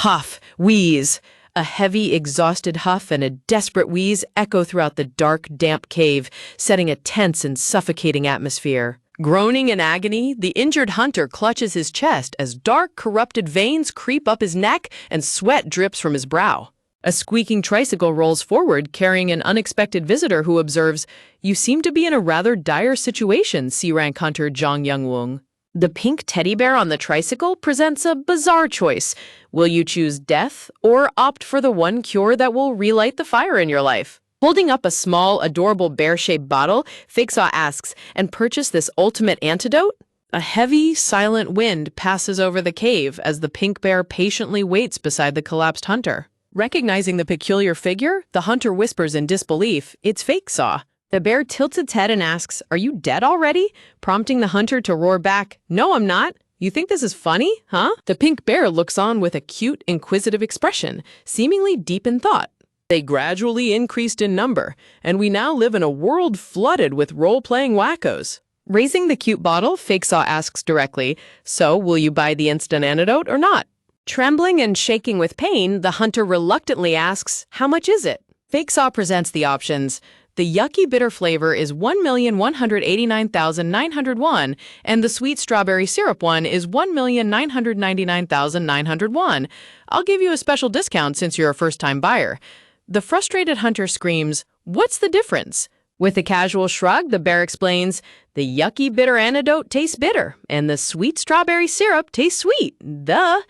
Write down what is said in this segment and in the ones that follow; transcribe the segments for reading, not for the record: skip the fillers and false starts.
Huff, wheeze. A heavy, exhausted huff and a desperate wheeze echo throughout the dark, damp cave, setting a tense and suffocating atmosphere. Groaning in agony, the injured hunter clutches his chest as dark, corrupted veins creep up his neck and sweat drips from his brow. A squeaking tricycle rolls forward, carrying an unexpected visitor who observes, "You seem to be in a rather dire situation, C-rank hunter Jong Young-woong." The pink teddy bear on the tricycle presents a bizarre choice. Will you choose death or opt for the one cure that will relight the fire in your life? Holding up a small, adorable bear-shaped bottle, Fakesaw asks, "And purchase this ultimate antidote?" A heavy, silent wind passes over the cave as the pink bear patiently waits beside the collapsed hunter. Recognizing the peculiar figure, the hunter whispers in disbelief, "It's Fakesaw." The bear tilts its head and asks, "Are you dead already?" prompting the hunter to roar back, "No, I'm not. You think this is funny, huh?" The pink bear looks on with a cute, inquisitive expression, seemingly deep in thought. They gradually increased in number, and we now live in a world flooded with role-playing wackos. Raising the cute bottle, Fakesaw asks directly, "So, will you buy the instant antidote or not?" Trembling and shaking with pain, the hunter reluctantly asks, "How much is it?" Fakesaw presents the options. The yucky bitter flavor is 1,189,901, and the sweet strawberry syrup one is 1,999,901. I'll give you a special discount since you're a first-time buyer. The frustrated hunter screams, "What's the difference?" With a casual shrug, the bear explains, "The yucky bitter antidote tastes bitter, and the sweet strawberry syrup tastes sweet. Duh."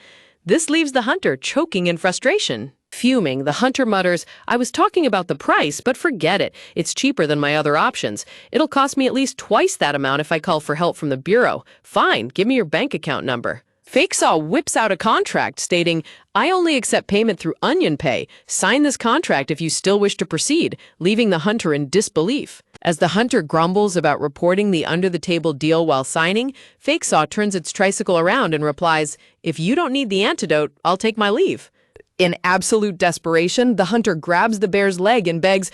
This leaves the hunter choking in frustration. Fuming, the hunter mutters, "I was talking about the price, but forget it. It's cheaper than my other options. It'll cost me at least twice that amount if I call for help from the bureau. Fine, give me your bank account number." Fakesaw whips out a contract stating, "I only accept payment through Onion Pay. Sign this contract if you still wish to proceed," leaving the hunter in disbelief. As the hunter grumbles about reporting the under-the-table deal while signing, Fakesaw turns its tricycle around and replies, "If you don't need the antidote, I'll take my leave." In absolute desperation, the hunter grabs the bear's leg and begs,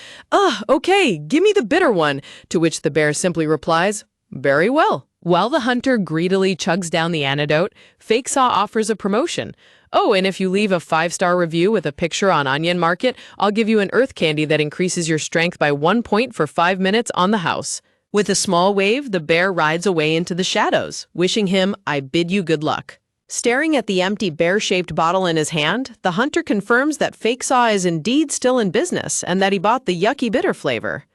"Okay, give me the bitter one," to which the bear simply replies, "Very well." While the hunter greedily chugs down the antidote, Fakesaw offers a promotion. "Oh, and if you leave a 5-star review with a picture on Onion Market, I'll give you an earth candy that increases your strength by 1 point for 5 minutes on the house." With a small wave, the bear rides away into the shadows, wishing him, "I bid you good luck." Staring at the empty bear-shaped bottle in his hand, the hunter confirms that Fakesaw is indeed still in business and that he bought the yucky bitter flavor.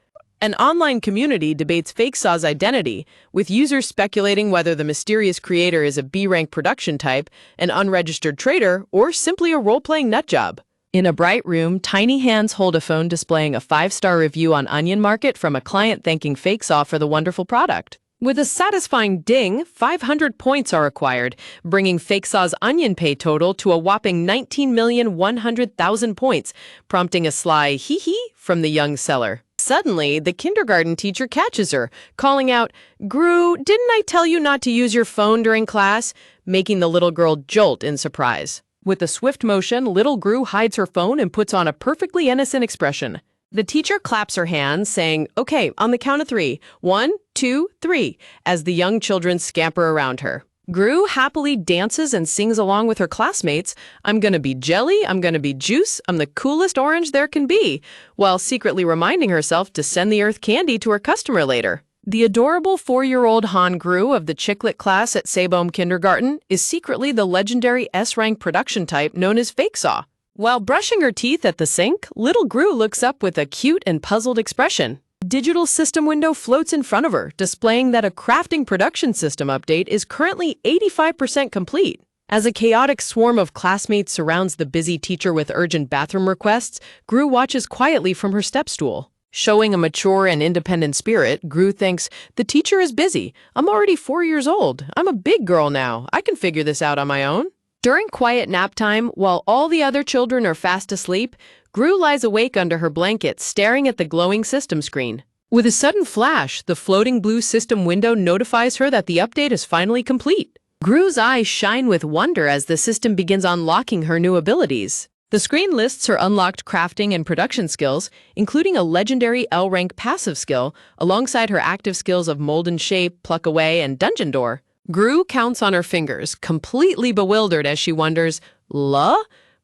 An online community debates Fakesaw's identity, with users speculating whether the mysterious creator is a B-rank production type, an unregistered trader, or simply a role-playing nutjob. In a bright room, tiny hands hold a phone displaying a 5-star review on Onion Market from a client thanking Fakesaw for the wonderful product. With a satisfying ding, 500 points are acquired, bringing Fakesaw's Onion Pay total to a whopping 19,100,000 points, prompting a sly hee-hee from the young seller. Suddenly, the kindergarten teacher catches her, calling out, "Gru, didn't I tell you not to use your phone during class?" making the little girl jolt in surprise. With a swift motion, little Gru hides her phone and puts on a perfectly innocent expression. The teacher claps her hands, saying, "Okay, on the count of 3. 1, 2, 3, as the young children scamper around her. Gru happily dances and sings along with her classmates, "I'm gonna be jelly, I'm gonna be juice, I'm the coolest orange there can be," while secretly reminding herself to send the earth candy to her customer later. The adorable 4-year-old Han Gru of the Chicklet class at Saeboom Kindergarten is secretly the legendary S-rank production type known as Fakesaw. While brushing her teeth at the sink, little Gru looks up with a cute and puzzled expression. Digital system window floats in front of her, displaying that a crafting production system update is currently 85% complete. As a chaotic swarm of classmates surrounds the busy teacher with urgent bathroom requests, Gru watches quietly from her step stool. Showing a mature and independent spirit, Gru thinks, "The teacher is busy. I'm already 4 years old. I'm a big girl now. I can figure this out on my own." During quiet nap time, while all the other children are fast asleep, Gru lies awake under her blanket, staring at the glowing system screen. With a sudden flash, the floating blue system window notifies her that the update is finally complete. Gru's eyes shine with wonder as the system begins unlocking her new abilities. The screen lists her unlocked crafting and production skills, including a legendary L-rank passive skill, alongside her active skills of Mold and Shape, Pluck Away, and Dungeon Door. Gru counts on her fingers, completely bewildered as she wonders,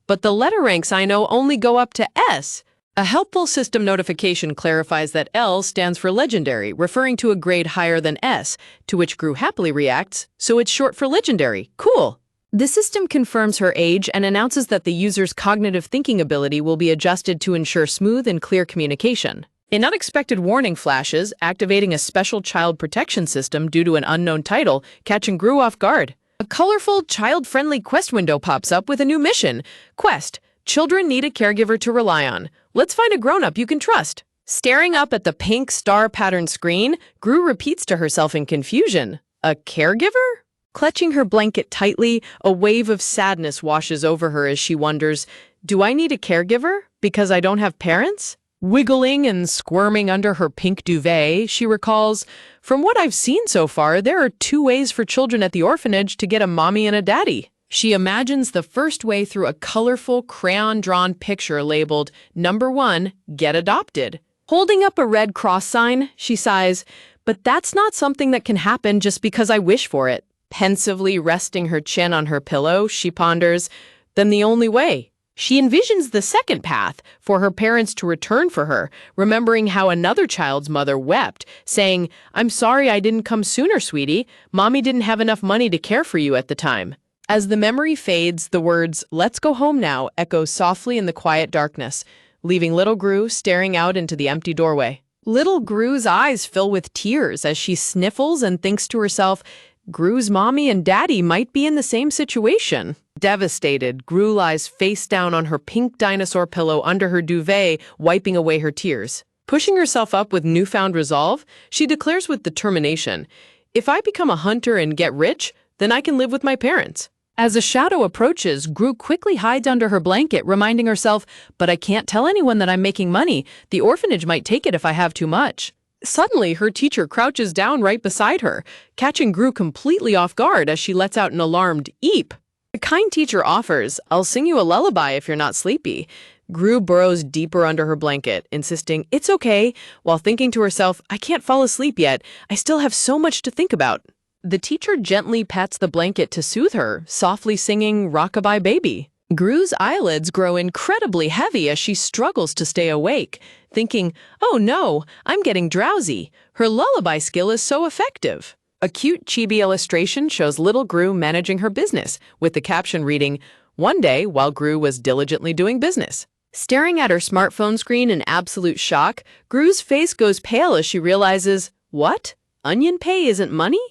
but the letter ranks I know only go up to S. A helpful system notification clarifies that L stands for legendary, referring to a grade higher than S, to which Gru happily reacts, so it's short for legendary. Cool. The system confirms her age and announces that the user's cognitive thinking ability will be adjusted to ensure smooth and clear communication. An unexpected warning flashes, activating a special child protection system due to an unknown title, catching Gru off guard. A colorful, child-friendly quest window pops up with a new mission. Quest: Children need a caregiver to rely on. Let's find a grown-up you can trust. Staring up at the pink star pattern screen, Gru repeats to herself in confusion. A caregiver? Clutching her blanket tightly, a wave of sadness washes over her as she wonders, do I need a caregiver because I don't have parents? Wiggling and squirming under her pink duvet, she recalls, from what I've seen so far, there are 2 ways for children at the orphanage to get a mommy and a daddy. She imagines the first way through a colorful crayon-drawn picture labeled, Number 1, Get Adopted. Holding up a red cross sign, she sighs, but that's not something that can happen just because I wish for it. Pensively resting her chin on her pillow, she ponders, then the only way. She envisions the second path, for her parents to return for her, remembering how another child's mother wept, saying, I'm sorry I didn't come sooner, sweetie. Mommy didn't have enough money to care for you at the time. As the memory fades, the words, let's go home now, echo softly in the quiet darkness, leaving little Gru staring out into the empty doorway. Little Gru's eyes fill with tears as she sniffles and thinks to herself, Gru's mommy and daddy might be in the same situation. Devastated, Gru lies face down on her pink dinosaur pillow under her duvet, wiping away her tears. Pushing herself up with newfound resolve, she declares with determination, if I become a hunter and get rich, then I can live with my parents. As a shadow approaches, Gru quickly hides under her blanket, reminding herself, but I can't tell anyone that I'm making money. The orphanage might take it if I have too much. Suddenly, her teacher crouches down right beside her, catching Gru completely off guard as she lets out an alarmed eep. The kind teacher offers, I'll sing you a lullaby if you're not sleepy. Gru burrows deeper under her blanket, insisting, it's okay, while thinking to herself, I can't fall asleep yet. I still have so much to think about. The teacher gently pats the blanket to soothe her, softly singing Rockabye Baby. Gru's eyelids grow incredibly heavy as she struggles to stay awake, thinking, oh no, I'm getting drowsy. Her lullaby skill is so effective. A cute chibi illustration shows little Gru managing her business, with the caption reading, one day while Gru was diligently doing business. Staring at her smartphone screen in absolute shock, Gru's face goes pale as she realizes, what? Onion pay isn't money?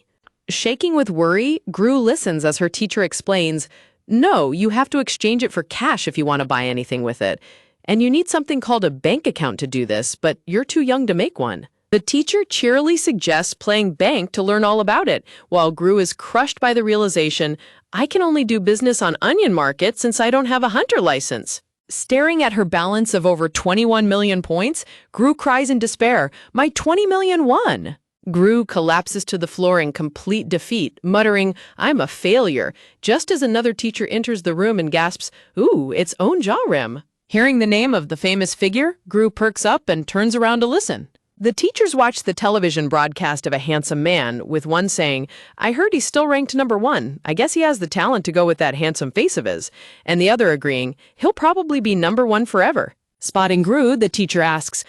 Shaking with worry, Gru listens as her teacher explains, no, you have to exchange it for cash if you want to buy anything with it. And you need something called a bank account to do this, but you're too young to make one. The teacher cheerily suggests playing bank to learn all about it, while Gru is crushed by the realization, I can only do business on Onion Market since I don't have a hunter license. Staring at her balance of over 21 million points, Gru cries in despair, my 20 million won. Gru collapses to the floor in complete defeat, muttering, I'm a failure, just as another teacher enters the room and gasps, ooh, it's own Jarim. Hearing the name of the famous figure, Gru perks up and turns around to listen. The teachers watch the television broadcast of a handsome man, with one saying, I heard he's still ranked number 1. I guess he has the talent to go with that handsome face of his. And the other agreeing, he'll probably be number 1 forever. Spotting Gru, the teacher asks,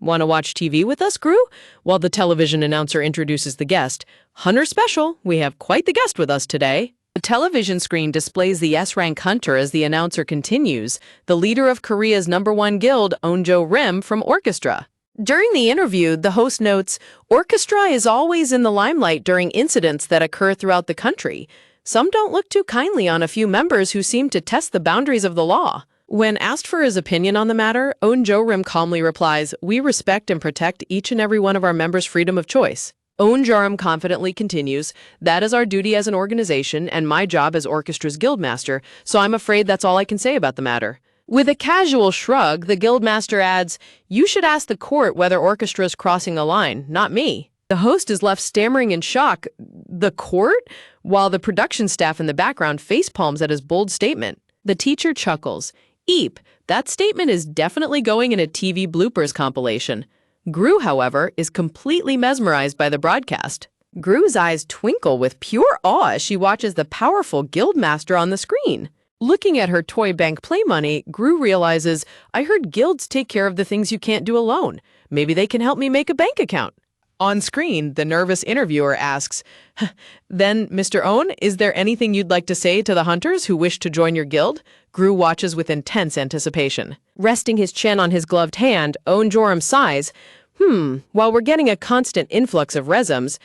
Want to watch TV with us, Gru? While the television announcer introduces the guest, Hunter Special, we have quite the guest with us today. The television screen displays the S-rank hunter as the announcer continues, the leader of Korea's number 1 guild, Onjo Rim, from Orchestra. During the interview, the host notes, Orchestra is always in the limelight during incidents that occur throughout the country. Some don't look too kindly on a few members who seem to test the boundaries of the law. When asked for his opinion on the matter, Onjo Rim calmly replies, we respect and protect each and every one of our members' freedom of choice. Onjo Rim confidently continues, that is our duty as an organization and my job as Orchestra's guildmaster, so I'm afraid that's all I can say about the matter. With a casual shrug, the guildmaster adds, you should ask the court whether Orchestra is crossing the line, not me. The host is left stammering in shock. The court? While the production staff in the background facepalms at his bold statement. The teacher chuckles. Eep, that statement is definitely going in a TV bloopers compilation. Gru, however, is completely mesmerized by the broadcast. Gru's eyes twinkle with pure awe as she watches the powerful guildmaster on the screen. Looking at her toy bank play money, Gru realizes, I heard guilds take care of the things you can't do alone. Maybe they can help me make a bank account. On screen, the nervous interviewer asks, Then, Mr. Own, is there anything you'd like to say to the hunters who wish to join your guild? Gru watches with intense anticipation. Resting his chin on his gloved hand, Own Joram sighs, while we're getting a constant influx of resumes.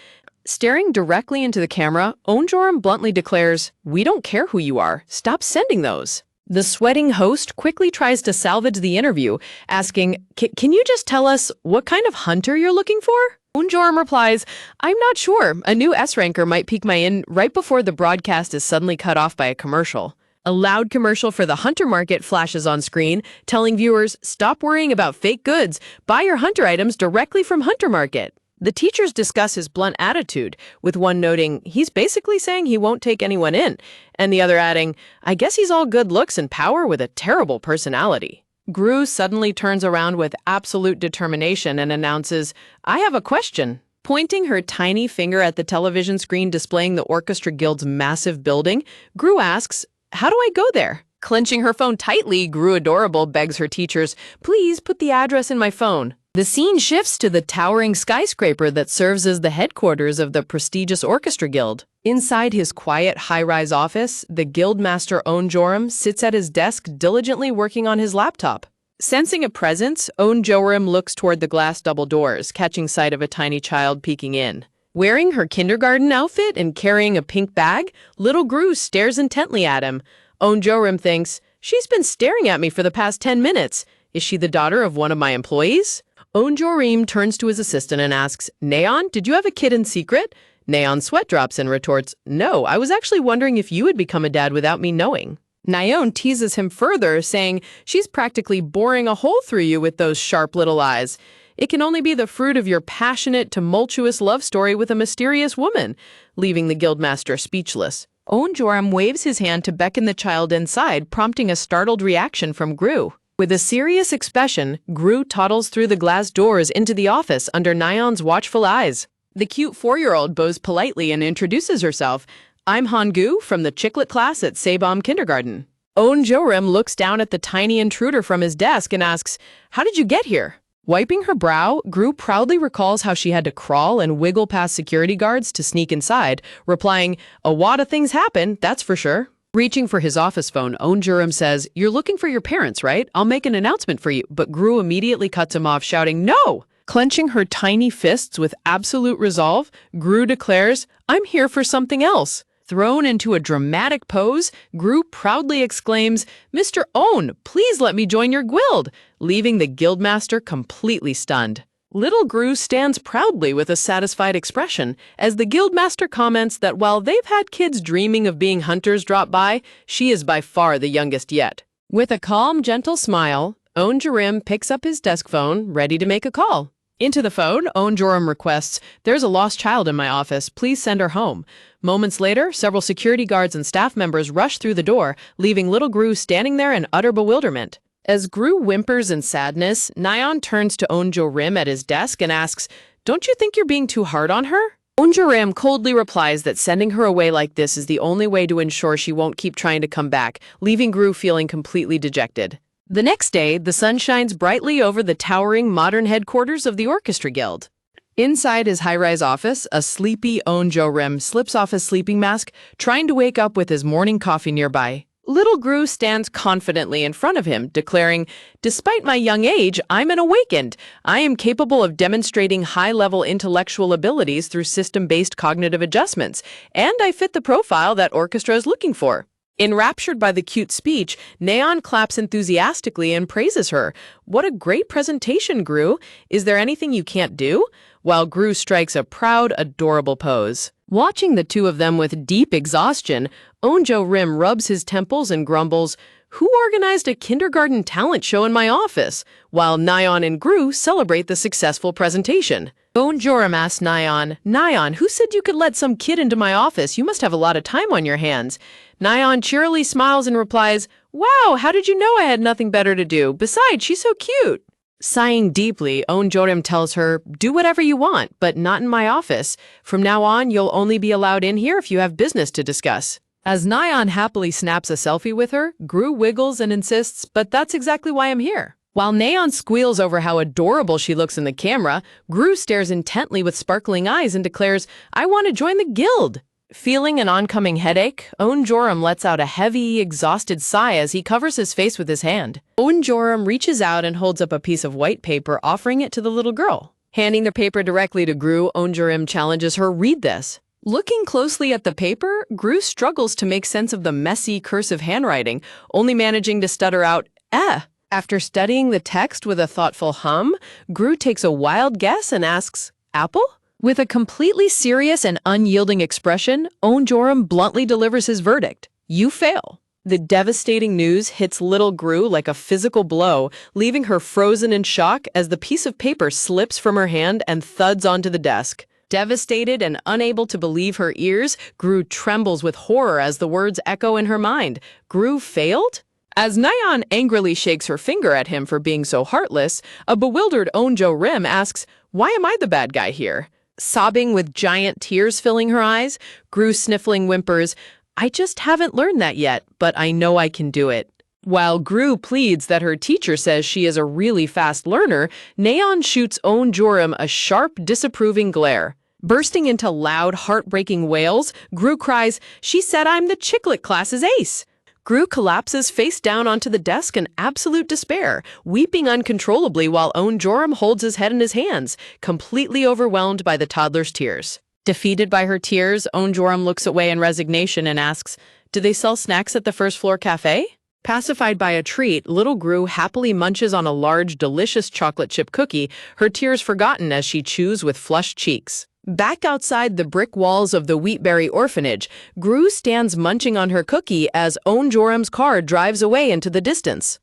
Staring directly into the camera, Own Joram bluntly declares, We don't care who you are. Stop sending those. The sweating host quickly tries to salvage the interview, asking, Can you just tell us what kind of hunter you're looking for? Own Joram replies, I'm not sure. A new S-ranker might pique my in right before the broadcast is suddenly cut off by a commercial. A loud commercial for the hunter market flashes on screen, telling viewers, stop worrying about fake goods. Buy your hunter items directly from Hunter Market. The teachers discuss his blunt attitude, with one noting, he's basically saying he won't take anyone in, and the other adding, I guess he's all good looks and power with a terrible personality. Gru suddenly turns around with absolute determination and announces, I have a question. Pointing her tiny finger at the television screen displaying the Orchestra Guild's massive building, Gru asks, How do I go there? Clenching her phone tightly, Gru Adorable begs her teachers, Please put the address in my phone. The scene shifts to the towering skyscraper that serves as the headquarters of the prestigious Orchestra Guild. Inside his quiet, high-rise office, the guildmaster Own Joram sits at his desk diligently working on his laptop. Sensing a presence, Own Joram looks toward the glass double doors, catching sight of a tiny child peeking in. Wearing her kindergarten outfit and carrying a pink bag, little Gru stares intently at him. Own Joram thinks, She's been staring at me for the past 10 minutes. Is she the daughter of one of my employees? Own Joram turns to his assistant and asks, Neon, did you have a kid in secret? Neon sweat drops and retorts, No, I was actually wondering if you had become a dad without me knowing. Nyon teases him further, saying, She's practically boring a hole through you with those sharp little eyes. It can only be the fruit of your passionate, tumultuous love story with a mysterious woman, leaving the guildmaster speechless. Own Joram waves his hand to beckon the child inside, prompting a startled reaction from Gru. With a serious expression, Gru toddles through the glass doors into the office under Nyon's watchful eyes. The cute 4-year-old bows politely and introduces herself. I'm Han-gu from the Chicklet class at Saebom Kindergarten. Own Joram looks down at the tiny intruder from his desk and asks, How did you get here? Wiping her brow, Gru proudly recalls how she had to crawl and wiggle past security guards to sneak inside, replying, A wad of things happen, that's for sure. Reaching for his office phone, Own Joram says, You're looking for your parents, right? I'll make an announcement for you. But Gru immediately cuts him off, shouting, No! Clenching her tiny fists with absolute resolve, Gru declares, I'm here for something else. Thrown into a dramatic pose, Gru proudly exclaims, Mr. Own, please let me join your guild, leaving the guildmaster completely stunned. Little Gru stands proudly with a satisfied expression as the guildmaster comments that while they've had kids dreaming of being hunters drop by, she is by far the youngest yet. With a calm, gentle smile, Own Joram picks up his desk phone, ready to make a call. Into the phone, Own Joram requests, There's a lost child in my office, please send her home. Moments later, several security guards and staff members rush through the door, leaving little Gru standing there in utter bewilderment. As Gru whimpers in sadness, Nyon turns to Own Joram at his desk and asks, Don't you think you're being too hard on her? Own Joram coldly replies that sending her away like this is the only way to ensure she won't keep trying to come back, leaving Gru feeling completely dejected. The next day, the sun shines brightly over the towering modern headquarters of the Orchestra Guild. Inside his high-rise office, a sleepy Own Joram slips off his sleeping mask, trying to wake up with his morning coffee nearby. Little Gru stands confidently in front of him, declaring, Despite my young age, I'm an awakened. I am capable of demonstrating high-level intellectual abilities through system-based cognitive adjustments, and I fit the profile that orchestra is looking for. Enraptured by the cute speech, Neon claps enthusiastically and praises her. What a great presentation, Gru. Is there anything you can't do? While Gru strikes a proud, adorable pose. Watching the two of them with deep exhaustion, Own Joram rubs his temples and grumbles, Who organized a kindergarten talent show in my office? While Nyon and Gru celebrate the successful presentation. Own Joram asks Nyon, who said you could let some kid into my office? You must have a lot of time on your hands. Nyon cheerily smiles and replies, Wow, how did you know I had nothing better to do? Besides, she's so cute. Sighing deeply, Own Joram tells her, Do whatever you want, but not in my office. From now on, you'll only be allowed in here if you have business to discuss. As Nyan happily snaps a selfie with her, Gru wiggles and insists, "But that's exactly why I'm here." While Nayeon squeals over how adorable she looks in the camera, Gru stares intently with sparkling eyes and declares, "I want to join the guild." Feeling an oncoming headache, Eunjoram lets out a heavy, exhausted sigh as he covers his face with his hand. Eunjoram reaches out and holds up a piece of white paper, offering it to the little girl. Handing the paper directly to Gru, Eunjoram challenges her, "Read this." Looking closely at the paper, Gru struggles to make sense of the messy, cursive handwriting, only managing to stutter out, "Eh." After studying the text with a thoughtful hum, Gru takes a wild guess and asks, "Apple?" With a completely serious and unyielding expression, Eunjoram bluntly delivers his verdict, "You fail." The devastating news hits little Gru like a physical blow, leaving her frozen in shock as the piece of paper slips from her hand and thuds onto the desk. Devastated and unable to believe her ears, Gru trembles with horror as the words echo in her mind. Gru failed? As Nayeon angrily shakes her finger at him for being so heartless, a bewildered Eunjoram asks, "Why am I the bad guy here?" Sobbing with giant tears filling her eyes, Gru sniffling whimpers, "I just haven't learned that yet, but I know I can do it." While Gru pleads that her teacher says she is a really fast learner, Nayeon shoots Eunjoram a sharp, disapproving glare. Bursting into loud, heartbreaking wails, Gru cries, "She said I'm the Chicklet class's ace." Gru collapses face down onto the desk in absolute despair, weeping uncontrollably while Eunjoram holds his head in his hands, completely overwhelmed by the toddler's tears. Defeated by her tears, Eunjoram looks away in resignation and asks, "Do they sell snacks at the first-floor cafe?" Pacified by a treat, little Gru happily munches on a large, delicious chocolate chip cookie, her tears forgotten as she chews with flushed cheeks. Back outside the brick walls of the Wheatberry orphanage, Gru stands munching on her cookie as Eunjoram's car drives away into the distance.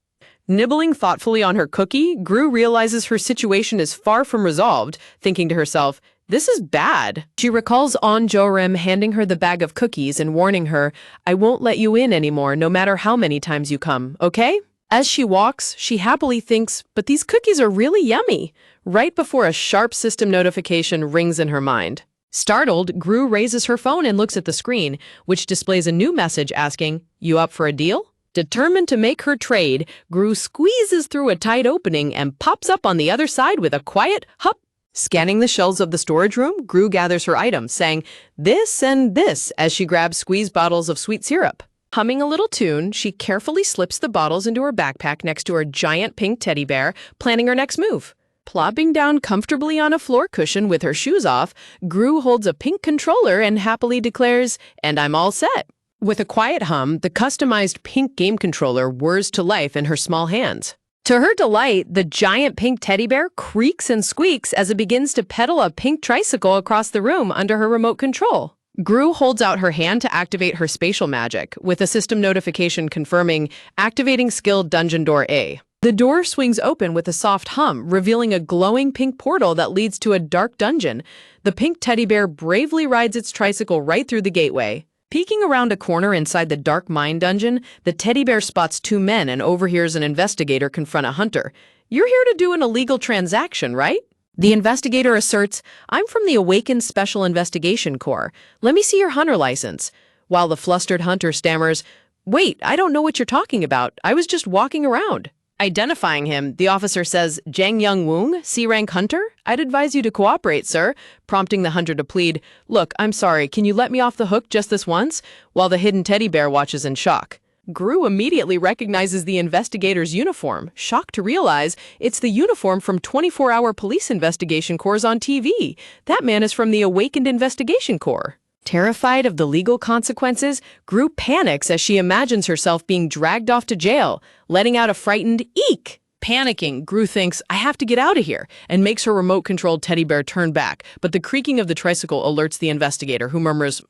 Nibbling thoughtfully on her cookie, Gru realizes her situation is far from resolved, thinking to herself, "This is bad." She recalls Eunjoram handing her the bag of cookies and warning her, "I won't let you in anymore no matter how many times you come, okay?" As she walks, she happily thinks, "But these cookies are really yummy," right before a sharp system notification rings in her mind. Startled, Gru raises her phone and looks at the screen, which displays a new message asking, "You up for a deal?" Determined to make her trade, Gru squeezes through a tight opening and pops up on the other side with a quiet hup. Scanning the shelves of the storage room, Gru gathers her items, saying, "This and this," as she grabs squeezed bottles of sweet syrup. Humming a little tune, she carefully slips the bottles into her backpack next to her giant pink teddy bear, planning her next move. Plopping down comfortably on a floor cushion with her shoes off, Gru holds a pink controller and happily declares, "And I'm all set." With a quiet hum, the customized pink game controller whirs to life in her small hands. To her delight, the giant pink teddy bear creaks and squeaks as it begins to pedal a pink tricycle across the room under her remote control. Gru holds out her hand to activate her spatial magic, with a system notification confirming, "Activating skill Dungeon Door A." The door swings open with a soft hum, revealing a glowing pink portal that leads to a dark dungeon. The pink teddy bear bravely rides its tricycle right through the gateway. Peeking around a corner inside the dark mine dungeon, the teddy bear spots two men and overhears an investigator confront a hunter. "You're here to do an illegal transaction, right?" The investigator asserts, "I'm from the Awakened Special Investigation Corps. Let me see your hunter license." While the flustered hunter stammers, "Wait, I don't know what you're talking about. I was just walking around." Identifying him, the officer says, "Jang Young Woong, C-rank hunter? I'd advise you to cooperate, sir," prompting the hunter to plead, "Look, I'm sorry, can you let me off the hook just this once?" While the hidden teddy bear watches in shock. Gru immediately recognizes the investigator's uniform, shocked to realize it's the uniform from 24-hour police investigation corps on TV. That man is from the Awakened Investigation Corps. Terrified of the legal consequences, Gru panics as she imagines herself being dragged off to jail, letting out a frightened eek. Panicking, Gru thinks, "I have to get out of here," and makes her remote-controlled teddy bear turn back, but the creaking of the tricycle alerts the investigator, who murmurs,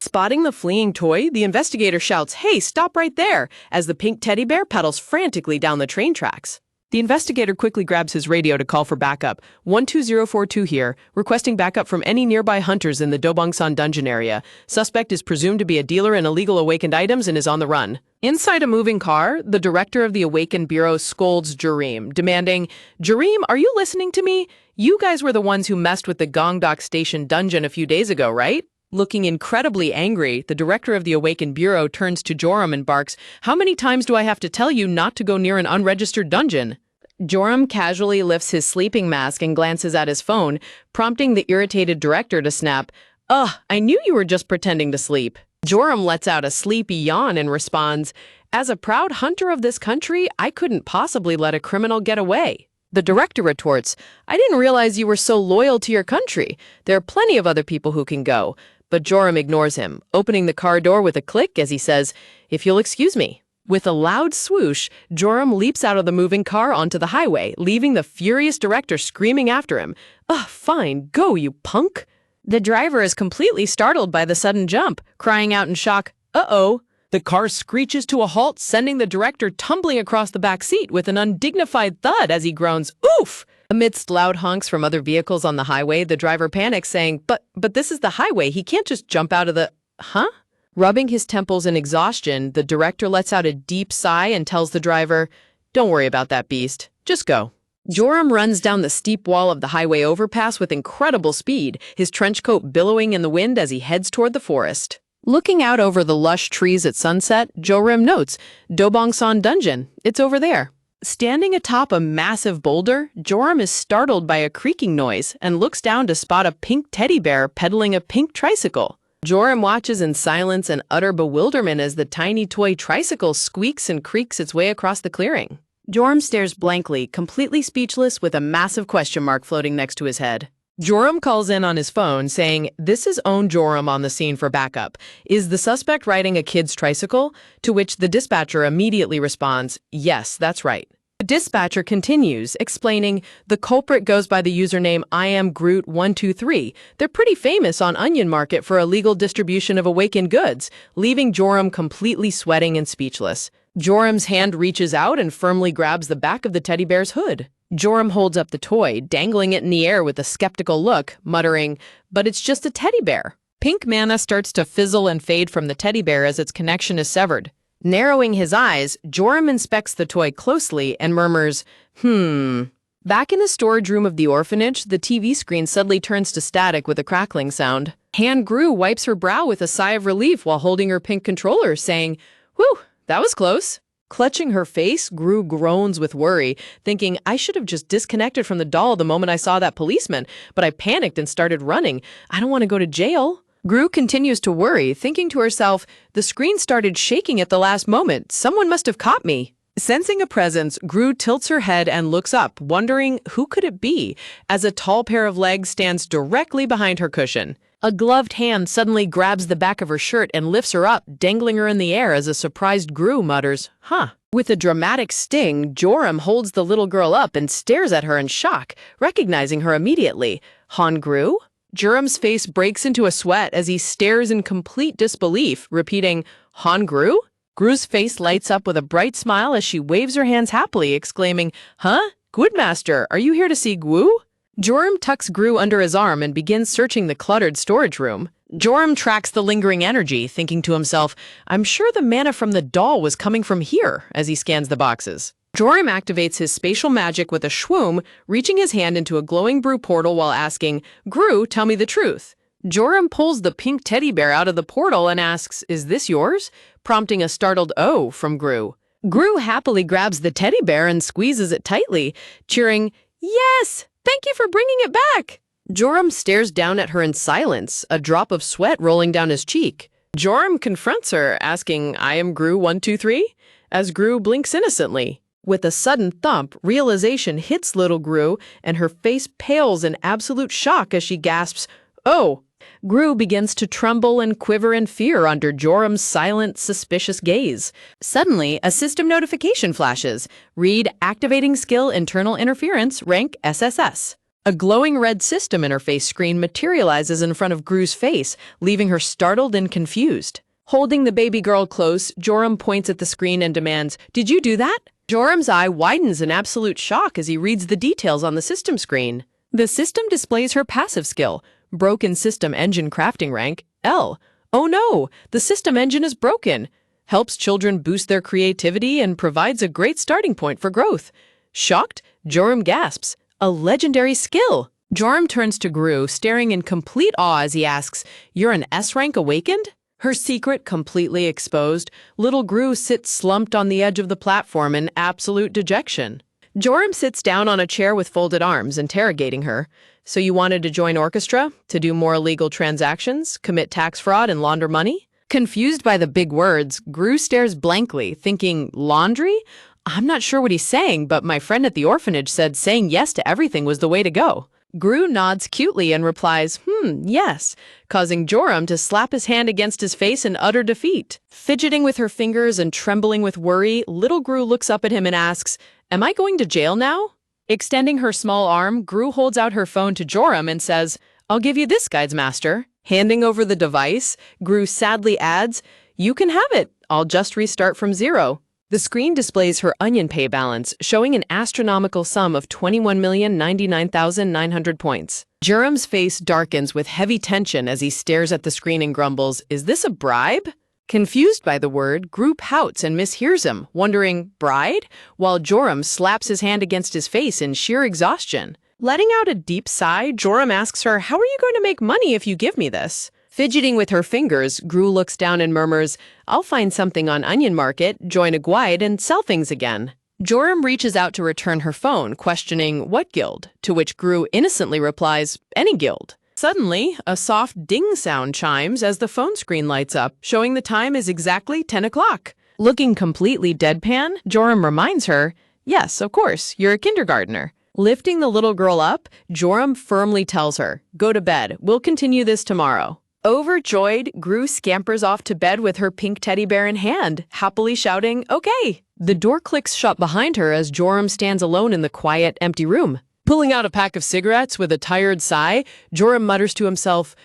Spotting the fleeing toy, the investigator shouts, "Hey, stop right there," as the pink teddy bear pedals frantically down the train tracks. The investigator quickly grabs his radio to call for backup. 12042 here, requesting backup from any nearby hunters in the Dobongsan dungeon area. Suspect is presumed to be a dealer in illegal awakened items and is on the run. Inside a moving car, the director of the Awakened Bureau scolds Jareem, demanding, "Jareem, are you listening to me? You guys were the ones who messed with the Gongdok Station dungeon a few days ago, right?" Looking incredibly angry, the director of the Awakened Bureau turns to Joram and barks, "How many times do I have to tell you not to go near an unregistered dungeon?" Joram casually lifts his sleeping mask and glances at his phone, prompting the irritated director to snap, "Ugh, I knew you were just pretending to sleep." Joram lets out a sleepy yawn and responds, "As a proud hunter of this country, I couldn't possibly let a criminal get away." The director retorts, "I didn't realize you were so loyal to your country. There are plenty of other people who can go." But Joram ignores him, opening the car door with a click as he says, "If you'll excuse me." With a loud swoosh, Joram leaps out of the moving car onto the highway, leaving the furious director screaming after him, "Ugh, fine, go, you punk." The driver is completely startled by the sudden jump, crying out in shock, "Uh-oh." The car screeches to a halt, sending the director tumbling across the back seat with an undignified thud as he groans, "Oof!" Amidst loud honks from other vehicles on the highway, the driver panics, saying, But this is the highway. He can't just jump out of the... Huh? Rubbing his temples in exhaustion, the director lets out a deep sigh and tells the driver, "Don't worry about that beast. Just go." Joram runs down the steep wall of the highway overpass with incredible speed, his trench coat billowing in the wind as he heads toward the forest. Looking out over the lush trees at sunset, Joram notes, "Dobongsan Dungeon. It's over there." Standing atop a massive boulder, Joram is startled by a creaking noise and looks down to spot a pink teddy bear pedaling a pink tricycle. Joram watches in silence and utter bewilderment as the tiny toy tricycle squeaks and creaks its way across the clearing. Joram stares blankly, completely speechless, with a massive question mark floating next to his head. Joram calls in on his phone, saying, "This is Own Joram on the scene for backup. Is the suspect riding a kid's tricycle?" To which the dispatcher immediately responds, "Yes, that's right." The dispatcher continues, explaining, "The culprit goes by the username IamGroot123. They're pretty famous on Onion Market for illegal distribution of awakened goods," leaving Joram completely sweating and speechless. Joram's hand reaches out and firmly grabs the back of the teddy bear's hood. Joram holds up the toy, dangling it in the air with a skeptical look, muttering, "But it's just a teddy bear." Pink mana starts to fizzle and fade from the teddy bear as its connection is severed. Narrowing his eyes, Joram inspects the toy closely and murmurs, Back in the storage room of the orphanage, the TV screen suddenly turns to static with a crackling sound. Han Gru wipes her brow with a sigh of relief while holding her pink controller, saying, "Whew, that was close." Clutching her face, Gru groans with worry, thinking, "I should have just disconnected from the doll the moment I saw that policeman, but I panicked and started running. I don't want to go to jail." Gru continues to worry, thinking to herself, "The screen started shaking at the last moment. Someone must have caught me." Sensing a presence, Gru tilts her head and looks up, wondering who could it be, as a tall pair of legs stands directly behind her cushion. A gloved hand suddenly grabs the back of her shirt and lifts her up, dangling her in the air as a surprised Gru mutters, "Huh." With a dramatic sting, Joram holds the little girl up and stares at her in shock, recognizing her immediately. "Han Gru?" Joram's face breaks into a sweat as he stares in complete disbelief, repeating, "Han Gru?" Gru's face lights up with a bright smile as she waves her hands happily, exclaiming, "Huh? Goodmaster, are you here to see Gwu?" Joram tucks Gru under his arm and begins searching the cluttered storage room. Joram tracks the lingering energy, thinking to himself, "I'm sure the mana from the doll was coming from here," as he scans the boxes. Joram activates his spatial magic with a shwoom, reaching his hand into a glowing brew portal while asking, "Gru, tell me the truth." Joram pulls the pink teddy bear out of the portal and asks, "Is this yours?" prompting a startled "Oh" from Gru. Gru happily grabs the teddy bear and squeezes it tightly, cheering, "Yes! Thank you for bringing it back." Joram stares down at her in silence, a drop of sweat rolling down his cheek. Joram confronts her, asking, "I am Gru123?" as Gru blinks innocently. With a sudden thump, realization hits little Gru, and her face pales in absolute shock as she gasps, "Oh!" Gru begins to tremble and quiver in fear under Joram's silent, suspicious gaze. Suddenly, a system notification flashes. Read Activating Skill Internal Interference, rank SSS. A glowing red system interface screen materializes in front of Gru's face, leaving her startled and confused. Holding the baby girl close, Joram points at the screen and demands, "Did you do that?" Joram's eye widens in absolute shock as he reads the details on the system screen. The system displays her passive skill, Broken System Engine Crafting Rank, L. Oh no, the system engine is broken. Helps children boost their creativity and provides a great starting point for growth. Shocked, Joram gasps, "A legendary skill!" Joram turns to Gru, staring in complete awe as he asks, "You're an S-rank awakened?" Her secret completely exposed, little Gru sits slumped on the edge of the platform in absolute dejection. Joram sits down on a chair with folded arms, interrogating her. "So you wanted to join orchestra? To do more illegal transactions? Commit tax fraud and launder money?" Confused by the big words, Gru stares blankly, thinking, "Laundry? I'm not sure what he's saying, but my friend at the orphanage said saying yes to everything was the way to go." Gru nods cutely and replies, yes, causing Joram to slap his hand against his face in utter defeat. Fidgeting with her fingers and trembling with worry, little Gru looks up at him and asks, "Am I going to jail now?" Extending her small arm, Gru holds out her phone to Joram and says, "I'll give you this, Guides Master." Handing over the device, Gru sadly adds, "You can have it. I'll just restart from zero." The screen displays her Onion Pay balance, showing an astronomical sum of 21,099,900 points. Joram's face darkens with heavy tension as he stares at the screen and grumbles, "Is this a bribe?" Confused by the word, Gru pouts and mishears him, wondering, "Bride?" while Joram slaps his hand against his face in sheer exhaustion. Letting out a deep sigh, Joram asks her, "How are you going to make money if you give me this?" Fidgeting with her fingers, Gru looks down and murmurs, "I'll find something on Onion Market, join a guide, and sell things again." Joram reaches out to return her phone, questioning, "What guild?" To which Gru innocently replies, "Any guild." Suddenly, a soft ding sound chimes as the phone screen lights up, showing the time is exactly 10 o'clock. Looking completely deadpan, Joram reminds her, "Yes, of course, you're a kindergartner." Lifting the little girl up, Joram firmly tells her, "Go to bed. We'll continue this tomorrow." Overjoyed, Gru scampers off to bed with her pink teddy bear in hand, happily shouting, "Okay." The door clicks shut behind her as Joram stands alone in the quiet, empty room. Pulling out a pack of cigarettes with a tired sigh, Joram mutters to himself,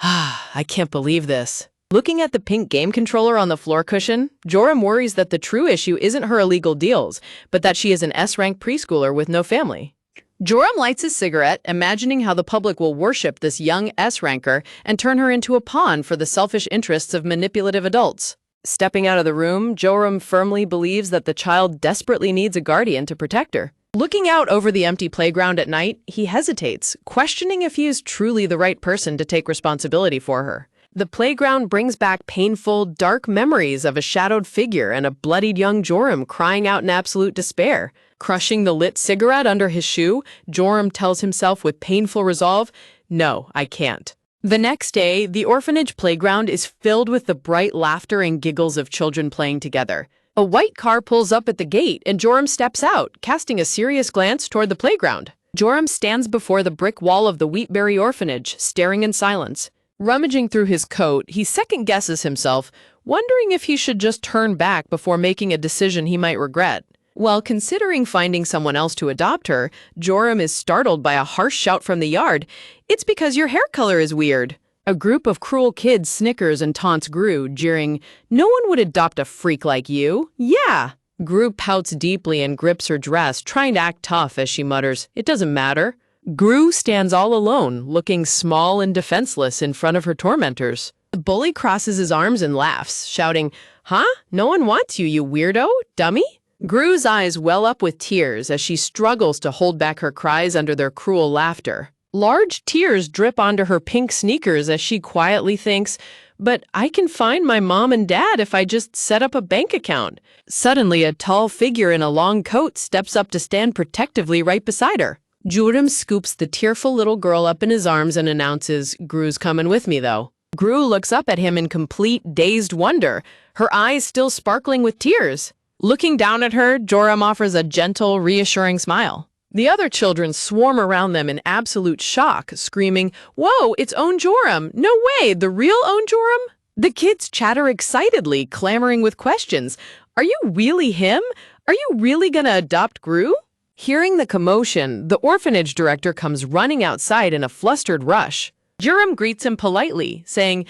I can't believe this." Looking at the pink game controller on the floor cushion, Joram worries that the true issue isn't her illegal deals, but that she is an S-rank preschooler with no family. Joram lights his cigarette, imagining how the public will worship this young S-ranker and turn her into a pawn for the selfish interests of manipulative adults. Stepping out of the room, Joram firmly believes that the child desperately needs a guardian to protect her. Looking out over the empty playground at night, he hesitates, questioning if he is truly the right person to take responsibility for her. The playground brings back painful, dark memories of a shadowed figure and a bloodied young Joram crying out in absolute despair. Crushing the lit cigarette under his shoe, Joram tells himself with painful resolve, "No, I can't." The next day, the orphanage playground is filled with the bright laughter and giggles of children playing together. A white car pulls up at the gate and Joram steps out, casting a serious glance toward the playground. Joram stands before the brick wall of the Wheatberry orphanage, staring in silence. Rummaging through his coat, he second-guesses himself, wondering if he should just turn back before making a decision he might regret. While considering finding someone else to adopt her, Joram is startled by a harsh shout from the yard. "It's because your hair color is weird." A group of cruel kids snickers and taunts Gru, jeering, "No one would adopt a freak like you." "Yeah." Gru pouts deeply and grips her dress, trying to act tough as she mutters, "It doesn't matter." Gru stands all alone, looking small and defenseless in front of her tormentors. The bully crosses his arms and laughs, shouting, "Huh? No one wants you, you weirdo, dummy?" Gru's eyes well up with tears as she struggles to hold back her cries under their cruel laughter. Large tears drip onto her pink sneakers as she quietly thinks, "But I can find my mom and dad if I just set up a bank account." Suddenly, a tall figure in a long coat steps up to stand protectively right beside her. Joram scoops the tearful little girl up in his arms and announces, "Gru's coming with me, though." Gru looks up at him in complete, dazed wonder, her eyes still sparkling with tears. Looking down at her, Joram offers a gentle, reassuring smile. The other children swarm around them in absolute shock, screaming, "Whoa, it's Own Joram! No way, the real Own Joram?" The kids chatter excitedly, clamoring with questions. "Are you really him? Are you really gonna adopt Gru?" Hearing the commotion, the orphanage director comes running outside in a flustered rush. Joram greets him politely, saying,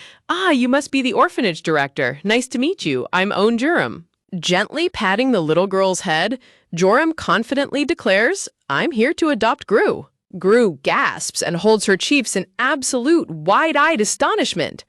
"You must be the orphanage director. Nice to meet you. I'm Own Joram." Gently patting the little girl's head, Joram confidently declares, "I'm here to adopt Gru." Gru gasps and holds her cheeks in absolute wide-eyed astonishment.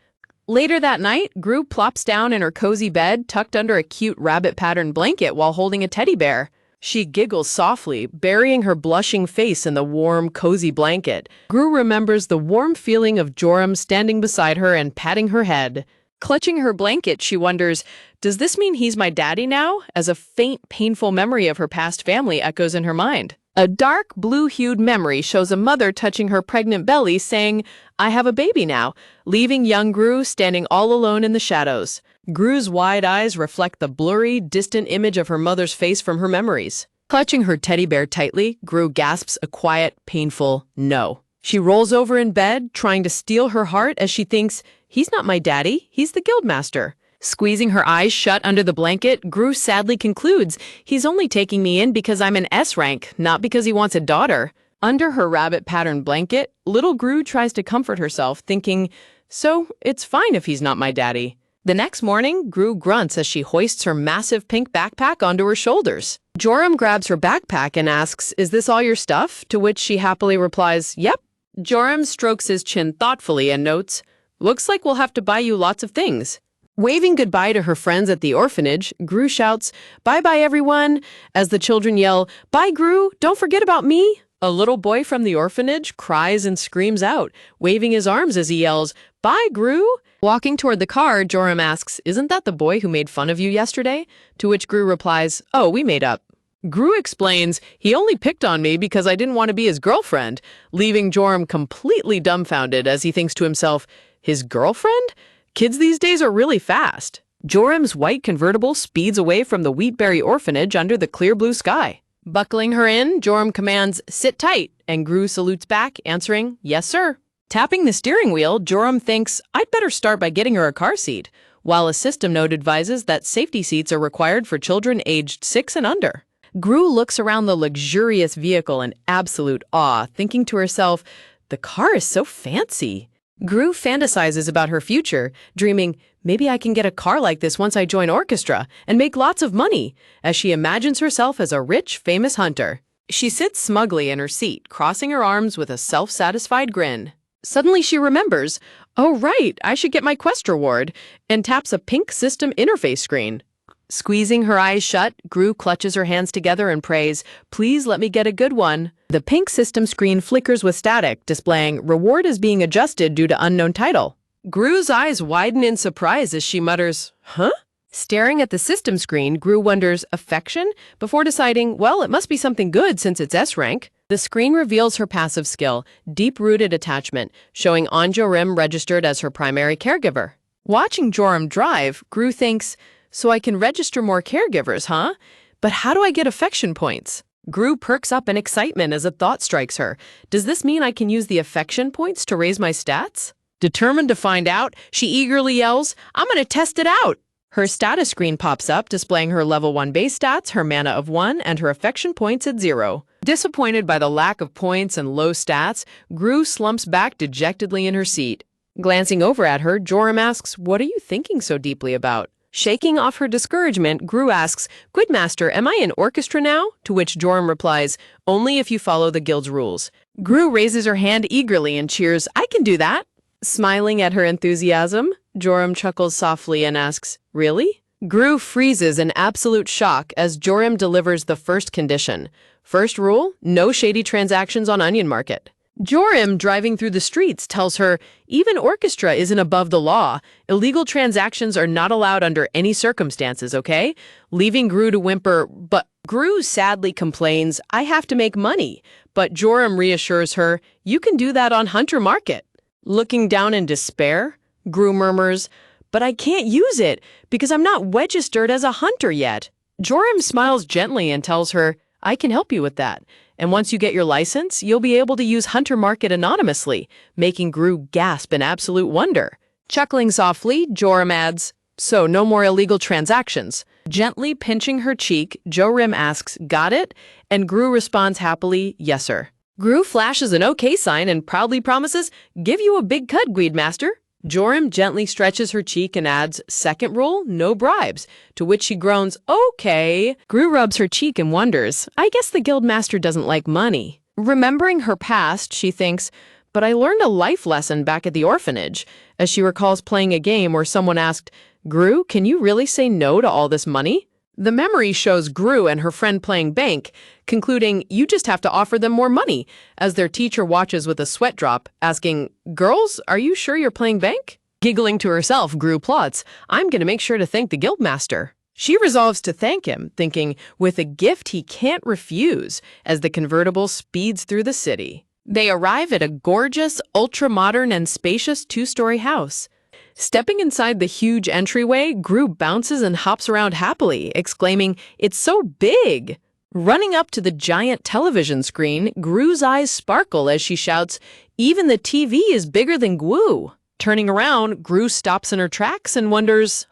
Later that night, Gru plops down in her cozy bed, tucked under a cute rabbit-patterned blanket while holding a teddy bear. She giggles softly, burying her blushing face in the warm, cozy blanket. Gru remembers the warm feeling of Joram standing beside her and patting her head. Clutching her blanket, she wonders, does this mean he's my daddy now? As a faint, painful memory of her past family echoes in her mind. A dark, blue-hued memory shows a mother touching her pregnant belly, saying, I have a baby now, leaving young Gru standing all alone in the shadows. Gru's wide eyes reflect the blurry, distant image of her mother's face from her memories. Clutching her teddy bear tightly, Gru gasps a quiet, painful no. She rolls over in bed, trying to steel her heart as she thinks, he's not my daddy, he's the guildmaster. Squeezing her eyes shut under the blanket, Gru sadly concludes, he's only taking me in because I'm an S rank, not because he wants a daughter. Under her rabbit-patterned blanket, little Gru tries to comfort herself, thinking, so it's fine if he's not my daddy. The next morning, Gru grunts as she hoists her massive pink backpack onto her shoulders. Joram grabs her backpack and asks, is this all your stuff? To which she happily replies, yep. Joram strokes his chin thoughtfully and notes, looks like we'll have to buy you lots of things. Waving goodbye to her friends at the orphanage, Gru shouts, bye-bye everyone, as the children yell, bye Gru, don't forget about me. A little boy from the orphanage cries and screams out, waving his arms as he yells, bye Gru. Walking toward the car, Joram asks, isn't that the boy who made fun of you yesterday? To which Gru replies, oh, we made up. Gru explains, he only picked on me because I didn't want to be his girlfriend, leaving Joram completely dumbfounded as he thinks to himself, his girlfriend? Kids these days are really fast. Joram's white convertible speeds away from the Wheatberry orphanage under the clear blue sky. Buckling her in, Joram commands, sit tight, and Gru salutes back, answering, yes, sir. Tapping the steering wheel, Joram thinks, I'd better start by getting her a car seat, while a system note advises that safety seats are required for children aged 6 and under. Gru looks around the luxurious vehicle in absolute awe, thinking to herself, the car is so fancy. Gru fantasizes about her future, dreaming, maybe I can get a car like this once I join orchestra and make lots of money, as she imagines herself as a rich, famous hunter. She sits smugly in her seat, crossing her arms with a self-satisfied grin. Suddenly she remembers, oh right, I should get my quest reward, and taps a pink system interface screen. Squeezing her eyes shut, Gru clutches her hands together and prays, please let me get a good one. The pink system screen flickers with static, displaying reward is being adjusted due to unknown title. Gru's eyes widen in surprise as she mutters, huh? Staring at the system screen, Gru wonders, affection? Before deciding, well, it must be something good since it's S rank. The screen reveals her passive skill, deep-rooted attachment, showing Joram registered as her primary caregiver. Watching Joram drive, Gru thinks, so I can register more caregivers, huh? But how do I get affection points? Gru perks up in excitement as a thought strikes her. Does this mean I can use the affection points to raise my stats? Determined to find out, she eagerly yells, I'm gonna test it out! Her status screen pops up, displaying her level 1 base stats, her mana of 1, and her affection points at 0. Disappointed by the lack of points and low stats, Gru slumps back dejectedly in her seat. Glancing over at her, Joram asks, what are you thinking so deeply about? Shaking off her discouragement, Gru asks, Guildmaster, am I in orchestra now? To which Joram replies, only if you follow the guild's rules. Gru raises her hand eagerly and cheers, I can do that. Smiling at her enthusiasm, Joram chuckles softly and asks, really? Gru freezes in absolute shock as Joram delivers the first condition. First rule, no shady transactions on Onion Market. Joram, driving through the streets, tells her, even orchestra isn't above the law. Illegal transactions are not allowed under any circumstances, okay? Leaving Gru to whimper, but Gru sadly complains, I have to make money. But Joram reassures her, you can do that on Hunter Market. Looking down in despair, Gru murmurs, but I can't use it because I'm not registered as a hunter yet. Joram smiles gently and tells her, I can help you with that. And once you get your license, you'll be able to use Hunter Market anonymously, making Gru gasp in absolute wonder. Chuckling softly, Joram adds, so no more illegal transactions. Gently pinching her cheek, Joram asks, got it? And Gru responds happily, yes, sir. Gru flashes an OK sign and proudly promises, give you a big cut, Guildmaster. Joram gently stretches her cheek and adds, second rule, no bribes, to which she groans, okay. Gru rubs her cheek and wonders, I guess the Guildmaster doesn't like money. Remembering her past, she thinks, but I learned a life lesson back at the orphanage, as she recalls playing a game where someone asked, Gru, can you really say no to all this money? The memory shows Gru and her friend playing bank, concluding you just have to offer them more money, as their teacher watches with a sweat drop, asking, "Girls, are you sure you're playing bank?" Giggling to herself, Gru plots, "I'm going to make sure to thank the guildmaster." She resolves to thank him, thinking, with a gift he can't refuse, as the convertible speeds through the city. They arrive at a gorgeous, ultra-modern and spacious two-story house. Stepping inside the huge entryway, Gru bounces and hops around happily, exclaiming, "It's so big!" Running up to the giant television screen, Gru's eyes sparkle as she shouts, "Even the TV is bigger than Gwu." Turning around, Gru stops in her tracks and wonders,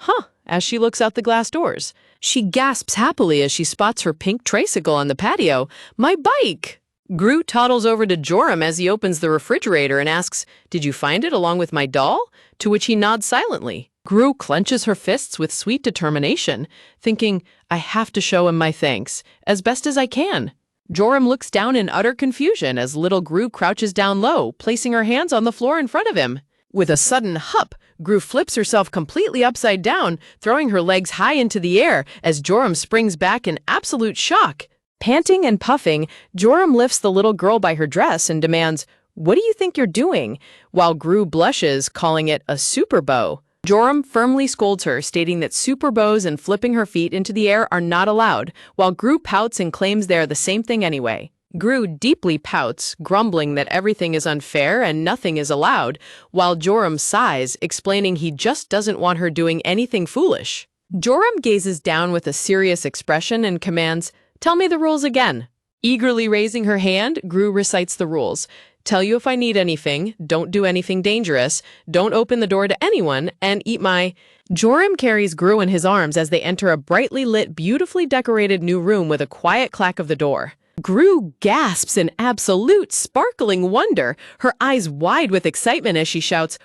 as she looks out the glass doors. She gasps happily as she spots her pink tricycle on the patio. "My bike!" Gru toddles over to Joram as he opens the refrigerator and asks, "Did you find it along with my doll?" To which he nods silently. Gru clenches her fists with sweet determination, thinking, "I have to show him my thanks, as best as I can." Joram looks down in utter confusion as little Gru crouches down low, placing her hands on the floor in front of him. With a sudden hup, Gru flips herself completely upside down, throwing her legs high into the air as Joram springs back in absolute shock. Panting and puffing, Joram lifts the little girl by her dress and demands, "What do you think you're doing?" while Gru blushes, calling it a super bow. Joram firmly scolds her, stating that super bows and flipping her feet into the air are not allowed, while Gru pouts and claims they are the same thing anyway. Gru deeply pouts, grumbling that everything is unfair and nothing is allowed, while Joram sighs, explaining he just doesn't want her doing anything foolish. Joram gazes down with a serious expression and commands, "Tell me the rules again." Eagerly raising her hand, Gru recites the rules. "Tell you if I need anything, don't do anything dangerous, don't open the door to anyone, and eat my—" Joram carries Gru in his arms as they enter a brightly lit, beautifully decorated new room with a quiet clack of the door. Gru gasps in absolute sparkling wonder, her eyes wide with excitement as she shouts,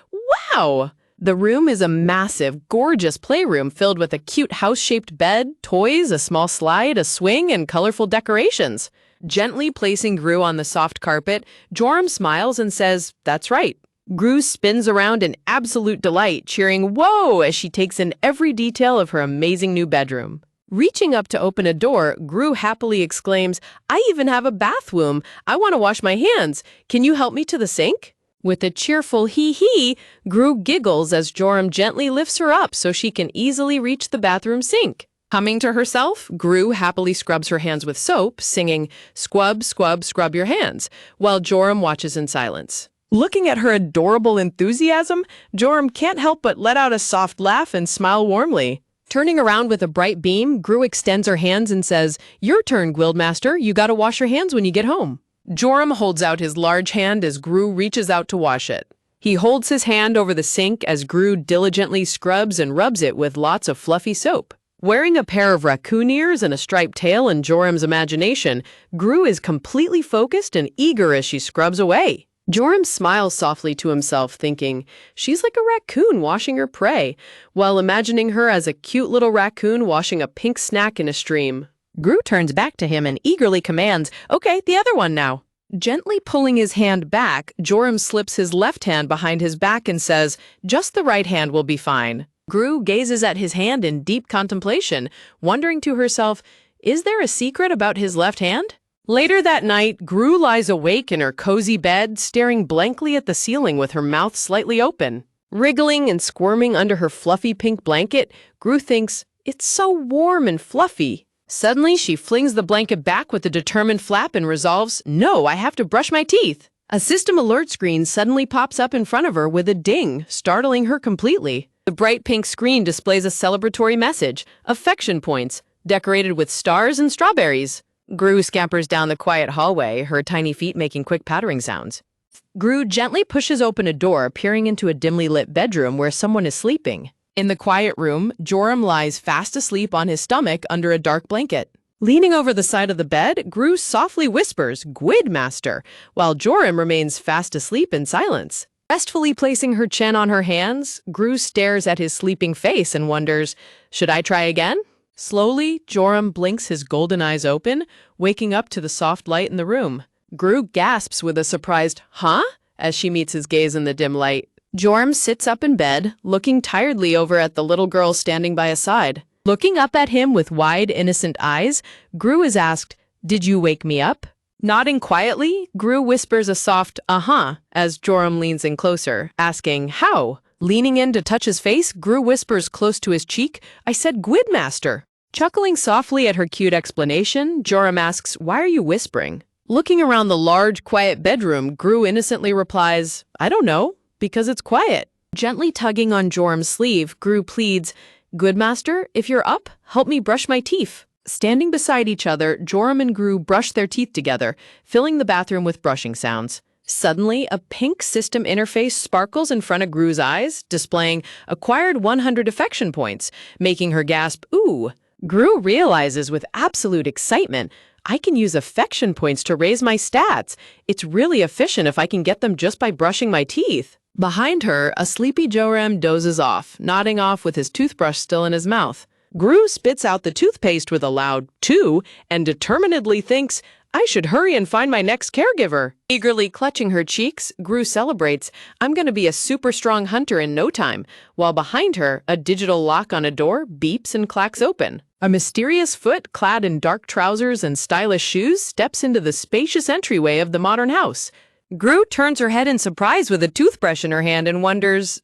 "Wow!" The room is a massive, gorgeous playroom filled with a cute house-shaped bed, toys, a small slide, a swing, and colorful decorations. Gently placing Gru on the soft carpet, Joram smiles and says, "That's right." Gru spins around in absolute delight, cheering "Whoa!" as she takes in every detail of her amazing new bedroom. Reaching up to open a door, Gru happily exclaims, "I even have a bathroom. I want to wash my hands. Can you help me to the sink?" With a cheerful hee-hee, Gru giggles as Joram gently lifts her up so she can easily reach the bathroom sink. Coming to herself, Gru happily scrubs her hands with soap, singing, "Squub, scrub, scrub your hands," while Joram watches in silence. Looking at her adorable enthusiasm, Joram can't help but let out a soft laugh and smile warmly. Turning around with a bright beam, Gru extends her hands and says, "Your turn, Guildmaster. You gotta wash your hands when you get home." Joram holds out his large hand as Gru reaches out to wash it. He holds his hand over the sink as Gru diligently scrubs and rubs it with lots of fluffy soap. Wearing a pair of raccoon ears and a striped tail in Joram's imagination, Gru is completely focused and eager as she scrubs away. Joram smiles softly to himself, thinking, "She's like a raccoon washing her prey," while imagining her as a cute little raccoon washing a pink snack in a stream. Gru turns back to him and eagerly commands, "Okay, the other one now." Gently pulling his hand back, Joram slips his left hand behind his back and says, "Just the right hand will be fine." Gru gazes at his hand in deep contemplation, wondering to herself, is there a secret about his left hand? Later that night, Gru lies awake in her cozy bed, staring blankly at the ceiling with her mouth slightly open. Wriggling and squirming under her fluffy pink blanket, Gru thinks, "It's so warm and fluffy." Suddenly, she flings the blanket back with a determined flap and resolves, "No, I have to brush my teeth." A system alert screen suddenly pops up in front of her with a ding, startling her completely. The bright pink screen displays a celebratory message, "Affection points," decorated with stars and strawberries. Gru scampers down the quiet hallway, her tiny feet making quick pattering sounds. Gru gently pushes open a door, peering into a dimly lit bedroom where someone is sleeping. In the quiet room, Joram lies fast asleep on his stomach under a dark blanket. Leaning over the side of the bed, Gru softly whispers, "Guildmaster," while Joram remains fast asleep in silence. Restfully placing her chin on her hands, Gru stares at his sleeping face and wonders, "Should I try again?" Slowly, Joram blinks his golden eyes open, waking up to the soft light in the room. Gru gasps with a surprised, "Huh?" as she meets his gaze in the dim light. Joram sits up in bed, looking tiredly over at the little girl standing by his side. Looking up at him with wide, innocent eyes, Gru is asked, "Did you wake me up?" Nodding quietly, Gru whispers a soft, "Uh-huh," as Joram leans in closer, asking, "How?" Leaning in to touch his face, Gru whispers close to his cheek, "I said Gwidmaster." Chuckling softly at her cute explanation, Joram asks, "Why are you whispering?" Looking around the large, quiet bedroom, Gru innocently replies, "I don't know, because it's quiet." Gently tugging on Joram's sleeve, Gru pleads, "Gwidmaster, if you're up, help me brush my teeth." Standing beside each other, Joram and Gru brush their teeth together, filling the bathroom with brushing sounds. Suddenly, a pink system interface sparkles in front of Gru's eyes, displaying acquired 100 affection points, making her gasp, "Ooh." Gru realizes with absolute excitement, I can use affection points to raise my stats. It's really efficient if I can get them just by brushing my teeth. Behind her, a sleepy Joram dozes off, nodding off with his toothbrush still in his mouth. Gru spits out the toothpaste with a loud "two" and determinedly thinks, I should hurry and find my next caregiver. Eagerly clutching her cheeks, Gru celebrates, I'm going to be a super strong hunter in no time, while behind her, a digital lock on a door beeps and clacks open. A mysterious foot clad in dark trousers and stylish shoes steps into the spacious entryway of the modern house. Gru turns her head in surprise with a toothbrush in her hand and wonders,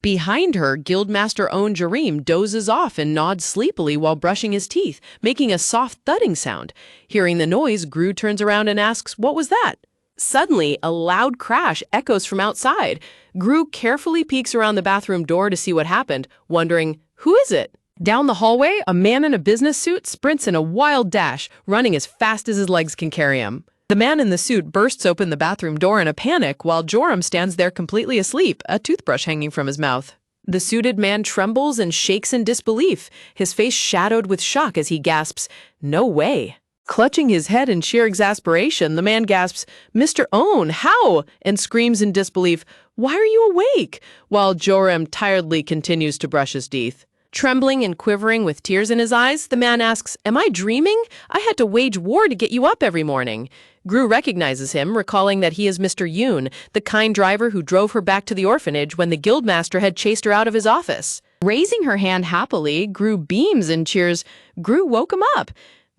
Behind her, Guildmaster Own Jareem dozes off and nods sleepily while brushing his teeth, making a soft thudding sound. Hearing the noise, Gru turns around and asks, what was that? Suddenly, a loud crash echoes from outside. Gru carefully peeks around the bathroom door to see what happened, wondering, who is it? Down the hallway, a man in a business suit sprints in a wild dash, running as fast as his legs can carry him. The man in the suit bursts open the bathroom door in a panic while Joram stands there completely asleep, a toothbrush hanging from his mouth. The suited man trembles and shakes in disbelief, his face shadowed with shock as he gasps, "No way." Clutching his head in sheer exasperation, the man gasps, "Mr. Own, how?" and screams in disbelief, "Why are you awake?" while Joram tiredly continues to brush his teeth. Trembling and quivering with tears in his eyes, the man asks, Am I dreaming? I had to wage war to get you up every morning. Gru recognizes him, recalling that he is Mr. Yoon, the kind driver who drove her back to the orphanage when the guildmaster had chased her out of his office. Raising her hand happily, Gru beams and cheers, Gru woke him up.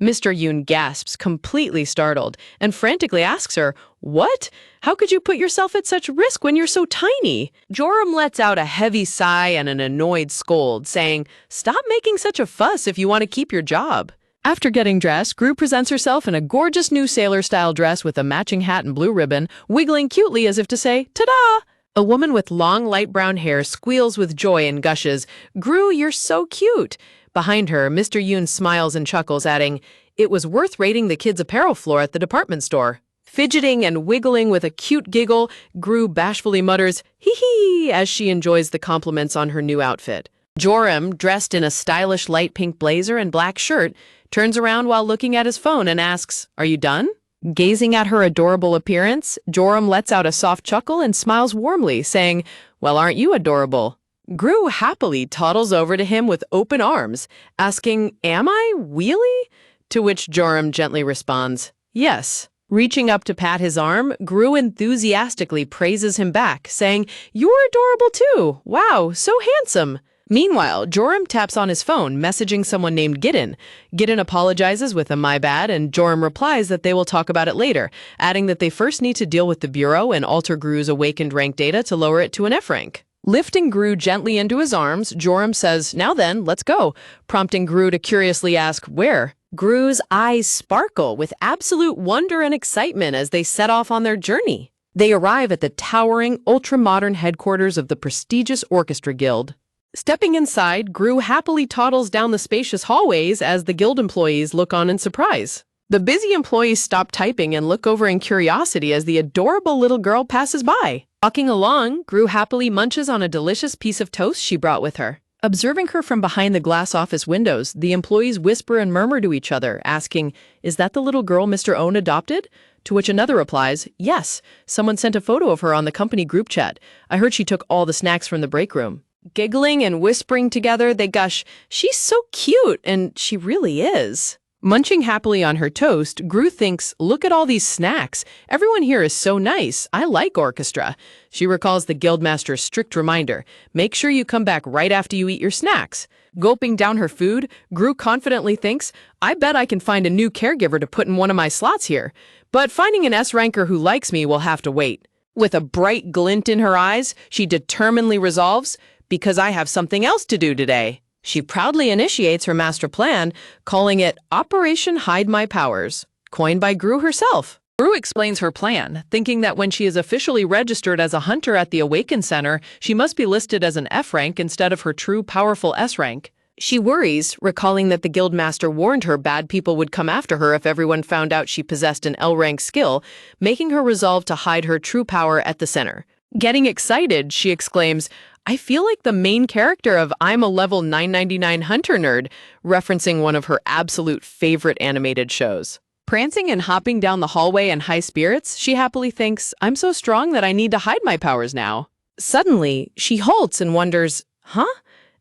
Mr. Yoon gasps, completely startled, and frantically asks her, What? How could you put yourself at such risk when you're so tiny? Joram lets out a heavy sigh and an annoyed scold, saying, Stop making such a fuss if you want to keep your job. After getting dressed, Gru presents herself in a gorgeous new sailor-style dress with a matching hat and blue ribbon, wiggling cutely as if to say, Ta-da! A woman with long, light brown hair squeals with joy and gushes, Gru, you're so cute! Behind her, Mr. Yoon smiles and chuckles, adding, It was worth raiding the kids' apparel floor at the department store. Fidgeting and wiggling with a cute giggle, Gru bashfully mutters, hee-hee, as she enjoys the compliments on her new outfit. Joram, dressed in a stylish light pink blazer and black shirt, turns around while looking at his phone and asks, Are you done? Gazing at her adorable appearance, Joram lets out a soft chuckle and smiles warmly, saying, Well, aren't you adorable? Gru happily toddles over to him with open arms, asking, Am I really? To which Joram gently responds, Yes. Reaching up to pat his arm, Gru enthusiastically praises him back, saying, You're adorable too. Wow, so handsome. Meanwhile, Joram taps on his phone, messaging someone named Gideon. Gideon apologizes with a my bad, and Joram replies that they will talk about it later, adding that they first need to deal with the Bureau and alter Gru's awakened rank data to lower it to an F rank. Lifting Gru gently into his arms, Joram says, Now then, let's go, prompting Gru to curiously ask, Where? Gru's eyes sparkle with absolute wonder and excitement as they set off on their journey. They arrive at the towering, ultra-modern headquarters of the prestigious Orchestra Guild. Stepping inside, Gru happily toddles down the spacious hallways as the guild employees look on in surprise. The busy employees stop typing and look over in curiosity as the adorable little girl passes by. Walking along, Gru happily munches on a delicious piece of toast she brought with her. Observing her from behind the glass office windows, the employees whisper and murmur to each other, asking, Is that the little girl Mr. Own adopted? To which another replies, Yes, someone sent a photo of her on the company group chat. I heard she took all the snacks from the break room. Giggling and whispering together, they gush, She's so cute, and she really is. Munching happily on her toast, Gru thinks, Look at all these snacks. Everyone here is so nice. I like Orchestra. She recalls the guildmaster's strict reminder, Make sure you come back right after you eat your snacks. Gulping down her food, Gru confidently thinks, I bet I can find a new caregiver to put in one of my slots here. But finding an S-ranker who likes me will have to wait. With a bright glint in her eyes, she determinedly resolves, because I have something else to do today. She proudly initiates her master plan, calling it Operation Hide My Powers, coined by Gru herself. Gru explains her plan, thinking that when she is officially registered as a hunter at the Awaken Center, she must be listed as an F rank instead of her true powerful S rank. She worries, recalling that the guildmaster warned her bad people would come after her if everyone found out she possessed an L-rank skill, making her resolve to hide her true power at the center. Getting excited, she exclaims, I feel like the main character of I'm a level 999 hunter nerd, referencing one of her absolute favorite animated shows. Prancing and hopping down the hallway in high spirits, she happily thinks, I'm so strong that I need to hide my powers now. Suddenly, she halts and wonders, huh?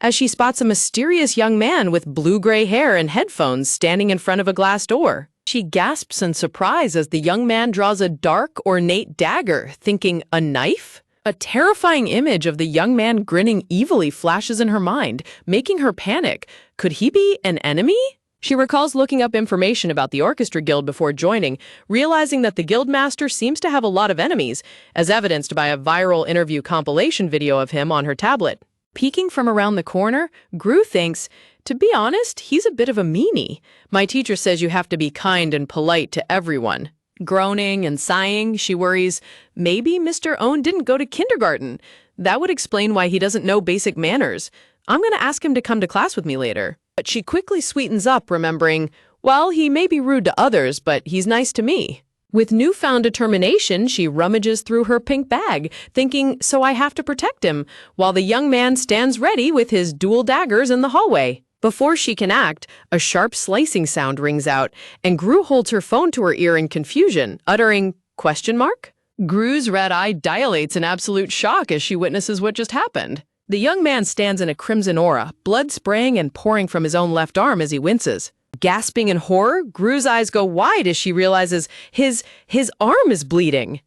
As she spots a mysterious young man with blue-gray hair and headphones standing in front of a glass door. She gasps in surprise as the young man draws a dark, ornate dagger, thinking, a knife? A terrifying image of the young man grinning evilly flashes in her mind, making her panic. Could he be an enemy? She recalls looking up information about the Orchestra Guild before joining, realizing that the Guildmaster seems to have a lot of enemies, as evidenced by a viral interview compilation video of him on her tablet. Peeking from around the corner, Gru thinks, to be honest, he's a bit of a meanie. My teacher says you have to be kind and polite to everyone. Groaning and sighing, she worries, maybe Mr. Owen didn't go to kindergarten. That would explain why he doesn't know basic manners. I'm going to ask him to come to class with me later. But she quickly sweetens up, remembering, well, he may be rude to others, but he's nice to me. With newfound determination, she rummages through her pink bag, thinking, so I have to protect him, while the young man stands ready with his dual daggers in the hallway. Before she can act, a sharp slicing sound rings out, and Gru holds her phone to her ear in confusion, uttering, question mark? Gru's red eye dilates in absolute shock as she witnesses what just happened. The young man stands in a crimson aura, blood spraying and pouring from his own left arm as he winces. Gasping in horror, Gru's eyes go wide as she realizes his arm is bleeding.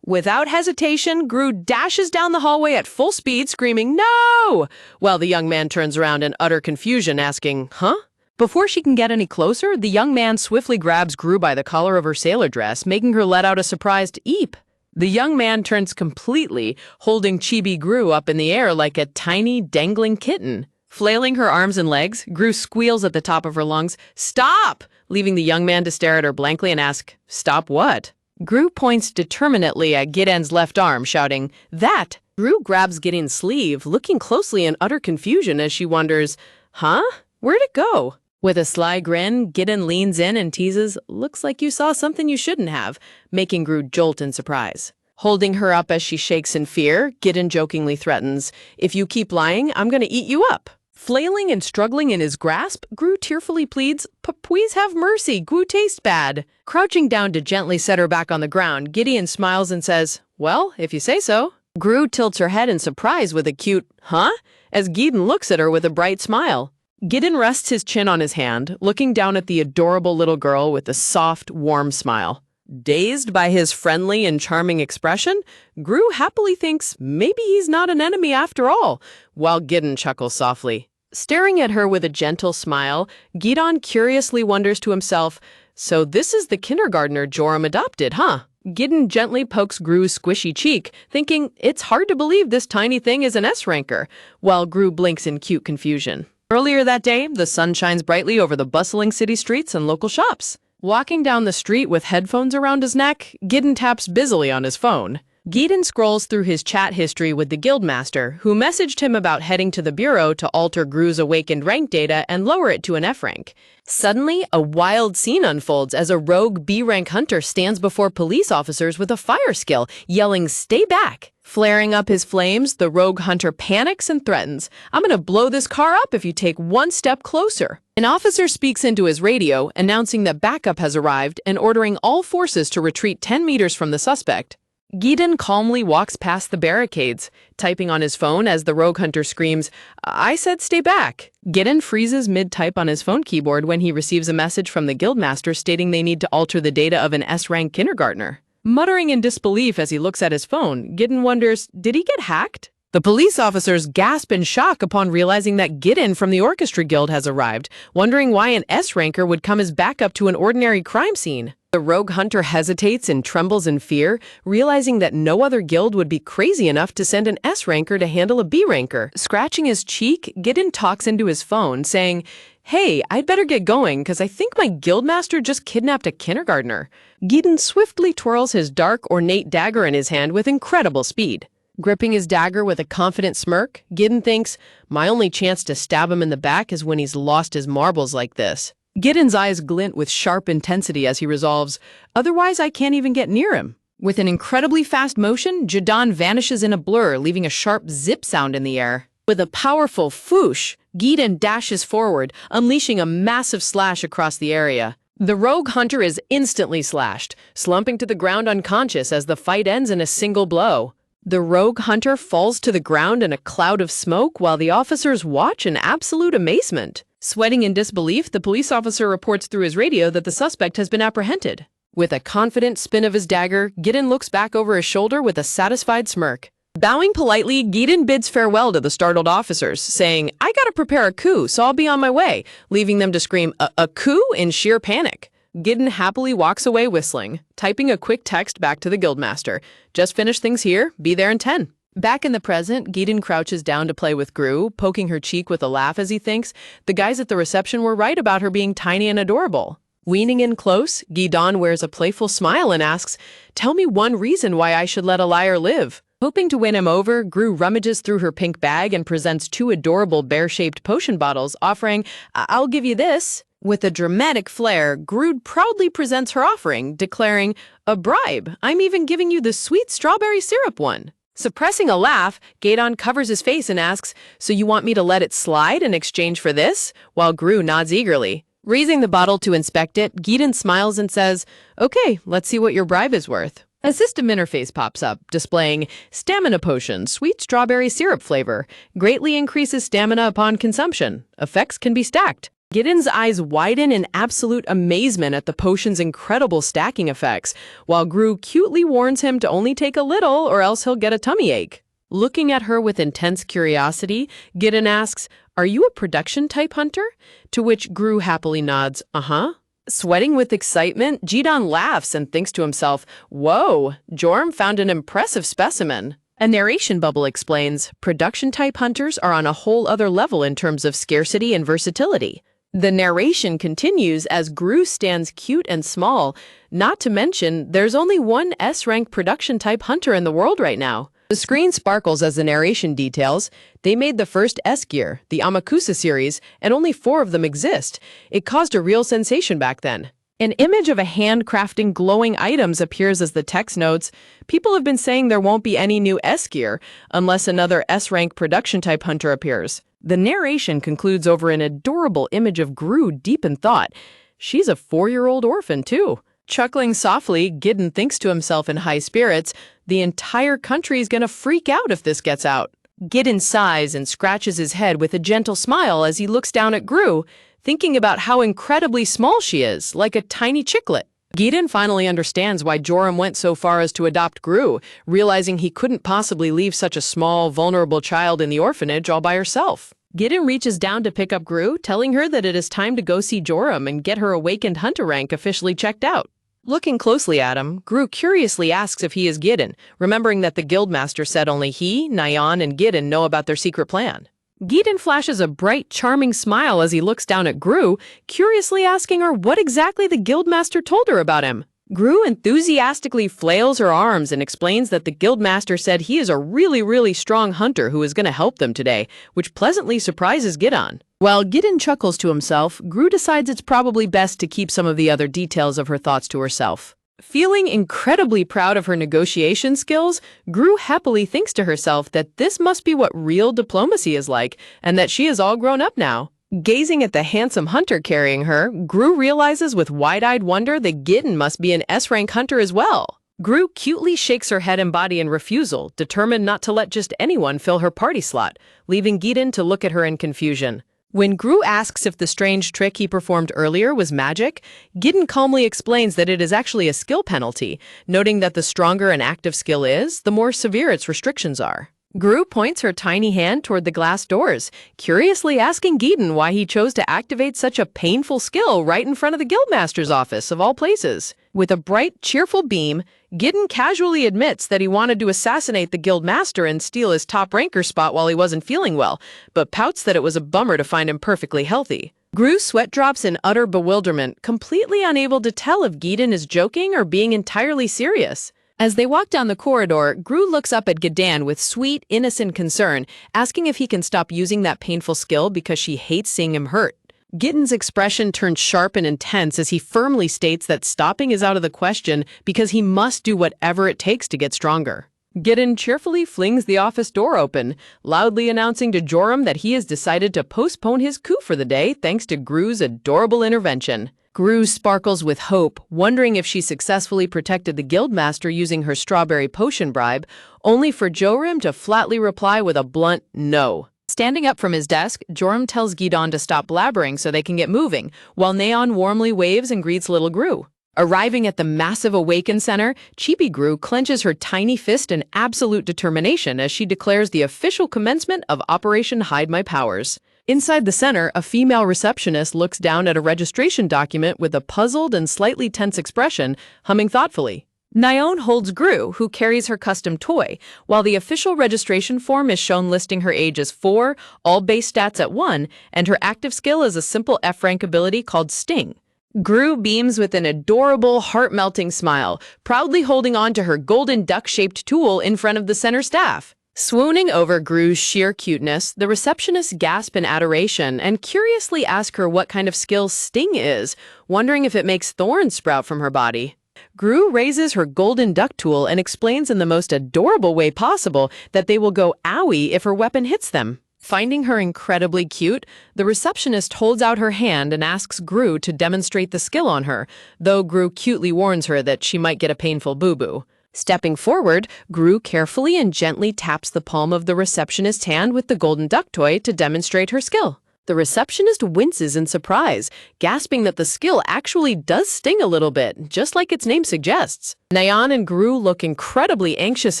Without hesitation, Gru dashes down the hallway at full speed, screaming, no! While the young man turns around in utter confusion, asking, huh? Before she can get any closer, the young man swiftly grabs Gru by the collar of her sailor dress, making her let out a surprised eep. The young man turns completely, holding Chibi Gru up in the air like a tiny, dangling kitten. Flailing her arms and legs, Gru squeals at the top of her lungs, stop! Leaving the young man to stare at her blankly and ask, stop what? Gru points determinately at Giden's left arm, shouting, that! Gru grabs Giden's sleeve, looking closely in utter confusion as she wonders, huh? Where'd it go? With a sly grin, Giden leans in and teases, looks like you saw something you shouldn't have, making Gru jolt in surprise. Holding her up as she shakes in fear, Giden jokingly threatens, if you keep lying, I'm going to eat you up. Flailing and struggling in his grasp, Gru tearfully pleads, please have mercy, Gru tastes bad. Crouching down to gently set her back on the ground, Gideon smiles and says, well, if you say so. Gru tilts her head in surprise with a cute, huh? As Gideon looks at her with a bright smile. Gideon rests his chin on his hand, looking down at the adorable little girl with a soft, warm smile. Dazed by his friendly and charming expression, Gru happily thinks maybe he's not an enemy after all, while Gideon chuckles softly. Staring at her with a gentle smile, Gideon curiously wonders to himself, so this is the kindergartner Joram adopted, huh? Gideon gently pokes Gru's squishy cheek, thinking it's hard to believe this tiny thing is an S-ranker, while Gru blinks in cute confusion. Earlier that day, the sun shines brightly over the bustling city streets and local shops. Walking down the street with headphones around his neck, Gideon taps busily on his phone. Gideon scrolls through his chat history with the guildmaster, who messaged him about heading to the bureau to alter Gru's awakened rank data and lower it to an F rank. Suddenly, a wild scene unfolds as a rogue B-rank hunter stands before police officers with a fire skill, yelling, stay back. Flaring up his flames, the rogue hunter panics and threatens, I'm gonna blow this car up if you take one step closer. An officer speaks into his radio, announcing that backup has arrived and ordering all forces to retreat 10 meters from the suspect. Gideon calmly walks past the barricades, typing on his phone as the rogue hunter screams, I said stay back. Gideon freezes mid-type on his phone keyboard when he receives a message from the guildmaster stating they need to alter the data of an S-rank kindergartner. Muttering in disbelief as he looks at his phone, Gideon wonders, did he get hacked? The police officers gasp in shock upon realizing that Gideon from the Orchestra Guild has arrived, wondering why an S-ranker would come as backup to an ordinary crime scene. The rogue hunter hesitates and trembles in fear, realizing that no other guild would be crazy enough to send an S-ranker to handle a B-ranker. Scratching his cheek, Gideon talks into his phone, saying, "Hey, I'd better get going because I think my guildmaster just kidnapped a kindergartner." Gideon swiftly twirls his dark, ornate dagger in his hand with incredible speed. Gripping his dagger with a confident smirk, Gideon thinks, my only chance to stab him in the back is when he's lost his marbles like this. Gideon's eyes glint with sharp intensity as he resolves, otherwise I can't even get near him. With an incredibly fast motion, Jadon vanishes in a blur, leaving a sharp zip sound in the air. With a powerful foosh, Gideon dashes forward, unleashing a massive slash across the area. The rogue hunter is instantly slashed, slumping to the ground unconscious as the fight ends in a single blow. The rogue hunter falls to the ground in a cloud of smoke while the officers watch in absolute amazement. Sweating in disbelief, the police officer reports through his radio that the suspect has been apprehended. With a confident spin of his dagger, Gideon looks back over his shoulder with a satisfied smirk. Bowing politely, Gideon bids farewell to the startled officers, saying, I gotta prepare a coup, so I'll be on my way, leaving them to scream, a coup in sheer panic. Gideon happily walks away whistling, typing a quick text back to the guildmaster. Just finished things here, be there in 10. Back in the present, Gideon crouches down to play with Gru, poking her cheek with a laugh as he thinks, the guys at the reception were right about her being tiny and adorable. Leaning in close, Gideon wears a playful smile and asks, tell me one reason why I should let a liar live. Hoping to win him over, Gru rummages through her pink bag and presents 2 adorable bear-shaped potion bottles, offering, I'll give you this. With a dramatic flair, Gru proudly presents her offering, declaring, a bribe, I'm even giving you the sweet strawberry syrup one. Suppressing a laugh, Gideon covers his face and asks, so you want me to let it slide in exchange for this? While Gru nods eagerly. Raising the bottle to inspect it, Gideon smiles and says, okay, let's see what your bribe is worth. A system interface pops up, displaying Stamina Potion, Sweet Strawberry Syrup Flavor. Greatly increases stamina upon consumption. Effects can be stacked. Gideon's eyes widen in absolute amazement at the potion's incredible stacking effects, while Gru cutely warns him to only take a little or else he'll get a tummy ache. Looking at her with intense curiosity, Gideon asks, are you a production-type hunter? To which Gru happily nods, uh-huh. Sweating with excitement, Gideon laughs and thinks to himself, whoa, Joram found an impressive specimen. A narration bubble explains, production-type hunters are on a whole other level in terms of scarcity and versatility. The narration continues as Gru stands cute and small, not to mention there's only one S-rank production-type hunter in the world right now. The screen sparkles as the narration details. They made the first S-gear, the Amakusa series, and only 4 of them exist. It caused a real sensation back then. An image of a handcrafting glowing items appears as the text notes, people have been saying there won't be any new S-gear unless another S-rank production-type hunter appears. The narration concludes over an adorable image of Gru deep in thought. She's a 4-year-old orphan, too. Chuckling softly, Gideon thinks to himself in high spirits, the entire country is gonna freak out if this gets out. Gideon sighs and scratches his head with a gentle smile as he looks down at Gru, thinking about how incredibly small she is, like a tiny chicklet. Gideon finally understands why Joram went so far as to adopt Gru, realizing he couldn't possibly leave such a small, vulnerable child in the orphanage all by herself. Gideon reaches down to pick up Gru, telling her that it is time to go see Joram and get her awakened hunter rank officially checked out. Looking closely at him, Gru curiously asks if he is Gideon, remembering that the guildmaster said only he, Nyan, and Gideon know about their secret plan. Gideon flashes a bright, charming smile as he looks down at Gru, curiously asking her what exactly the guildmaster told her about him. Gru enthusiastically flails her arms and explains that the guildmaster said he is a really strong hunter who is going to help them today, which pleasantly surprises Gideon. While Gideon chuckles to himself, Gru decides it's probably best to keep some of the other details of her thoughts to herself. Feeling incredibly proud of her negotiation skills, Gru happily thinks to herself that this must be what real diplomacy is like, and that she is all grown up now. Gazing at the handsome hunter carrying her, Gru realizes with wide-eyed wonder that Gideon must be an S-rank hunter as well. Gru cutely shakes her head and body in refusal, determined not to let just anyone fill her party slot, leaving Gideon to look at her in confusion. When Gru asks if the strange trick he performed earlier was magic, Gideon calmly explains that it is actually a skill penalty, noting that the stronger an active skill is, the more severe its restrictions are. Gru points her tiny hand toward the glass doors, curiously asking Geeton why he chose to activate such a painful skill right in front of the Guildmaster's office, of all places. With a bright, cheerful beam, Geeton casually admits that he wanted to assassinate the Guildmaster and steal his top ranker spot while he wasn't feeling well, but pouts that it was a bummer to find him perfectly healthy. Gru sweat drops in utter bewilderment, completely unable to tell if Geeton is joking or being entirely serious. As they walk down the corridor, Gru looks up at Gedan with sweet, innocent concern, asking if he can stop using that painful skill because she hates seeing him hurt. Geeton's expression turns sharp and intense as he firmly states that stopping is out of the question because he must do whatever it takes to get stronger. Geeton cheerfully flings the office door open, loudly announcing to Joram that he has decided to postpone his coup for the day thanks to Gru's adorable intervention. Gru sparkles with hope, wondering if she successfully protected the Guildmaster using her strawberry potion bribe, only for Joram to flatly reply with a blunt no. Standing up from his desk, Joram tells Geeton to stop blabbering so they can get moving, while Neon warmly waves and greets little Gru. Arriving at the massive Awaken Center, Chibi Gru clenches her tiny fist in absolute determination as she declares the official commencement of Operation Hide My Powers. Inside the center, a female receptionist looks down at a registration document with a puzzled and slightly tense expression, humming thoughtfully. Nyon holds Gru, who carries her custom toy, while the official registration form is shown listing her age as 4, all base stats at 1, and her active skill is a simple F-rank ability called Sting. Gru beams with an adorable, heart-melting smile, proudly holding on to her golden duck-shaped tool in front of the center staff. Swooning over Gru's sheer cuteness, the receptionist gasp in adoration and curiously ask her what kind of skill Sting is, wondering if it makes thorns sprout from her body. Gru raises her golden duck tool and explains in the most adorable way possible that they will go owie if her weapon hits them. Finding her incredibly cute, the receptionist holds out her hand and asks Gru to demonstrate the skill on her, though Gru cutely warns her that she might get a painful boo-boo. Stepping forward, Gru carefully and gently taps the palm of the receptionist's hand with the golden duck toy to demonstrate her skill. The receptionist winces in surprise, gasping that the skill actually does sting a little bit, just like its name suggests. Nyan and Gru look incredibly anxious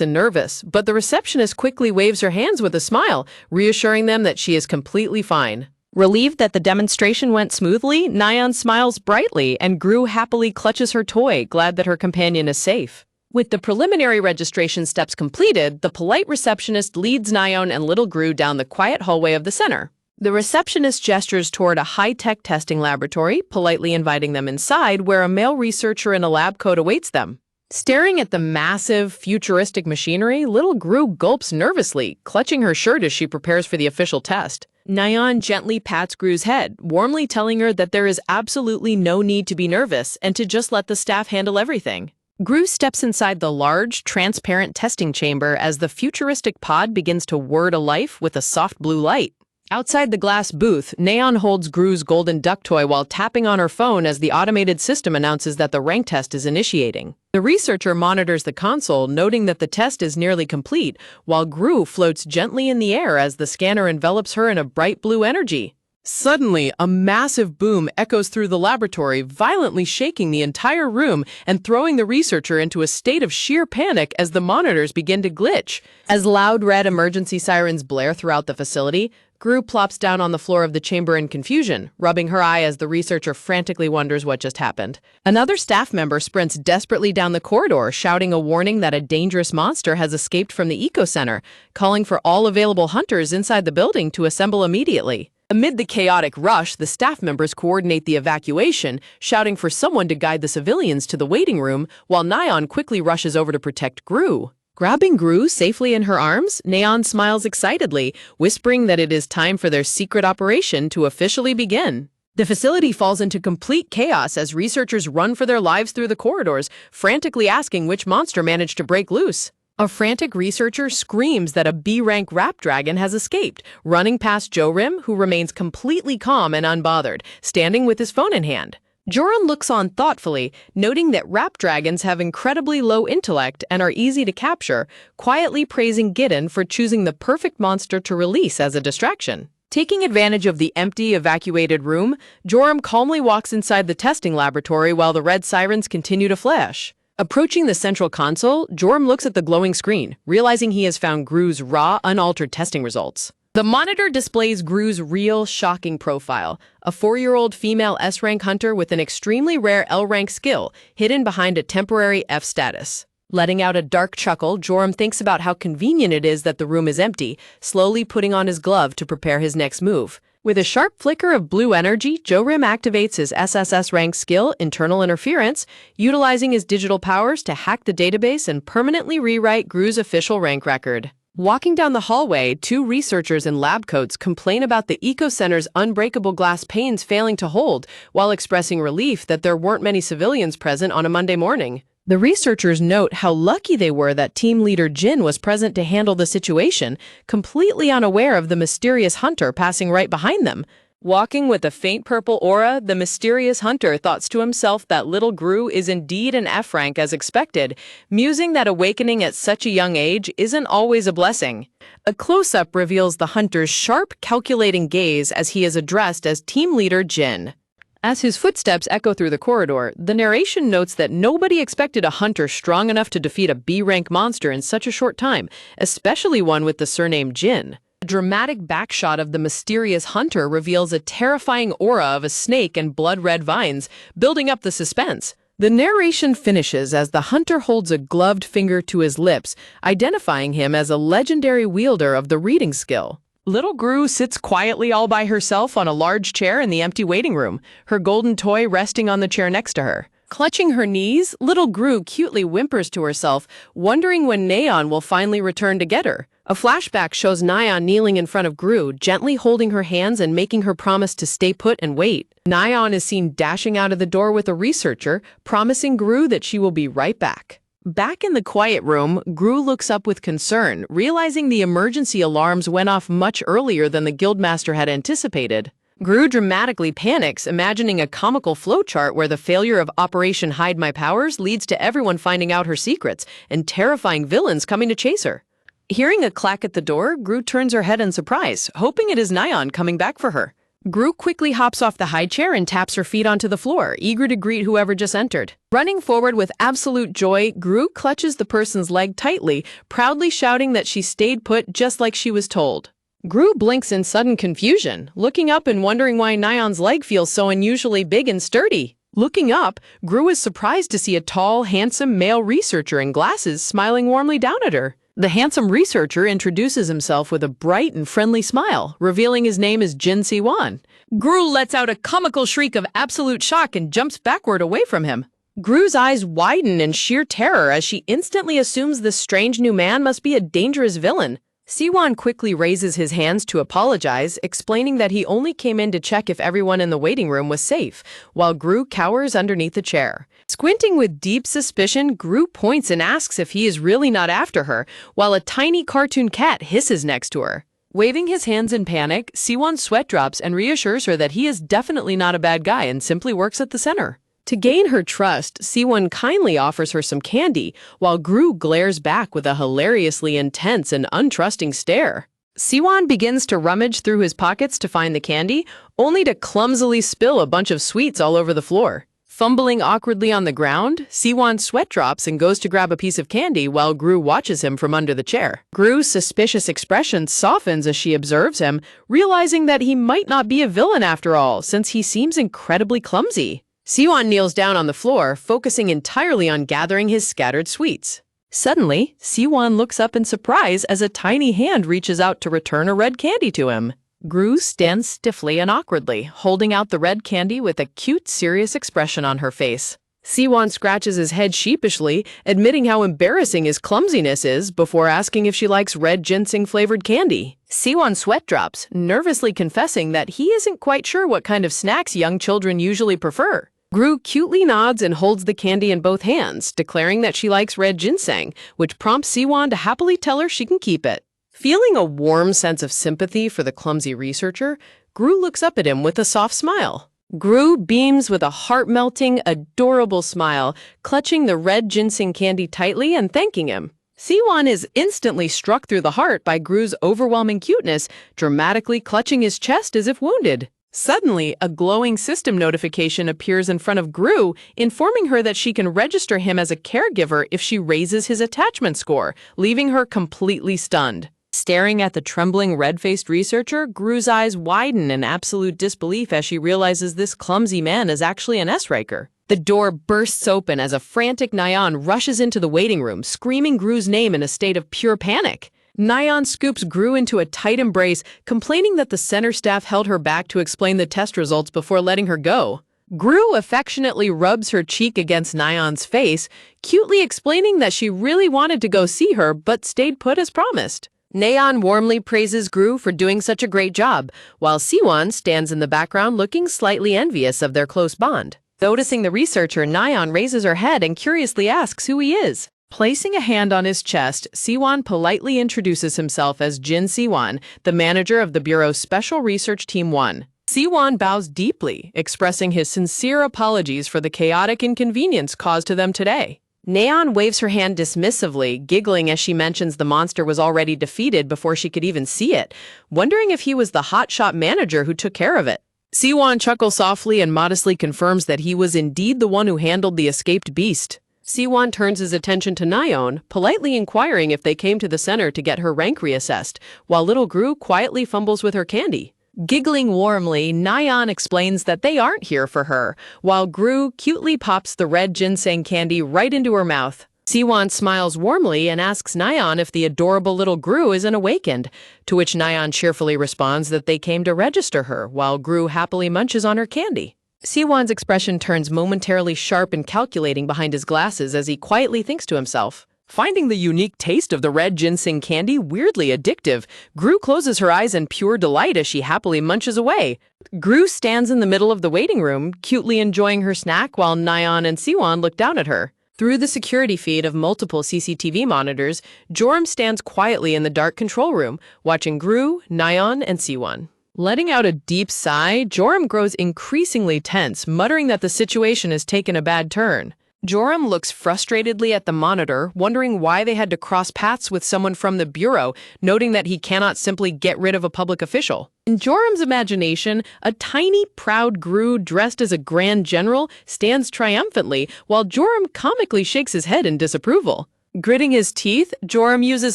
and nervous, but the receptionist quickly waves her hands with a smile, reassuring them that she is completely fine. Relieved that the demonstration went smoothly, Nyan smiles brightly, and Gru happily clutches her toy, glad that her companion is safe. With the preliminary registration steps completed, the polite receptionist leads Nyon and little Gru down the quiet hallway of the center. The receptionist gestures toward a high-tech testing laboratory, politely inviting them inside, where a male researcher in a lab coat awaits them. Staring at the massive, futuristic machinery, little Gru gulps nervously, clutching her shirt as she prepares for the official test. Nyan gently pats Gru's head, warmly telling her that there is absolutely no need to be nervous and to just let the staff handle everything. Gru steps inside the large, transparent testing chamber as the futuristic pod begins to whir to life with a soft blue light. Outside the glass booth, Neon holds Gru's golden duck toy while tapping on her phone as the automated system announces that the rank test is initiating. The researcher monitors the console, noting that the test is nearly complete, while Gru floats gently in the air as the scanner envelops her in a bright blue energy. Suddenly, a massive boom echoes through the laboratory, violently shaking the entire room and throwing the researcher into a state of sheer panic as the monitors begin to glitch. As loud red emergency sirens blare throughout the facility, Gru plops down on the floor of the chamber in confusion, rubbing her eye as the researcher frantically wonders what just happened. Another staff member sprints desperately down the corridor, shouting a warning that a dangerous monster has escaped from the eco center, calling for all available hunters inside the building to assemble immediately. Amid the chaotic rush, the staff members coordinate the evacuation, shouting for someone to guide the civilians to the waiting room, while Nyan quickly rushes over to protect Gru. Grabbing Gru safely in her arms, Neon smiles excitedly, whispering that it is time for their secret operation to officially begin. The facility falls into complete chaos as researchers run for their lives through the corridors, frantically asking which monster managed to break loose. A frantic researcher screams that a B-rank rap dragon has escaped, running past Joram, who remains completely calm and unbothered, standing with his phone in hand. Joram looks on thoughtfully, noting that rap dragons have incredibly low intellect and are easy to capture, quietly praising Geeton for choosing the perfect monster to release as a distraction. Taking advantage of the empty, evacuated room, Joram calmly walks inside the testing laboratory while the red sirens continue to flash. Approaching the central console, Joram looks at the glowing screen, realizing he has found Gru's raw, unaltered testing results. The monitor displays Gru's real, shocking profile, a 4-year-old female S-rank hunter with an extremely rare L-rank skill hidden behind a temporary F status. Letting out a dark chuckle, Joram thinks about how convenient it is that the room is empty, slowly putting on his glove to prepare his next move. With a sharp flicker of blue energy, Joram activates his SSS rank skill, Internal Interference, utilizing his digital powers to hack the database and permanently rewrite Gru's official rank record. Walking down the hallway, 2 researchers in lab coats complain about the Eco Center's unbreakable glass panes failing to hold, while expressing relief that there weren't many civilians present on a Monday morning. The researchers note how lucky they were that team leader Jin was present to handle the situation, completely unaware of the mysterious hunter passing right behind them. Walking with a faint purple aura, the mysterious hunter thoughts to himself that little Gru is indeed an F rank as expected, musing that awakening at such a young age isn't always a blessing. A close-up reveals the hunter's sharp, calculating gaze as he is addressed as team leader Jin. As his footsteps echo through the corridor, the narration notes that nobody expected a hunter strong enough to defeat a B-rank monster in such a short time, especially one with the surname Jin. A dramatic backshot of the mysterious hunter reveals a terrifying aura of a snake and blood-red vines, building up the suspense. The narration finishes as the hunter holds a gloved finger to his lips, identifying him as a legendary wielder of the reading skill. Little Gru sits quietly all by herself on a large chair in the empty waiting room, her golden toy resting on the chair next to her. Clutching her knees, little Gru cutely whimpers to herself, wondering when Neon will finally return to get her. A flashback shows Neon kneeling in front of Gru, gently holding her hands and making her promise to stay put and wait. Neon is seen dashing out of the door with a researcher, promising Gru that she will be right back. Back in the quiet room, Gru looks up with concern, realizing the emergency alarms went off much earlier than the guildmaster had anticipated. Gru dramatically panics, imagining a comical flowchart where the failure of Operation Hide My Powers leads to everyone finding out her secrets and terrifying villains coming to chase her. Hearing a clack at the door, Gru turns her head in surprise, hoping it is Neon coming back for her. Gru quickly hops off the high chair and taps her feet onto the floor, eager to greet whoever just entered. Running forward with absolute joy, Gru clutches the person's leg tightly, proudly shouting that she stayed put just like she was told. Gru blinks in sudden confusion, looking up and wondering why Neon's leg feels so unusually big and sturdy. Looking up, Gru is surprised to see a tall, handsome male researcher in glasses smiling warmly down at her. The handsome researcher introduces himself with a bright and friendly smile, revealing his name is Jin Si-wan. Gru lets out a comical shriek of absolute shock and jumps backward away from him. Gru's eyes widen in sheer terror as she instantly assumes this strange new man must be a dangerous villain. Si-wan quickly raises his hands to apologize, explaining that he only came in to check if everyone in the waiting room was safe, while Gru cowers underneath the chair. Squinting with deep suspicion, Gru points and asks if he is really not after her, while a tiny cartoon cat hisses next to her. Waving his hands in panic, Si-wan sweat drops and reassures her that he is definitely not a bad guy and simply works at the center. To gain her trust, Si-wan kindly offers her some candy, while Gru glares back with a hilariously intense and untrusting stare. Si-wan begins to rummage through his pockets to find the candy, only to clumsily spill a bunch of sweets all over the floor. Fumbling awkwardly on the ground, Si-wan sweat drops and goes to grab a piece of candy while Gru watches him from under the chair. Gru's suspicious expression softens as she observes him, realizing that he might not be a villain after all, since he seems incredibly clumsy. Si-wan kneels down on the floor, focusing entirely on gathering his scattered sweets. Suddenly, Si-wan looks up in surprise as a tiny hand reaches out to return a red candy to him. Gru stands stiffly and awkwardly, holding out the red candy with a cute, serious expression on her face. Si-wan scratches his head sheepishly, admitting how embarrassing his clumsiness is before asking if she likes red ginseng-flavored candy. Si-wan sweat drops, nervously confessing that he isn't quite sure what kind of snacks young children usually prefer. Gru cutely nods and holds the candy in both hands, declaring that she likes red ginseng, which prompts Si-wan to happily tell her she can keep it. Feeling a warm sense of sympathy for the clumsy researcher, Gru looks up at him with a soft smile. Gru beams with a heart-melting, adorable smile, clutching the red ginseng candy tightly and thanking him. Si-wan is instantly struck through the heart by Gru's overwhelming cuteness, dramatically clutching his chest as if wounded. Suddenly, a glowing system notification appears in front of Gru, informing her that she can register him as a caregiver if she raises his attachment score, leaving her completely stunned. Staring at the trembling, red-faced researcher, Gru's eyes widen in absolute disbelief as she realizes this clumsy man is actually an S-Riker. The door bursts open as a frantic Nyan rushes into the waiting room, screaming Gru's name in a state of pure panic. Nyan scoops Gru into a tight embrace, complaining that the center staff held her back to explain the test results before letting her go. Gru affectionately rubs her cheek against Nyan's face, cutely explaining that she really wanted to go see her but stayed put as promised. Nyan warmly praises Gru for doing such a great job, while Siwon stands in the background looking slightly envious of their close bond. Noticing the researcher, Nyan raises her head and curiously asks who he is. Placing a hand on his chest, Siwon politely introduces himself as Jin Siwon, the manager of the Bureau's Special Research Team 1. Siwon bows deeply, expressing his sincere apologies for the chaotic inconvenience caused to them today. Nyan waves her hand dismissively, giggling as she mentions the monster was already defeated before she could even see it, wondering if he was the hotshot manager who took care of it. Siwon chuckles softly and modestly confirms that he was indeed the one who handled the escaped beast. Siwon turns his attention to Nyan, politely inquiring if they came to the center to get her rank reassessed, while little Gru quietly fumbles with her candy. Giggling warmly, Nyan explains that they aren't here for her, while Gru cutely pops the red ginseng candy right into her mouth. Siwon smiles warmly and asks Nyan if the adorable little Gru isn't awakened, to which Nyan cheerfully responds that they came to register her, while Gru happily munches on her candy. Siwon's expression turns momentarily sharp and calculating behind his glasses as he quietly thinks to himself. Finding the unique taste of the red ginseng candy weirdly addictive, Gru closes her eyes in pure delight as she happily munches away. Gru stands in the middle of the waiting room, cutely enjoying her snack while Nyan and Siwon look down at her. Through the security feed of multiple CCTV monitors, Joram stands quietly in the dark control room, watching Gru, Nyan, and Siwon. Letting out a deep sigh, Joram grows increasingly tense, muttering that the situation has taken a bad turn. Joram looks frustratedly at the monitor, wondering why they had to cross paths with someone from the Bureau, noting that he cannot simply get rid of a public official. In Joram's imagination, a tiny, proud Gru dressed as a grand general stands triumphantly, while Joram comically shakes his head in disapproval. Gritting his teeth, Joram uses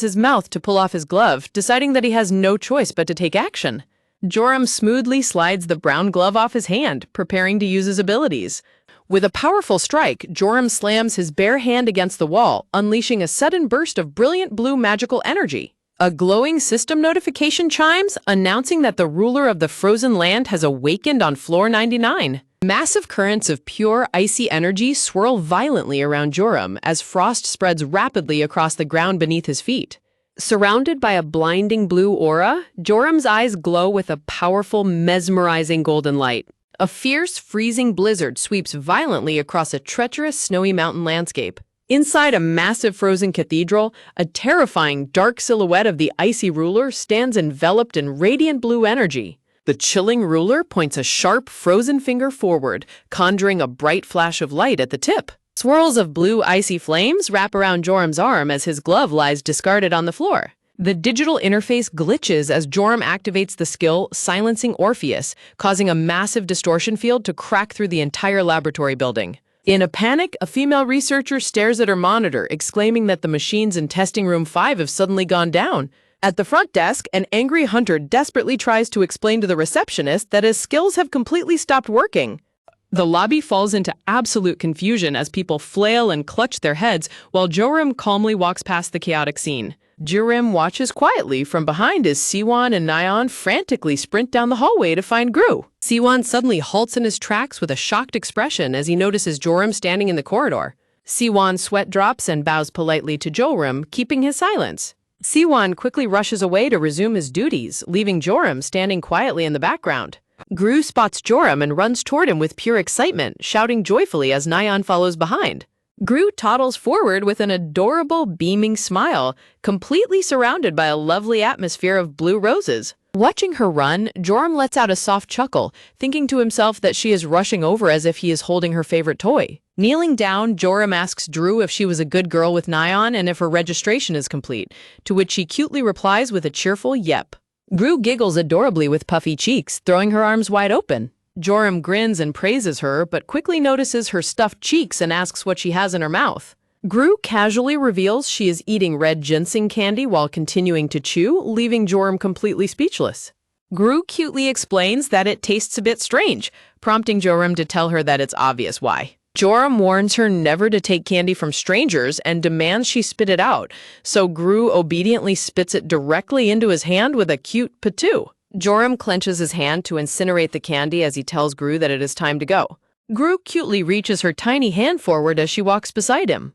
his mouth to pull off his glove, deciding that he has no choice but to take action. Joram smoothly slides the brown glove off his hand, preparing to use his abilities. With a powerful strike, Joram slams his bare hand against the wall, unleashing a sudden burst of brilliant blue magical energy. A glowing system notification chimes, announcing that the ruler of the frozen land has awakened on floor 99. Massive currents of pure, icy energy swirl violently around Joram as frost spreads rapidly across the ground beneath his feet. Surrounded by a blinding blue aura, Joram's eyes glow with a powerful, mesmerizing golden light. A fierce, freezing blizzard sweeps violently across a treacherous, snowy mountain landscape. Inside a massive frozen cathedral, a terrifying, dark silhouette of the icy ruler stands enveloped in radiant blue energy. The chilling ruler points a sharp, frozen finger forward, conjuring a bright flash of light at the tip. Swirls of blue, icy flames wrap around Joram's arm as his glove lies discarded on the floor. The digital interface glitches as Joram activates the skill Silencing Orpheus, causing a massive distortion field to crack through the entire laboratory building. In a panic, a female researcher stares at her monitor, exclaiming that the machines in testing room 5 have suddenly gone down. At the front desk, an angry hunter desperately tries to explain to the receptionist that his skills have completely stopped working. The lobby falls into absolute confusion as people flail and clutch their heads while Joram calmly walks past the chaotic scene. Joram watches quietly from behind as Siwon and Nyan frantically sprint down the hallway to find Gru. Siwon suddenly halts in his tracks with a shocked expression as he notices Joram standing in the corridor. Siwon sweat drops and bows politely to Joram, keeping his silence. Siwon quickly rushes away to resume his duties, leaving Joram standing quietly in the background. Gru spots Joram and runs toward him with pure excitement, shouting joyfully as Nyan follows behind. Gru toddles forward with an adorable, beaming smile, completely surrounded by a lovely atmosphere of blue roses. Watching her run, Joram lets out a soft chuckle, thinking to himself that she is rushing over as if he is holding her favorite toy. Kneeling down, Joram asks Drew if she was a good girl with Nyan and if her registration is complete, to which she cutely replies with a cheerful yep. Gru giggles adorably with puffy cheeks, throwing her arms wide open. Joram grins and praises her, but quickly notices her stuffed cheeks and asks what she has in her mouth. Gru casually reveals she is eating red ginseng candy while continuing to chew, leaving Joram completely speechless. Gru cutely explains that it tastes a bit strange, prompting Joram to tell her that it's obvious why. Joram warns her never to take candy from strangers and demands she spit it out, so Gru obediently spits it directly into his hand with a cute patoo. Joram clenches his hand to incinerate the candy as he tells Gru that it is time to go. Gru cutely reaches her tiny hand forward as she walks beside him.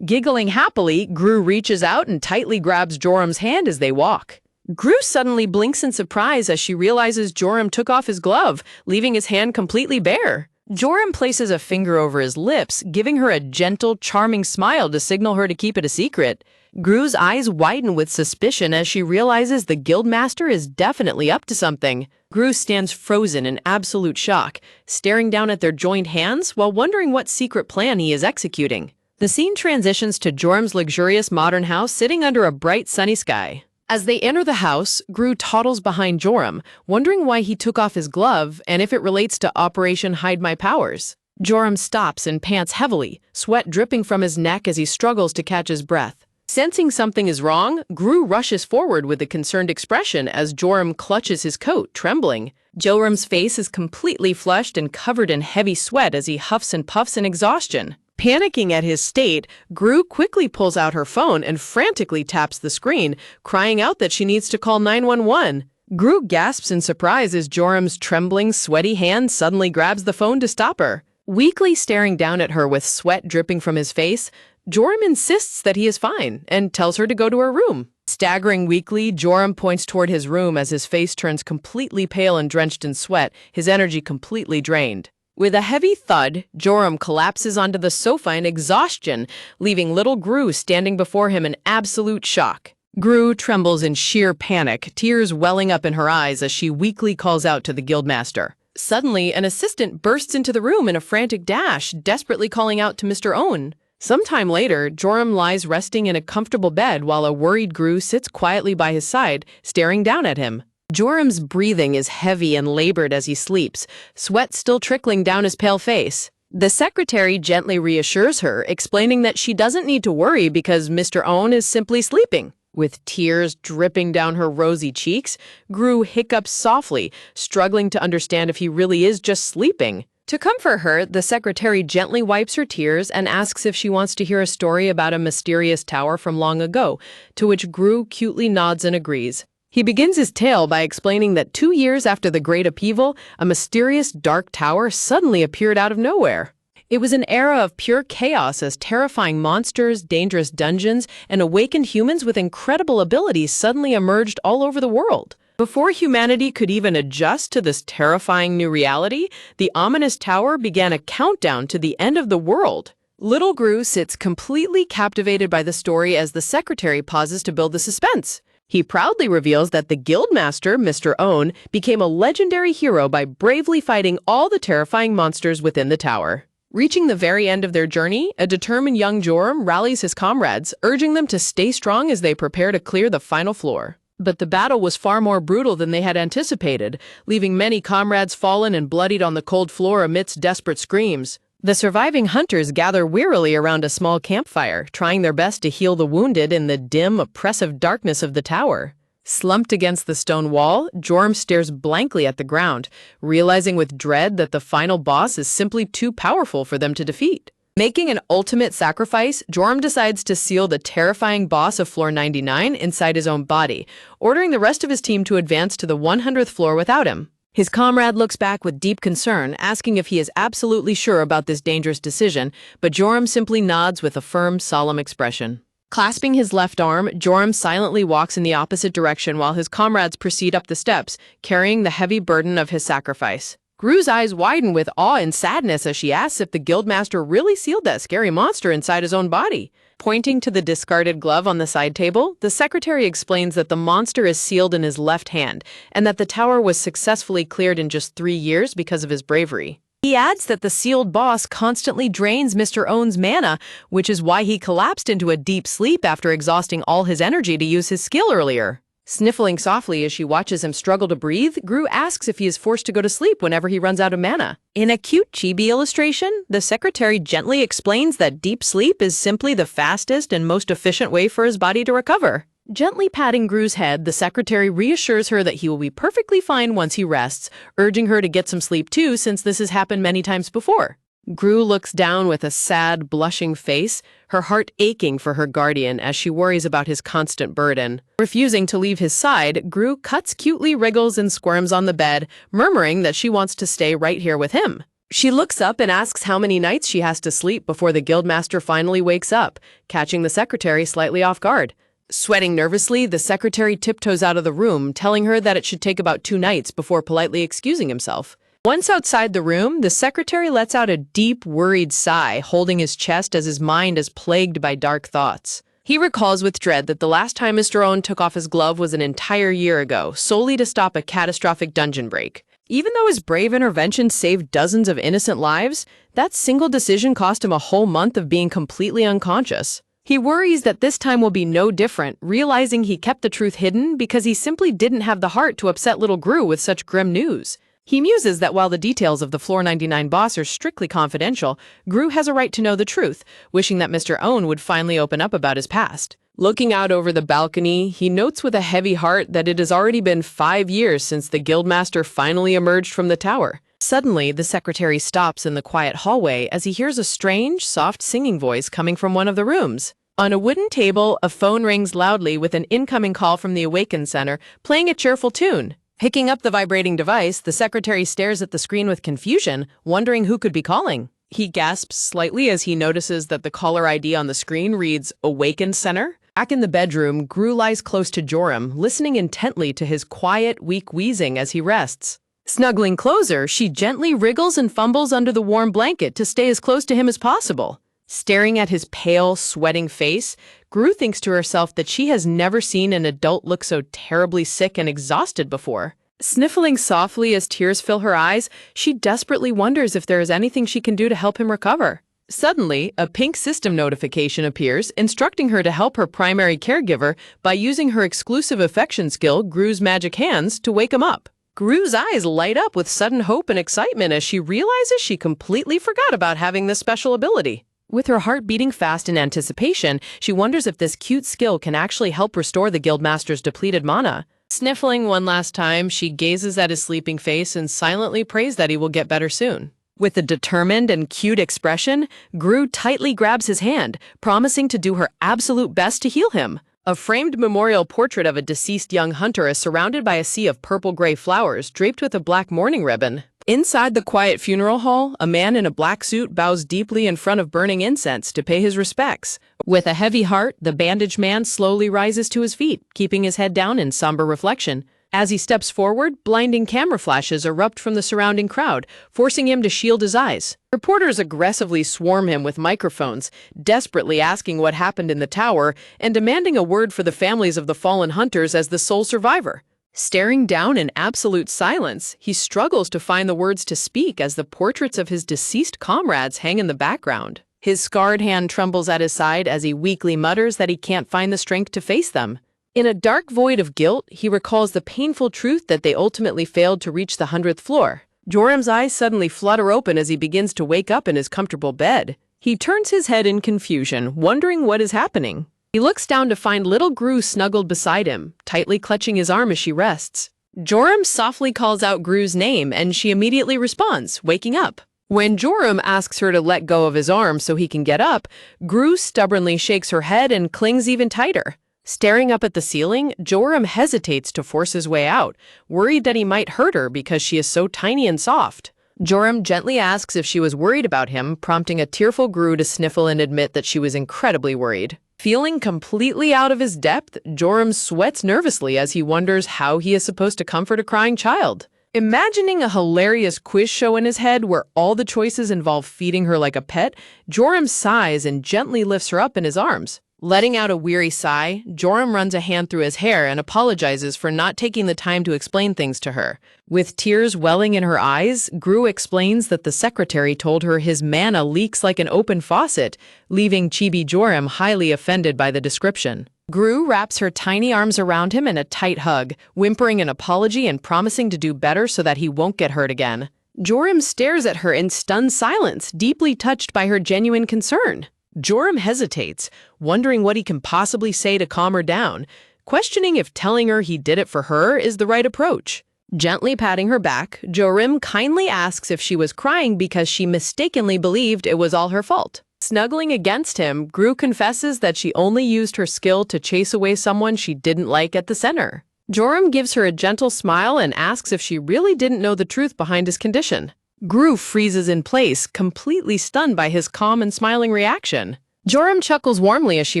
Giggling happily, Gru reaches out and tightly grabs Joram's hand as they walk. Gru suddenly blinks in surprise as she realizes Joram took off his glove, leaving his hand completely bare. Joram places a finger over his lips, giving her a gentle, charming smile to signal her to keep it a secret. Gru's eyes widen with suspicion as she realizes the guildmaster is definitely up to something. Gru stands frozen in absolute shock, staring down at their joined hands while wondering what secret plan he is executing. The scene transitions to Joram's luxurious modern house sitting under a bright sunny sky. As they enter the house, Gru toddles behind Joram, wondering why he took off his glove and if it relates to Operation Hide My Powers. Joram stops and pants heavily, sweat dripping from his neck as he struggles to catch his breath. Sensing something is wrong, Gru rushes forward with a concerned expression as Joram clutches his coat, trembling. Joram's face is completely flushed and covered in heavy sweat as he huffs and puffs in exhaustion. Panicking at his state, Gru quickly pulls out her phone and frantically taps the screen, crying out that she needs to call 911. Gru gasps in surprise as Joram's trembling, sweaty hand suddenly grabs the phone to stop her. Weakly staring down at her with sweat dripping from his face, Joram insists that he is fine and tells her to go to her room. Staggering weakly, Joram points toward his room as his face turns completely pale and drenched in sweat, his energy completely drained. With a heavy thud, Joram collapses onto the sofa in exhaustion, leaving little Gru standing before him in absolute shock. Gru trembles in sheer panic, tears welling up in her eyes as she weakly calls out to the guildmaster. Suddenly, an assistant bursts into the room in a frantic dash, desperately calling out to Mr. Owen. Sometime later, Joram lies resting in a comfortable bed while a worried Gru sits quietly by his side, staring down at him. Joram's breathing is heavy and labored as he sleeps, sweat still trickling down his pale face. The secretary gently reassures her, explaining that she doesn't need to worry because Mr. Owen is simply sleeping. With tears dripping down her rosy cheeks, Gru hiccups softly, struggling to understand if he really is just sleeping. To comfort her, the secretary gently wipes her tears and asks if she wants to hear a story about a mysterious tower from long ago, to which Gru cutely nods and agrees. He begins his tale by explaining that 2 years after the Great Upheaval, a mysterious dark tower suddenly appeared out of nowhere. It was an era of pure chaos as terrifying monsters, dangerous dungeons, and awakened humans with incredible abilities suddenly emerged all over the world. Before humanity could even adjust to this terrifying new reality, the ominous tower began a countdown to the end of the world. Little Gru sits completely captivated by the story as the secretary pauses to build the suspense. He proudly reveals that the guildmaster, Mr. Owen, became a legendary hero by bravely fighting all the terrifying monsters within the tower. Reaching the very end of their journey, a determined young Joram rallies his comrades, urging them to stay strong as they prepare to clear the final floor. But the battle was far more brutal than they had anticipated, leaving many comrades fallen and bloodied on the cold floor amidst desperate screams. The surviving hunters gather wearily around a small campfire, trying their best to heal the wounded in the dim, oppressive darkness of the tower. Slumped against the stone wall, Joram stares blankly at the ground, realizing with dread that the final boss is simply too powerful for them to defeat. Making an ultimate sacrifice, Joram decides to seal the terrifying boss of floor 99 inside his own body, ordering the rest of his team to advance to the 100th floor without him. His comrade looks back with deep concern, asking if he is absolutely sure about this dangerous decision, but Joram simply nods with a firm, solemn expression. Clasping his left arm, Joram silently walks in the opposite direction while his comrades proceed up the steps, carrying the heavy burden of his sacrifice. Gru's eyes widen with awe and sadness as she asks if the guildmaster really sealed that scary monster inside his own body. Pointing to the discarded glove on the side table, the secretary explains that the monster is sealed in his left hand and that the tower was successfully cleared in just 3 years because of his bravery. He adds that the sealed boss constantly drains Mr. Owen's mana, which is why he collapsed into a deep sleep after exhausting all his energy to use his skill earlier. Sniffling softly as she watches him struggle to breathe, Gru asks if he is forced to go to sleep whenever he runs out of mana. In a cute chibi illustration, the secretary gently explains that deep sleep is simply the fastest and most efficient way for his body to recover. Gently patting Gru's head, the secretary reassures her that he will be perfectly fine once he rests, urging her to get some sleep too since this has happened many times before. Gru looks down with a sad, blushing face, her heart aching for her guardian as she worries about his constant burden. Refusing to leave his side, Gru cutely wriggles and squirms on the bed, murmuring that she wants to stay right here with him. She looks up and asks how many nights she has to sleep before the guildmaster finally wakes up, catching the secretary slightly off guard. Sweating nervously, the secretary tiptoes out of the room, telling her that it should take about 2 nights before politely excusing himself. Once outside the room, the secretary lets out a deep, worried sigh, holding his chest as his mind is plagued by dark thoughts. He recalls with dread that the last time Mr. Owen took off his glove was an entire year ago, solely to stop a catastrophic dungeon break. Even though his brave intervention saved dozens of innocent lives, that single decision cost him a whole month of being completely unconscious. He worries that this time will be no different, realizing he kept the truth hidden because he simply didn't have the heart to upset little Gru with such grim news. He muses that while the details of the Floor 99 boss are strictly confidential, Gru has a right to know the truth, wishing that Mr. Owen would finally open up about his past. Looking out over the balcony, he notes with a heavy heart that it has already been 5 years since the guildmaster finally emerged from the tower. Suddenly, the secretary stops in the quiet hallway as he hears a strange, soft singing voice coming from one of the rooms. On a wooden table, a phone rings loudly with an incoming call from the Awaken Center, playing a cheerful tune. Picking up the vibrating device, the secretary stares at the screen with confusion, wondering who could be calling. He gasps slightly as he notices that the caller ID on the screen reads Awaken Center. Back in the bedroom, Gru lies close to Joram, listening intently to his quiet, weak wheezing as he rests. Snuggling closer, she gently wriggles and fumbles under the warm blanket to stay as close to him as possible. Staring at his pale, sweating face, Gru thinks to herself that she has never seen an adult look so terribly sick and exhausted before. Sniffling softly as tears fill her eyes, she desperately wonders if there is anything she can do to help him recover. Suddenly, a pink system notification appears, instructing her to help her primary caregiver by using her exclusive affection skill, Gru's Magic Hands, to wake him up. Gru's eyes light up with sudden hope and excitement as she realizes she completely forgot about having this special ability. With her heart beating fast in anticipation, she wonders if this cute skill can actually help restore the guildmaster's depleted mana. Sniffling one last time, she gazes at his sleeping face and silently prays that he will get better soon. With a determined and cute expression, Gru tightly grabs his hand, promising to do her absolute best to heal him. A framed memorial portrait of a deceased young hunter is surrounded by a sea of purple-gray flowers draped with a black mourning ribbon. Inside the quiet funeral hall, a man in a black suit bows deeply in front of burning incense to pay his respects. With a heavy heart, the bandaged man slowly rises to his feet, keeping his head down in somber reflection. As he steps forward, blinding camera flashes erupt from the surrounding crowd, forcing him to shield his eyes. Reporters aggressively swarm him with microphones, desperately asking what happened in the tower and demanding a word for the families of the fallen hunters as the sole survivor. Staring down in absolute silence, he struggles to find the words to speak as the portraits of his deceased comrades hang in the background. His scarred hand trembles at his side as he weakly mutters that he can't find the strength to face them. In a dark void of guilt, he recalls the painful truth that they ultimately failed to reach the 100th floor. Joram's eyes suddenly flutter open as he begins to wake up in his comfortable bed. He turns his head in confusion, wondering what is happening. He looks down to find little Gru snuggled beside him, tightly clutching his arm as she rests. Joram softly calls out Gru's name, and she immediately responds, waking up. When Joram asks her to let go of his arm so he can get up, Gru stubbornly shakes her head and clings even tighter. Staring up at the ceiling, Joram hesitates to force his way out, worried that he might hurt her because she is so tiny and soft. Joram gently asks if she was worried about him, prompting a tearful Gru to sniffle and admit that she was incredibly worried. Feeling completely out of his depth, Joram sweats nervously as he wonders how he is supposed to comfort a crying child. Imagining a hilarious quiz show in his head where all the choices involve feeding her like a pet, Joram sighs and gently lifts her up in his arms. Letting out a weary sigh, Joram runs a hand through his hair and apologizes for not taking the time to explain things to her. With tears welling in her eyes, Gru explains that the secretary told her his mana leaks like an open faucet, leaving Chibi Joram highly offended by the description. Gru wraps her tiny arms around him in a tight hug, whimpering an apology and promising to do better so that he won't get hurt again. Joram stares at her in stunned silence, deeply touched by her genuine concern. Joram hesitates, wondering what he can possibly say to calm her down, questioning if telling her he did it for her is the right approach. Gently patting her back, Joram kindly asks if she was crying because she mistakenly believed it was all her fault. Snuggling against him, Gru confesses that she only used her skill to chase away someone she didn't like at the center. Joram gives her a gentle smile and asks if she really didn't know the truth behind his condition. Gru freezes in place, completely stunned by his calm and smiling reaction. Joram chuckles warmly as she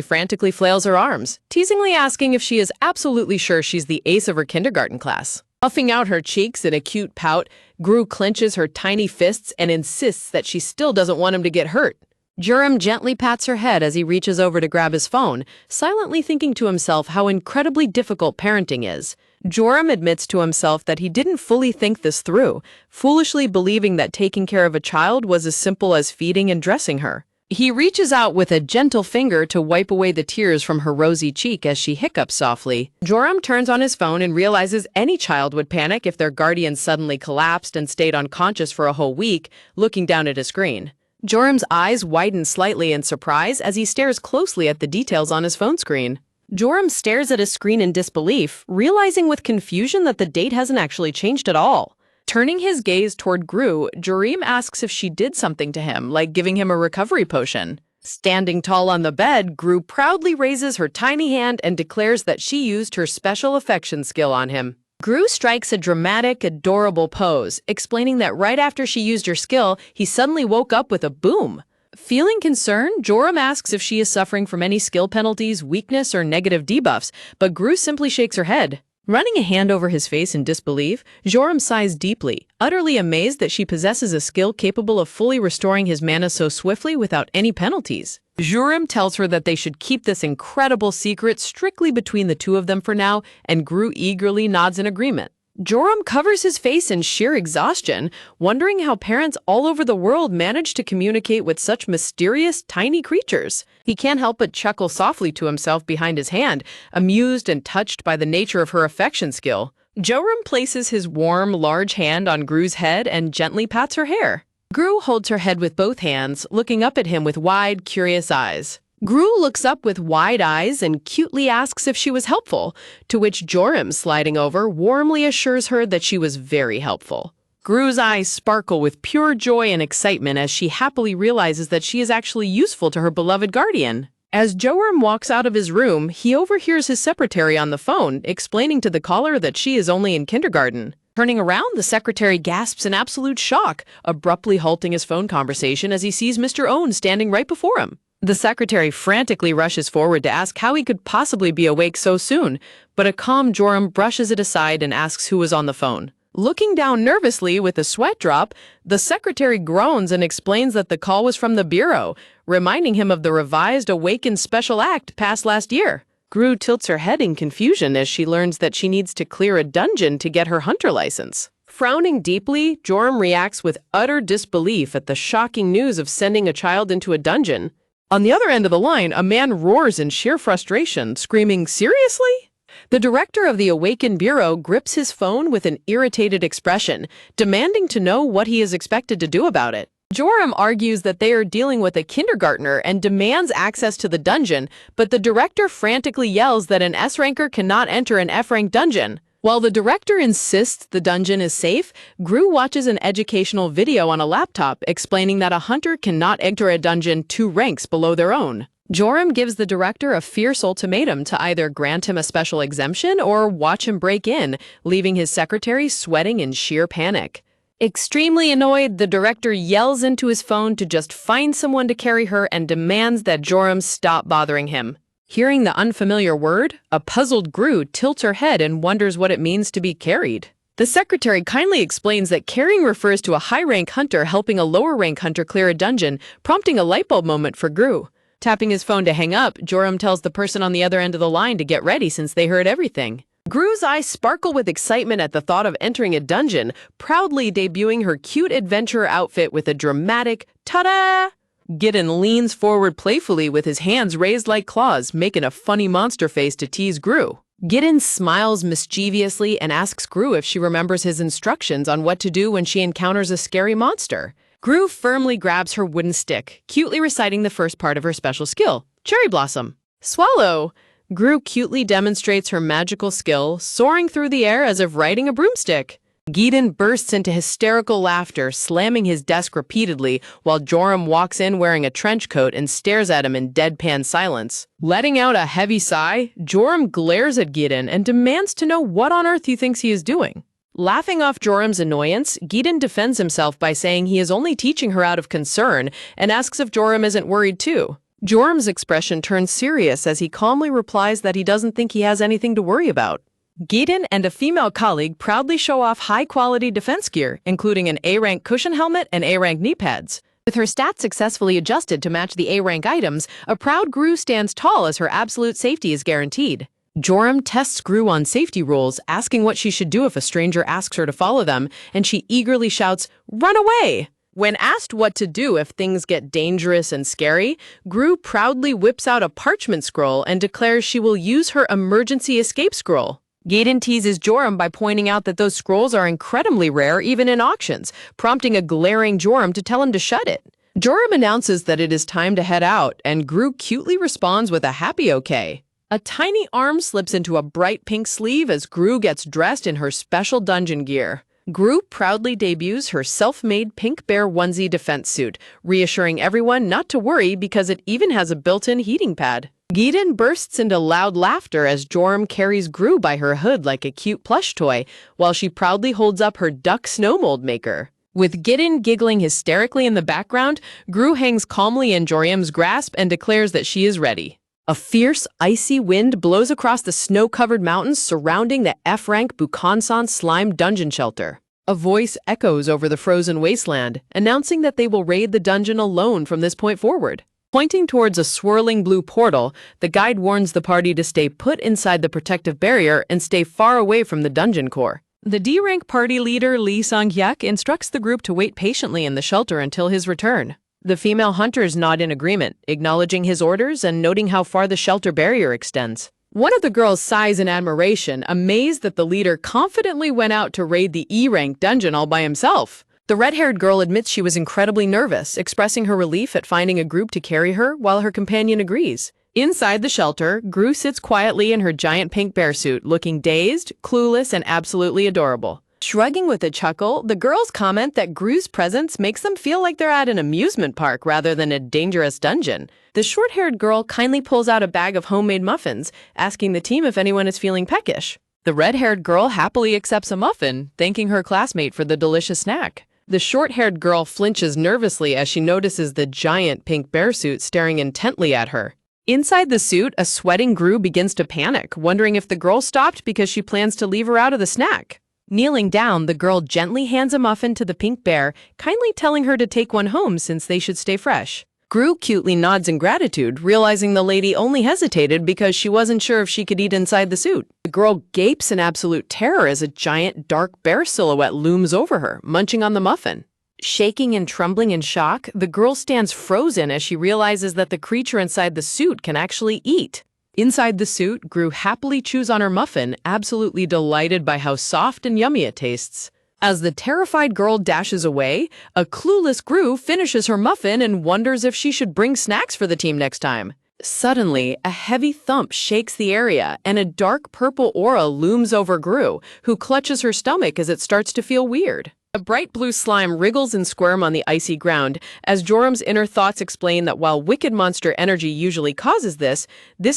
frantically flails her arms, teasingly asking if she is absolutely sure she's the ace of her kindergarten class. Puffing out her cheeks in a cute pout, Gru clenches her tiny fists and insists that she still doesn't want him to get hurt. Joram gently pats her head as he reaches over to grab his phone, silently thinking to himself how incredibly difficult parenting is. Joram admits to himself that he didn't fully think this through, foolishly believing that taking care of a child was as simple as feeding and dressing her. He reaches out with a gentle finger to wipe away the tears from her rosy cheek as she hiccups softly. Joram turns on his phone and realizes any child would panic if their guardian suddenly collapsed and stayed unconscious for a whole week, looking down at his screen. Joram's eyes widen slightly in surprise as he stares closely at the details on his phone screen. Joram stares at his screen in disbelief, realizing with confusion that the date hasn't actually changed at all. Turning his gaze toward Gru, Joram asks if she did something to him, like giving him a recovery potion. Standing tall on the bed, Gru proudly raises her tiny hand and declares that she used her special affection skill on him. Gru strikes a dramatic, adorable pose, explaining that right after she used her skill, he suddenly woke up with a boom. Feeling concerned, Joram asks if she is suffering from any skill penalties, weakness, or negative debuffs, but Gru simply shakes her head. Running a hand over his face in disbelief, Joram sighs deeply, utterly amazed that she possesses a skill capable of fully restoring his mana so swiftly without any penalties. Joram tells her that they should keep this incredible secret strictly between the two of them for now, and Gru eagerly nods in agreement. Joram covers his face in sheer exhaustion, wondering how parents all over the world manage to communicate with such mysterious, tiny creatures. He can't help but chuckle softly to himself behind his hand, amused and touched by the nature of her affection skill. Joram places his warm, large hand on Gru's head and gently pats her hair. Gru holds her head with both hands, looking up at him with wide, curious eyes. Gru looks up with wide eyes and cutely asks if she was helpful, to which Joram, sliding over, warmly assures her that she was very helpful. Gru's eyes sparkle with pure joy and excitement as she happily realizes that she is actually useful to her beloved guardian. As Joram walks out of his room, he overhears his secretary on the phone, explaining to the caller that she is only in kindergarten. Turning around, the secretary gasps in absolute shock, abruptly halting his phone conversation as he sees Mr. Owen standing right before him. The secretary frantically rushes forward to ask how he could possibly be awake so soon, but a calm Joram brushes it aside and asks who was on the phone. Looking down nervously with a sweat drop, the secretary groans and explains that the call was from the bureau, reminding him of the revised Awakened Special Act passed last year. Gru tilts her head in confusion as she learns that she needs to clear a dungeon to get her hunter license. Frowning deeply, Joram reacts with utter disbelief at the shocking news of sending a child into a dungeon. On the other end of the line, a man roars in sheer frustration, screaming, "Seriously?" The director of the Awakened Bureau grips his phone with an irritated expression, demanding to know what he is expected to do about it. Joram argues that they are dealing with a kindergartner and demands access to the dungeon, but the director frantically yells that an S-ranker cannot enter an F-rank dungeon. While the director insists the dungeon is safe, Gru watches an educational video on a laptop explaining that a hunter cannot enter a dungeon 2 ranks below their own. Joram gives the director a fierce ultimatum to either grant him a special exemption or watch him break in, leaving his secretary sweating in sheer panic. Extremely annoyed, the director yells into his phone to just find someone to carry her and demands that Joram stop bothering him. Hearing the unfamiliar word, a puzzled Gru tilts her head and wonders what it means to be carried. The secretary kindly explains that carrying refers to a high-rank hunter helping a lower-rank hunter clear a dungeon, prompting a lightbulb moment for Gru. Tapping his phone to hang up, Joram tells the person on the other end of the line to get ready since they heard everything. Gru's eyes sparkle with excitement at the thought of entering a dungeon, proudly debuting her cute adventurer outfit with a dramatic ta-da! Gideon leans forward playfully with his hands raised like claws, making a funny monster face to tease Gru. Gideon smiles mischievously and asks Gru if she remembers his instructions on what to do when she encounters a scary monster. Gru firmly grabs her wooden stick, cutely reciting the first part of her special skill, Cherry Blossom. Swallow! Gru cutely demonstrates her magical skill, soaring through the air as if riding a broomstick. Gideon bursts into hysterical laughter, slamming his desk repeatedly, while Joram walks in wearing a trench coat and stares at him in deadpan silence. Letting out a heavy sigh, Joram glares at Gideon and demands to know what on earth he thinks he is doing. Laughing off Joram's annoyance, Gideon defends himself by saying he is only teaching her out of concern and asks if Joram isn't worried too. Joram's expression turns serious as he calmly replies that he doesn't think he has anything to worry about. Gideon and a female colleague proudly show off high-quality defense gear, including an A-rank cushion helmet and A-rank knee pads. With her stats successfully adjusted to match the A-rank items, a proud Gru stands tall as her absolute safety is guaranteed. Joram tests Gru on safety rules, asking what she should do if a stranger asks her to follow them, and she eagerly shouts, "Run away!" When asked what to do if things get dangerous and scary, Gru proudly whips out a parchment scroll and declares she will use her emergency escape scroll. Gideon teases Joram by pointing out that those scrolls are incredibly rare even in auctions, prompting a glaring Joram to tell him to shut it. Joram announces that it is time to head out, and Gru cutely responds with a happy okay. A tiny arm slips into a bright pink sleeve as Gru gets dressed in her special dungeon gear. Gru proudly debuts her self-made pink bear onesie defense suit, reassuring everyone not to worry because it even has a built-in heating pad. Gideon bursts into loud laughter as Joram carries Gru by her hood like a cute plush toy, while she proudly holds up her duck snow mold maker. With Gideon giggling hysterically in the background, Gru hangs calmly in Joram's grasp and declares that she is ready. A fierce, icy wind blows across the snow-covered mountains surrounding the F-rank Bukansan slime dungeon shelter. A voice echoes over the frozen wasteland, announcing that they will raid the dungeon alone from this point forward. Pointing towards a swirling blue portal, the guide warns the party to stay put inside the protective barrier and stay far away from the dungeon core. The D-rank party leader Lee Sang-hyuk instructs the group to wait patiently in the shelter until his return. The female hunters nod in agreement, acknowledging his orders and noting how far the shelter barrier extends. One of the girls sighs in admiration, amazed that the leader confidently went out to raid the E-rank dungeon all by himself. The red-haired girl admits she was incredibly nervous, expressing her relief at finding a group to carry her while her companion agrees. Inside the shelter, Gru sits quietly in her giant pink bear suit, looking dazed, clueless, and absolutely adorable. Shrugging with a chuckle, the girls comment that Gru's presence makes them feel like they're at an amusement park rather than a dangerous dungeon. The short-haired girl kindly pulls out a bag of homemade muffins, asking the team if anyone is feeling peckish. The red-haired girl happily accepts a muffin, thanking her classmate for the delicious snack. The short-haired girl flinches nervously as she notices the giant pink bear suit staring intently at her. Inside the suit, a sweating Gru begins to panic, wondering if the girl stopped because she plans to leave her out of the snack. Kneeling down, the girl gently hands a muffin to the pink bear, kindly telling her to take one home since they should stay fresh. Gru cutely nods in gratitude, realizing the lady only hesitated because she wasn't sure if she could eat inside the suit. The girl gapes in absolute terror as a giant dark bear silhouette looms over her, munching on the muffin. Shaking and trembling in shock, the girl stands frozen as she realizes that the creature inside the suit can actually eat. Inside the suit, Gru happily chews on her muffin, absolutely delighted by how soft and yummy it tastes. As the terrified girl dashes away, a clueless Gru finishes her muffin and wonders if she should bring snacks for the team next time. Suddenly, a heavy thump shakes the area, and a dark purple aura looms over Gru, who clutches her stomach as it starts to feel weird. A bright blue slime wriggles and squirms on the icy ground, as Joram's inner thoughts explain that while wicked monster energy usually causes this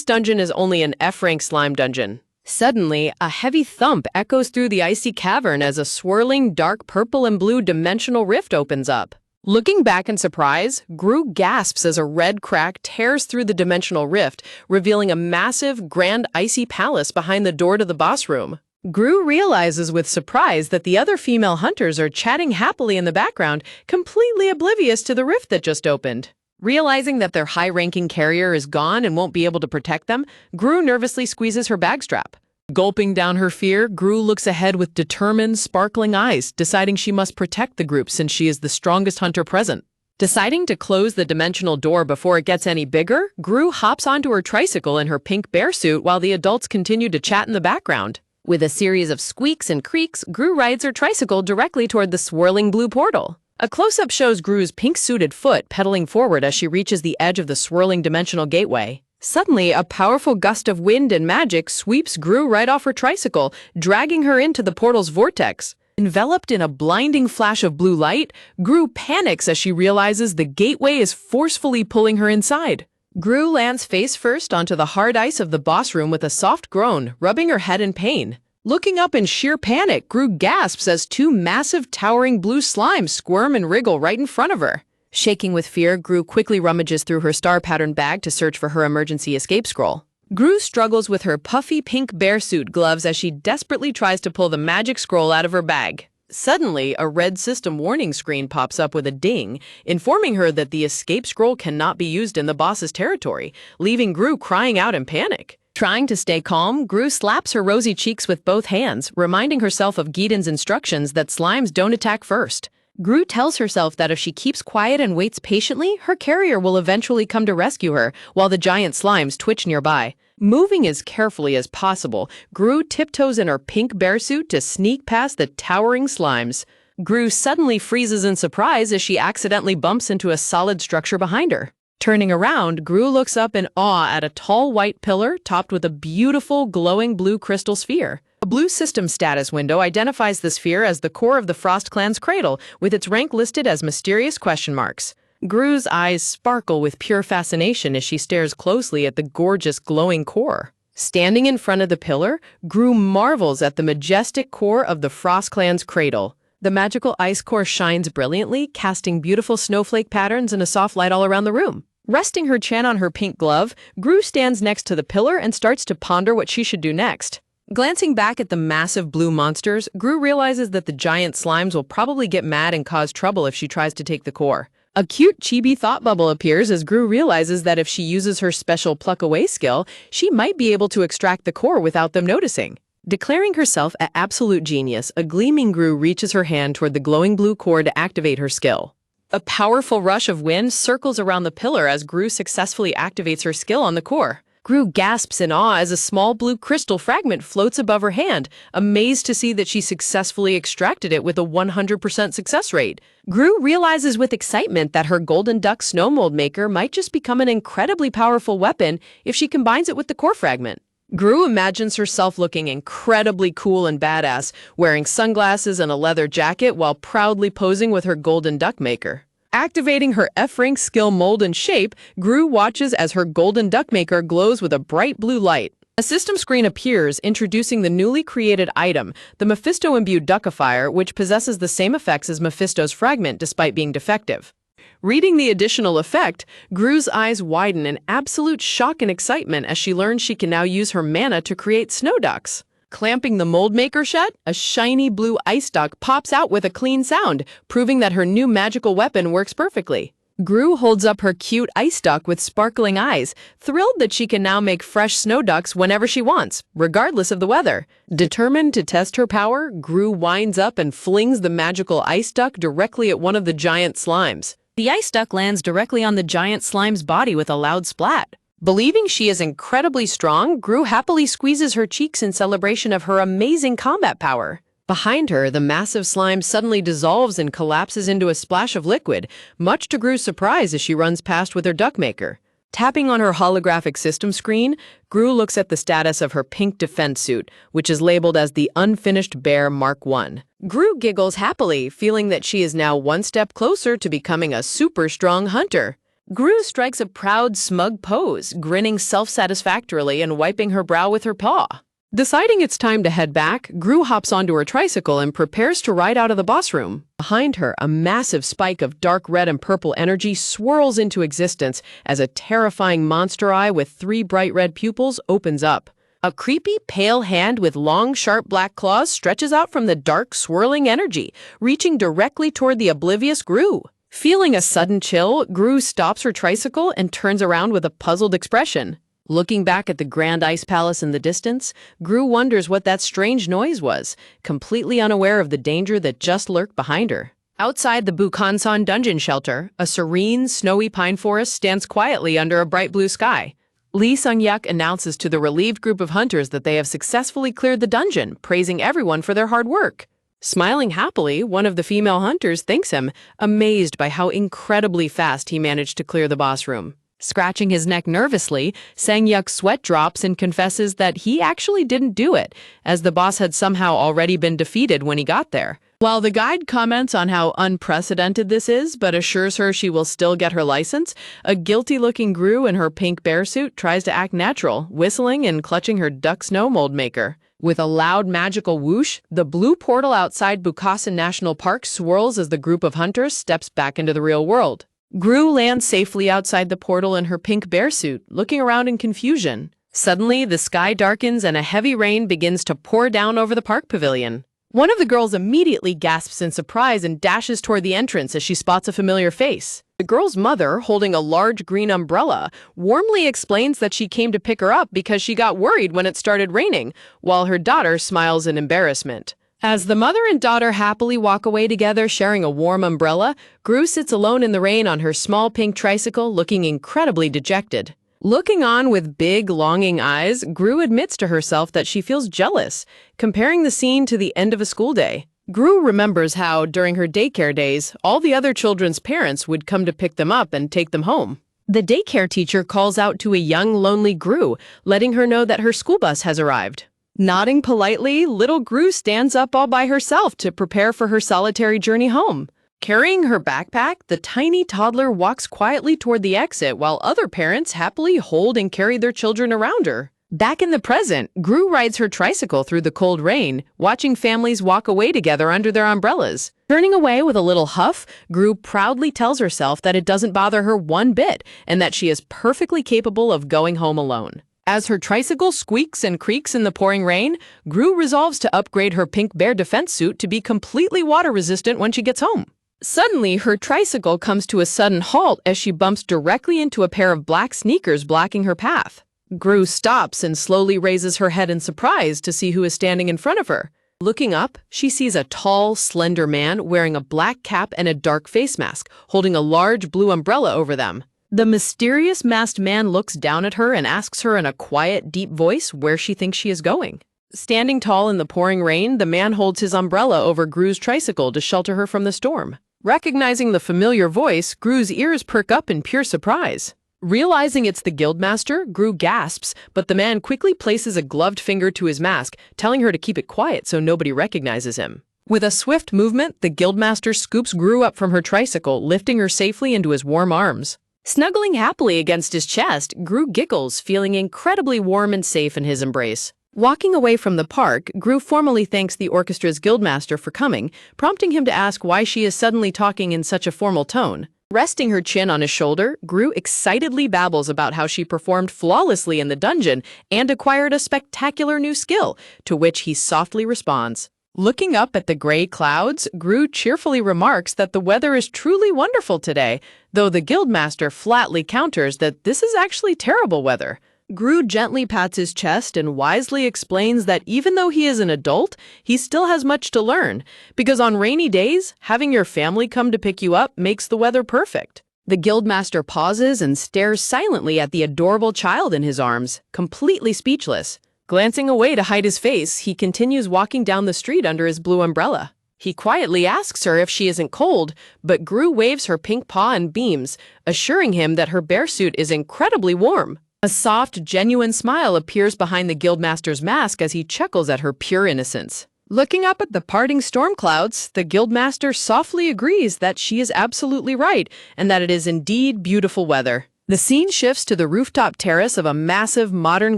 dungeon is only an F-rank slime dungeon. Suddenly, a heavy thump echoes through the icy cavern as a swirling dark purple and blue dimensional rift opens up. Looking back in surprise, Gru gasps as a red crack tears through the dimensional rift, revealing a massive, grand icy palace behind the door to the boss room. Gru realizes with surprise that the other female hunters are chatting happily in the background, completely oblivious to the rift that just opened. Realizing that their high-ranking carrier is gone and won't be able to protect them, Gru nervously squeezes her bag strap. Gulping down her fear, Gru looks ahead with determined, sparkling eyes, deciding she must protect the group since she is the strongest hunter present. Deciding to close the dimensional door before it gets any bigger, Gru hops onto her tricycle in her pink bear suit while the adults continue to chat in the background. With a series of squeaks and creaks, Gru rides her tricycle directly toward the swirling blue portal. A close-up shows Gru's pink-suited foot pedaling forward as she reaches the edge of the swirling dimensional gateway. Suddenly, a powerful gust of wind and magic sweeps Gru right off her tricycle, dragging her into the portal's vortex. Enveloped in a blinding flash of blue light, Gru panics as she realizes the gateway is forcefully pulling her inside. Gru lands face first onto the hard ice of the boss room with a soft groan, rubbing her head in pain. Looking up in sheer panic, Gru gasps as two massive, towering blue slimes squirm and wriggle right in front of her. Shaking with fear, Gru quickly rummages through her star-patterned bag to search for her emergency escape scroll. Gru struggles with her puffy pink bear suit gloves as she desperately tries to pull the magic scroll out of her bag. Suddenly, a red system warning screen pops up with a ding, informing her that the escape scroll cannot be used in the boss's territory, leaving Gru crying out in panic. Trying to stay calm, Gru slaps her rosy cheeks with both hands, reminding herself of Giden's instructions that slimes don't attack first. Gru tells herself that if she keeps quiet and waits patiently, her carrier will eventually come to rescue her, while the giant slimes twitch nearby. Moving as carefully as possible, Gru tiptoes in her pink bear suit to sneak past the towering slimes. Gru suddenly freezes in surprise as she accidentally bumps into a solid structure behind her. Turning around, Gru looks up in awe at a tall white pillar topped with a beautiful, glowing blue crystal sphere. A blue system status window identifies the sphere as the core of the Frost Clan's cradle, with its rank listed as mysterious question marks. Gru's eyes sparkle with pure fascination as she stares closely at the gorgeous glowing core. Standing in front of the pillar, Gru marvels at the majestic core of the Frost Clan's cradle. The magical ice core shines brilliantly, casting beautiful snowflake patterns and a soft light all around the room. Resting her chin on her pink glove, Gru stands next to the pillar and starts to ponder what she should do next. Glancing back at the massive blue monsters, Gru realizes that the giant slimes will probably get mad and cause trouble if she tries to take the core. A cute chibi thought bubble appears as Gru realizes that if she uses her special pluck away skill, she might be able to extract the core without them noticing. Declaring herself an absolute genius, a gleaming Gru reaches her hand toward the glowing blue core to activate her skill. A powerful rush of wind circles around the pillar as Gru successfully activates her skill on the core. Gru gasps in awe as a small blue crystal fragment floats above her hand, amazed to see that she successfully extracted it with a 100% success rate. Gru realizes with excitement that her golden duck snow mold maker might just become an incredibly powerful weapon if she combines it with the core fragment. Gru imagines herself looking incredibly cool and badass, wearing sunglasses and a leather jacket while proudly posing with her golden duck maker. Activating her F-rank skill mold and shape, Gru watches as her golden duck maker glows with a bright blue light. A system screen appears, introducing the newly created item, the Mephisto-imbued duckifier, which possesses the same effects as Mephisto's fragment despite being defective. Reading the additional effect, Gru's eyes widen in absolute shock and excitement as she learns she can now use her mana to create snow ducks. Clamping the mold maker shut, a shiny blue ice duck pops out with a clean sound, proving that her new magical weapon works perfectly. Gru holds up her cute ice duck with sparkling eyes, thrilled that she can now make fresh snow ducks whenever she wants, regardless of the weather. Determined to test her power, Gru winds up and flings the magical ice duck directly at one of the giant slimes. The ice duck lands directly on the giant slime's body with a loud splat. Believing she is incredibly strong, Gru happily squeezes her cheeks in celebration of her amazing combat power. Behind her, the massive slime suddenly dissolves and collapses into a splash of liquid, much to Gru's surprise as she runs past with her duck maker. Tapping on her holographic system screen, Gru looks at the status of her pink defense suit, which is labeled as the Unfinished Bear Mark 1. Gru giggles happily, feeling that she is now one step closer to becoming a super strong hunter. Gru strikes a proud, smug pose, grinning self-satisfactorily and wiping her brow with her paw. Deciding it's time to head back, Gru hops onto her tricycle and prepares to ride out of the boss room. Behind her, a massive spike of dark red and purple energy swirls into existence as a terrifying monster eye with 3 bright red pupils opens up. A creepy, pale hand with long, sharp black claws stretches out from the dark, swirling energy, reaching directly toward the oblivious Gru. Feeling a sudden chill, Gru stops her tricycle and turns around with a puzzled expression. Looking back at the grand ice palace in the distance, Gru wonders what that strange noise was, completely unaware of the danger that just lurked behind her. Outside the Bukhansan dungeon shelter, a serene, snowy pine forest stands quietly under a bright blue sky. Lee Sung-yuk announces to the relieved group of hunters that they have successfully cleared the dungeon, praising everyone for their hard work. Smiling happily, one of the female hunters thanks him, amazed by how incredibly fast he managed to clear the boss room. Scratching his neck nervously, Sang-yuk's sweat drops and confesses that he actually didn't do it, as the boss had somehow already been defeated when he got there. While the guide comments on how unprecedented this is, but assures her she will still get her license, a guilty-looking Gru in her pink bear suit tries to act natural, whistling and clutching her duck snow mold maker. With a loud magical whoosh, the blue portal outside Bukhansan National Park swirls as the group of hunters steps back into the real world. Gru lands safely outside the portal in her pink bear suit, looking around in confusion. Suddenly, the sky darkens and a heavy rain begins to pour down over the park pavilion. One of the girls immediately gasps in surprise and dashes toward the entrance as she spots a familiar face. The girl's mother, holding a large green umbrella, warmly explains that she came to pick her up because she got worried when it started raining, while her daughter smiles in embarrassment. As the mother and daughter happily walk away together sharing a warm umbrella, Gru sits alone in the rain on her small pink tricycle, looking incredibly dejected. Looking on with big, longing eyes, Gru admits to herself that she feels jealous, comparing the scene to the end of a school day. Gru remembers how, during her daycare days, all the other children's parents would come to pick them up and take them home. The daycare teacher calls out to a young, lonely Gru, letting her know that her school bus has arrived. Nodding politely, little Gru stands up all by herself to prepare for her solitary journey home. Carrying her backpack, the tiny toddler walks quietly toward the exit while other parents happily hold and carry their children around her. Back in the present, Gru rides her tricycle through the cold rain, watching families walk away together under their umbrellas. Turning away with a little huff, Gru proudly tells herself that it doesn't bother her one bit and that she is perfectly capable of going home alone. As her tricycle squeaks and creaks in the pouring rain, Gru resolves to upgrade her pink bear defense suit to be completely water-resistant when she gets home. Suddenly, her tricycle comes to a sudden halt as she bumps directly into a pair of black sneakers blocking her path. Gru stops and slowly raises her head in surprise to see who is standing in front of her. Looking up, she sees a tall, slender man wearing a black cap and a dark face mask, holding a large blue umbrella over them. The mysterious masked man looks down at her and asks her in a quiet, deep voice where she thinks she is going. Standing tall in the pouring rain, the man holds his umbrella over Gru's tricycle to shelter her from the storm. Recognizing the familiar voice, Gru's ears perk up in pure surprise. Realizing it's the guildmaster, Gru gasps, but the man quickly places a gloved finger to his mask, telling her to keep it quiet so nobody recognizes him. With a swift movement, the guildmaster scoops Gru up from her tricycle, lifting her safely into his warm arms. Snuggling happily against his chest, Gru giggles, feeling incredibly warm and safe in his embrace. Walking away from the park, Gru formally thanks the orchestra's guildmaster for coming, prompting him to ask why she is suddenly talking in such a formal tone. Resting her chin on his shoulder, Gru excitedly babbles about how she performed flawlessly in the dungeon and acquired a spectacular new skill, to which he softly responds. Looking up at the gray clouds, Gru cheerfully remarks that the weather is truly wonderful today, though the guildmaster flatly counters that this is actually terrible weather. Gru gently pats his chest and wisely explains that even though he is an adult, he still has much to learn, because on rainy days, having your family come to pick you up makes the weather perfect. The guildmaster pauses and stares silently at the adorable child in his arms, completely speechless. Glancing away to hide his face, he continues walking down the street under his blue umbrella. He quietly asks her if she isn't cold, but Gru waves her pink paw and beams, assuring him that her bear suit is incredibly warm. A soft, genuine smile appears behind the guildmaster's mask as he chuckles at her pure innocence. Looking up at the parting storm clouds, the guildmaster softly agrees that she is absolutely right and that it is indeed beautiful weather. The scene shifts to the rooftop terrace of a massive, modern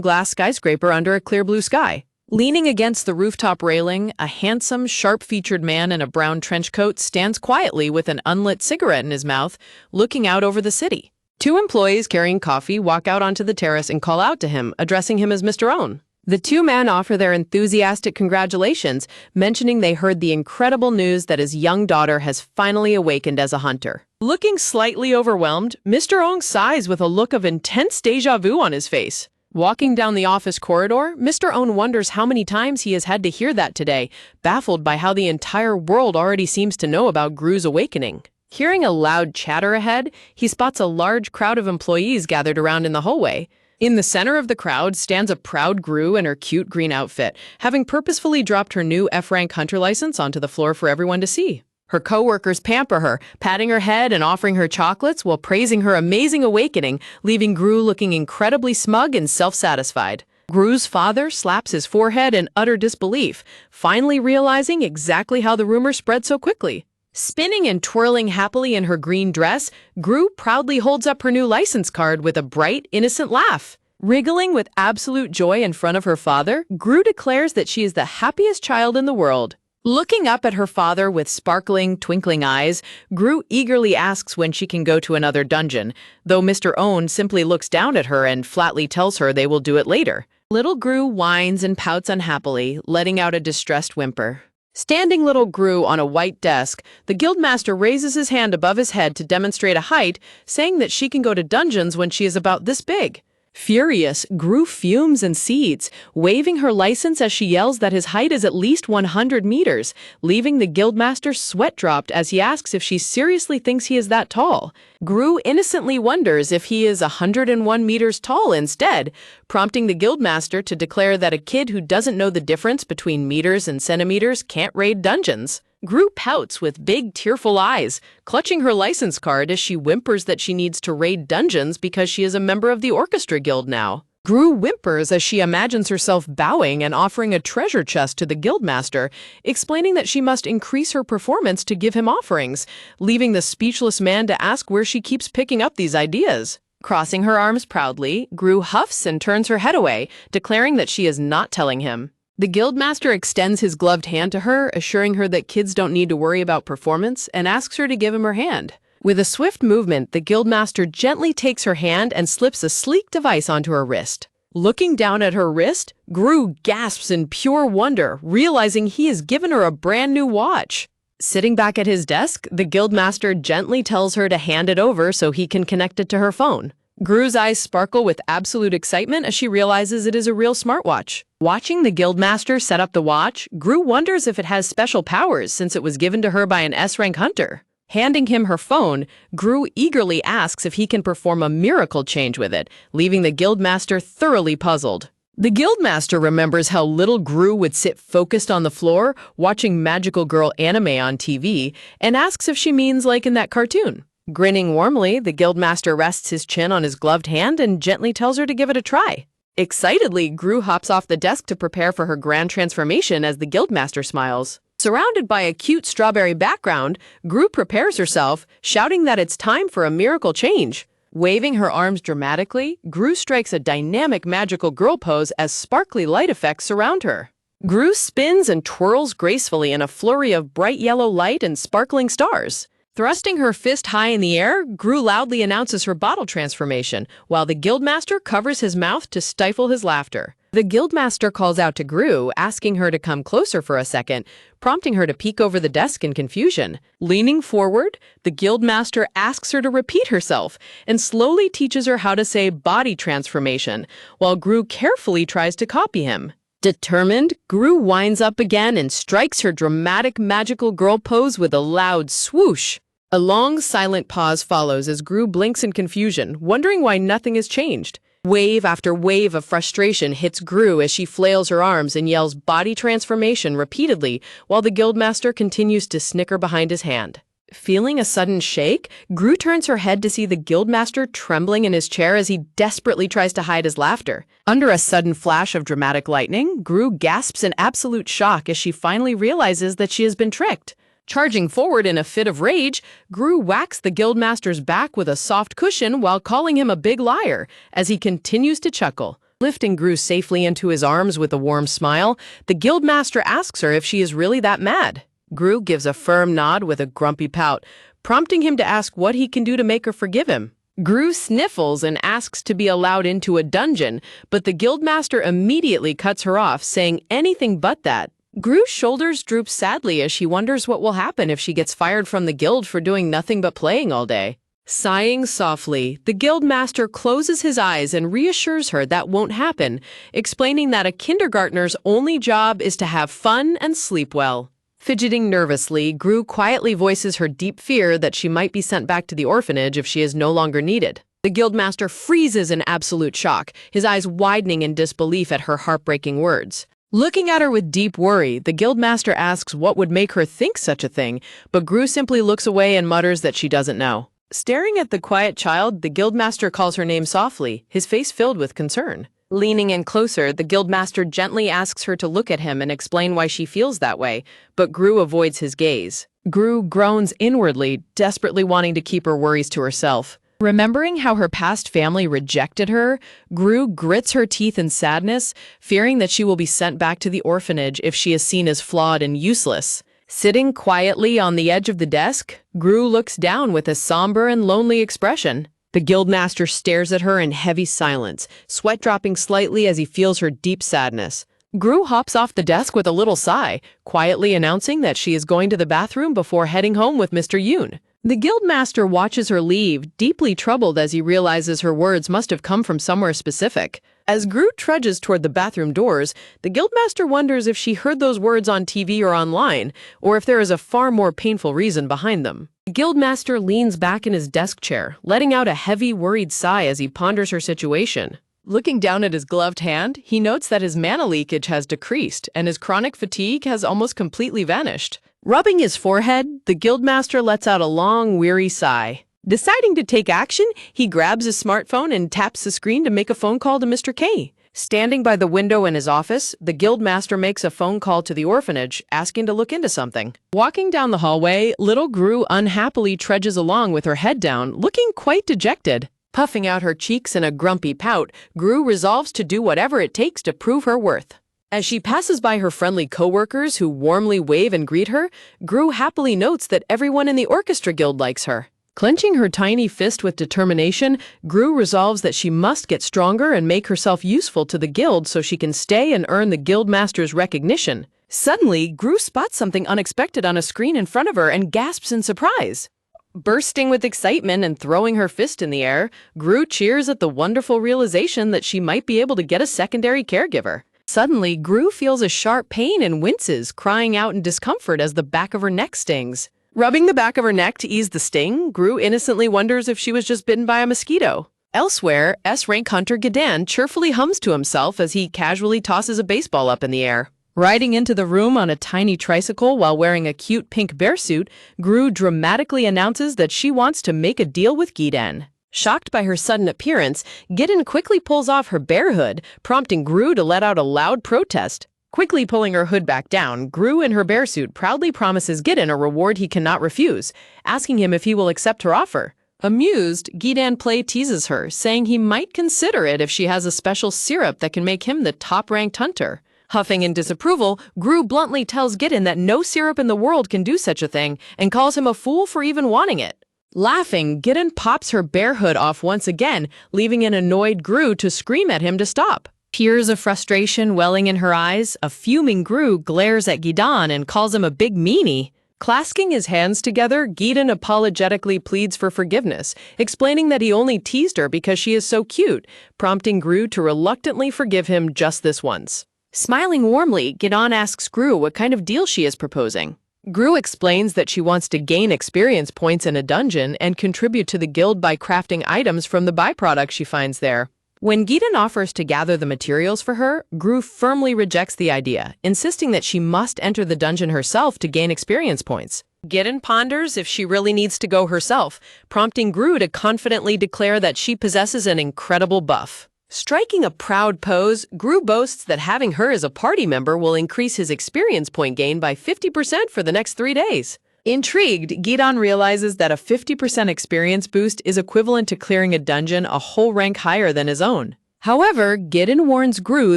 glass skyscraper under a clear blue sky. Leaning against the rooftop railing, a handsome, sharp-featured man in a brown trench coat stands quietly with an unlit cigarette in his mouth, looking out over the city. Two employees carrying coffee walk out onto the terrace and call out to him, addressing him as Mr. Own. The two men offer their enthusiastic congratulations, mentioning they heard the incredible news that his young daughter has finally awakened as a hunter. Looking slightly overwhelmed, Mr. Ong sighs with a look of intense déjà vu on his face. Walking down the office corridor, Mr. Ong wonders how many times he has had to hear that today, baffled by how the entire world already seems to know about Gru's awakening. Hearing a loud chatter ahead, he spots a large crowd of employees gathered around in the hallway. In the center of the crowd stands a proud Gru in her cute green outfit, having purposefully dropped her new F-rank hunter license onto the floor for everyone to see. Her co-workers pamper her, patting her head and offering her chocolates while praising her amazing awakening, leaving Gru looking incredibly smug and self-satisfied. Gru's father slaps his forehead in utter disbelief, finally realizing exactly how the rumor spread so quickly. Spinning and twirling happily in her green dress, Gru proudly holds up her new license card with a bright, innocent laugh. Wriggling with absolute joy in front of her father, Gru declares that she is the happiest child in the world. Looking up at her father with sparkling, twinkling eyes, Gru eagerly asks when she can go to another dungeon, though Mr. Own simply looks down at her and flatly tells her they will do it later. Little Gru whines and pouts unhappily, letting out a distressed whimper. Standing little Gru on a white desk, the guildmaster raises his hand above his head to demonstrate a height, saying that she can go to dungeons when she is about this big. Furious, Gru fumes and seethes, waving her license as she yells that his height is at least 100 meters, leaving the guildmaster sweat-dropped as he asks if she seriously thinks he is that tall. Gru innocently wonders if he is 101 meters tall instead, prompting the guildmaster to declare that a kid who doesn't know the difference between meters and centimeters can't raid dungeons. Gru pouts with big, tearful eyes, clutching her license card as she whimpers that she needs to raid dungeons because she is a member of the orchestra guild now. Gru whimpers as she imagines herself bowing and offering a treasure chest to the guildmaster, explaining that she must increase her performance to give him offerings, leaving the speechless man to ask where she keeps picking up these ideas. Crossing her arms proudly, Gru huffs and turns her head away, declaring that she is not telling him. The guildmaster extends his gloved hand to her, assuring her that kids don't need to worry about performance, and asks her to give him her hand. With a swift movement, the guildmaster gently takes her hand and slips a sleek device onto her wrist. Looking down at her wrist, Gru gasps in pure wonder, realizing he has given her a brand new watch. Sitting back at his desk, the guildmaster gently tells her to hand it over so he can connect it to her phone. Gru's eyes sparkle with absolute excitement as she realizes it is a real smartwatch. Watching the guildmaster set up the watch, Gru wonders if it has special powers since it was given to her by an S-rank hunter. Handing him her phone, Gru eagerly asks if he can perform a miracle change with it, leaving the guildmaster thoroughly puzzled. The guildmaster remembers how little Gru would sit focused on the floor, watching magical girl anime on TV, and asks if she means like in that cartoon. Grinning warmly, the guildmaster rests his chin on his gloved hand and gently tells her to give it a try. Excitedly, Gru hops off the desk to prepare for her grand transformation as the guildmaster smiles. Surrounded by a cute strawberry background, Gru prepares herself, shouting that it's time for a miracle change. Waving her arms dramatically, Gru strikes a dynamic magical girl pose as sparkly light effects surround her. Gru spins and twirls gracefully in a flurry of bright yellow light and sparkling stars. Thrusting her fist high in the air, Gru loudly announces her bottle transformation, while the guildmaster covers his mouth to stifle his laughter. The guildmaster calls out to Gru, asking her to come closer for a second, prompting her to peek over the desk in confusion. Leaning forward, the guildmaster asks her to repeat herself and slowly teaches her how to say body transformation, while Gru carefully tries to copy him. Determined, Gru winds up again and strikes her dramatic magical girl pose with a loud swoosh. A long, silent pause follows as Gru blinks in confusion, wondering why nothing has changed. Wave after wave of frustration hits Gru as she flails her arms and yells body transformation repeatedly, while the guildmaster continues to snicker behind his hand. Feeling a sudden shake, Gru turns her head to see the guildmaster trembling in his chair as he desperately tries to hide his laughter. Under a sudden flash of dramatic lightning, Gru gasps in absolute shock as she finally realizes that she has been tricked. Charging forward in a fit of rage, Gru whacks the guildmaster's back with a soft cushion while calling him a big liar as he continues to chuckle. Lifting Gru safely into his arms with a warm smile, the guildmaster asks her if she is really that mad. Gru gives a firm nod with a grumpy pout, prompting him to ask what he can do to make her forgive him. Gru sniffles and asks to be allowed into a dungeon, but the guildmaster immediately cuts her off, saying anything but that. Gru's shoulders droop sadly as she wonders what will happen if she gets fired from the guild for doing nothing but playing all day. Sighing softly, the guildmaster closes his eyes and reassures her that won't happen, explaining that a kindergartner's only job is to have fun and sleep well. Fidgeting nervously, Gru quietly voices her deep fear that she might be sent back to the orphanage if she is no longer needed. The guildmaster freezes in absolute shock, his eyes widening in disbelief at her heartbreaking words. Looking at her with deep worry, the guildmaster asks what would make her think such a thing, but Gru simply looks away and mutters that she doesn't know. Staring at the quiet child, the guildmaster calls her name softly, his face filled with concern. Leaning in closer, the guildmaster gently asks her to look at him and explain why she feels that way, but Gru avoids his gaze. Gru groans inwardly, desperately wanting to keep her worries to herself. Remembering how her past family rejected her, Gru grits her teeth in sadness, fearing that she will be sent back to the orphanage if she is seen as flawed and useless. Sitting quietly on the edge of the desk, Gru looks down with a somber and lonely expression. The guildmaster stares at her in heavy silence, sweat dropping slightly as he feels her deep sadness. Gru hops off the desk with a little sigh, quietly announcing that she is going to the bathroom before heading home with Mr. Yoon. The guildmaster watches her leave, deeply troubled as he realizes her words must have come from somewhere specific. As Gru trudges toward the bathroom doors, the guildmaster wonders if she heard those words on TV or online, or if there is a far more painful reason behind them. The guildmaster leans back in his desk chair, letting out a heavy, worried sigh as he ponders her situation. Looking down at his gloved hand, he notes that his mana leakage has decreased, and his chronic fatigue has almost completely vanished. Rubbing his forehead, the guildmaster lets out a long, weary sigh. Deciding to take action, he grabs his smartphone and taps the screen to make a phone call to Mr. K. Standing by the window in his office, the guildmaster makes a phone call to the orphanage, asking to look into something. Walking down the hallway, little Gru unhappily trudges along with her head down, looking quite dejected. Puffing out her cheeks in a grumpy pout, Gru resolves to do whatever it takes to prove her worth. As she passes by her friendly co-workers who warmly wave and greet her, Gru happily notes that everyone in the orchestra guild likes her. Clenching her tiny fist with determination, Gru resolves that she must get stronger and make herself useful to the guild so she can stay and earn the guildmaster's recognition. Suddenly, Gru spots something unexpected on a screen in front of her and gasps in surprise. Bursting with excitement and throwing her fist in the air, Gru cheers at the wonderful realization that she might be able to get a secondary caregiver. Suddenly, Gru feels a sharp pain and winces, crying out in discomfort as the back of her neck stings. Rubbing the back of her neck to ease the sting, Gru innocently wonders if she was just bitten by a mosquito. Elsewhere, S-rank hunter Gidan cheerfully hums to himself as he casually tosses a baseball up in the air. Riding into the room on a tiny tricycle while wearing a cute pink bear suit, Gru dramatically announces that she wants to make a deal with Gidan. Shocked by her sudden appearance, Gidan quickly pulls off her bear hood, prompting Gru to let out a loud protest. Quickly pulling her hood back down, Gru in her bear suit proudly promises Gidan a reward he cannot refuse, asking him if he will accept her offer. Amused, Gidan teases her, saying he might consider it if she has a special syrup that can make him the top-ranked hunter. Huffing in disapproval, Gru bluntly tells Gidan that no syrup in the world can do such a thing and calls him a fool for even wanting it. Laughing, Gidan pops her bear hood off once again, leaving an annoyed Gru to scream at him to stop. Tears of frustration welling in her eyes, a fuming Gru glares at Gidan and calls him a big meanie. Clasping his hands together, Gidan apologetically pleads for forgiveness, explaining that he only teased her because she is so cute, prompting Gru to reluctantly forgive him just this once. Smiling warmly, Gidan asks Gru what kind of deal she is proposing. Gru explains that she wants to gain experience points in a dungeon and contribute to the guild by crafting items from the byproducts she finds there. When Gidan offers to gather the materials for her, Gru firmly rejects the idea, insisting that she must enter the dungeon herself to gain experience points. Gidan ponders if she really needs to go herself, prompting Gru to confidently declare that she possesses an incredible buff. Striking a proud pose, Gru boasts that having her as a party member will increase his experience point gain by 50% for the next 3 days. Intrigued, Gidan realizes that a 50% experience boost is equivalent to clearing a dungeon a whole rank higher than his own. However, Gidan warns Gru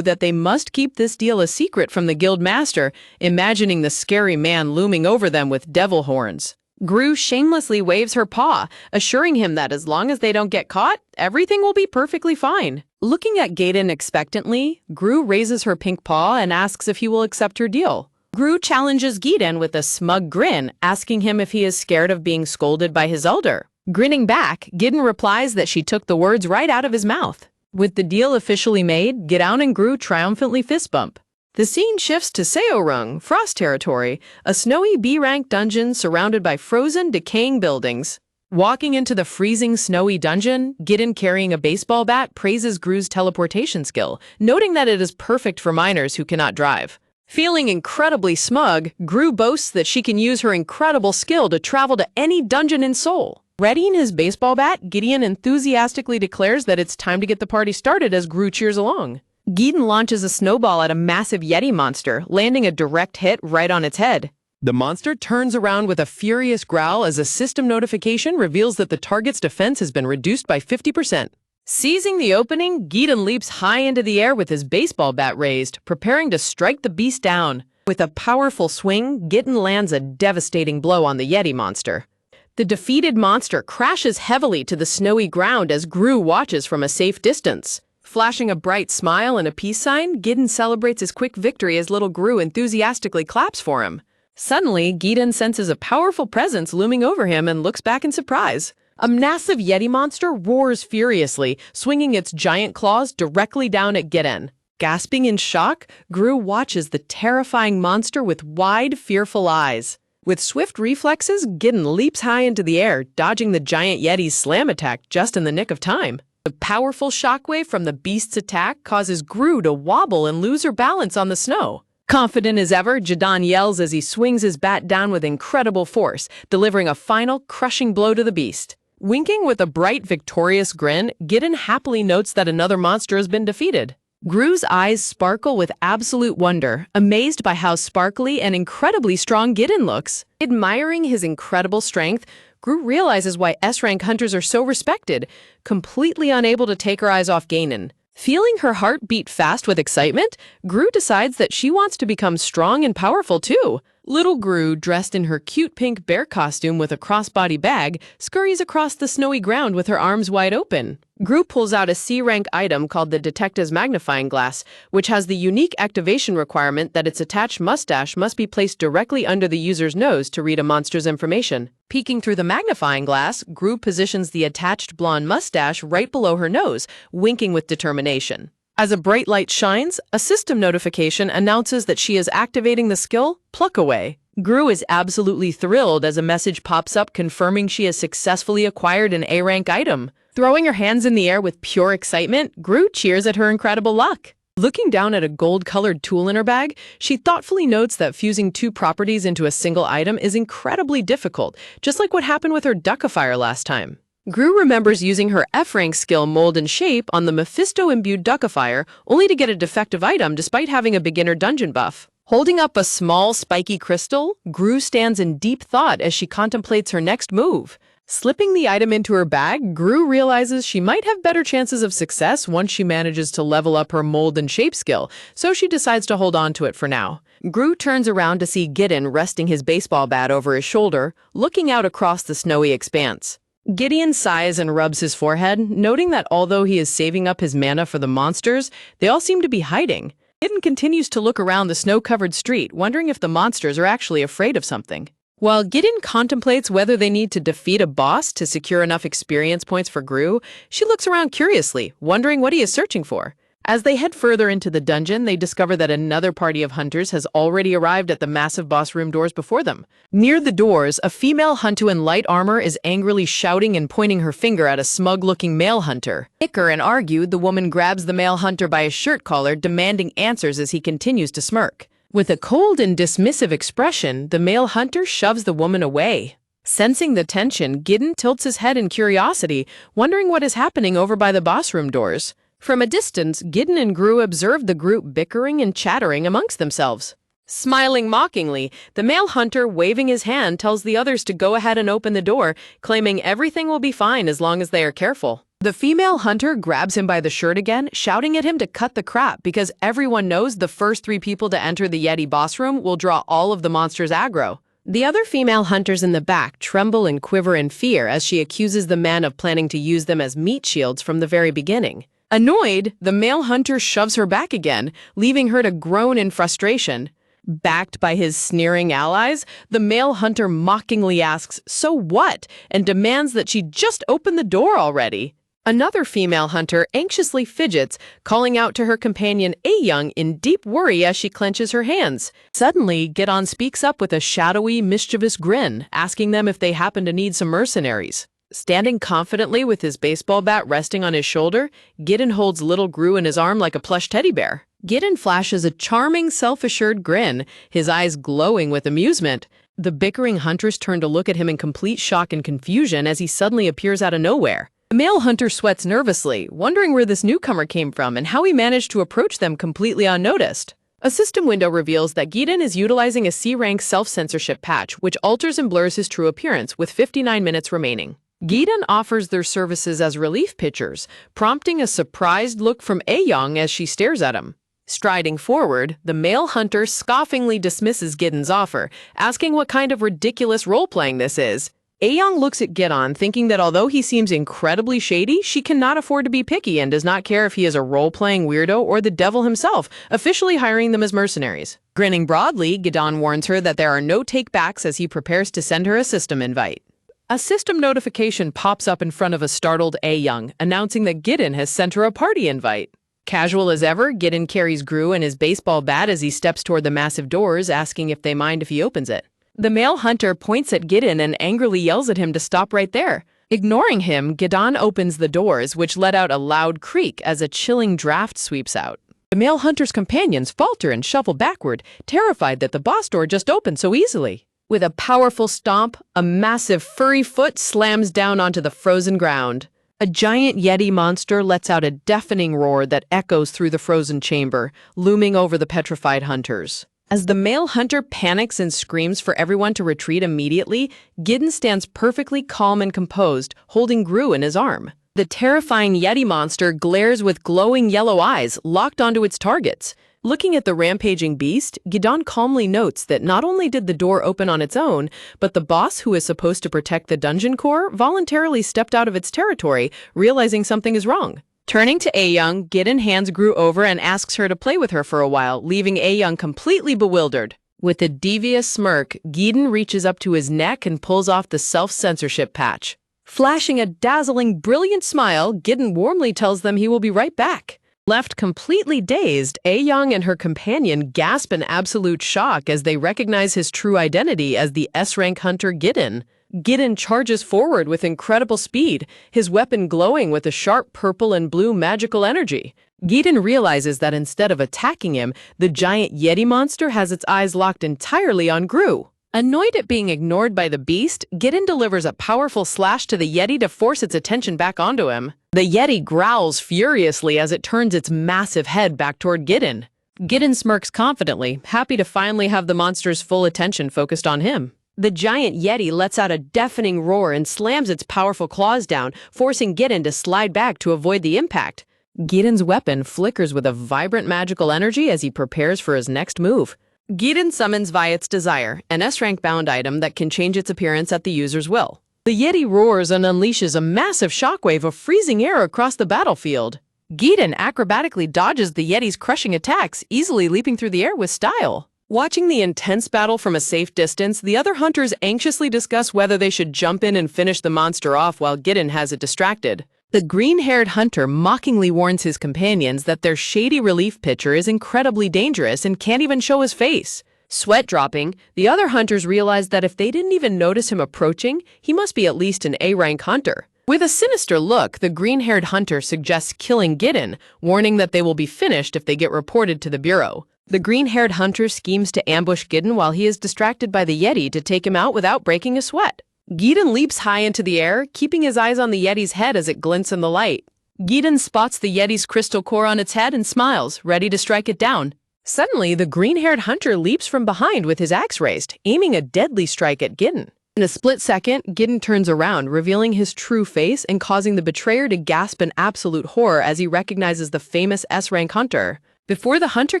that they must keep this deal a secret from the guild master, imagining the scary man looming over them with devil horns. Gru shamelessly waves her paw, assuring him that as long as they don't get caught, everything will be perfectly fine. Looking at Gaiden expectantly, Gru raises her pink paw and asks if he will accept her deal. Gru challenges Gaiden with a smug grin, asking him if he is scared of being scolded by his elder. Grinning back, Gaiden replies that she took the words right out of his mouth. With the deal officially made, Gideon and Gru triumphantly fist bump. The scene shifts to Seorung, Frost Territory, a snowy B-rank dungeon surrounded by frozen, decaying buildings. Walking into the freezing, snowy dungeon, Gideon carrying a baseball bat praises Gru's teleportation skill, noting that it is perfect for minors who cannot drive. Feeling incredibly smug, Gru boasts that she can use her incredible skill to travel to any dungeon in Seoul. Readying his baseball bat, Gideon enthusiastically declares that it's time to get the party started as Gru cheers along. Gaiden launches a snowball at a massive Yeti monster, landing a direct hit right on its head. The monster turns around with a furious growl as a system notification reveals that the target's defense has been reduced by 50%. Seizing the opening, Gaiden leaps high into the air with his baseball bat raised, preparing to strike the beast down. With a powerful swing, Gaiden lands a devastating blow on the Yeti monster. The defeated monster crashes heavily to the snowy ground as Gru watches from a safe distance. Flashing a bright smile and a peace sign, Gaiden celebrates his quick victory as little Gru enthusiastically claps for him. Suddenly, Gaiden senses a powerful presence looming over him and looks back in surprise. A massive Yeti monster roars furiously, swinging its giant claws directly down at Gaiden. Gasping in shock, Gru watches the terrifying monster with wide, fearful eyes. With swift reflexes, Gaiden leaps high into the air, dodging the giant Yeti's slam attack just in the nick of time. The powerful shockwave from the beast's attack causes Gru to wobble and lose her balance on the snow. Confident as ever, Jadon yells as he swings his bat down with incredible force, delivering a final, crushing blow to the beast. Winking with a bright, victorious grin, Gaiden happily notes that another monster has been defeated. Gru's eyes sparkle with absolute wonder, amazed by how sparkly and incredibly strong Gaiden looks. Admiring his incredible strength, Gru realizes why S-rank hunters are so respected, completely unable to take her eyes off Gaiden. Feeling her heart beat fast with excitement, Gru decides that she wants to become strong and powerful too. Little Gru, dressed in her cute pink bear costume with a crossbody bag, scurries across the snowy ground with her arms wide open. Gru pulls out a C-rank item called the Detective's Magnifying Glass, which has the unique activation requirement that its attached mustache must be placed directly under the user's nose to read a monster's information. Peeking through the magnifying glass, Gru positions the attached blonde mustache right below her nose, winking with determination. As a bright light shines, a system notification announces that she is activating the skill Pluck Away. Gru is absolutely thrilled as a message pops up confirming she has successfully acquired an A-rank item. Throwing her hands in the air with pure excitement, Gru cheers at her incredible luck. Looking down at a gold-colored tool in her bag, she thoughtfully notes that fusing two properties into a single item is incredibly difficult, just like what happened with her Duckifier last time. Gru remembers using her F-rank skill Mold and Shape on the Mephisto-imbued Duckifier, only to get a defective item despite having a beginner dungeon buff. Holding up a small, spiky crystal, Gru stands in deep thought as she contemplates her next move. Slipping the item into her bag, Gru realizes she might have better chances of success once she manages to level up her Mold and Shape skill, so she decides to hold on to it for now. Gru turns around to see Gaiden resting his baseball bat over his shoulder, looking out across the snowy expanse. Gideon sighs and rubs his forehead, noting that although he is saving up his mana for the monsters, they all seem to be hiding. Gideon continues to look around the snow-covered street, wondering if the monsters are actually afraid of something. While Gideon contemplates whether they need to defeat a boss to secure enough experience points for Gru, she looks around curiously, wondering what he is searching for. As they head further into the dungeon, they discover that another party of hunters has already arrived at the massive boss room doors before them. Near the doors, a female hunter in light armor is angrily shouting and pointing her finger at a smug-looking male hunter. Bicker and argue, the woman grabs the male hunter by his shirt collar, demanding answers as he continues to smirk. With a cold and dismissive expression, the male hunter shoves the woman away. Sensing the tension, Gideon tilts his head in curiosity, wondering what is happening over by the boss room doors. From a distance, Gideon and Gru observe the group bickering and chattering amongst themselves. Smiling mockingly, the male hunter, waving his hand, tells the others to go ahead and open the door, claiming everything will be fine as long as they are careful. The female hunter grabs him by the shirt again, shouting at him to cut the crap because everyone knows the first 3 people to enter the Yeti boss room will draw all of the monster's aggro. The other female hunters in the back tremble and quiver in fear as she accuses the men of planning to use them as meat shields from the very beginning. Annoyed, the male hunter shoves her back again, leaving her to groan in frustration. Backed by his sneering allies, the male hunter mockingly asks, "So what?" and demands that she just open the door already. Another female hunter anxiously fidgets, calling out to her companion A-Young in deep worry as she clenches her hands. Suddenly, Gidon speaks up with a shadowy, mischievous grin, asking them if they happen to need some mercenaries. Standing confidently with his baseball bat resting on his shoulder, Gidon holds little Gru in his arm like a plush teddy bear. Gidon flashes a charming, self-assured grin, his eyes glowing with amusement. The bickering hunters turn to look at him in complete shock and confusion as he suddenly appears out of nowhere. The male hunter sweats nervously, wondering where this newcomer came from and how he managed to approach them completely unnoticed. A system window reveals that Gidon is utilizing a C-rank self-censorship patch, which alters and blurs his true appearance, with 59 minutes remaining. Gidon offers their services as relief pitchers, prompting a surprised look from A-Young as she stares at him. Striding forward, the male hunter scoffingly dismisses Gidon's offer, asking what kind of ridiculous role-playing this is. A-Young looks at Gidon, thinking that although he seems incredibly shady, she cannot afford to be picky and does not care if he is a role-playing weirdo or the devil himself, officially hiring them as mercenaries. Grinning broadly, Gidon warns her that there are no take-backs as he prepares to send her a system invite. A system notification pops up in front of a startled A-Young, announcing that Gidon has sent her a party invite. Casual as ever, Gidon carries Gru and his baseball bat as he steps toward the massive doors, asking if they mind if he opens it. The male hunter points at Gidon and angrily yells at him to stop right there. Ignoring him, Gidon opens the doors, which let out a loud creak as a chilling draft sweeps out. The male hunter's companions falter and shuffle backward, terrified that the boss door just opened so easily. With a powerful stomp, a massive furry foot slams down onto the frozen ground. A giant Yeti monster lets out a deafening roar that echoes through the frozen chamber, looming over the petrified hunters. As the male hunter panics and screams for everyone to retreat immediately, Gidon stands perfectly calm and composed, holding Gru in his arm. The terrifying Yeti monster glares with glowing yellow eyes, locked onto its targets. Looking at the rampaging beast, Gidon calmly notes that not only did the door open on its own, but the boss who is supposed to protect the dungeon core voluntarily stepped out of its territory, realizing something is wrong. Turning to A-Young, Gidon hands Gru over and asks her to play with her for a while, leaving A-Young completely bewildered. With a devious smirk, Gidon reaches up to his neck and pulls off the self-censorship patch. Flashing a dazzling, brilliant smile, Gidon warmly tells them he will be right back. Left completely dazed, A-Young and her companion gasp in absolute shock as they recognize his true identity as the S-rank hunter Gidon. Gidon charges forward with incredible speed, his weapon glowing with a sharp purple and blue magical energy. Gidon realizes that instead of attacking him, the giant Yeti monster has its eyes locked entirely on Gru. Annoyed at being ignored by the beast, Gidon delivers a powerful slash to the Yeti to force its attention back onto him. The Yeti growls furiously as it turns its massive head back toward Gidon. Gidon smirks confidently, happy to finally have the monster's full attention focused on him. The giant Yeti lets out a deafening roar and slams its powerful claws down, forcing Gidon to slide back to avoid the impact. Gidon's weapon flickers with a vibrant magical energy as he prepares for his next move. Gidon summons Viat's Desire, an S-rank bound item that can change its appearance at the user's will. The Yeti roars and unleashes a massive shockwave of freezing air across the battlefield. Gidon acrobatically dodges the Yeti's crushing attacks, easily leaping through the air with style. Watching the intense battle from a safe distance, the other hunters anxiously discuss whether they should jump in and finish the monster off while Gidon has it distracted. The green-haired hunter mockingly warns his companions that their shady relief pitcher is incredibly dangerous and can't even show his face. Sweat dropping, the other hunters realize that if they didn't even notice him approaching, he must be at least an A-rank hunter. With a sinister look, the green-haired hunter suggests killing Gidon, warning that they will be finished if they get reported to the Bureau. The green-haired hunter schemes to ambush Gidon while he is distracted by the Yeti to take him out without breaking a sweat. Gidon leaps high into the air, keeping his eyes on the Yeti's head as it glints in the light. Gidon spots the Yeti's crystal core on its head and smiles, ready to strike it down. Suddenly, the green-haired hunter leaps from behind with his axe raised, aiming a deadly strike at Gidon. In a split second, Gidon turns around, revealing his true face and causing the betrayer to gasp in absolute horror as he recognizes the famous S-rank hunter. Before the hunter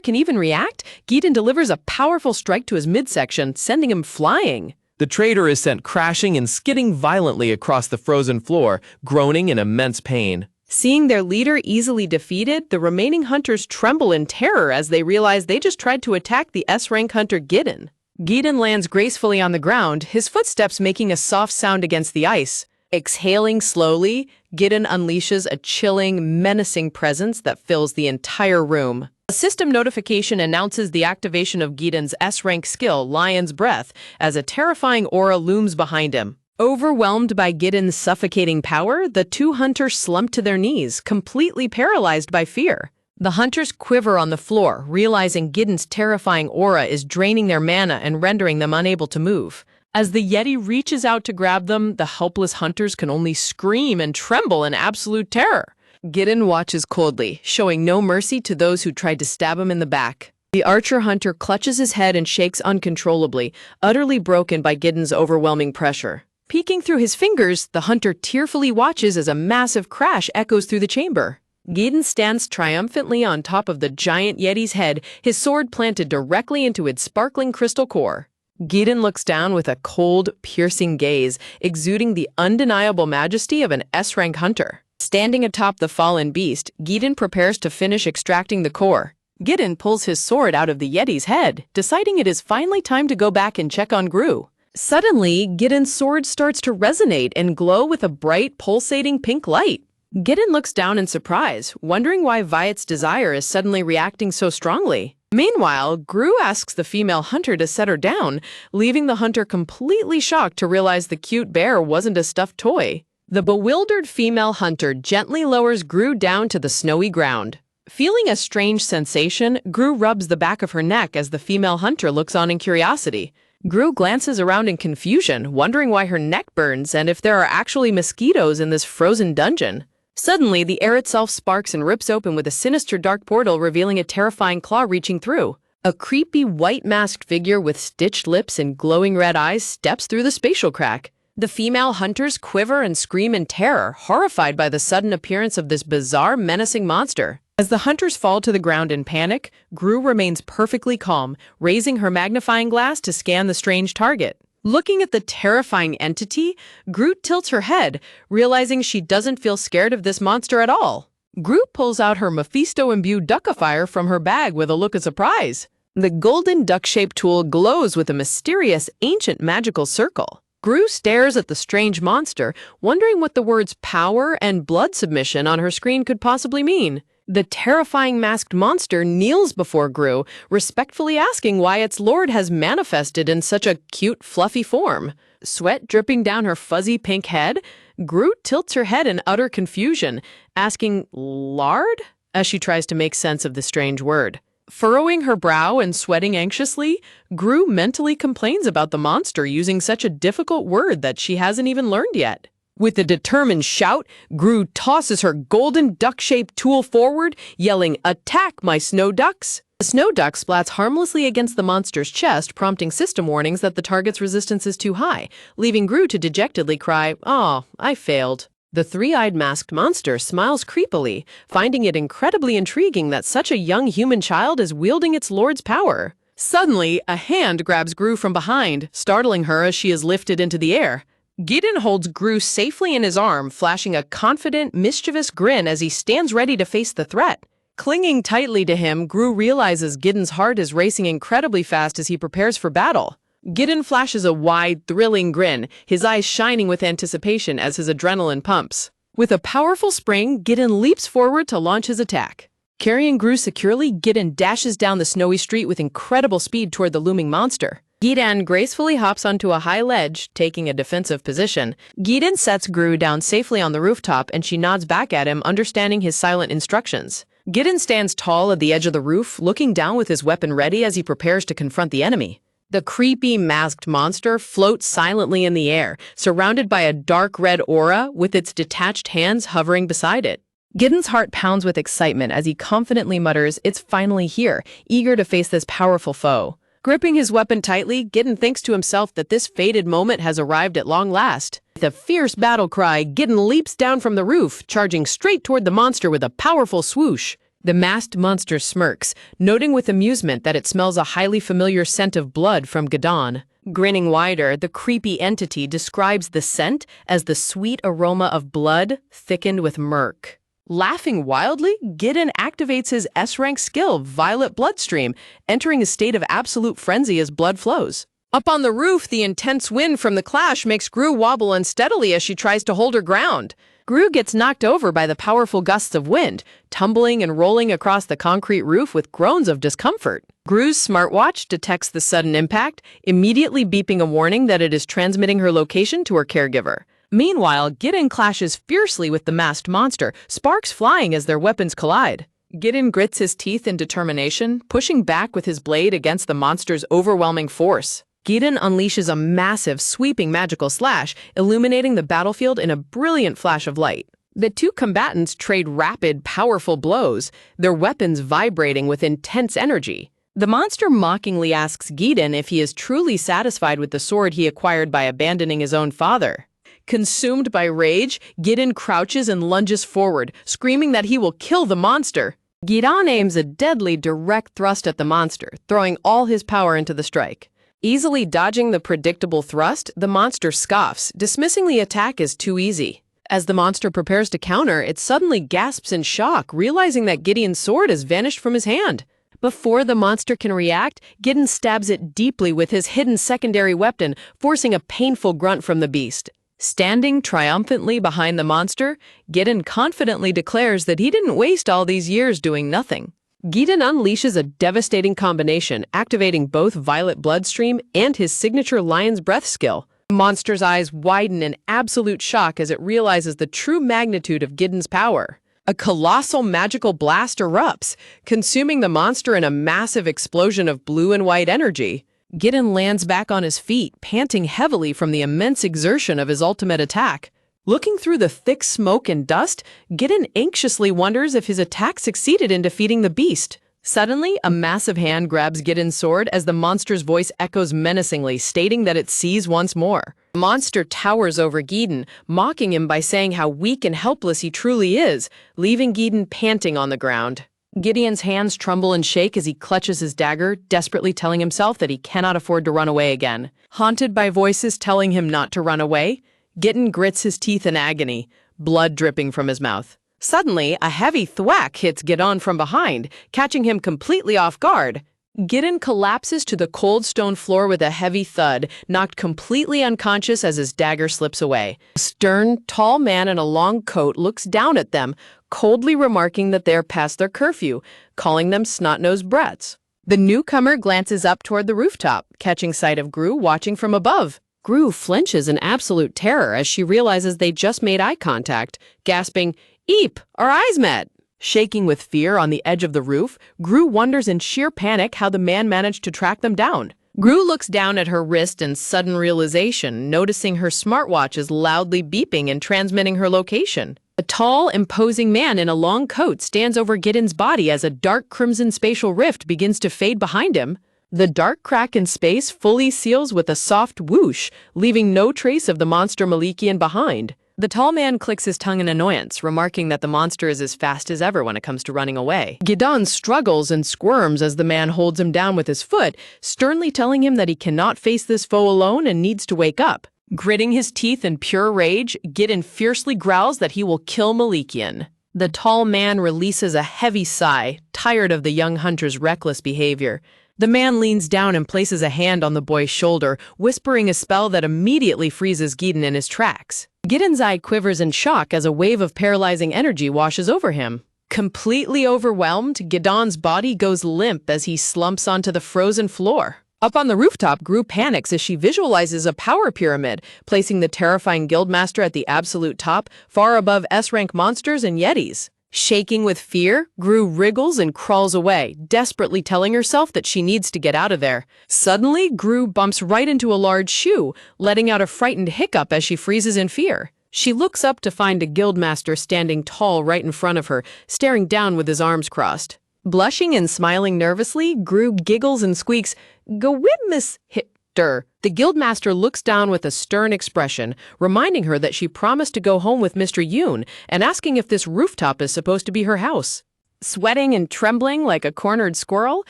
can even react, Gideon delivers a powerful strike to his midsection, sending him flying. The traitor is sent crashing and skidding violently across the frozen floor, groaning in immense pain. Seeing their leader easily defeated, the remaining hunters tremble in terror as they realize they just tried to attack the S-rank hunter Gideon. Gideon lands gracefully on the ground, his footsteps making a soft sound against the ice. Exhaling slowly, Gideon unleashes a chilling, menacing presence that fills the entire room. A system notification announces the activation of Gideon's S-rank skill, Lion's Breath, as a terrifying aura looms behind him. Overwhelmed by Gideon's suffocating power, the two hunters slump to their knees, completely paralyzed by fear. The hunters quiver on the floor, realizing Gideon's terrifying aura is draining their mana and rendering them unable to move. As the Yeti reaches out to grab them, the helpless hunters can only scream and tremble in absolute terror. Gideon watches coldly, showing no mercy to those who tried to stab him in the back. The archer hunter clutches his head and shakes uncontrollably, utterly broken by Gideon's overwhelming pressure. Peeking through his fingers, the hunter tearfully watches as a massive crash echoes through the chamber. Gideon stands triumphantly on top of the giant Yeti's head, his sword planted directly into its sparkling crystal core. Gideon looks down with a cold, piercing gaze, exuding the undeniable majesty of an S-rank hunter. Standing atop the fallen beast, Gideon prepares to finish extracting the core. Gideon pulls his sword out of the Yeti's head, deciding it is finally time to go back and check on Gru. Suddenly, Gideon's sword starts to resonate and glow with a bright, pulsating pink light. Gideon looks down in surprise, wondering why Viet's desire is suddenly reacting so strongly. Meanwhile, Gru asks the female hunter to set her down, leaving the hunter completely shocked to realize the cute bear wasn't a stuffed toy. The bewildered female hunter gently lowers Gru down to the snowy ground. Feeling a strange sensation, Gru rubs the back of her neck as the female hunter looks on in curiosity. Gru glances around in confusion, wondering why her neck burns and if there are actually mosquitoes in this frozen dungeon. Suddenly, the air itself sparks and rips open with a sinister dark portal revealing a terrifying claw reaching through. A creepy white-masked figure with stitched lips and glowing red eyes steps through the spatial crack. The female hunters quiver and scream in terror, horrified by the sudden appearance of this bizarre, menacing monster. As the hunters fall to the ground in panic, Gru remains perfectly calm, raising her magnifying glass to scan the strange target. Looking at the terrifying entity, Gru tilts her head, realizing she doesn't feel scared of this monster at all. Gru pulls out her Mephisto-imbued duckifier from her bag with a look of surprise. The golden duck-shaped tool glows with a mysterious, ancient magical circle. Gru stares at the strange monster, wondering what the words power and blood submission on her screen could possibly mean. The terrifying masked monster kneels before Gru, respectfully asking why its lord has manifested in such a cute, fluffy form. Sweat dripping down her fuzzy pink head, Gru tilts her head in utter confusion, asking, "Lard?" as she tries to make sense of the strange word. Furrowing her brow and sweating anxiously, Gru mentally complains about the monster using such a difficult word that she hasn't even learned yet. With a determined shout, Gru tosses her golden duck-shaped tool forward, yelling, "Attack, my snow ducks!" The snow duck splats harmlessly against the monster's chest, prompting system warnings that the target's resistance is too high, leaving Gru to dejectedly cry, "Aw, I failed." The three-eyed masked monster smiles creepily, finding it incredibly intriguing that such a young human child is wielding its lord's power. Suddenly, a hand grabs Gru from behind, startling her as she is lifted into the air. Gideon holds Gru safely in his arm, flashing a confident, mischievous grin as he stands ready to face the threat. Clinging tightly to him, Gru realizes Gideon's heart is racing incredibly fast as he prepares for battle. Gideon flashes a wide, thrilling grin, his eyes shining with anticipation as his adrenaline pumps. With a powerful spring, Gideon leaps forward to launch his attack. Carrying Gru securely, Gideon dashes down the snowy street with incredible speed toward the looming monster. Gideon gracefully hops onto a high ledge, taking a defensive position. Gideon sets Gru down safely on the rooftop, and she nods back at him, understanding his silent instructions. Gideon stands tall at the edge of the roof, looking down with his weapon ready as he prepares to confront the enemy. The creepy, masked monster floats silently in the air, surrounded by a dark red aura, with its detached hands hovering beside it. Gideon's heart pounds with excitement as he confidently mutters, "It's finally here," eager to face this powerful foe. Gripping his weapon tightly, Gideon thinks to himself that this fated moment has arrived at long last. With a fierce battle cry, Gideon leaps down from the roof, charging straight toward the monster with a powerful swoosh. The masked monster smirks, noting with amusement that it smells a highly familiar scent of blood from Gidon. Grinning wider, the creepy entity describes the scent as the sweet aroma of blood thickened with murk. Laughing wildly, Gidon activates his S-rank skill, Violet Bloodstream, entering a state of absolute frenzy as blood flows. Up on the roof, the intense wind from the clash makes Gru wobble unsteadily as she tries to hold her ground. Gru gets knocked over by the powerful gusts of wind, tumbling and rolling across the concrete roof with groans of discomfort. Gru's smartwatch detects the sudden impact, immediately beeping a warning that it is transmitting her location to her caregiver. Meanwhile, Gidon clashes fiercely with the masked monster, sparks flying as their weapons collide. Gidon grits his teeth in determination, pushing back with his blade against the monster's overwhelming force. Gidon unleashes a massive, sweeping magical slash, illuminating the battlefield in a brilliant flash of light. The two combatants trade rapid, powerful blows, their weapons vibrating with intense energy. The monster mockingly asks Gidon if he is truly satisfied with the sword he acquired by abandoning his own father. Consumed by rage, Gidon crouches and lunges forward, screaming that he will kill the monster. Gidon aims a deadly, direct thrust at the monster, throwing all his power into the strike. Easily dodging the predictable thrust, the monster scoffs, dismissing the attack as too easy. As the monster prepares to counter, it suddenly gasps in shock, realizing that Gidon's sword has vanished from his hand. Before the monster can react, Gidon stabs it deeply with his hidden secondary weapon, forcing a painful grunt from the beast. Standing triumphantly behind the monster, Gidon confidently declares that he didn't waste all these years doing nothing. Gidon unleashes a devastating combination, activating both Violet Bloodstream and his signature Lion's Breath skill. The monster's eyes widen in absolute shock as it realizes the true magnitude of Gidon's power. A colossal magical blast erupts, consuming the monster in a massive explosion of blue and white energy. Gidon lands back on his feet, panting heavily from the immense exertion of his ultimate attack. Looking through the thick smoke and dust, Gidon anxiously wonders if his attack succeeded in defeating the beast. Suddenly, a massive hand grabs Gidon's sword as the monster's voice echoes menacingly, stating that it sees once more. The monster towers over Gidon, mocking him by saying how weak and helpless he truly is, leaving Gidon panting on the ground. Gideon's hands tremble and shake as he clutches his dagger, desperately telling himself that he cannot afford to run away again. Haunted by voices telling him not to run away, Gidon grits his teeth in agony, blood dripping from his mouth. Suddenly, a heavy thwack hits Gidon from behind, catching him completely off guard. Gidon collapses to the cold stone floor with a heavy thud, knocked completely unconscious as his dagger slips away. A stern, tall man in a long coat looks down at them, coldly remarking that they're past their curfew, calling them snot-nosed brats. The newcomer glances up toward the rooftop, catching sight of Gru watching from above. Gru flinches in absolute terror as she realizes they just made eye contact, gasping, "Eep, our eyes met!" Shaking with fear on the edge of the roof, Gru wonders in sheer panic how the man managed to track them down. Gru looks down at her wrist in sudden realization, noticing her smartwatch is loudly beeping and transmitting her location. A tall, imposing man in a long coat stands over Gidon's body as a dark crimson spatial rift begins to fade behind him. The dark crack in space fully seals with a soft whoosh, leaving no trace of the monster Malikian behind. The tall man clicks his tongue in annoyance, remarking that the monster is as fast as ever when it comes to running away. Gidon struggles and squirms as the man holds him down with his foot, sternly telling him that he cannot face this foe alone and needs to wake up. Gritting his teeth in pure rage, Gidon fiercely growls that he will kill Malikian. The tall man releases a heavy sigh, tired of the young hunter's reckless behavior. The man leans down and places a hand on the boy's shoulder, whispering a spell that immediately freezes Gidon in his tracks. Gidon's eye quivers in shock as a wave of paralyzing energy washes over him. Completely overwhelmed, Gidon's body goes limp as he slumps onto the frozen floor. Up on the rooftop, Gru panics as she visualizes a power pyramid, placing the terrifying guildmaster at the absolute top, far above S-rank monsters and yetis. Shaking with fear, Gru wriggles and crawls away, desperately telling herself that she needs to get out of there. Suddenly, Gru bumps right into a large shoe, letting out a frightened hiccup as she freezes in fear. She looks up to find a guildmaster standing tall right in front of her, staring down with his arms crossed. Blushing and smiling nervously, Gru giggles and squeaks, "Gewib, Miss Hitter." The guildmaster looks down with a stern expression, reminding her that she promised to go home with Mr. Yoon and asking if this rooftop is supposed to be her house. Sweating and trembling like a cornered squirrel,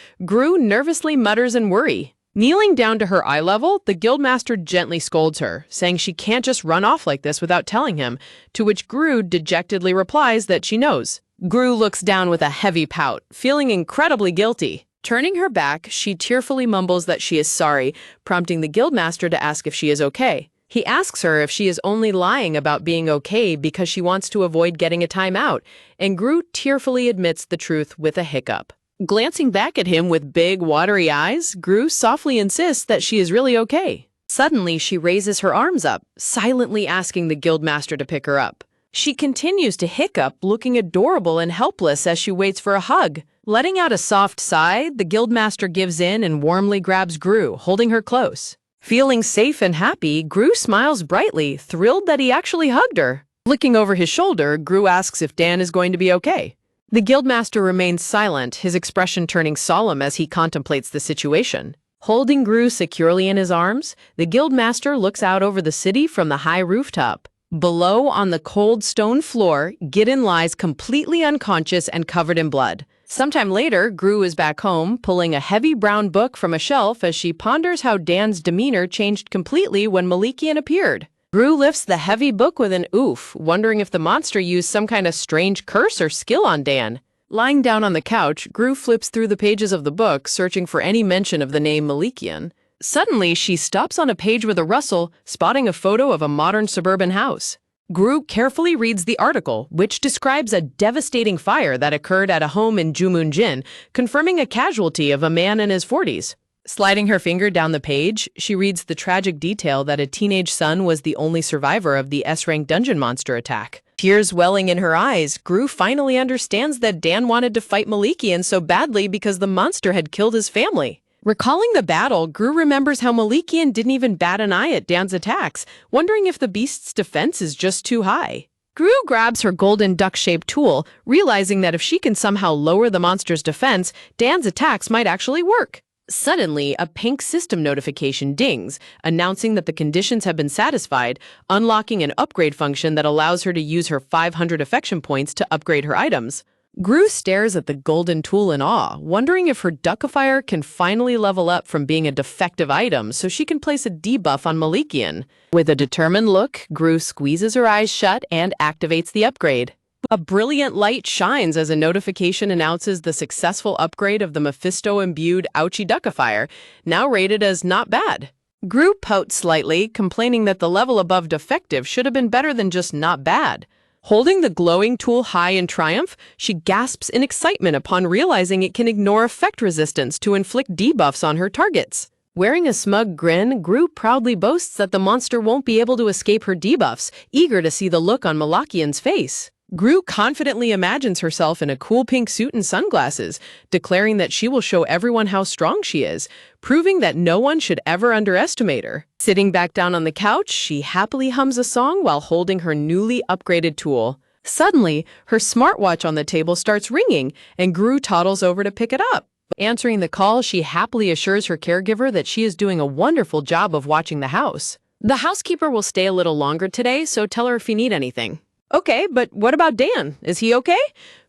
Gru nervously mutters in worry. Kneeling down to her eye level, the guildmaster gently scolds her, saying she can't just run off like this without telling him, to which Gru dejectedly replies that she knows. Gru looks down with a heavy pout, feeling incredibly guilty. Turning her back, she tearfully mumbles that she is sorry, prompting the guildmaster to ask if she is okay. He asks her if she is only lying about being okay because she wants to avoid getting a timeout, and Gru tearfully admits the truth with a hiccup. Glancing back at him with big, watery eyes, Gru softly insists that she is really okay. Suddenly, she raises her arms up, silently asking the guildmaster to pick her up. She continues to hiccup, looking adorable and helpless as she waits for a hug. Letting out a soft sigh, the guildmaster gives in and warmly grabs Gru, holding her close. Feeling safe and happy, Gru smiles brightly, thrilled that he actually hugged her. Looking over his shoulder, Gru asks if Dan is going to be okay. The guildmaster remains silent, his expression turning solemn as he contemplates the situation. Holding Gru securely in his arms, the guildmaster looks out over the city from the high rooftop. Below, on the cold stone floor, Gideon lies completely unconscious and covered in blood. Sometime later, Gru is back home, pulling a heavy brown book from a shelf as she ponders how Dan's demeanor changed completely when Malikian appeared. Gru lifts the heavy book with an oof, wondering if the monster used some kind of strange curse or skill on Dan. Lying down on the couch, Gru flips through the pages of the book, searching for any mention of the name Malikian. Suddenly, she stops on a page with a rustle, spotting a photo of a modern suburban house. Gru carefully reads the article, which describes a devastating fire that occurred at a home in Jumunjin, confirming a casualty of a man in his 40s. Sliding her finger down the page, she reads the tragic detail that a teenage son was the only survivor of the S-rank dungeon monster attack. Tears welling in her eyes, Gru finally understands that Dan wanted to fight Malikian so badly because the monster had killed his family. Recalling the battle, Gru remembers how Malikian didn't even bat an eye at Dan's attacks, wondering if the beast's defense is just too high. Gru grabs her golden duck-shaped tool, realizing that if she can somehow lower the monster's defense, Dan's attacks might actually work. Suddenly, a pink system notification dings, announcing that the conditions have been satisfied, unlocking an upgrade function that allows her to use her 500 affection points to upgrade her items. Gru stares at the golden tool in awe, wondering if her duckifier can finally level up from being a defective item so she can place a debuff on Malikian. With a determined look, Gru squeezes her eyes shut and activates the upgrade. A brilliant light shines as a notification announces the successful upgrade of the Mephisto-imbued Ouchie Duckifier, now rated as not bad. Gru pouts slightly, complaining that the level above defective should have been better than just not bad. Holding the glowing tool high in triumph, she gasps in excitement upon realizing it can ignore effect resistance to inflict debuffs on her targets. Wearing a smug grin, Gru proudly boasts that the monster won't be able to escape her debuffs, eager to see the look on Malakian's face. Gru confidently imagines herself in a cool pink suit and sunglasses, declaring that she will show everyone how strong she is, proving that no one should ever underestimate her. Sitting back down on the couch, she happily hums a song while holding her newly upgraded tool. Suddenly, her smartwatch on the table starts ringing, and Gru toddles over to pick it up. Answering the call, she happily assures her caregiver that she is doing a wonderful job of watching the house. The housekeeper will stay a little longer today, so tell her if you need anything. Okay, but what about Dan? Is he okay?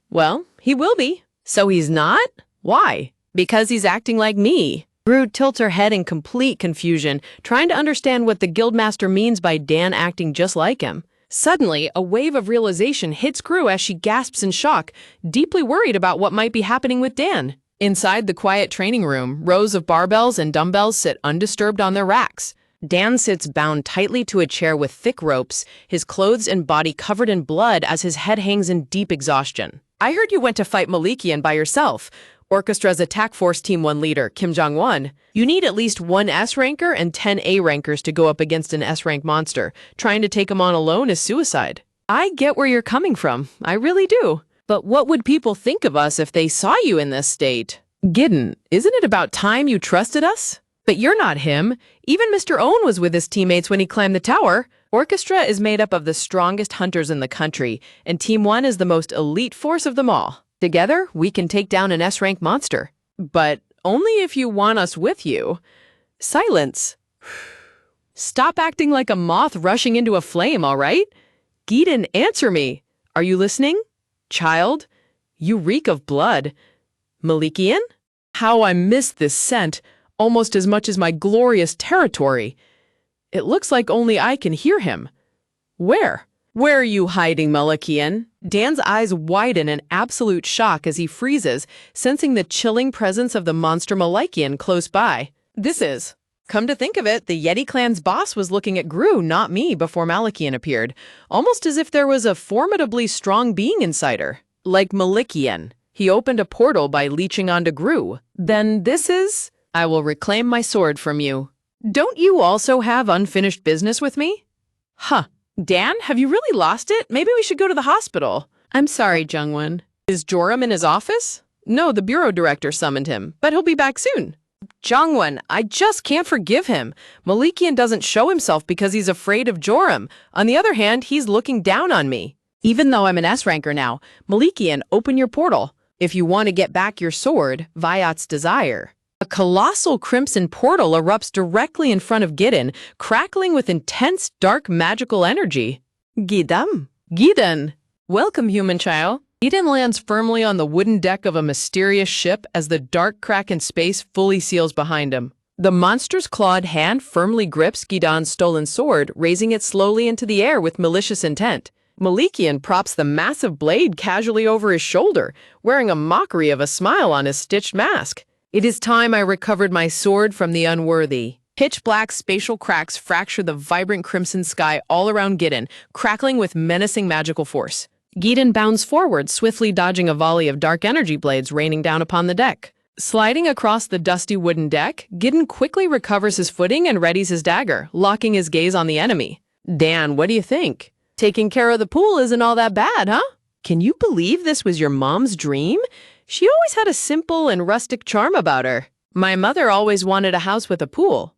Well, he will be. So he's not? Why? Because he's acting like me. Gru tilts her head in complete confusion, trying to understand what the guildmaster means by Dan acting just like him. Suddenly, a wave of realization hits Gru as she gasps in shock, deeply worried about what might be happening with Dan. Inside the quiet training room, rows of barbells and dumbbells sit undisturbed on their racks. Dan sits bound tightly to a chair with thick ropes, his clothes and body covered in blood as his head hangs in deep exhaustion. I heard you went to fight Malikian by yourself. Orchestra's Attack Force Team 1 leader, Kim Jong-won. You need at least 1 S-ranker and 10 A-rankers to go up against an S-rank monster. Trying to take him on alone is suicide. I get where you're coming from. I really do. But what would people think of us if they saw you in this state? Gideon, isn't it about time you trusted us? But you're not him. Even Mr. Owen was with his teammates when he climbed the tower. Orchestra is made up of the strongest hunters in the country, and Team 1 is the most elite force of them all. Together, we can take down an S-rank monster. But only if you want us with you. Silence. Stop acting like a moth rushing into a flame, all right? Gideon, answer me. Are you listening? Child, You reek of blood. Malikian? How I miss this scent, almost as much as my glorious territory. It looks like only I can hear him. Where? Where are you hiding, Malikian? Dan's eyes widen in absolute shock as he freezes, sensing the chilling presence of the monster Malikian close by. Come to think of it, the Yeti clan's boss was looking at Gru, not me, before Malikian appeared, almost as if there was a formidably strong being inside her. Like Malikian. He opened a portal by leeching onto Gru. Then I will reclaim my sword from you. Don't you also have unfinished business with me? Huh. Dan, have you really lost it? Maybe we should go to the hospital. I'm sorry, Jungwon. Is Joram in his office? No, the bureau director summoned him, but he'll be back soon. Jungwon, I just can't forgive him. Malikian doesn't show himself because he's afraid of Joram. On the other hand, he's looking down on me. Even though I'm an S-ranker now, Malikian, open your portal. If you want to get back your sword, Viat's desire. A colossal crimson portal erupts directly in front of Gideon, crackling with intense, dark, magical energy. Gideon! Welcome, human child. Gideon lands firmly on the wooden deck of a mysterious ship as the dark crack in space fully seals behind him. The monster's clawed hand firmly grips Gideon's stolen sword, raising it slowly into the air with malicious intent. Malikian props the massive blade casually over his shoulder, wearing a mockery of a smile on his stitched mask. It is time I recovered my sword from the unworthy. Pitch-black spatial cracks fracture the vibrant crimson sky all around Gideon, crackling with menacing magical force. Gideon bounds forward, swiftly dodging a volley of dark energy blades raining down upon the deck. Sliding across the dusty wooden deck, Gideon quickly recovers his footing and readies his dagger, locking his gaze on the enemy. Dan, what do you think? Taking care of the pool isn't all that bad, huh? Can you believe this was your mom's dream? She always had a simple and rustic charm about her. My mother always wanted a house with a pool.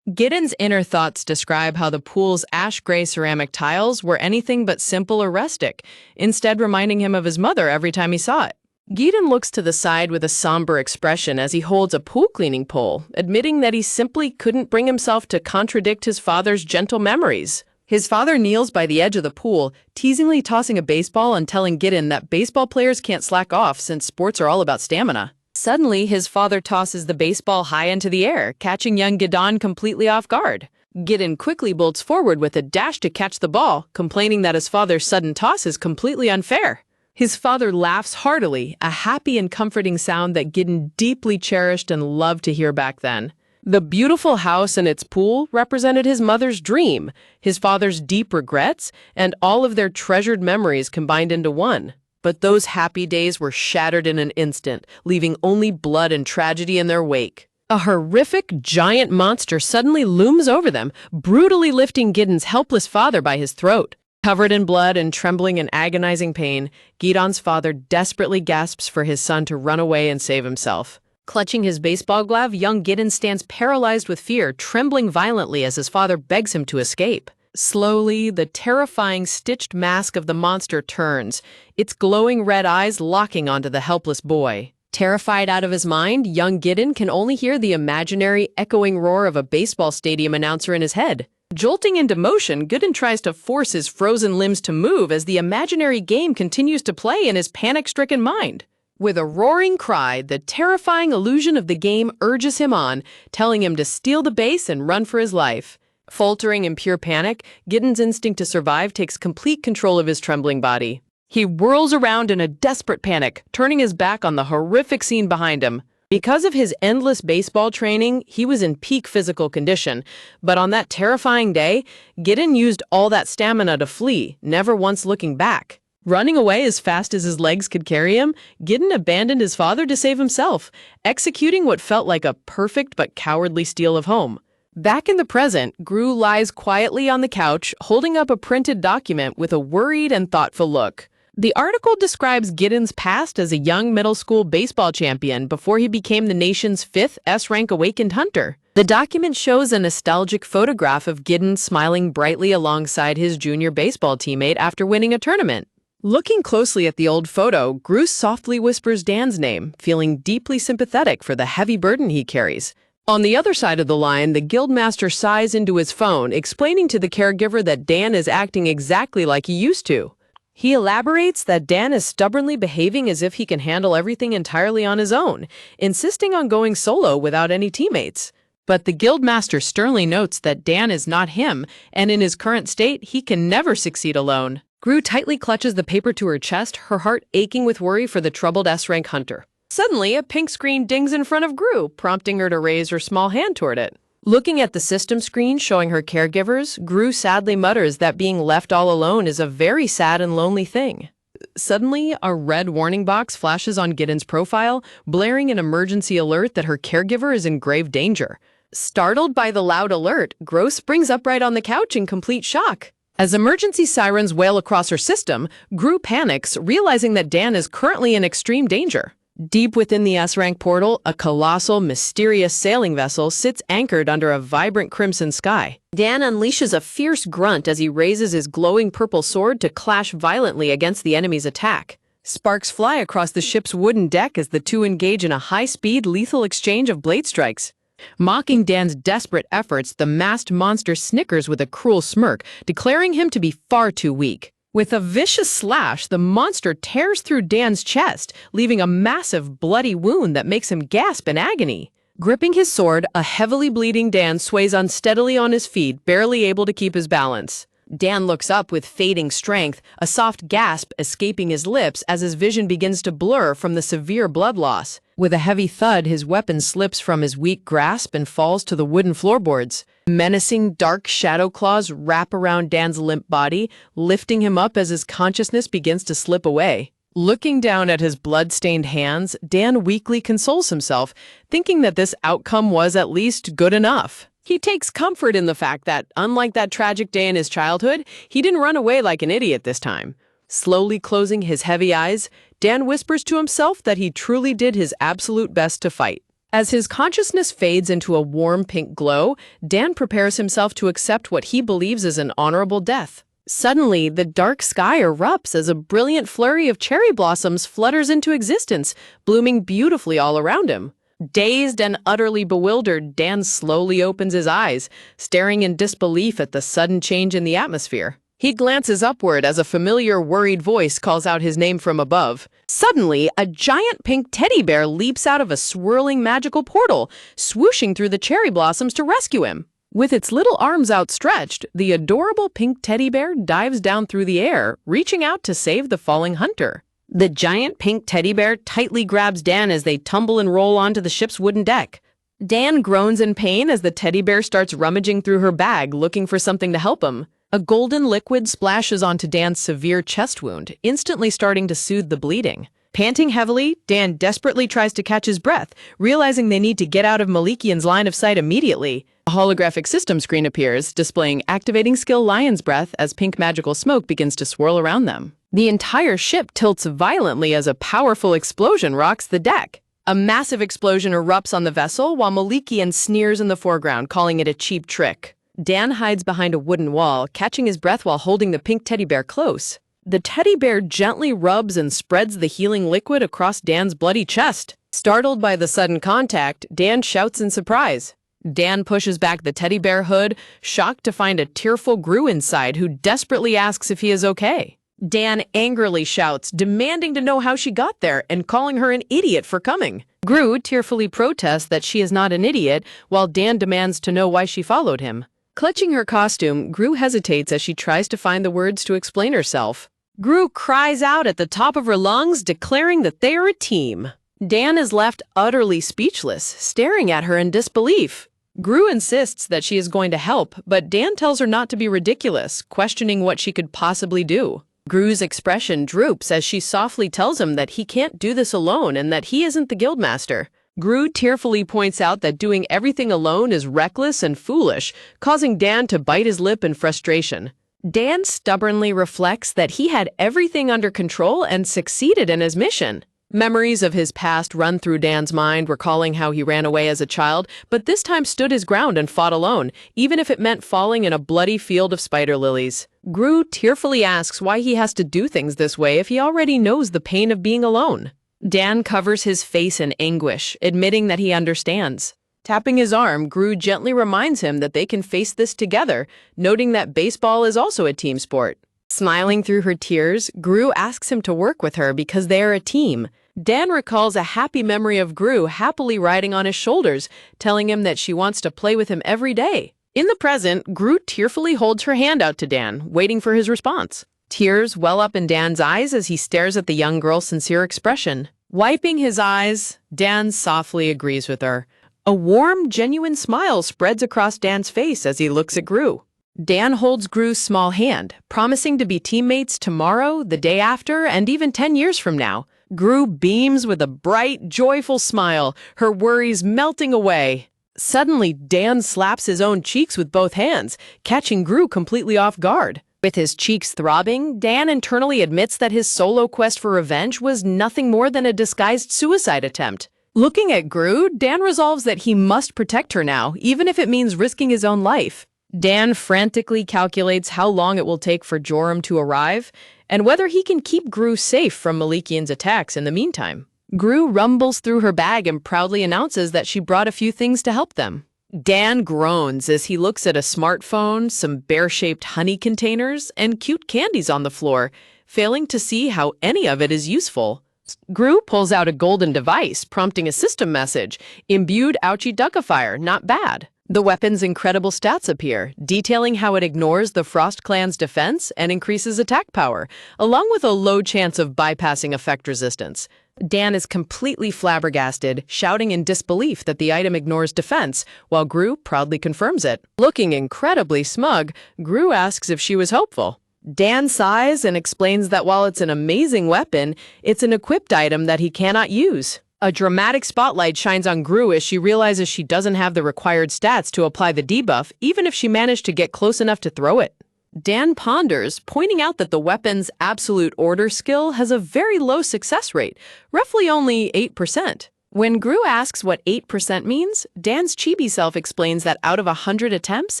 Gideon's inner thoughts describe how the pool's ash-gray ceramic tiles were anything but simple or rustic, instead reminding him of his mother every time he saw it. Gideon looks to the side with a somber expression as he holds a pool cleaning pole, admitting that he simply couldn't bring himself to contradict his father's gentle memories. His father kneels by the edge of the pool, teasingly tossing a baseball and telling Gideon that baseball players can't slack off since sports are all about stamina. Suddenly, his father tosses the baseball high into the air, catching young Gideon completely off guard. Gideon quickly bolts forward with a dash to catch the ball, complaining that his father's sudden toss is completely unfair. His father laughs heartily, a happy and comforting sound that Gideon deeply cherished and loved to hear back then. The beautiful house and its pool represented his mother's dream, his father's deep regrets, and all of their treasured memories combined into one. But those happy days were shattered in an instant, leaving only blood and tragedy in their wake. A horrific, giant monster suddenly looms over them, brutally lifting Gideon's helpless father by his throat. Covered in blood and trembling in agonizing pain, Gideon's father desperately gasps for his son to run away and save himself. Clutching his baseball glove, young Gideon stands paralyzed with fear, trembling violently as his father begs him to escape. Slowly, the terrifying stitched mask of the monster turns, its glowing red eyes locking onto the helpless boy. Terrified out of his mind, young Gideon can only hear the imaginary, echoing roar of a baseball stadium announcer in his head. Jolting into motion, Gideon tries to force his frozen limbs to move as the imaginary game continues to play in his panic-stricken mind. With a roaring cry, the terrifying illusion of the game urges him on, telling him to steal the base and run for his life. Faltering in pure panic, Gideon's instinct to survive takes complete control of his trembling body. He whirls around in a desperate panic, turning his back on the horrific scene behind him. Because of his endless baseball training, he was in peak physical condition. But on that terrifying day, Gideon used all that stamina to flee, never once looking back. Running away as fast as his legs could carry him, Gideon abandoned his father to save himself, executing what felt like a perfect but cowardly steal of home. Back in the present, Gru lies quietly on the couch, holding up a printed document with a worried and thoughtful look. The article describes Gideon's past as a young middle school baseball champion before he became the nation's 5th S-rank awakened hunter. The document shows a nostalgic photograph of Gideon smiling brightly alongside his junior baseball teammate after winning a tournament. Looking closely at the old photo, Gru softly whispers Dan's name, feeling deeply sympathetic for the heavy burden he carries. On the other side of the line, the guildmaster sighs into his phone, explaining to the caregiver that Dan is acting exactly like he used to. He elaborates that Dan is stubbornly behaving as if he can handle everything entirely on his own, insisting on going solo without any teammates. But the guildmaster sternly notes that Dan is not him, and in his current state, he can never succeed alone. Gru tightly clutches the paper to her chest, her heart aching with worry for the troubled S-rank hunter. Suddenly, a pink screen dings in front of Gru, prompting her to raise her small hand toward it. Looking at the system screen showing her caregivers, Gru sadly mutters that being left all alone is a very sad and lonely thing. Suddenly, a red warning box flashes on Gideon's profile, blaring an emergency alert that her caregiver is in grave danger. Startled by the loud alert, Gru springs upright on the couch in complete shock. As emergency sirens wail across her system, Gru panics, realizing that Dan is currently in extreme danger. Deep within the S-rank portal, a colossal, mysterious sailing vessel sits anchored under a vibrant crimson sky. Dan unleashes a fierce grunt as he raises his glowing purple sword to clash violently against the enemy's attack. Sparks fly across the ship's wooden deck as the two engage in a high-speed, lethal exchange of blade strikes. Mocking Dan's desperate efforts, the masked monster snickers with a cruel smirk, declaring him to be far too weak. With a vicious slash, the monster tears through Dan's chest, leaving a massive, bloody wound that makes him gasp in agony. Gripping his sword, a heavily bleeding Dan sways unsteadily on his feet, barely able to keep his balance. Dan looks up with fading strength, a soft gasp escaping his lips as his vision begins to blur from the severe blood loss. With a heavy thud, his weapon slips from his weak grasp and falls to the wooden floorboards. Menacing, dark shadow claws wrap around Dan's limp body, lifting him up as his consciousness begins to slip away. Looking down at his blood-stained hands, Dan weakly consoles himself, thinking that this outcome was at least good enough. He takes comfort in the fact that, unlike that tragic day in his childhood, he didn't run away like an idiot this time. Slowly closing his heavy eyes, Dan whispers to himself that he truly did his absolute best to fight. As his consciousness fades into a warm pink glow, Dan prepares himself to accept what he believes is an honorable death. Suddenly, the dark sky erupts as a brilliant flurry of cherry blossoms flutters into existence, blooming beautifully all around him. Dazed and utterly bewildered, Dan slowly opens his eyes, staring in disbelief at the sudden change in the atmosphere. He glances upward as a familiar, worried voice calls out his name from above. Suddenly, a giant pink teddy bear leaps out of a swirling magical portal, swooshing through the cherry blossoms to rescue him. With its little arms outstretched, the adorable pink teddy bear dives down through the air, reaching out to save the falling hunter. The giant pink teddy bear tightly grabs Dan as they tumble and roll onto the ship's wooden deck. Dan groans in pain as the teddy bear starts rummaging through her bag, looking for something to help him. A golden liquid splashes onto Dan's severe chest wound, instantly starting to soothe the bleeding. Panting heavily, Dan desperately tries to catch his breath, realizing they need to get out of Malikian's line of sight immediately. A holographic system screen appears, displaying activating skill Lion's Breath as pink magical smoke begins to swirl around them. The entire ship tilts violently as a powerful explosion rocks the deck. A massive explosion erupts on the vessel, while Malikian sneers in the foreground, calling it a cheap trick. Dan hides behind a wooden wall, catching his breath while holding the pink teddy bear close. The teddy bear gently rubs and spreads the healing liquid across Dan's bloody chest. Startled by the sudden contact, Dan shouts in surprise. Dan pushes back the teddy bear hood, shocked to find a tearful Gru inside who desperately asks if he is okay. Dan angrily shouts, demanding to know how she got there and calling her an idiot for coming. Gru tearfully protests that she is not an idiot, while Dan demands to know why she followed him. Clutching her costume, Gru hesitates as she tries to find the words to explain herself. Gru cries out at the top of her lungs, declaring that they are a team. Dan is left utterly speechless, staring at her in disbelief. Gru insists that she is going to help, but Dan tells her not to be ridiculous, questioning what she could possibly do. Gru's expression droops as she softly tells him that he can't do this alone and that he isn't the guildmaster. Gru tearfully points out that doing everything alone is reckless and foolish, causing Dan to bite his lip in frustration. Dan stubbornly reflects that he had everything under control and succeeded in his mission. Memories of his past run through Dan's mind, recalling how he ran away as a child, but this time stood his ground and fought alone, even if it meant falling in a bloody field of spider lilies. Gru tearfully asks why he has to do things this way if he already knows the pain of being alone. Dan covers his face in anguish, admitting that he understands. Tapping his arm, Gru gently reminds him that they can face this together, noting that baseball is also a team sport. Smiling through her tears, Gru asks him to work with her because they are a team. Dan recalls a happy memory of Gru happily riding on his shoulders, telling him that she wants to play with him every day. In the present, Gru tearfully holds her hand out to Dan, waiting for his response. Tears well up in Dan's eyes as he stares at the young girl's sincere expression. Wiping his eyes, Dan softly agrees with her. A warm, genuine smile spreads across Dan's face as he looks at Gru. Dan holds Gru's small hand, promising to be teammates tomorrow, the day after, and even 10 years from now. Gru beams with a bright, joyful smile, her worries melting away. Suddenly, Dan slaps his own cheeks with both hands, catching Gru completely off guard. With his cheeks throbbing, Dan internally admits that his solo quest for revenge was nothing more than a disguised suicide attempt. Looking at Gru, Dan resolves that he must protect her now, even if it means risking his own life. Dan frantically calculates how long it will take for Joram to arrive, and whether he can keep Gru safe from Malikian's attacks in the meantime. Gru rumbles through her bag and proudly announces that she brought a few things to help them. Dan groans as he looks at a smartphone, some bear-shaped honey containers, and cute candies on the floor, failing to see how any of it is useful. Gru pulls out a golden device, prompting a system message. Imbued Ouchie Duckifier, not bad. The weapon's incredible stats appear, detailing how it ignores the Frost Clan's defense and increases attack power, along with a low chance of bypassing effect resistance. Dan is completely flabbergasted, shouting in disbelief that the item ignores defense, while Gru proudly confirms it. Looking incredibly smug, Gru asks if she was hopeful. Dan sighs and explains that while it's an amazing weapon, it's an equipped item that he cannot use. A dramatic spotlight shines on Gru as she realizes she doesn't have the required stats to apply the debuff, even if she managed to get close enough to throw it. Dan ponders, pointing out that the weapon's absolute order skill has a very low success rate, roughly only 8%. When Gru asks what 8% means, Dan's chibi self explains that out of 100 attempts,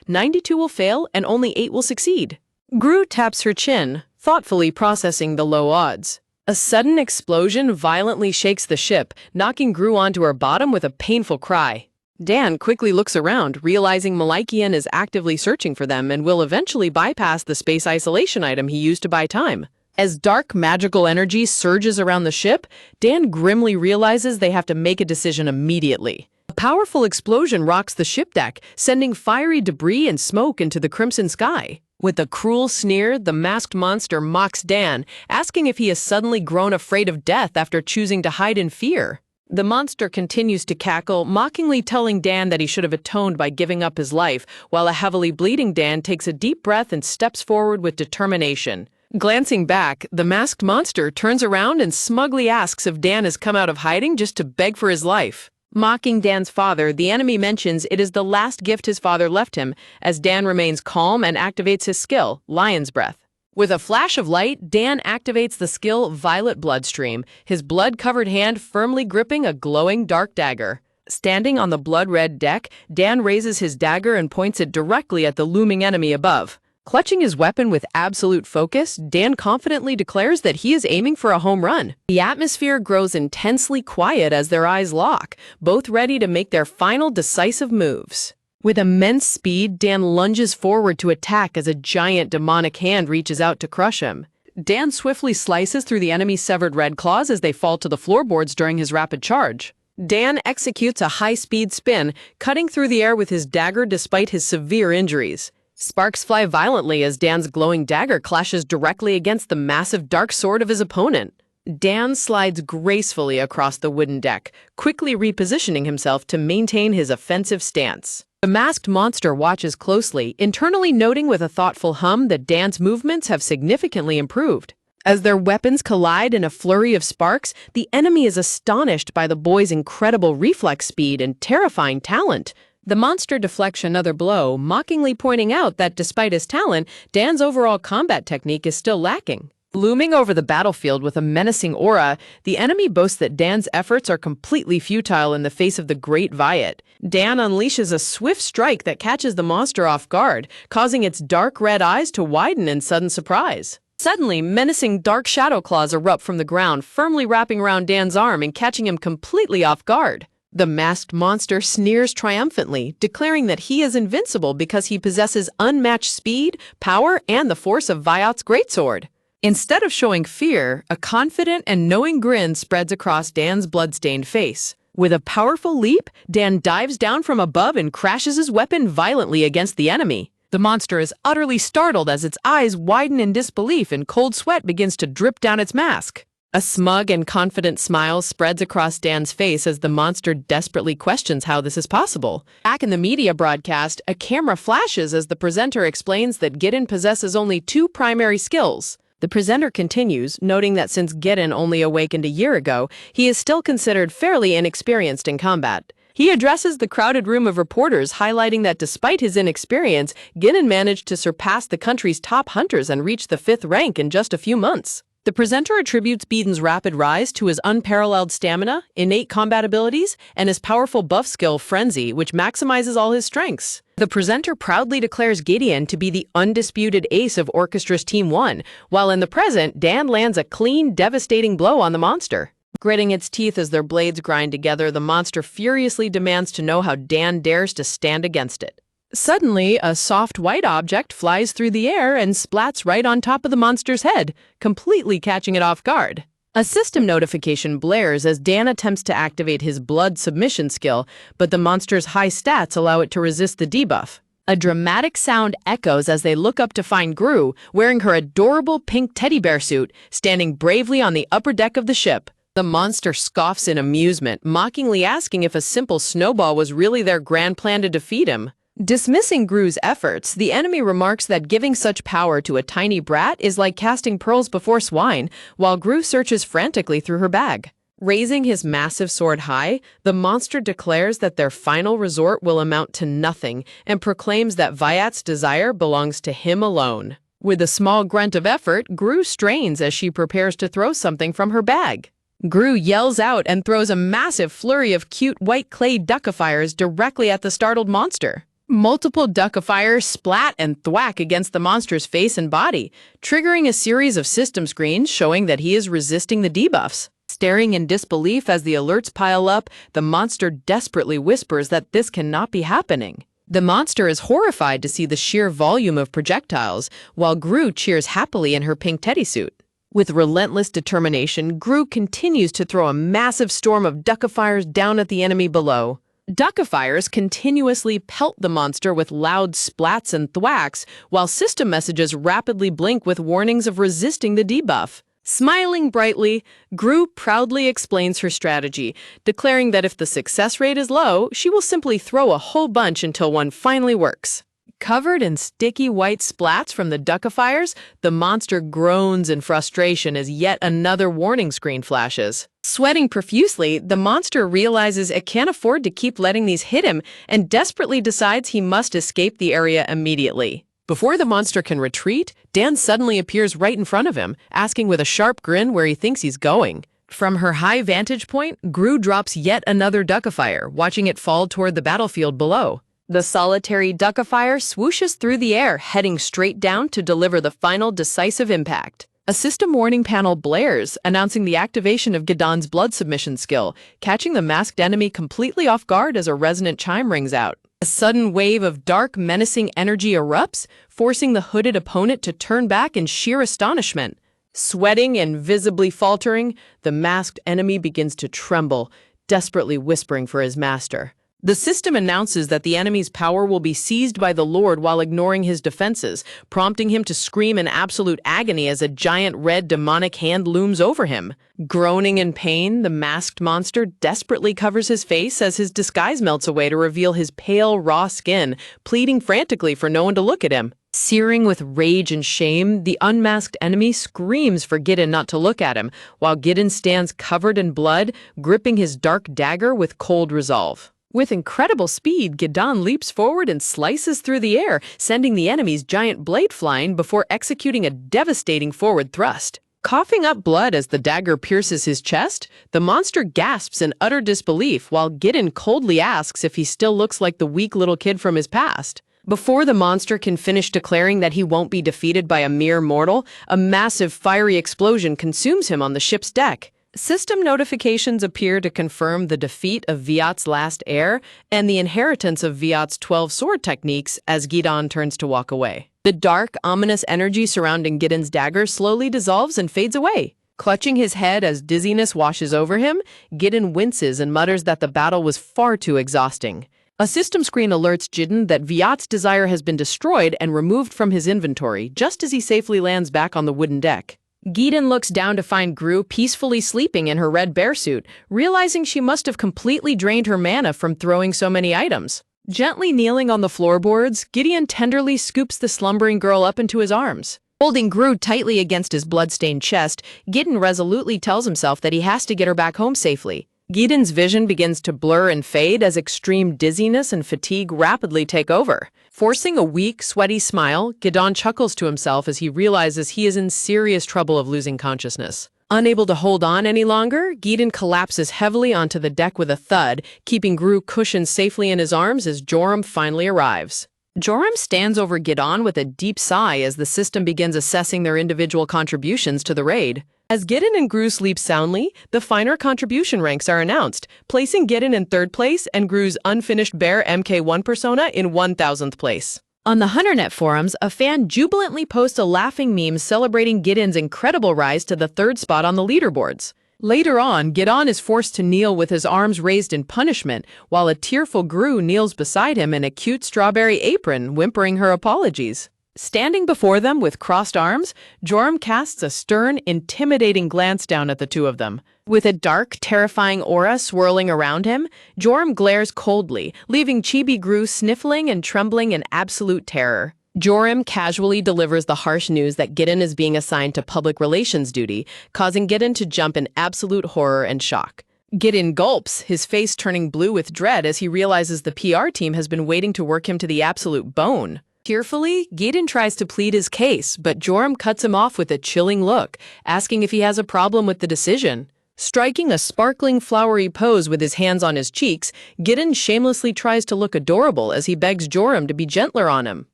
92 will fail and only 8 will succeed. Gru taps her chin, thoughtfully processing the low odds. A sudden explosion violently shakes the ship, knocking Gru onto her bottom with a painful cry. Dan quickly looks around, realizing Malikian is actively searching for them and will eventually bypass the space isolation item he used to buy time. As dark magical energy surges around the ship, Dan grimly realizes they have to make a decision immediately. A powerful explosion rocks the ship deck, sending fiery debris and smoke into the crimson sky. With a cruel sneer, the masked monster mocks Dan, asking if he has suddenly grown afraid of death after choosing to hide in fear. The monster continues to cackle, mockingly telling Dan that he should have atoned by giving up his life, while a heavily bleeding Dan takes a deep breath and steps forward with determination. Glancing back, the masked monster turns around and smugly asks if Dan has come out of hiding just to beg for his life. Mocking Dan's father, the enemy mentions it is the last gift his father left him, as Dan remains calm and activates his skill, Lion's Breath. With a flash of light, Dan activates the skill Violet Bloodstream, his blood-covered hand firmly gripping a glowing dark dagger. Standing on the blood-red deck, Dan raises his dagger and points it directly at the looming enemy above. Clutching his weapon with absolute focus, Dan confidently declares that he is aiming for a home run. The atmosphere grows intensely quiet as their eyes lock, both ready to make their final decisive moves. With immense speed, Dan lunges forward to attack as a giant demonic hand reaches out to crush him. Dan swiftly slices through the enemy's severed red claws as they fall to the floorboards during his rapid charge. Dan executes a high-speed spin, cutting through the air with his dagger despite his severe injuries. Sparks fly violently as Dan's glowing dagger clashes directly against the massive dark sword of his opponent. Dan slides gracefully across the wooden deck, quickly repositioning himself to maintain his offensive stance. The masked monster watches closely, internally noting with a thoughtful hum that Dan's movements have significantly improved. As their weapons collide in a flurry of sparks, the enemy is astonished by the boy's incredible reflex speed and terrifying talent. The monster deflects another blow, mockingly pointing out that despite his talent, Dan's overall combat technique is still lacking. Looming over the battlefield with a menacing aura, the enemy boasts that Dan's efforts are completely futile in the face of the Great Viet. Dan unleashes a swift strike that catches the monster off guard, causing its dark red eyes to widen in sudden surprise. Suddenly, menacing dark shadow claws erupt from the ground, firmly wrapping around Dan's arm and catching him completely off guard. The masked monster sneers triumphantly, declaring that he is invincible because he possesses unmatched speed, power, and the force of Viot's greatsword. Instead of showing fear, a confident and knowing grin spreads across Dan's bloodstained face. With a powerful leap, Dan dives down from above and crashes his weapon violently against the enemy. The monster is utterly startled as its eyes widen in disbelief and cold sweat begins to drip down its mask. A smug and confident smile spreads across Dan's face as the monster desperately questions how this is possible. Back in the media broadcast, a camera flashes as the presenter explains that Gideon possesses only two primary skills. The presenter continues, noting that since Gideon only awakened a year ago, he is still considered fairly inexperienced in combat. He addresses the crowded room of reporters, highlighting that despite his inexperience, Gideon managed to surpass the country's top hunters and reach the 5th rank in just a few months. The presenter attributes Gideon's rapid rise to his unparalleled stamina, innate combat abilities, and his powerful buff skill, Frenzy, which maximizes all his strengths. The presenter proudly declares Gideon to be the undisputed ace of Orchestra's Team 1, while in the present, Dan lands a clean, devastating blow on the monster. Gritting its teeth as their blades grind together, the monster furiously demands to know how Dan dares to stand against it. Suddenly, a soft white object flies through the air and splats right on top of the monster's head, completely catching it off guard. A system notification blares as Dan attempts to activate his blood submission skill, but the monster's high stats allow it to resist the debuff. A dramatic sound echoes as they look up to find Gru, wearing her adorable pink teddy bear suit, standing bravely on the upper deck of the ship. The monster scoffs in amusement, mockingly asking if a simple snowball was really their grand plan to defeat him. Dismissing Gru's efforts, the enemy remarks that giving such power to a tiny brat is like casting pearls before swine, while Gru searches frantically through her bag. Raising his massive sword high, the monster declares that their final resort will amount to nothing and proclaims that Viot's desire belongs to him alone. With a small grunt of effort, Gru strains as she prepares to throw something from her bag. Gru yells out and throws a massive flurry of cute white clay duckifiers directly at the startled monster. Multiple duckifiers splat and thwack against the monster's face and body, triggering a series of system screens showing that he is resisting the debuffs. Staring in disbelief as the alerts pile up, the monster desperately whispers that this cannot be happening. The monster is horrified to see the sheer volume of projectiles, while Gru cheers happily in her pink teddy suit. With relentless determination, Gru continues to throw a massive storm of duckifiers down at the enemy below. Duckifiers continuously pelt the monster with loud splats and thwacks, while system messages rapidly blink with warnings of resisting the debuff. Smiling brightly, Gru proudly explains her strategy, declaring that if the success rate is low, she will simply throw a whole bunch until one finally works. Covered in sticky white splats from the duckifiers, the monster groans in frustration as yet another warning screen flashes. Sweating profusely, the monster realizes it can't afford to keep letting these hit him and desperately decides he must escape the area immediately. Before the monster can retreat, Dan suddenly appears right in front of him, asking with a sharp grin where he thinks he's going. From her high vantage point, Gru drops yet another duckifier, watching it fall toward the battlefield below. The solitary duckifier swooshes through the air, heading straight down to deliver the final decisive impact. A system warning panel blares, announcing the activation of Gideon's blood submission skill, catching the masked enemy completely off guard as a resonant chime rings out. A sudden wave of dark, menacing energy erupts, forcing the hooded opponent to turn back in sheer astonishment. Sweating and visibly faltering, the masked enemy begins to tremble, desperately whispering for his master. The system announces that the enemy's power will be seized by the Lord while ignoring his defenses, prompting him to scream in absolute agony as a giant red demonic hand looms over him. Groaning in pain, the masked monster desperately covers his face as his disguise melts away to reveal his pale, raw skin, pleading frantically for no one to look at him. Searing with rage and shame, the unmasked enemy screams for Gideon not to look at him, while Gideon stands covered in blood, gripping his dark dagger with cold resolve. With incredible speed, Gideon leaps forward and slices through the air, sending the enemy's giant blade flying before executing a devastating forward thrust. Coughing up blood as the dagger pierces his chest, the monster gasps in utter disbelief while Gideon coldly asks if he still looks like the weak little kid from his past. Before the monster can finish declaring that he won't be defeated by a mere mortal, a massive fiery explosion consumes him on the ship's deck. System notifications appear to confirm the defeat of Viat's last heir and the inheritance of Viat's 12 sword techniques as Gidon turns to walk away. The dark, ominous energy surrounding Gideon's dagger slowly dissolves and fades away. Clutching his head as dizziness washes over him, Gideon winces and mutters that the battle was far too exhausting. A system screen alerts Gideon that Viat's desire has been destroyed and removed from his inventory just as he safely lands back on the wooden deck. Gideon looks down to find Gru peacefully sleeping in her red bear suit, realizing she must have completely drained her mana from throwing so many items. Gently kneeling on the floorboards, Gideon tenderly scoops the slumbering girl up into his arms. Holding Gru tightly against his blood-stained chest, Gideon resolutely tells himself that he has to get her back home safely. Gideon's vision begins to blur and fade as extreme dizziness and fatigue rapidly take over. Forcing a weak, sweaty smile, Gideon chuckles to himself as he realizes he is in serious trouble of losing consciousness. Unable to hold on any longer, Gideon collapses heavily onto the deck with a thud, keeping Gru cushioned safely in his arms as Joram finally arrives. Joram stands over Gideon with a deep sigh as the system begins assessing their individual contributions to the raid. As Gideon and Gru sleep soundly, the finer contribution ranks are announced, placing Gideon in 3rd place and Gru's unfinished bear MK1 persona in 1000th place. On the HunterNet forums, a fan jubilantly posts a laughing meme celebrating Gideon's incredible rise to the 3rd spot on the leaderboards. Later on, Gideon is forced to kneel with his arms raised in punishment, while a tearful Gru kneels beside him in a cute strawberry apron, whimpering her apologies. Standing before them with crossed arms, Joram casts a stern, intimidating glance down at the two of them. With a dark, terrifying aura swirling around him, Joram glares coldly, leaving Chibi Gru sniffling and trembling in absolute terror. Joram casually delivers the harsh news that Gideon is being assigned to public relations duty, causing Gideon to jump in absolute horror and shock. Gideon gulps, his face turning blue with dread as he realizes the PR team has been waiting to work him to the absolute bone. Tearfully, Gideon tries to plead his case, but Joram cuts him off with a chilling look, asking if he has a problem with the decision. Striking a sparkling, flowery pose with his hands on his cheeks, Gideon shamelessly tries to look adorable as he begs Joram to be gentler on him.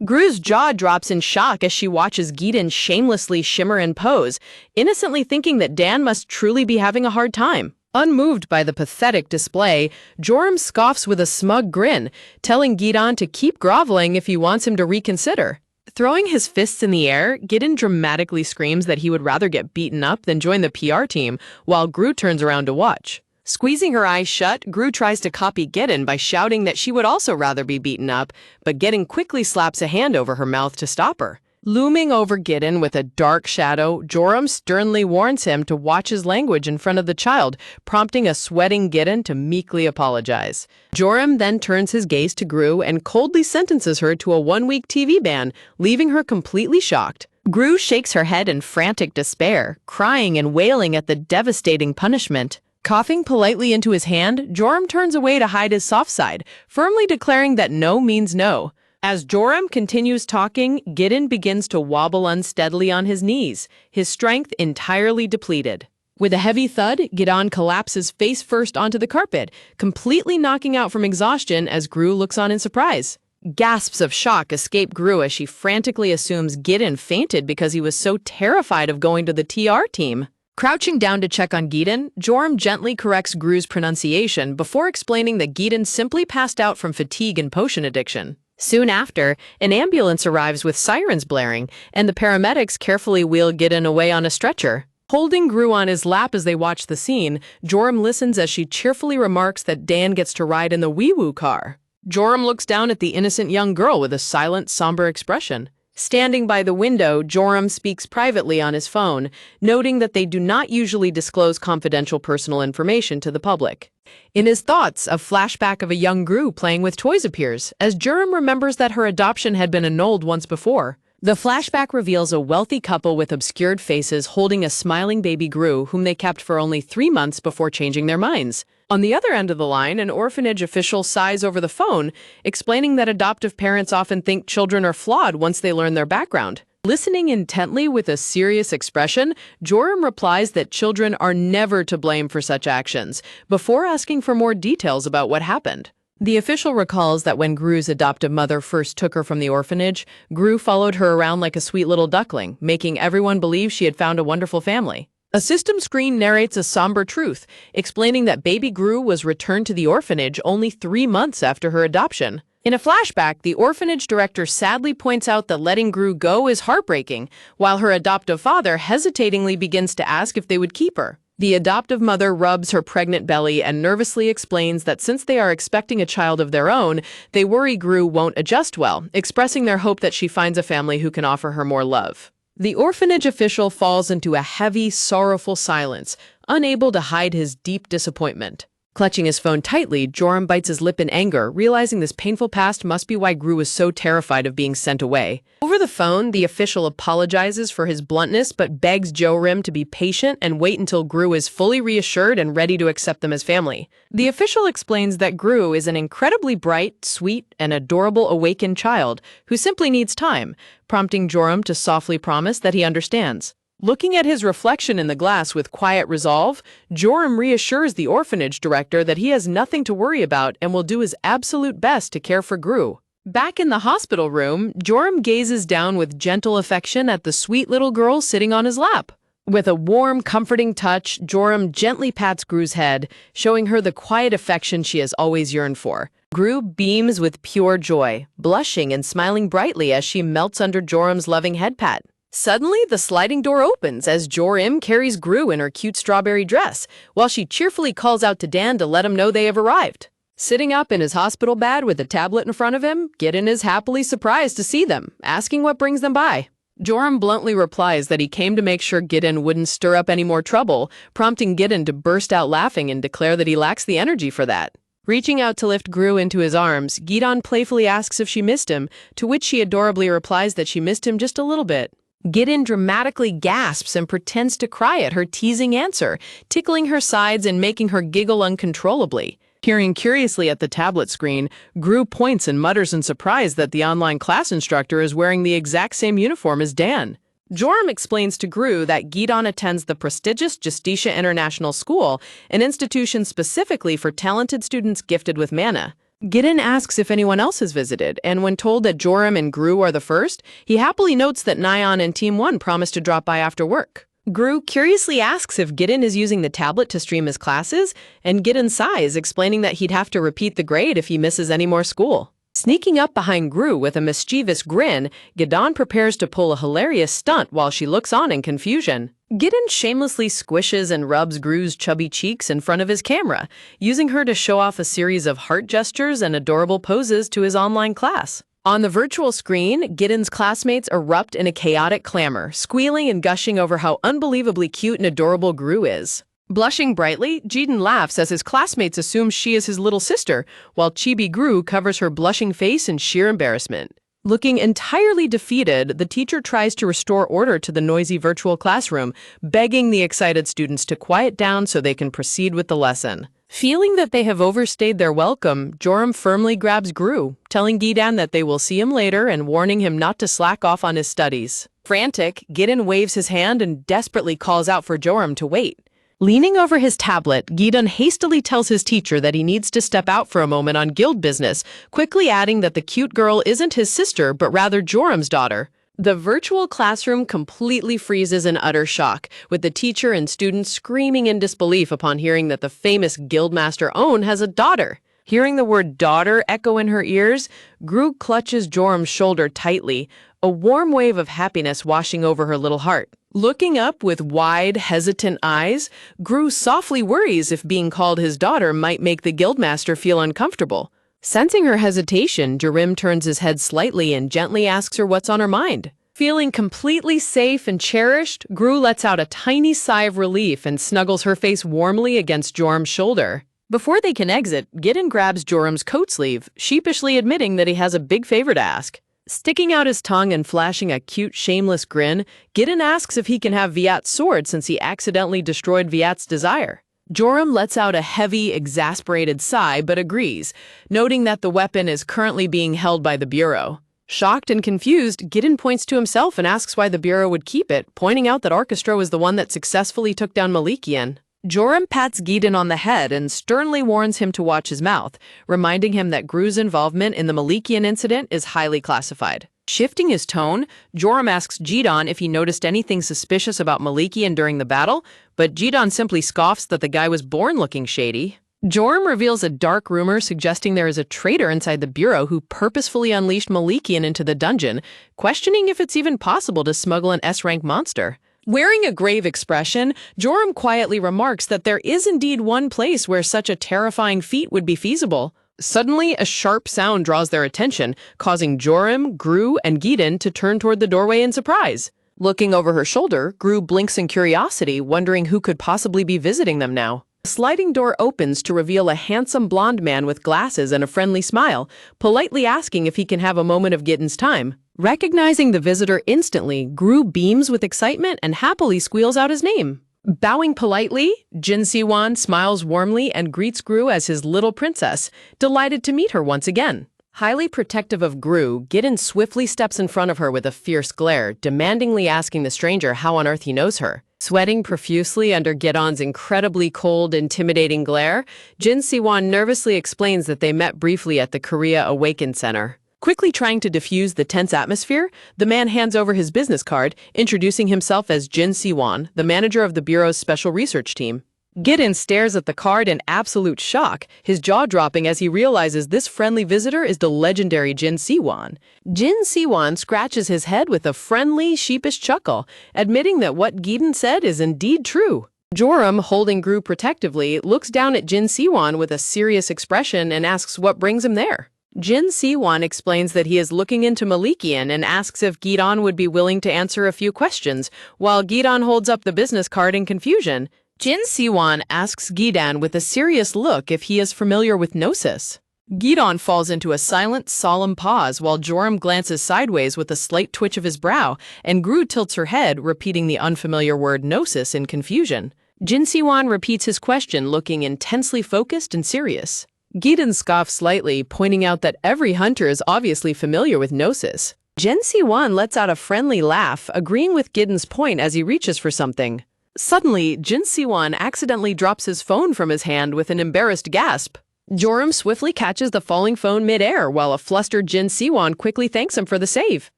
Gru's jaw drops in shock as she watches Gideon shamelessly shimmer and pose, innocently thinking that Dan must truly be having a hard time. Unmoved by the pathetic display, Joram scoffs with a smug grin, telling Gideon to keep groveling if he wants him to reconsider. Throwing his fists in the air, Gideon dramatically screams that he would rather get beaten up than join the PR team, while Gru turns around to watch. Squeezing her eyes shut, Gru tries to copy Gideon by shouting that she would also rather be beaten up, but Gideon quickly slaps a hand over her mouth to stop her. Looming over Gideon with a dark shadow, Joram sternly warns him to watch his language in front of the child, prompting a sweating Gideon to meekly apologize. Joram then turns his gaze to Gru and coldly sentences her to a 1-week TV ban, leaving her completely shocked. Gru shakes her head in frantic despair, crying and wailing at the devastating punishment. Coughing politely into his hand, Joram turns away to hide his soft side, firmly declaring that no means no. As Joram continues talking, Gideon begins to wobble unsteadily on his knees, his strength entirely depleted. With a heavy thud, Gideon collapses face first onto the carpet, completely knocking out from exhaustion as Gru looks on in surprise. Gasps of shock escape Gru as she frantically assumes Gideon fainted because he was so terrified of going to the TR team. Crouching down to check on Gideon, Joram gently corrects Gru's pronunciation before explaining that Gideon simply passed out from fatigue and potion addiction. Soon after, an ambulance arrives with sirens blaring, and the paramedics carefully wheel Gideon away on a stretcher. Holding Gru on his lap as they watch the scene, Joram listens as she cheerfully remarks that Dan gets to ride in the wee-woo car. Joram looks down at the innocent young girl with a silent, somber expression. Standing by the window, Joram speaks privately on his phone, noting that they do not usually disclose confidential personal information to the public. In his thoughts, a flashback of a young Gru playing with toys appears, as Joram remembers that her adoption had been annulled once before. The flashback reveals a wealthy couple with obscured faces holding a smiling baby Gru whom they kept for only 3 months before changing their minds. On the other end of the line, an orphanage official sighs over the phone, explaining that adoptive parents often think children are flawed once they learn their background. Listening intently with a serious expression, Joram replies that children are never to blame for such actions, before asking for more details about what happened. The official recalls that when Gru's adoptive mother first took her from the orphanage, Gru followed her around like a sweet little duckling, making everyone believe she had found a wonderful family. A system screen narrates a somber truth, explaining that baby Gru was returned to the orphanage only 3 months after her adoption. In a flashback, the orphanage director sadly points out that letting Gru go is heartbreaking, while her adoptive father hesitatingly begins to ask if they would keep her. The adoptive mother rubs her pregnant belly and nervously explains that since they are expecting a child of their own, they worry Gru won't adjust well, expressing their hope that she finds a family who can offer her more love. The orphanage official falls into a heavy, sorrowful silence, unable to hide his deep disappointment. Clutching his phone tightly, Joram bites his lip in anger, realizing this painful past must be why Gru was so terrified of being sent away. Over the phone, the official apologizes for his bluntness but begs Joram to be patient and wait until Gru is fully reassured and ready to accept them as family. The official explains that Gru is an incredibly bright, sweet, and adorable awakened child who simply needs time, prompting Joram to softly promise that he understands. Looking at his reflection in the glass with quiet resolve, Joram reassures the orphanage director that he has nothing to worry about and will do his absolute best to care for Gru. Back in the hospital room, Joram gazes down with gentle affection at the sweet little girl sitting on his lap. With a warm, comforting touch, Joram gently pats Gru's head, showing her the quiet affection she has always yearned for. Gru beams with pure joy, blushing and smiling brightly as she melts under Joram's loving head pat. Suddenly, the sliding door opens as Joram carries Gru in her cute strawberry dress, while she cheerfully calls out to Dan to let him know they have arrived. Sitting up in his hospital bed with a tablet in front of him, Gideon is happily surprised to see them, asking what brings them by. Joram bluntly replies that he came to make sure Gideon wouldn't stir up any more trouble, prompting Gideon to burst out laughing and declare that he lacks the energy for that. Reaching out to lift Gru into his arms, Gideon playfully asks if she missed him, to which she adorably replies that she missed him just a little bit. Gideon dramatically gasps and pretends to cry at her teasing answer, tickling her sides and making her giggle uncontrollably. Peering curiously at the tablet screen, Gru points and mutters in surprise that the online class instructor is wearing the exact same uniform as Dan. Joram explains to Gru that Gideon attends the prestigious Justitia International School, an institution specifically for talented students gifted with mana. Gideon asks if anyone else has visited, and when told that Joram and Gru are the first, he happily notes that Nyan and Team 1 promised to drop by after work. Gru curiously asks if Gideon is using the tablet to stream his classes, and Gideon sighs, explaining that he'd have to repeat the grade if he misses any more school. Sneaking up behind Gru with a mischievous grin, Gideon prepares to pull a hilarious stunt while she looks on in confusion. Gideon shamelessly squishes and rubs Gru's chubby cheeks in front of his camera, using her to show off a series of heart gestures and adorable poses to his online class. On the virtual screen, Gideon's classmates erupt in a chaotic clamor, squealing and gushing over how unbelievably cute and adorable Gru is. Blushing brightly, Gideon laughs as his classmates assume she is his little sister, while Chibi Gru covers her blushing face in sheer embarrassment. Looking entirely defeated, the teacher tries to restore order to the noisy virtual classroom, begging the excited students to quiet down so they can proceed with the lesson. Feeling that they have overstayed their welcome, Joram firmly grabs Gru, telling Gideon that they will see him later and warning him not to slack off on his studies. Frantic, Gideon waves his hand and desperately calls out for Joram to wait. Leaning over his tablet, Gideon hastily tells his teacher that he needs to step out for a moment on guild business, quickly adding that the cute girl isn't his sister, but rather Joram's daughter. The virtual classroom completely freezes in utter shock, with the teacher and students screaming in disbelief upon hearing that the famous guildmaster Own has a daughter. Hearing the word daughter echo in her ears, Gru clutches Joram's shoulder tightly, a warm wave of happiness washing over her little heart. Looking up with wide, hesitant eyes, Gru softly worries if being called his daughter might make the guildmaster feel uncomfortable. Sensing her hesitation, Joram turns his head slightly and gently asks her what's on her mind. Feeling completely safe and cherished, Gru lets out a tiny sigh of relief and snuggles her face warmly against Joram's shoulder. Before they can exit, Gideon grabs Joram's coat sleeve, sheepishly admitting that he has a big favor to ask. Sticking out his tongue and flashing a cute, shameless grin, Gideon asks if he can have Viat's sword since he accidentally destroyed Viat's desire. Joram lets out a heavy, exasperated sigh but agrees, noting that the weapon is currently being held by the Bureau. Shocked and confused, Gideon points to himself and asks why the Bureau would keep it, pointing out that Orchestra was the one that successfully took down Malikian. Joram pats Giden on the head and sternly warns him to watch his mouth, reminding him that Gru's involvement in the Malikian incident is highly classified. Shifting his tone, Joram asks Gidon if he noticed anything suspicious about Malikian during the battle, but Gidon simply scoffs that the guy was born looking shady. Joram reveals a dark rumor suggesting there is a traitor inside the Bureau who purposefully unleashed Malikian into the dungeon, questioning if it's even possible to smuggle an S-rank monster. Wearing a grave expression, Joram quietly remarks that there is indeed one place where such a terrifying feat would be feasible. Suddenly, a sharp sound draws their attention, causing Joram, Gru, and Giden to turn toward the doorway in surprise. Looking over her shoulder, Gru blinks in curiosity, wondering who could possibly be visiting them now. The sliding door opens to reveal a handsome blonde man with glasses and a friendly smile, politely asking if he can have a moment of Giden's time. Recognizing the visitor instantly, Gru beams with excitement and happily squeals out his name. Bowing politely, Jin Siwon smiles warmly and greets Gru as his little princess, delighted to meet her once again. Highly protective of Gru, Giden swiftly steps in front of her with a fierce glare, demandingly asking the stranger how on earth he knows her. Sweating profusely under Gidon's incredibly cold, intimidating glare, Jin Siwon nervously explains that they met briefly at the Korea Awakened Center. Quickly trying to diffuse the tense atmosphere, the man hands over his business card, introducing himself as Jin Siwon, the manager of the Bureau's special research team. Giden stares at the card in absolute shock, his jaw dropping as he realizes this friendly visitor is the legendary Jin Siwon. Jin Siwon scratches his head with a friendly, sheepish chuckle, admitting that what Giden said is indeed true. Joram, holding Gru protectively, looks down at Jin Siwon with a serious expression and asks what brings him there. Jin Siwon explains that he is looking into Malikian and asks if Gidon would be willing to answer a few questions, while Gidon holds up the business card in confusion. Jin Siwon asks Gidon with a serious look if he is familiar with Gnosis. Gidon falls into a silent, solemn pause while Joram glances sideways with a slight twitch of his brow, and Gru tilts her head, repeating the unfamiliar word Gnosis in confusion. Jin Siwon repeats his question, looking intensely focused and serious. Giden scoffs slightly, pointing out that every hunter is obviously familiar with Gnosis. Jin Siwon lets out a friendly laugh, agreeing with Giden's point as he reaches for something. Suddenly, Jin Siwon accidentally drops his phone from his hand with an embarrassed gasp. Joram swiftly catches the falling phone mid-air, while a flustered Jin Siwon quickly thanks him for the save.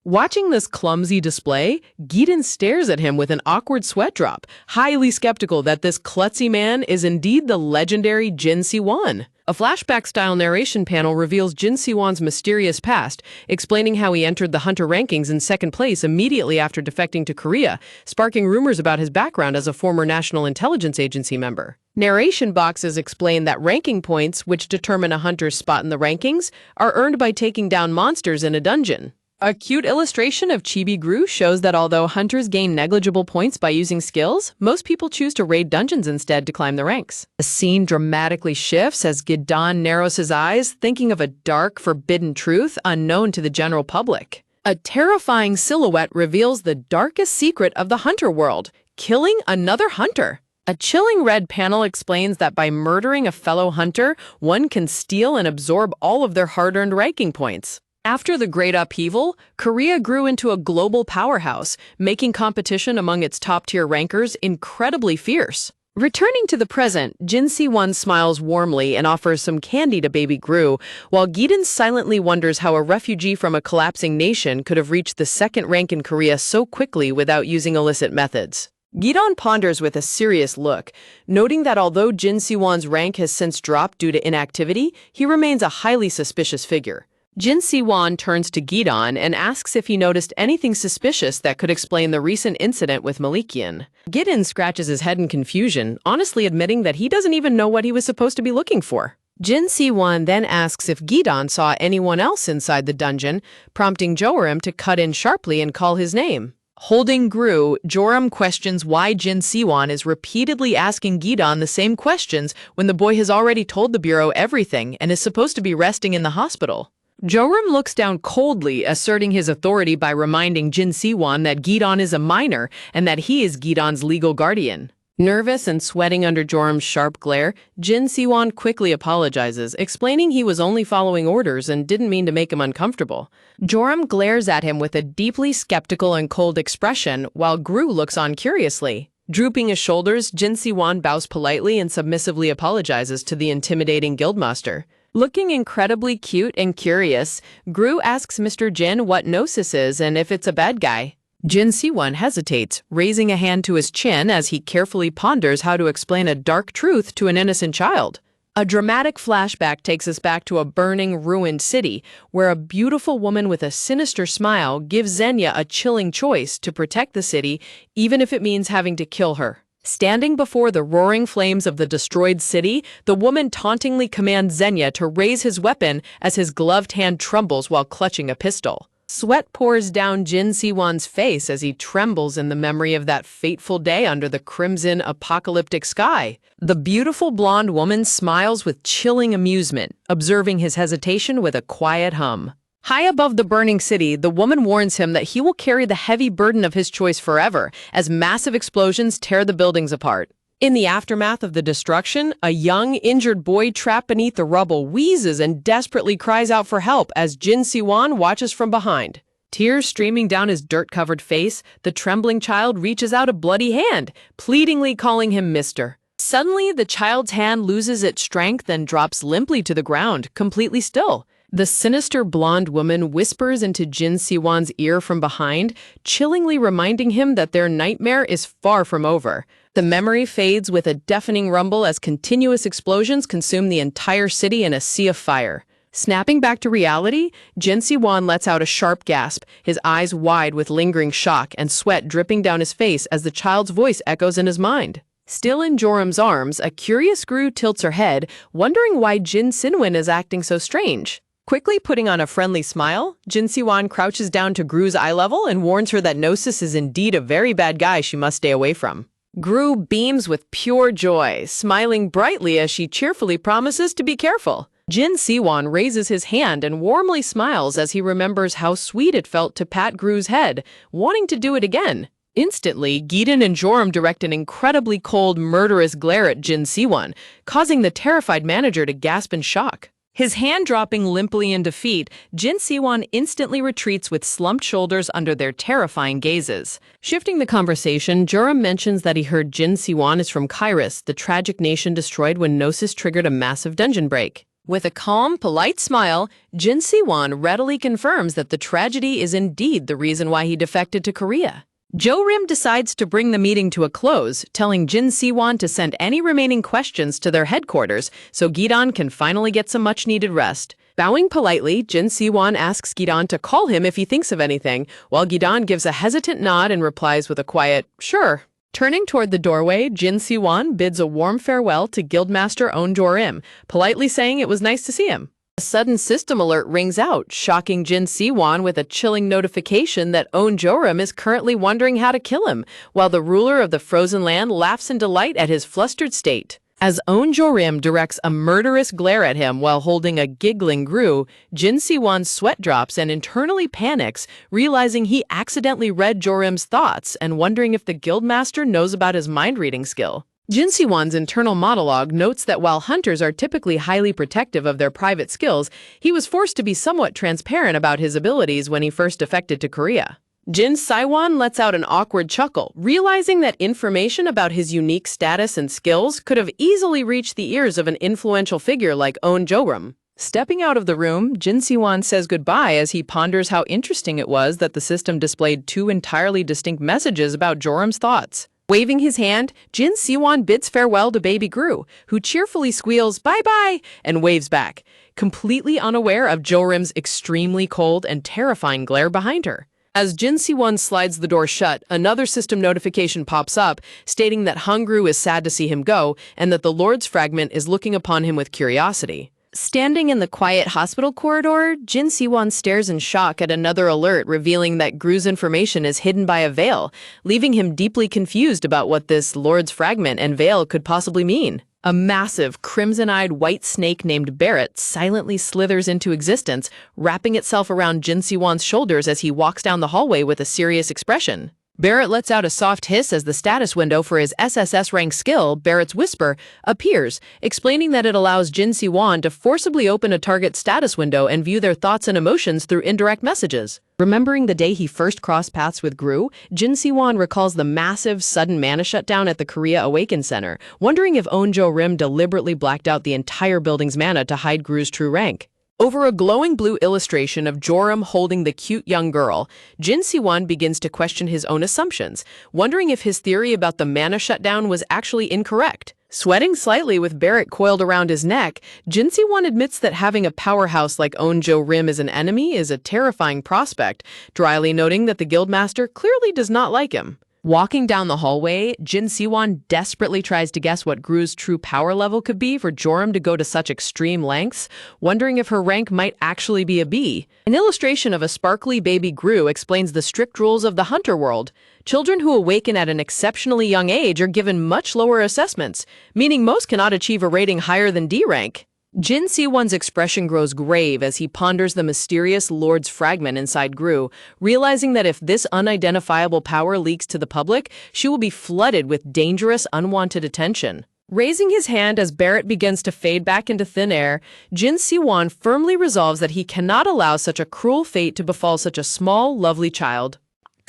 Watching this clumsy display, Giden stares at him with an awkward sweat drop, highly skeptical that this klutzy man is indeed the legendary Jin Siwon. A flashback-style narration panel reveals Jin Siwon's mysterious past, explaining how he entered the Hunter rankings in second place immediately after defecting to Korea, sparking rumors about his background as a former National Intelligence Agency member. Narration boxes explain that ranking points, which determine a hunter's spot in the rankings, are earned by taking down monsters in a dungeon. A cute illustration of Chibi Gru shows that although hunters gain negligible points by using skills, most people choose to raid dungeons instead to climb the ranks. The scene dramatically shifts as Gidon narrows his eyes, thinking of a dark, forbidden truth unknown to the general public. A terrifying silhouette reveals the darkest secret of the hunter world, killing another hunter. A chilling red panel explains that by murdering a fellow hunter, one can steal and absorb all of their hard-earned ranking points. After the Great Upheaval, Korea grew into a global powerhouse, making competition among its top-tier rankers incredibly fierce. Returning to the present, Jin Siwon smiles warmly and offers some candy to baby Gru, while Giden silently wonders how a refugee from a collapsing nation could have reached the second rank in Korea so quickly without using illicit methods. Gidon ponders with a serious look, noting that although Jin Siwon's rank has since dropped due to inactivity, he remains a highly suspicious figure. Jin Siwon turns to Gidon and asks if he noticed anything suspicious that could explain the recent incident with Malikian. Giden scratches his head in confusion, honestly admitting that he doesn't even know what he was supposed to be looking for. Jin Siwon then asks if Gidon saw anyone else inside the dungeon, prompting Joram to cut in sharply and call his name. Holding Gru, Joram questions why Jin Siwon is repeatedly asking Gidon the same questions when the boy has already told the Bureau everything and is supposed to be resting in the hospital. Joram looks down coldly, asserting his authority by reminding Jin Siwon that Gidon is a minor and that he is Gidon's legal guardian. Nervous and sweating under Joram's sharp glare, Jin Siwon quickly apologizes, explaining he was only following orders and didn't mean to make him uncomfortable. Joram glares at him with a deeply skeptical and cold expression, while Gru looks on curiously. Drooping his shoulders, Jin Si-won bows politely and submissively apologizes to the intimidating guildmaster. Looking incredibly cute and curious, Gru asks Mr. Jin what Gnosis is and if it's a bad guy. Jin Si-won hesitates, raising a hand to his chin as he carefully ponders how to explain a dark truth to an innocent child. A dramatic flashback takes us back to a burning, ruined city, where a beautiful woman with a sinister smile gives Xenia a chilling choice to protect the city, even if it means having to kill her. Standing before the roaring flames of the destroyed city, the woman tauntingly commands Xenia to raise his weapon as his gloved hand trembles while clutching a pistol. Sweat pours down Jin Si-won's face as he trembles in the memory of that fateful day under the crimson, apocalyptic sky. The beautiful blonde woman smiles with chilling amusement, observing his hesitation with a quiet hum. High above the burning city, the woman warns him that he will carry the heavy burden of his choice forever as massive explosions tear the buildings apart. In the aftermath of the destruction, a young, injured boy trapped beneath the rubble wheezes and desperately cries out for help as Jin Si-won watches from behind. Tears streaming down his dirt-covered face, the trembling child reaches out a bloody hand, pleadingly calling him Mister. Suddenly, the child's hand loses its strength and drops limply to the ground, completely still. The sinister blonde woman whispers into Jin Si-won's ear from behind, chillingly reminding him that their nightmare is far from over. The memory fades with a deafening rumble as continuous explosions consume the entire city in a sea of fire. Snapping back to reality, Jin Si-won lets out a sharp gasp, his eyes wide with lingering shock and sweat dripping down his face as the child's voice echoes in his mind. Still in Joram's arms, a curious Gru tilts her head, wondering why Jin Si-won is acting so strange. Quickly putting on a friendly smile, Jin Si-won crouches down to Gru's eye level and warns her that Gnosis is indeed a very bad guy she must stay away from. Gru beams with pure joy, smiling brightly as she cheerfully promises to be careful. Jin Si-won raises his hand and warmly smiles as he remembers how sweet it felt to pat Gru's head, wanting to do it again. Instantly, Gideon and Joram direct an incredibly cold, murderous glare at Jin Si-won, causing the terrified manager to gasp in shock. His hand dropping limply in defeat, Jin Si-won instantly retreats with slumped shoulders under their terrifying gazes. Shifting the conversation, Joram mentions that he heard Jin Si-won is from Kairos, the tragic nation destroyed when Gnosis triggered a massive dungeon break. With a calm, polite smile, Jin Si-won readily confirms that the tragedy is indeed the reason why he defected to Korea. Joram decides to bring the meeting to a close, telling Jin Si-won to send any remaining questions to their headquarters so Gideon can finally get some much-needed rest. Bowing politely, Jin Si-won asks Gideon to call him if he thinks of anything, while Gideon gives a hesitant nod and replies with a quiet, "Sure." Turning toward the doorway, Jin Si-won bids a warm farewell to Guildmaster On Joram, politely saying it was nice to see him. A sudden system alert rings out, shocking Jin Si-won with a chilling notification that On Joram is currently wondering how to kill him, while the ruler of the frozen land laughs in delight at his flustered state. As On Joram directs a murderous glare at him while holding a giggling Gru, Jin Si-won's sweat drops and internally panics, realizing he accidentally read Joram's thoughts and wondering if the guildmaster knows about his mind-reading skill. Jin Si-won's internal monologue notes that while hunters are typically highly protective of their private skills, he was forced to be somewhat transparent about his abilities when he first defected to Korea. Jin Si-won lets out an awkward chuckle, realizing that information about his unique status and skills could have easily reached the ears of an influential figure like On Joram. Stepping out of the room, Jin Si-won says goodbye as he ponders how interesting it was that the system displayed two entirely distinct messages about Joram's thoughts. Waving his hand, Jin Si-won bids farewell to baby Gru, who cheerfully squeals "bye-bye" and waves back, completely unaware of Joram's extremely cold and terrifying glare behind her. As Jin Si-won slides the door shut, another system notification pops up, stating that Gru is sad to see him go and that the Lord's fragment is looking upon him with curiosity. Standing in the quiet hospital corridor, Jin Si-won stares in shock at another alert revealing that Gru's information is hidden by a veil, leaving him deeply confused about what this Lord's fragment and veil could possibly mean. A massive, crimson-eyed white snake named Barrett silently slithers into existence, wrapping itself around Jin Si-won's shoulders as he walks down the hallway with a serious expression. Barrett lets out a soft hiss as the status window for his SSS rank skill, Barrett's Whisper, appears, explaining that it allows Jin Si-won to forcibly open a target's status window and view their thoughts and emotions through indirect messages. Remembering the day he first crossed paths with Gru, Jin Si-won recalls the massive, sudden mana shutdown at the Korea Awaken Center, wondering if Eunjo Rim deliberately blacked out the entire building's mana to hide Gru's true rank. Over a glowing blue illustration of Joram holding the cute young girl, Jin Si-won begins to question his own assumptions, wondering if his theory about the mana shutdown was actually incorrect. Sweating slightly with Barrett coiled around his neck, Jin Si-won admits that having a powerhouse like Eunjo Rim as an enemy is a terrifying prospect, dryly noting that the guildmaster clearly does not like him. Walking down the hallway, Jin Si-won desperately tries to guess what Gru's true power level could be for Joram to go to such extreme lengths, wondering if her rank might actually be a B. An illustration of a sparkly baby Gru explains the strict rules of the hunter world. Children who awaken at an exceptionally young age are given much lower assessments, meaning most cannot achieve a rating higher than D rank. Jin Si-won's expression grows grave as he ponders the mysterious Lord's fragment inside Gru, realizing that if this unidentifiable power leaks to the public, she will be flooded with dangerous, unwanted attention. Raising his hand as Barrett begins to fade back into thin air, Jin Si-won firmly resolves that he cannot allow such a cruel fate to befall such a small, lovely child.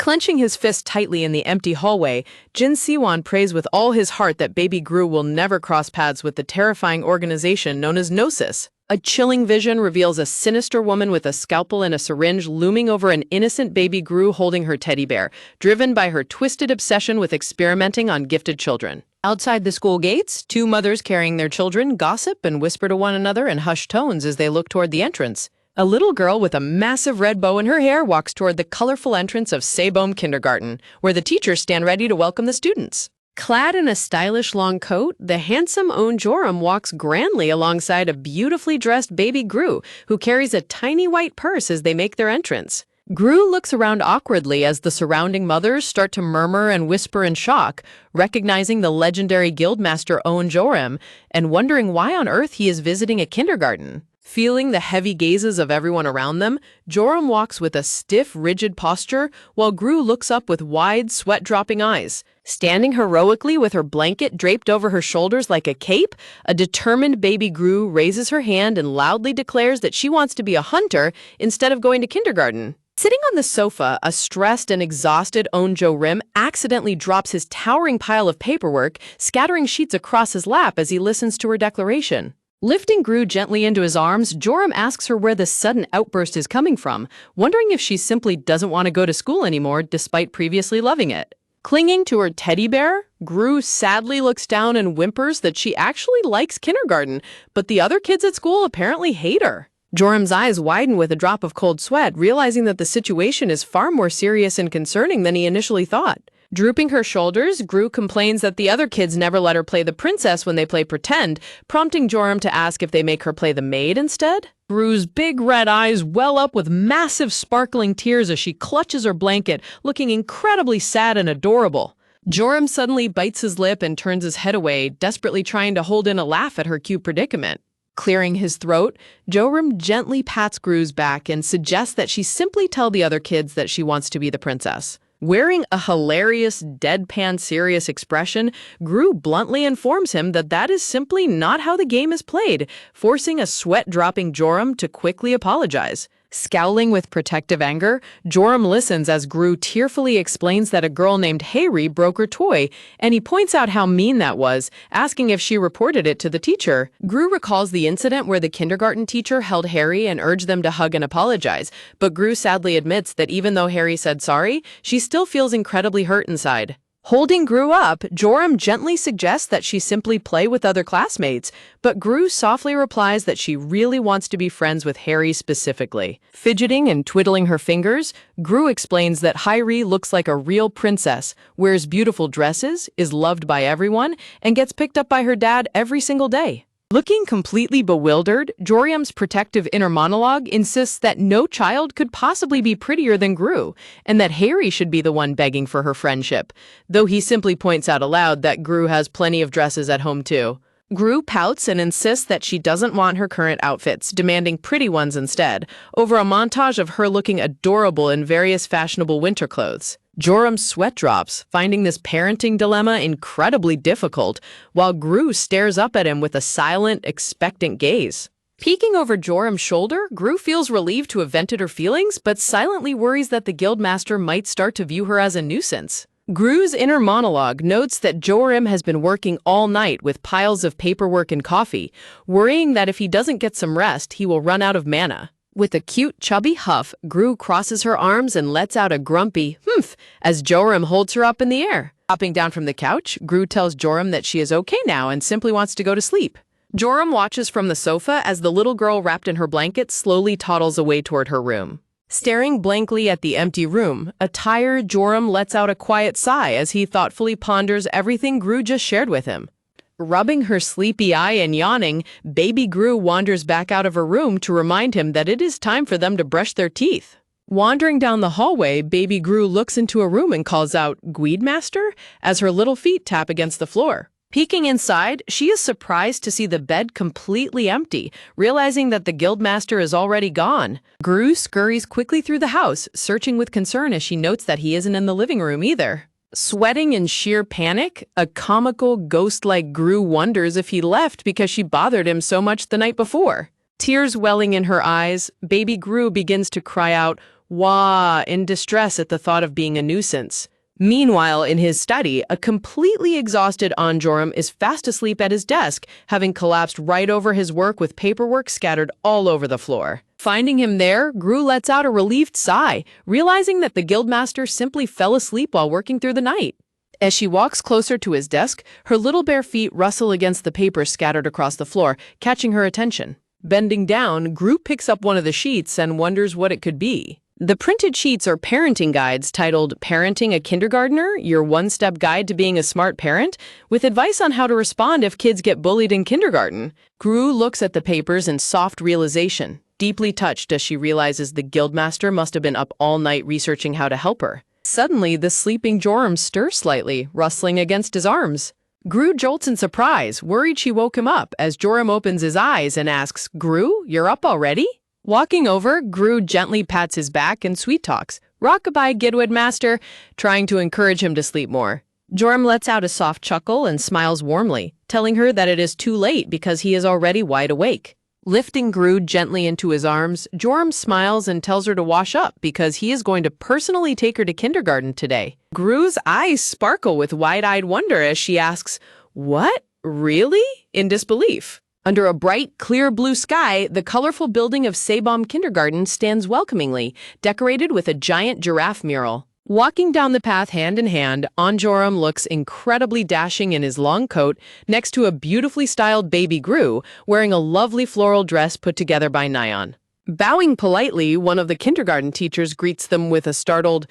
Clenching his fist tightly in the empty hallway, Jin Si-won prays with all his heart that baby Gru will never cross paths with the terrifying organization known as Gnosis. A chilling vision reveals a sinister woman with a scalpel and a syringe looming over an innocent baby Gru holding her teddy bear, driven by her twisted obsession with experimenting on gifted children. Outside the school gates, two mothers carrying their children gossip and whisper to one another in hushed tones as they look toward the entrance. A little girl with a massive red bow in her hair walks toward the colorful entrance of Saebom Kindergarten, where the teachers stand ready to welcome the students. Clad in a stylish long coat, the handsome Eunjoram walks grandly alongside a beautifully dressed baby Gru, who carries a tiny white purse as they make their entrance. Gru looks around awkwardly as the surrounding mothers start to murmur and whisper in shock, recognizing the legendary guildmaster Eunjoram and wondering why on earth he is visiting a kindergarten. Feeling the heavy gazes of everyone around them, Joram walks with a stiff, rigid posture, while Gru looks up with wide, sweat-dropping eyes. Standing heroically with her blanket draped over her shoulders like a cape, a determined baby Gru raises her hand and loudly declares that she wants to be a hunter instead of going to kindergarten. Sitting on the sofa, a stressed and exhausted Eunjo Rim accidentally drops his towering pile of paperwork, scattering sheets across his lap as he listens to her declaration. Lifting Gru gently into his arms, Joram asks her where this sudden outburst is coming from, wondering if she simply doesn't want to go to school anymore despite previously loving it. Clinging to her teddy bear, Gru sadly looks down and whimpers that she actually likes kindergarten, but the other kids at school apparently hate her. Joram's eyes widen with a drop of cold sweat, realizing that the situation is far more serious and concerning than he initially thought. Drooping her shoulders, Gru complains that the other kids never let her play the princess when they play pretend, prompting Joram to ask if they make her play the maid instead. Gru's big red eyes well up with massive sparkling tears as she clutches her blanket, looking incredibly sad and adorable. Joram suddenly bites his lip and turns his head away, desperately trying to hold in a laugh at her cute predicament. Clearing his throat, Joram gently pats Gru's back and suggests that she simply tell the other kids that she wants to be the princess. Wearing a hilarious, deadpan serious expression, Gru bluntly informs him that that is simply not how the game is played, forcing a sweat-dropping Joram to quickly apologize. Scowling with protective anger, Joram listens as Gru tearfully explains that a girl named Haeri broke her toy, and he points out how mean that was, asking if she reported it to the teacher. Gru recalls the incident where the kindergarten teacher held Haeri and urged them to hug and apologize, but Gru sadly admits that even though Haeri said sorry, she still feels incredibly hurt inside. Holding Gru up, Joram gently suggests that she simply play with other classmates, but Gru softly replies that she really wants to be friends with Haeri specifically. Fidgeting and twiddling her fingers, Gru explains that Haeri looks like a real princess, wears beautiful dresses, is loved by everyone, and gets picked up by her dad every single day. Looking completely bewildered, Joram's protective inner monologue insists that no child could possibly be prettier than Gru, and that Haeri should be the one begging for her friendship, though he simply points out aloud that Gru has plenty of dresses at home too. Gru pouts and insists that she doesn't want her current outfits, demanding pretty ones instead, over a montage of her looking adorable in various fashionable winter clothes. Jorum's sweat drops, finding this parenting dilemma incredibly difficult, while Gru stares up at him with a silent, expectant gaze. Peeking over Jorum's shoulder, Gru feels relieved to have vented her feelings, but silently worries that the guildmaster might start to view her as a nuisance. Gru's inner monologue notes that Joram has been working all night with piles of paperwork and coffee, worrying that if he doesn't get some rest, he will run out of mana. With a cute, chubby huff, Gru crosses her arms and lets out a grumpy humph as Joram holds her up in the air. Hopping down from the couch, Gru tells Joram that she is okay now and simply wants to go to sleep. Joram watches from the sofa as the little girl wrapped in her blanket slowly toddles away toward her room. Staring blankly at the empty room, a tired Joram lets out a quiet sigh as he thoughtfully ponders everything Gru just shared with him. Rubbing her sleepy eye and yawning, baby Gru wanders back out of her room to remind him that it is time for them to brush their teeth. Wandering down the hallway, baby Gru looks into a room and calls out, "Guildmaster?" as her little feet tap against the floor. Peeking inside, she is surprised to see the bed completely empty, realizing that the guildmaster is already gone. Gru scurries quickly through the house, searching with concern as she notes that he isn't in the living room either. Sweating in sheer panic, a comical, ghost-like Gru wonders if he left because she bothered him so much the night before. Tears welling in her eyes, baby Gru begins to cry out, "Wah," in distress at the thought of being a nuisance. Meanwhile, in his study, a completely exhausted Joram is fast asleep at his desk, having collapsed right over his work with paperwork scattered all over the floor. Finding him there, Gru lets out a relieved sigh, realizing that the guildmaster simply fell asleep while working through the night. As she walks closer to his desk, her little bare feet rustle against the paper scattered across the floor, catching her attention. Bending down, Gru picks up one of the sheets and wonders what it could be. The printed sheets are parenting guides titled Parenting a Kindergartner, Your One-Step Guide to Being a Smart Parent, with advice on how to respond if kids get bullied in kindergarten. Gru looks at the papers in soft realization, deeply touched as she realizes the guildmaster must have been up all night researching how to help her. Suddenly, the sleeping Joram stirs slightly, rustling against his arms. Gru jolts in surprise, worried she woke him up, as Joram opens his eyes and asks, "Gru, you're up already?" Walking over, Gru gently pats his back and sweet-talks, "Rockabye, guildmaster," trying to encourage him to sleep more. Joram lets out a soft chuckle and smiles warmly, telling her that it is too late because he is already wide awake. Lifting Gru gently into his arms, Joram smiles and tells her to wash up because he is going to personally take her to kindergarten today. Gru's eyes sparkle with wide-eyed wonder as she asks, "What? Really?" in disbelief. Under a bright, clear blue sky, the colorful building of Saebom Kindergarten stands welcomingly, decorated with a giant giraffe mural. Walking down the path hand in hand, Joram looks incredibly dashing in his long coat next to a beautifully styled baby Gru, wearing a lovely floral dress put together by Nyan. Bowing politely, one of the kindergarten teachers greets them with a startled,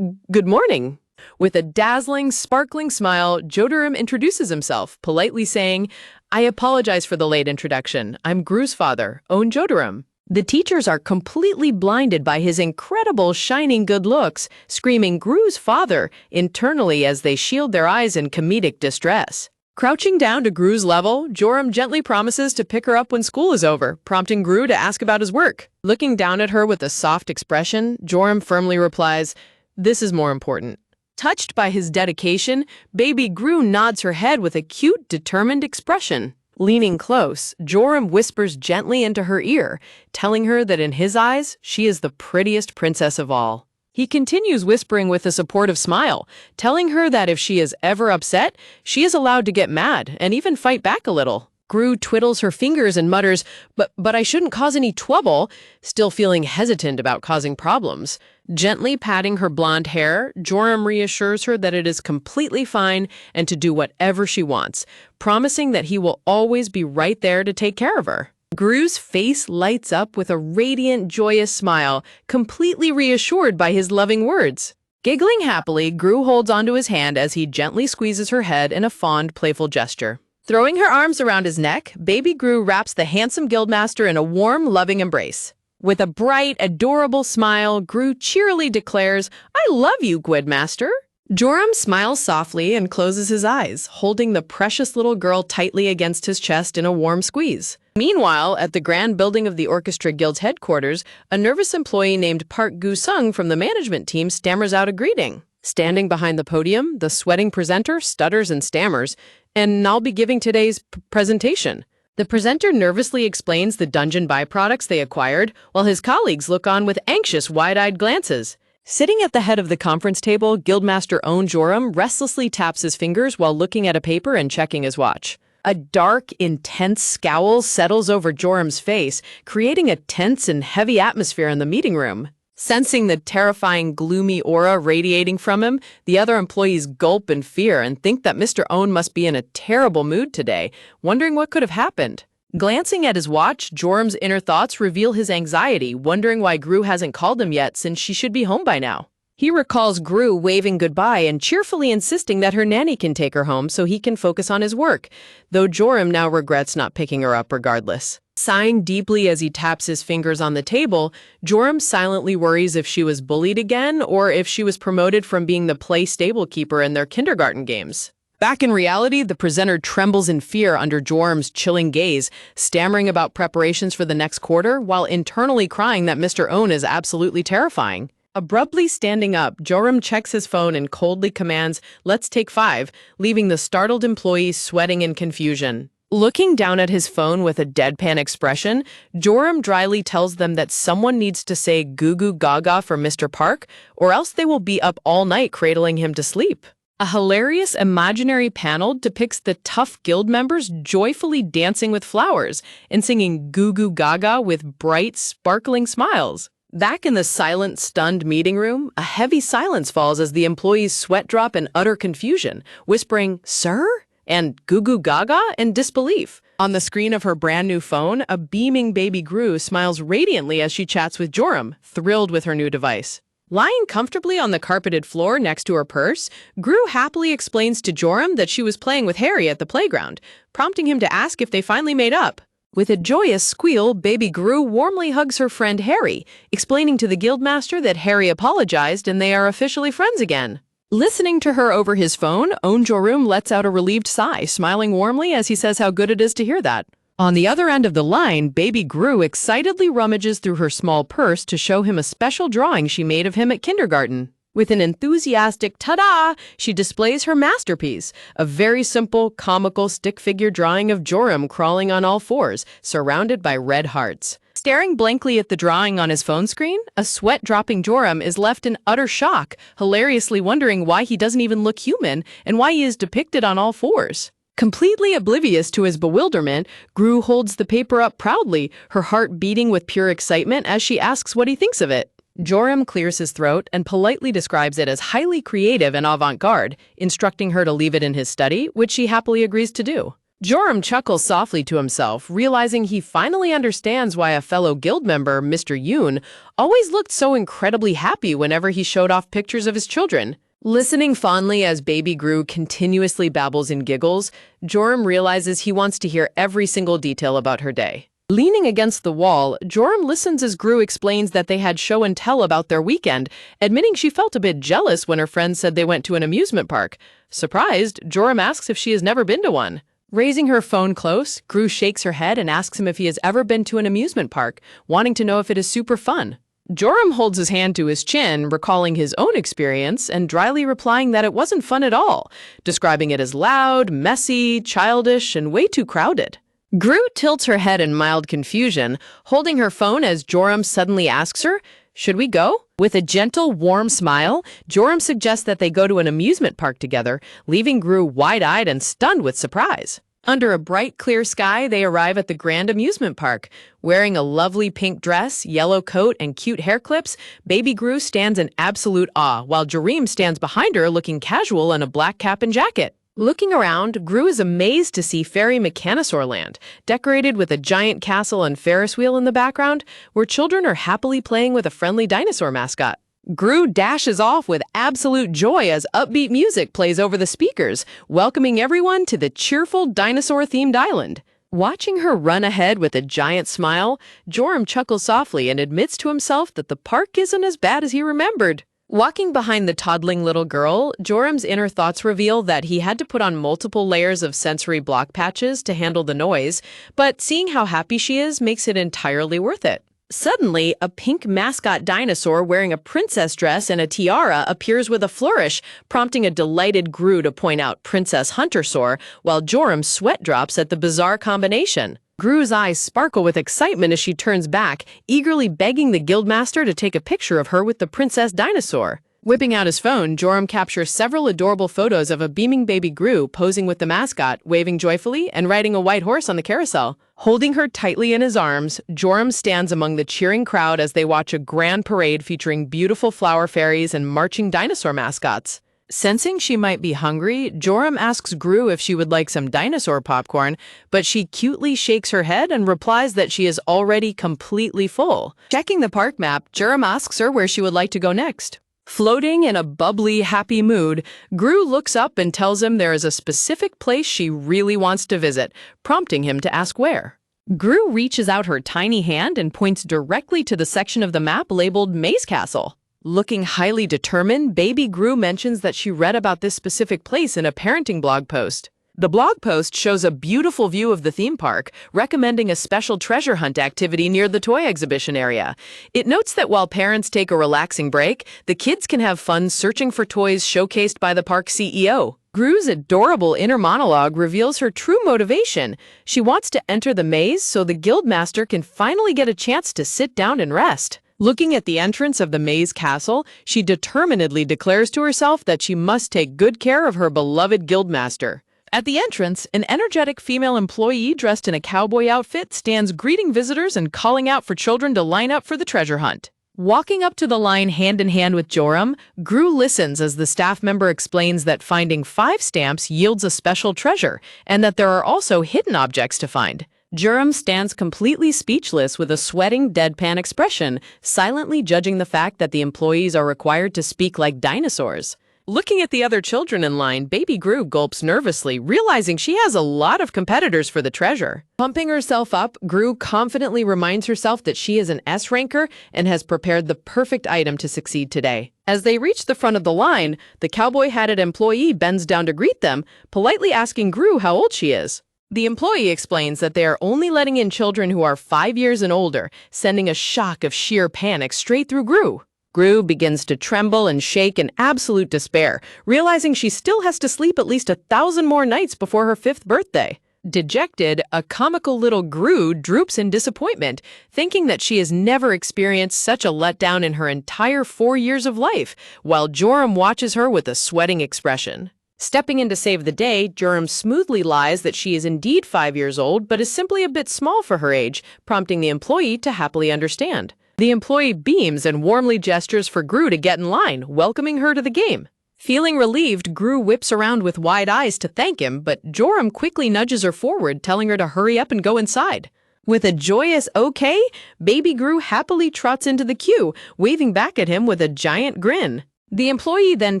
"Good morning." With a dazzling, sparkling smile, Joram introduces himself, politely saying, "I apologize for the late introduction. I'm Gru's father, Joram." The teachers are completely blinded by his incredible, shining good looks, screaming "Gru's father" internally as they shield their eyes in comedic distress. Crouching down to Gru's level, Joram gently promises to pick her up when school is over, prompting Gru to ask about his work. Looking down at her with a soft expression, Joram firmly replies, "This is more important." Touched by his dedication, baby Gru nods her head with a cute, determined expression. Leaning close, Joram whispers gently into her ear, telling her that in his eyes, she is the prettiest princess of all. He continues whispering with a supportive smile, telling her that if she is ever upset, she is allowed to get mad and even fight back a little. Gru twiddles her fingers and mutters, but I shouldn't cause any trouble," still feeling hesitant about causing problems. Gently patting her blonde hair, Joram reassures her that it is completely fine and to do whatever she wants, promising that he will always be right there to take care of her. Gru's face lights up with a radiant, joyous smile, completely reassured by his loving words. Giggling happily, Gru holds onto his hand as he gently squeezes her head in a fond, playful gesture. Throwing her arms around his neck, baby Gru wraps the handsome guildmaster in a warm, loving embrace. With a bright, adorable smile, Gru cheerily declares, "I love you, guildmaster." Joram smiles softly and closes his eyes, holding the precious little girl tightly against his chest in a warm squeeze. Meanwhile, at the grand building of the Orchestra Guild's headquarters, a nervous employee named Park Gu-sung from the management team stammers out a greeting. Standing behind the podium, the sweating presenter stutters and stammers, and I'll be giving today's presentation. The presenter nervously explains the dungeon byproducts they acquired, while his colleagues look on with anxious, wide-eyed glances. Sitting at the head of the conference table, Guildmaster Own Joram restlessly taps his fingers while looking at a paper and checking his watch. A dark, intense scowl settles over Joram's face, creating a tense and heavy atmosphere in the meeting room. Sensing the terrifying, gloomy aura radiating from him, the other employees gulp in fear and think that Mr. Own must be in a terrible mood today, wondering what could have happened. Glancing at his watch, Joram's inner thoughts reveal his anxiety, wondering why Gru hasn't called him yet since she should be home by now. He recalls Gru waving goodbye and cheerfully insisting that her nanny can take her home so he can focus on his work, though Joram now regrets not picking her up regardless. Sighing deeply as he taps his fingers on the table, Joram silently worries if she was bullied again or if she was promoted from being the play stable keeper in their kindergarten games. Back in reality, the presenter trembles in fear under Joram's chilling gaze, stammering about preparations for the next quarter while internally crying that Mr. Own is absolutely terrifying. Abruptly standing up, Joram checks his phone and coldly commands, "Let's take 5, leaving the startled employees sweating in confusion. Looking down at his phone with a deadpan expression, Joram dryly tells them that someone needs to say "goo goo gaga" for Mr. Park, or else they will be up all night cradling him to sleep. A hilarious imaginary panel depicts the tough guild members joyfully dancing with flowers and singing "goo goo gaga" with bright, sparkling smiles. Back in the silent, stunned meeting room, a heavy silence falls as the employees sweat drop in utter confusion, whispering, "Sir?" and "goo goo gaga" in disbelief. On the screen of her brand new phone, a beaming baby Gru smiles radiantly as she chats with Joram, thrilled with her new device. Lying comfortably on the carpeted floor next to her purse, Gru happily explains to Joram that she was playing with Harry at the playground, prompting him to ask if they finally made up. With a joyous squeal, baby Gru warmly hugs her friend Harry, explaining to the guildmaster that Harry apologized and they are officially friends again. Listening to her over his phone, Own Joram lets out a relieved sigh, smiling warmly as he says how good it is to hear that. On the other end of the line, baby Gru excitedly rummages through her small purse to show him a special drawing she made of him at kindergarten. With an enthusiastic "ta-da!" she displays her masterpiece, a very simple, comical stick figure drawing of Joram crawling on all fours, surrounded by red hearts. Staring blankly at the drawing on his phone screen, a sweat-dropping Joram is left in utter shock, hilariously wondering why he doesn't even look human and why he is depicted on all fours. Completely oblivious to his bewilderment, Gru holds the paper up proudly, her heart beating with pure excitement as she asks what he thinks of it. Joram clears his throat and politely describes it as highly creative and avant-garde, instructing her to leave it in his study, which she happily agrees to do. Joram chuckles softly to himself, realizing he finally understands why a fellow guild member, Mr. Yoon, always looked so incredibly happy whenever he showed off pictures of his children. Listening fondly as baby Gru continuously babbles and giggles, Joram realizes he wants to hear every single detail about her day. Leaning against the wall, Joram listens as Gru explains that they had show and tell about their weekend, admitting she felt a bit jealous when her friends said they went to an amusement park. Surprised, Joram asks if she has never been to one. Raising her phone close, Gru shakes her head and asks him if he has ever been to an amusement park, wanting to know if it is super fun. Joram holds his hand to his chin, recalling his own experience and dryly replying that it wasn't fun at all, describing it as loud, messy, childish, and way too crowded. Gru tilts her head in mild confusion, holding her phone as Joram suddenly asks her, "Should we go?" With a gentle, warm smile, Joram suggests that they go to an amusement park together, leaving Gru wide-eyed and stunned with surprise. Under a bright, clear sky, they arrive at the Grand Amusement Park. Wearing a lovely pink dress, yellow coat, and cute hair clips, baby Gru stands in absolute awe, while Joram stands behind her looking casual in a black cap and jacket. Looking around, Gru is amazed to see Fairy Mechanosaur Land, decorated with a giant castle and Ferris wheel in the background, where children are happily playing with a friendly dinosaur mascot. Gru dashes off with absolute joy as upbeat music plays over the speakers, welcoming everyone to the cheerful dinosaur-themed island. Watching her run ahead with a giant smile, Joram chuckles softly and admits to himself that the park isn't as bad as he remembered. Walking behind the toddling little girl, Joram's inner thoughts reveal that he had to put on multiple layers of sensory block patches to handle the noise, but seeing how happy she is makes it entirely worth it. Suddenly, a pink mascot dinosaur wearing a princess dress and a tiara appears with a flourish, prompting a delighted Gru to point out Princess Huntersaur, while Joram sweat drops at the bizarre combination. Gru's eyes sparkle with excitement as she turns back, eagerly begging the guildmaster to take a picture of her with the princess dinosaur. Whipping out his phone, Joram captures several adorable photos of a beaming baby Gru posing with the mascot, waving joyfully and riding a white horse on the carousel. Holding her tightly in his arms, Joram stands among the cheering crowd as they watch a grand parade featuring beautiful flower fairies and marching dinosaur mascots. Sensing she might be hungry, Joram asks Gru if she would like some dinosaur popcorn, but she cutely shakes her head and replies that she is already completely full. Checking the park map, Joram asks her where she would like to go next. Floating in a bubbly, happy mood, Gru looks up and tells him there is a specific place she really wants to visit, prompting him to ask where. Gru reaches out her tiny hand and points directly to the section of the map labeled Maze Castle. Looking highly determined, baby Gru mentions that she read about this specific place in a parenting blog post. The blog post shows a beautiful view of the theme park, recommending a special treasure hunt activity near the toy exhibition area. It notes that while parents take a relaxing break, the kids can have fun searching for toys showcased by the park CEO. Gru's adorable inner monologue reveals her true motivation. She wants to enter the maze so the guildmaster can finally get a chance to sit down and rest. Looking at the entrance of the maze castle, she determinedly declares to herself that she must take good care of her beloved guildmaster. At the entrance, an energetic female employee dressed in a cowboy outfit stands greeting visitors and calling out for children to line up for the treasure hunt. Walking up to the line hand in hand with Joram, Gru listens as the staff member explains that finding 5 stamps yields a special treasure, and that there are also hidden objects to find. Joram stands completely speechless with a sweating, deadpan expression, silently judging the fact that the employees are required to speak like dinosaurs. Looking at the other children in line, baby Gru gulps nervously, realizing she has a lot of competitors for the treasure. Pumping herself up, Gru confidently reminds herself that she is an S-ranker and has prepared the perfect item to succeed today. As they reach the front of the line, the cowboy-hatted employee bends down to greet them, politely asking Gru how old she is. The employee explains that they are only letting in children who are 5 years and older, sending a shock of sheer panic straight through Gru. Gru begins to tremble and shake in absolute despair, realizing she still has to sleep at least 1,000 more nights before her 5th birthday. Dejected, a comical little Gru droops in disappointment, thinking that she has never experienced such a letdown in her entire 4 years of life, while Joram watches her with a sweating expression. Stepping in to save the day, Joram smoothly lies that she is indeed 5 years old, but is simply a bit small for her age, prompting the employee to happily understand. The employee beams and warmly gestures for Gru to get in line, welcoming her to the game. Feeling relieved, Gru whips around with wide eyes to thank him, but Joram quickly nudges her forward, telling her to hurry up and go inside. With a joyous okay, baby Gru happily trots into the queue, waving back at him with a giant grin. The employee then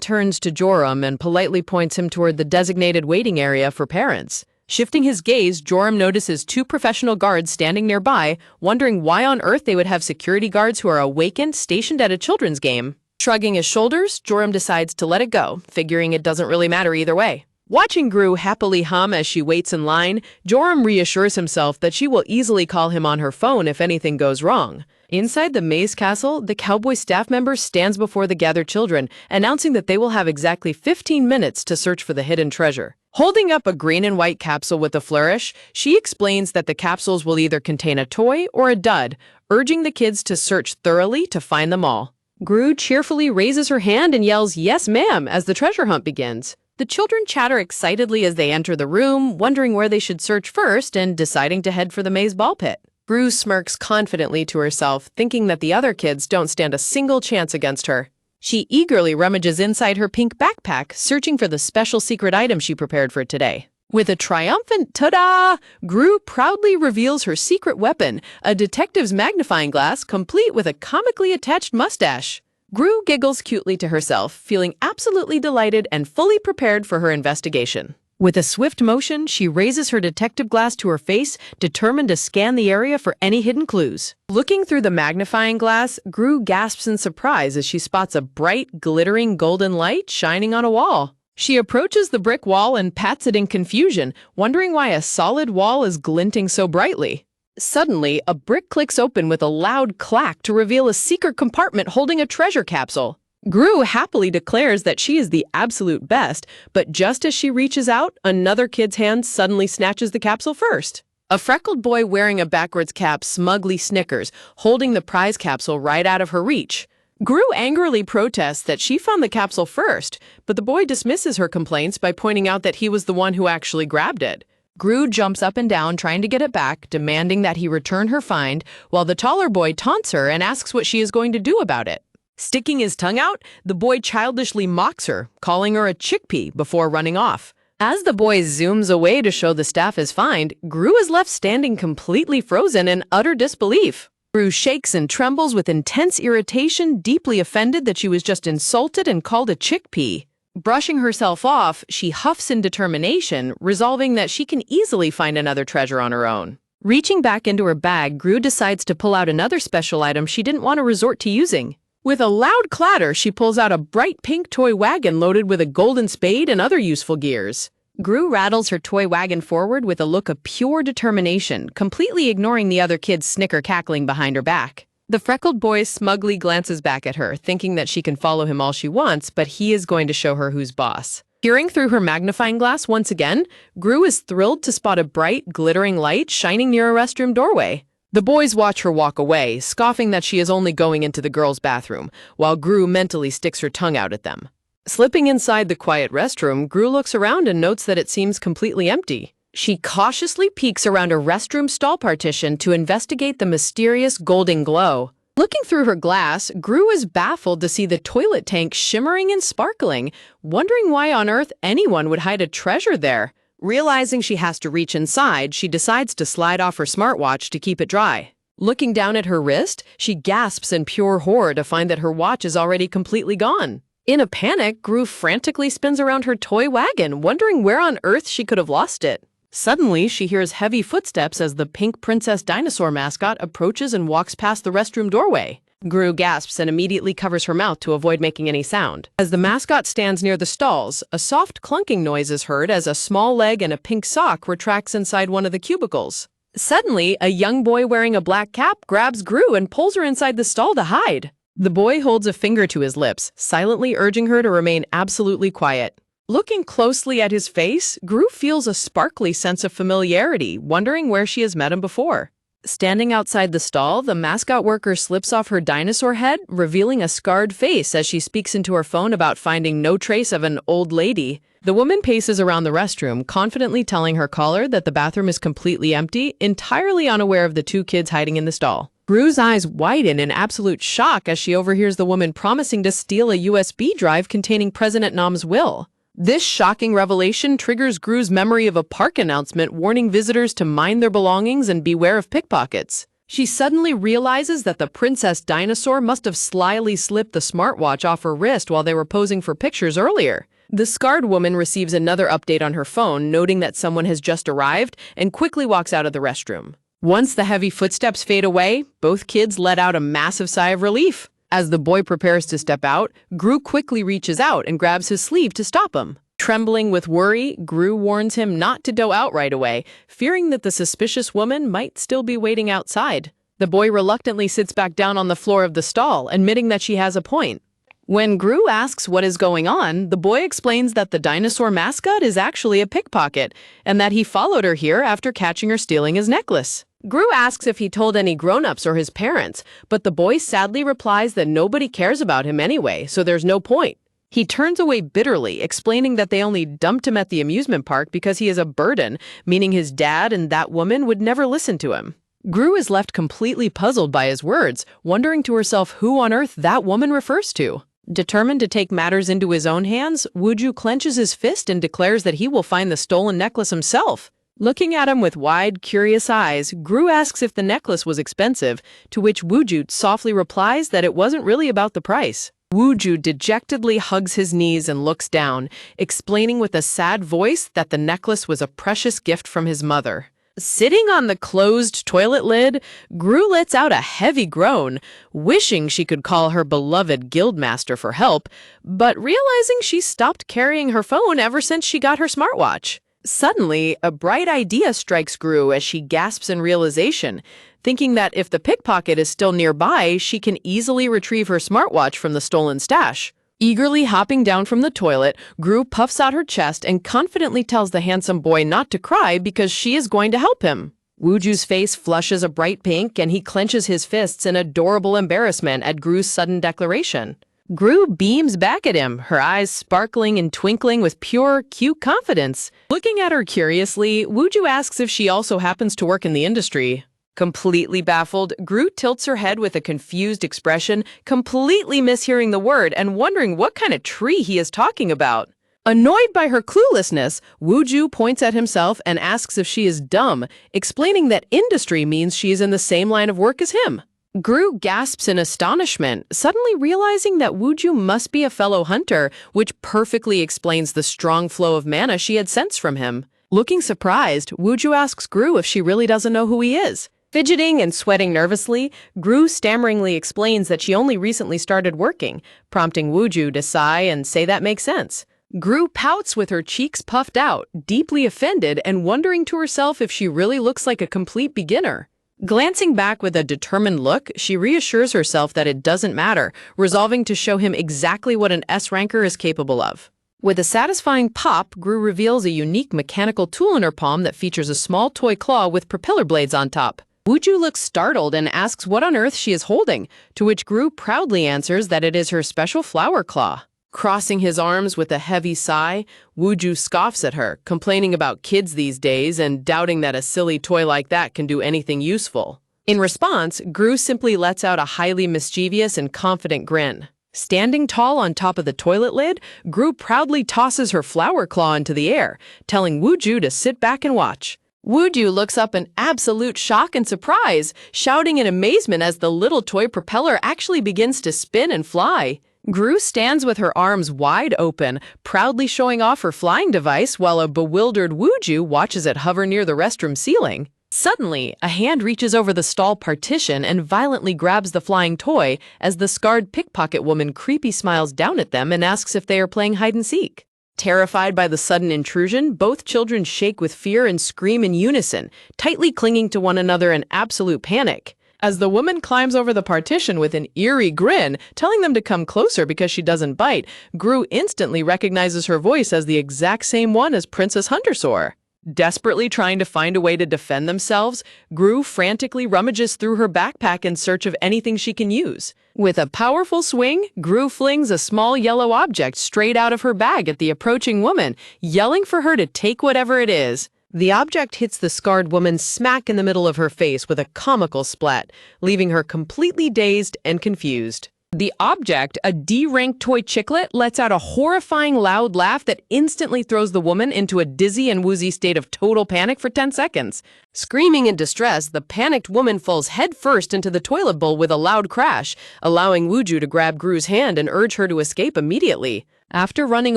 turns to Joram and politely points him toward the designated waiting area for parents. Shifting his gaze, Joram notices 2 professional guards standing nearby, wondering why on earth they would have security guards who are awakened stationed at a children's game. Shrugging his shoulders, Joram decides to let it go, figuring it doesn't really matter either way. Watching Gru happily hum as she waits in line, Joram reassures himself that she will easily call him on her phone if anything goes wrong. Inside the maze castle, the cowboy staff member stands before the gathered children, announcing that they will have exactly 15 minutes to search for the hidden treasure. Holding up a green and white capsule with a flourish, she explains that the capsules will either contain a toy or a dud, urging the kids to search thoroughly to find them all. Gru cheerfully raises her hand and yells, "Yes, ma'am," as the treasure hunt begins. The children chatter excitedly as they enter the room, wondering where they should search first and deciding to head for the maze ball pit. Gru smirks confidently to herself, thinking that the other kids don't stand a single chance against her. She eagerly rummages inside her pink backpack, searching for the special secret item she prepared for today. With a triumphant ta-da, Gru proudly reveals her secret weapon, a detective's magnifying glass complete with a comically attached mustache. Gru giggles cutely to herself, feeling absolutely delighted and fully prepared for her investigation. With a swift motion, she raises her detective glass to her face, determined to scan the area for any hidden clues. Looking through the magnifying glass, Gru gasps in surprise as she spots a bright, glittering golden light shining on a wall. She approaches the brick wall and pats it in confusion, wondering why a solid wall is glinting so brightly. Suddenly, a brick clicks open with a loud clack to reveal a secret compartment holding a treasure capsule. Gru happily declares that she is the absolute best, but just as she reaches out, another kid's hand suddenly snatches the capsule first. A freckled boy wearing a backwards cap smugly snickers, holding the prize capsule right out of her reach. Gru angrily protests that she found the capsule first, but the boy dismisses her complaints by pointing out that he was the one who actually grabbed it. Gru jumps up and down trying to get it back, demanding that he return her find, while the taller boy taunts her and asks what she is going to do about it. Sticking his tongue out, the boy childishly mocks her, calling her a chickpea before running off. As the boy zooms away to show the staff his find, Gru is left standing completely frozen in utter disbelief. Gru shakes and trembles with intense irritation, deeply offended that she was just insulted and called a chickpea. Brushing herself off, she huffs in determination, resolving that she can easily find another treasure on her own. Reaching back into her bag, Gru decides to pull out another special item she didn't want to resort to using. With a loud clatter, she pulls out a bright pink toy wagon loaded with a golden spade and other useful gears. Gru rattles her toy wagon forward with a look of pure determination, completely ignoring the other kids' snicker cackling behind her back. The freckled boy smugly glances back at her, thinking that she can follow him all she wants, but he is going to show her who's boss. Peering through her magnifying glass once again, Gru is thrilled to spot a bright, glittering light shining near a restroom doorway. The boys watch her walk away, scoffing that she is only going into the girls' bathroom, while Gru mentally sticks her tongue out at them. Slipping inside the quiet restroom, Gru looks around and notes that it seems completely empty. She cautiously peeks around a restroom stall partition to investigate the mysterious golden glow. Looking through her glass, Gru is baffled to see the toilet tank shimmering and sparkling, wondering why on earth anyone would hide a treasure there. Realizing she has to reach inside, she decides to slide off her smartwatch to keep it dry. Looking down at her wrist, she gasps in pure horror to find that her watch is already completely gone. In a panic, Gru frantically spins around her toy wagon, wondering where on earth she could have lost it. Suddenly, she hears heavy footsteps as the pink princess dinosaur mascot approaches and walks past the restroom doorway. Gru gasps and immediately covers her mouth to avoid making any sound. As the mascot stands near the stalls, a soft clunking noise is heard as a small leg and a pink sock retracts inside one of the cubicles. Suddenly, a young boy wearing a black cap grabs Gru and pulls her inside the stall to hide. The boy holds a finger to his lips, silently urging her to remain absolutely quiet. Looking closely at his face, Gru feels a sparkly sense of familiarity, wondering where she has met him before. Standing outside the stall, the mascot worker slips off her dinosaur head, revealing a scarred face as she speaks into her phone about finding no trace of an old lady. The woman paces around the restroom, confidently telling her caller that the bathroom is completely empty, entirely unaware of the two kids hiding in the stall. Gru's eyes widen in absolute shock as she overhears the woman promising to steal a USB drive containing President Nam's will. This shocking revelation triggers Gru's memory of a park announcement warning visitors to mind their belongings and beware of pickpockets. She suddenly realizes that the princess dinosaur must have slyly slipped the smartwatch off her wrist while they were posing for pictures earlier. The scarred woman receives another update on her phone, noting that someone has just arrived, and quickly walks out of the restroom. Once the heavy footsteps fade away, both kids let out a massive sigh of relief. As the boy prepares to step out, Gru quickly reaches out and grabs his sleeve to stop him. Trembling with worry, Gru warns him not to go out right away, fearing that the suspicious woman might still be waiting outside. The boy reluctantly sits back down on the floor of the stall, admitting that she has a point. When Gru asks what is going on, the boy explains that the dinosaur mascot is actually a pickpocket, and that he followed her here after catching her stealing his necklace. Gru asks if he told any grown-ups or his parents, but the boy sadly replies that nobody cares about him anyway, so there's no point. He turns away bitterly, explaining that they only dumped him at the amusement park because he is a burden, meaning his dad and that woman would never listen to him. Gru is left completely puzzled by his words, wondering to herself who on earth that woman refers to. Determined to take matters into his own hands, Wooju clenches his fist and declares that he will find the stolen necklace himself. Looking at him with wide, curious eyes, Gru asks if the necklace was expensive, to which Wooju softly replies that it wasn't really about the price. Wooju dejectedly hugs his knees and looks down, explaining with a sad voice that the necklace was a precious gift from his mother. Sitting on the closed toilet lid, Gru lets out a heavy groan, wishing she could call her beloved guildmaster for help, but realizing she stopped carrying her phone ever since she got her smartwatch. Suddenly, a bright idea strikes Gru as she gasps in realization, thinking that if the pickpocket is still nearby, she can easily retrieve her smartwatch from the stolen stash. Eagerly hopping down from the toilet, Gru puffs out her chest and confidently tells the handsome boy not to cry because she is going to help him. Wooju's face flushes a bright pink and he clenches his fists in adorable embarrassment at Gru's sudden declaration. Gru beams back at him, her eyes sparkling and twinkling with pure, cute confidence. Looking at her curiously, Wooju asks if she also happens to work in the industry. Completely baffled, Gru tilts her head with a confused expression, completely mishearing the word and wondering what kind of tree he is talking about. Annoyed by her cluelessness, Wooju points at himself and asks if she is dumb, explaining that industry means she is in the same line of work as him. Gru gasps in astonishment, suddenly realizing that Wooju must be a fellow hunter, which perfectly explains the strong flow of mana she had sensed from him. Looking surprised, Wooju asks Gru if she really doesn't know who he is. Fidgeting and sweating nervously, Gru stammeringly explains that she only recently started working, prompting Wooju to sigh and say that makes sense. Gru pouts with her cheeks puffed out, deeply offended and wondering to herself if she really looks like a complete beginner. Glancing back with a determined look, she reassures herself that it doesn't matter, resolving to show him exactly what an S-ranker is capable of. With a satisfying pop, Gru reveals a unique mechanical tool in her palm that features a small toy claw with propeller blades on top. Wooju looks startled and asks what on earth she is holding, to which Gru proudly answers that it is her special flower claw. Crossing his arms with a heavy sigh, Wooju scoffs at her, complaining about kids these days and doubting that a silly toy like that can do anything useful. In response, Gru simply lets out a highly mischievous and confident grin. Standing tall on top of the toilet lid, Gru proudly tosses her flower claw into the air, telling Wooju to sit back and watch. Wooju looks up in absolute shock and surprise, shouting in amazement as the little toy propeller actually begins to spin and fly. Gru stands with her arms wide open, proudly showing off her flying device while a bewildered Wooju watches it hover near the restroom ceiling. Suddenly, a hand reaches over the stall partition and violently grabs the flying toy as the scarred pickpocket woman creepy smiles down at them and asks if they are playing hide-and-seek. Terrified by the sudden intrusion, both children shake with fear and scream in unison, tightly clinging to one another in absolute panic. As the woman climbs over the partition with an eerie grin, telling them to come closer because she doesn't bite, Gru instantly recognizes her voice as the exact same one as Princess Huntersaur. Desperately trying to find a way to defend themselves, Gru frantically rummages through her backpack in search of anything she can use. With a powerful swing, Gru flings a small yellow object straight out of her bag at the approaching woman, yelling for her to take whatever it is. The object hits the scarred woman smack in the middle of her face with a comical splat, leaving her completely dazed and confused. The object, a D-ranked toy chiclet, lets out a horrifying loud laugh that instantly throws the woman into a dizzy and woozy state of total panic for 10 seconds. Screaming in distress, the panicked woman falls headfirst into the toilet bowl with a loud crash, allowing Wooju to grab Gru's hand and urge her to escape immediately. After running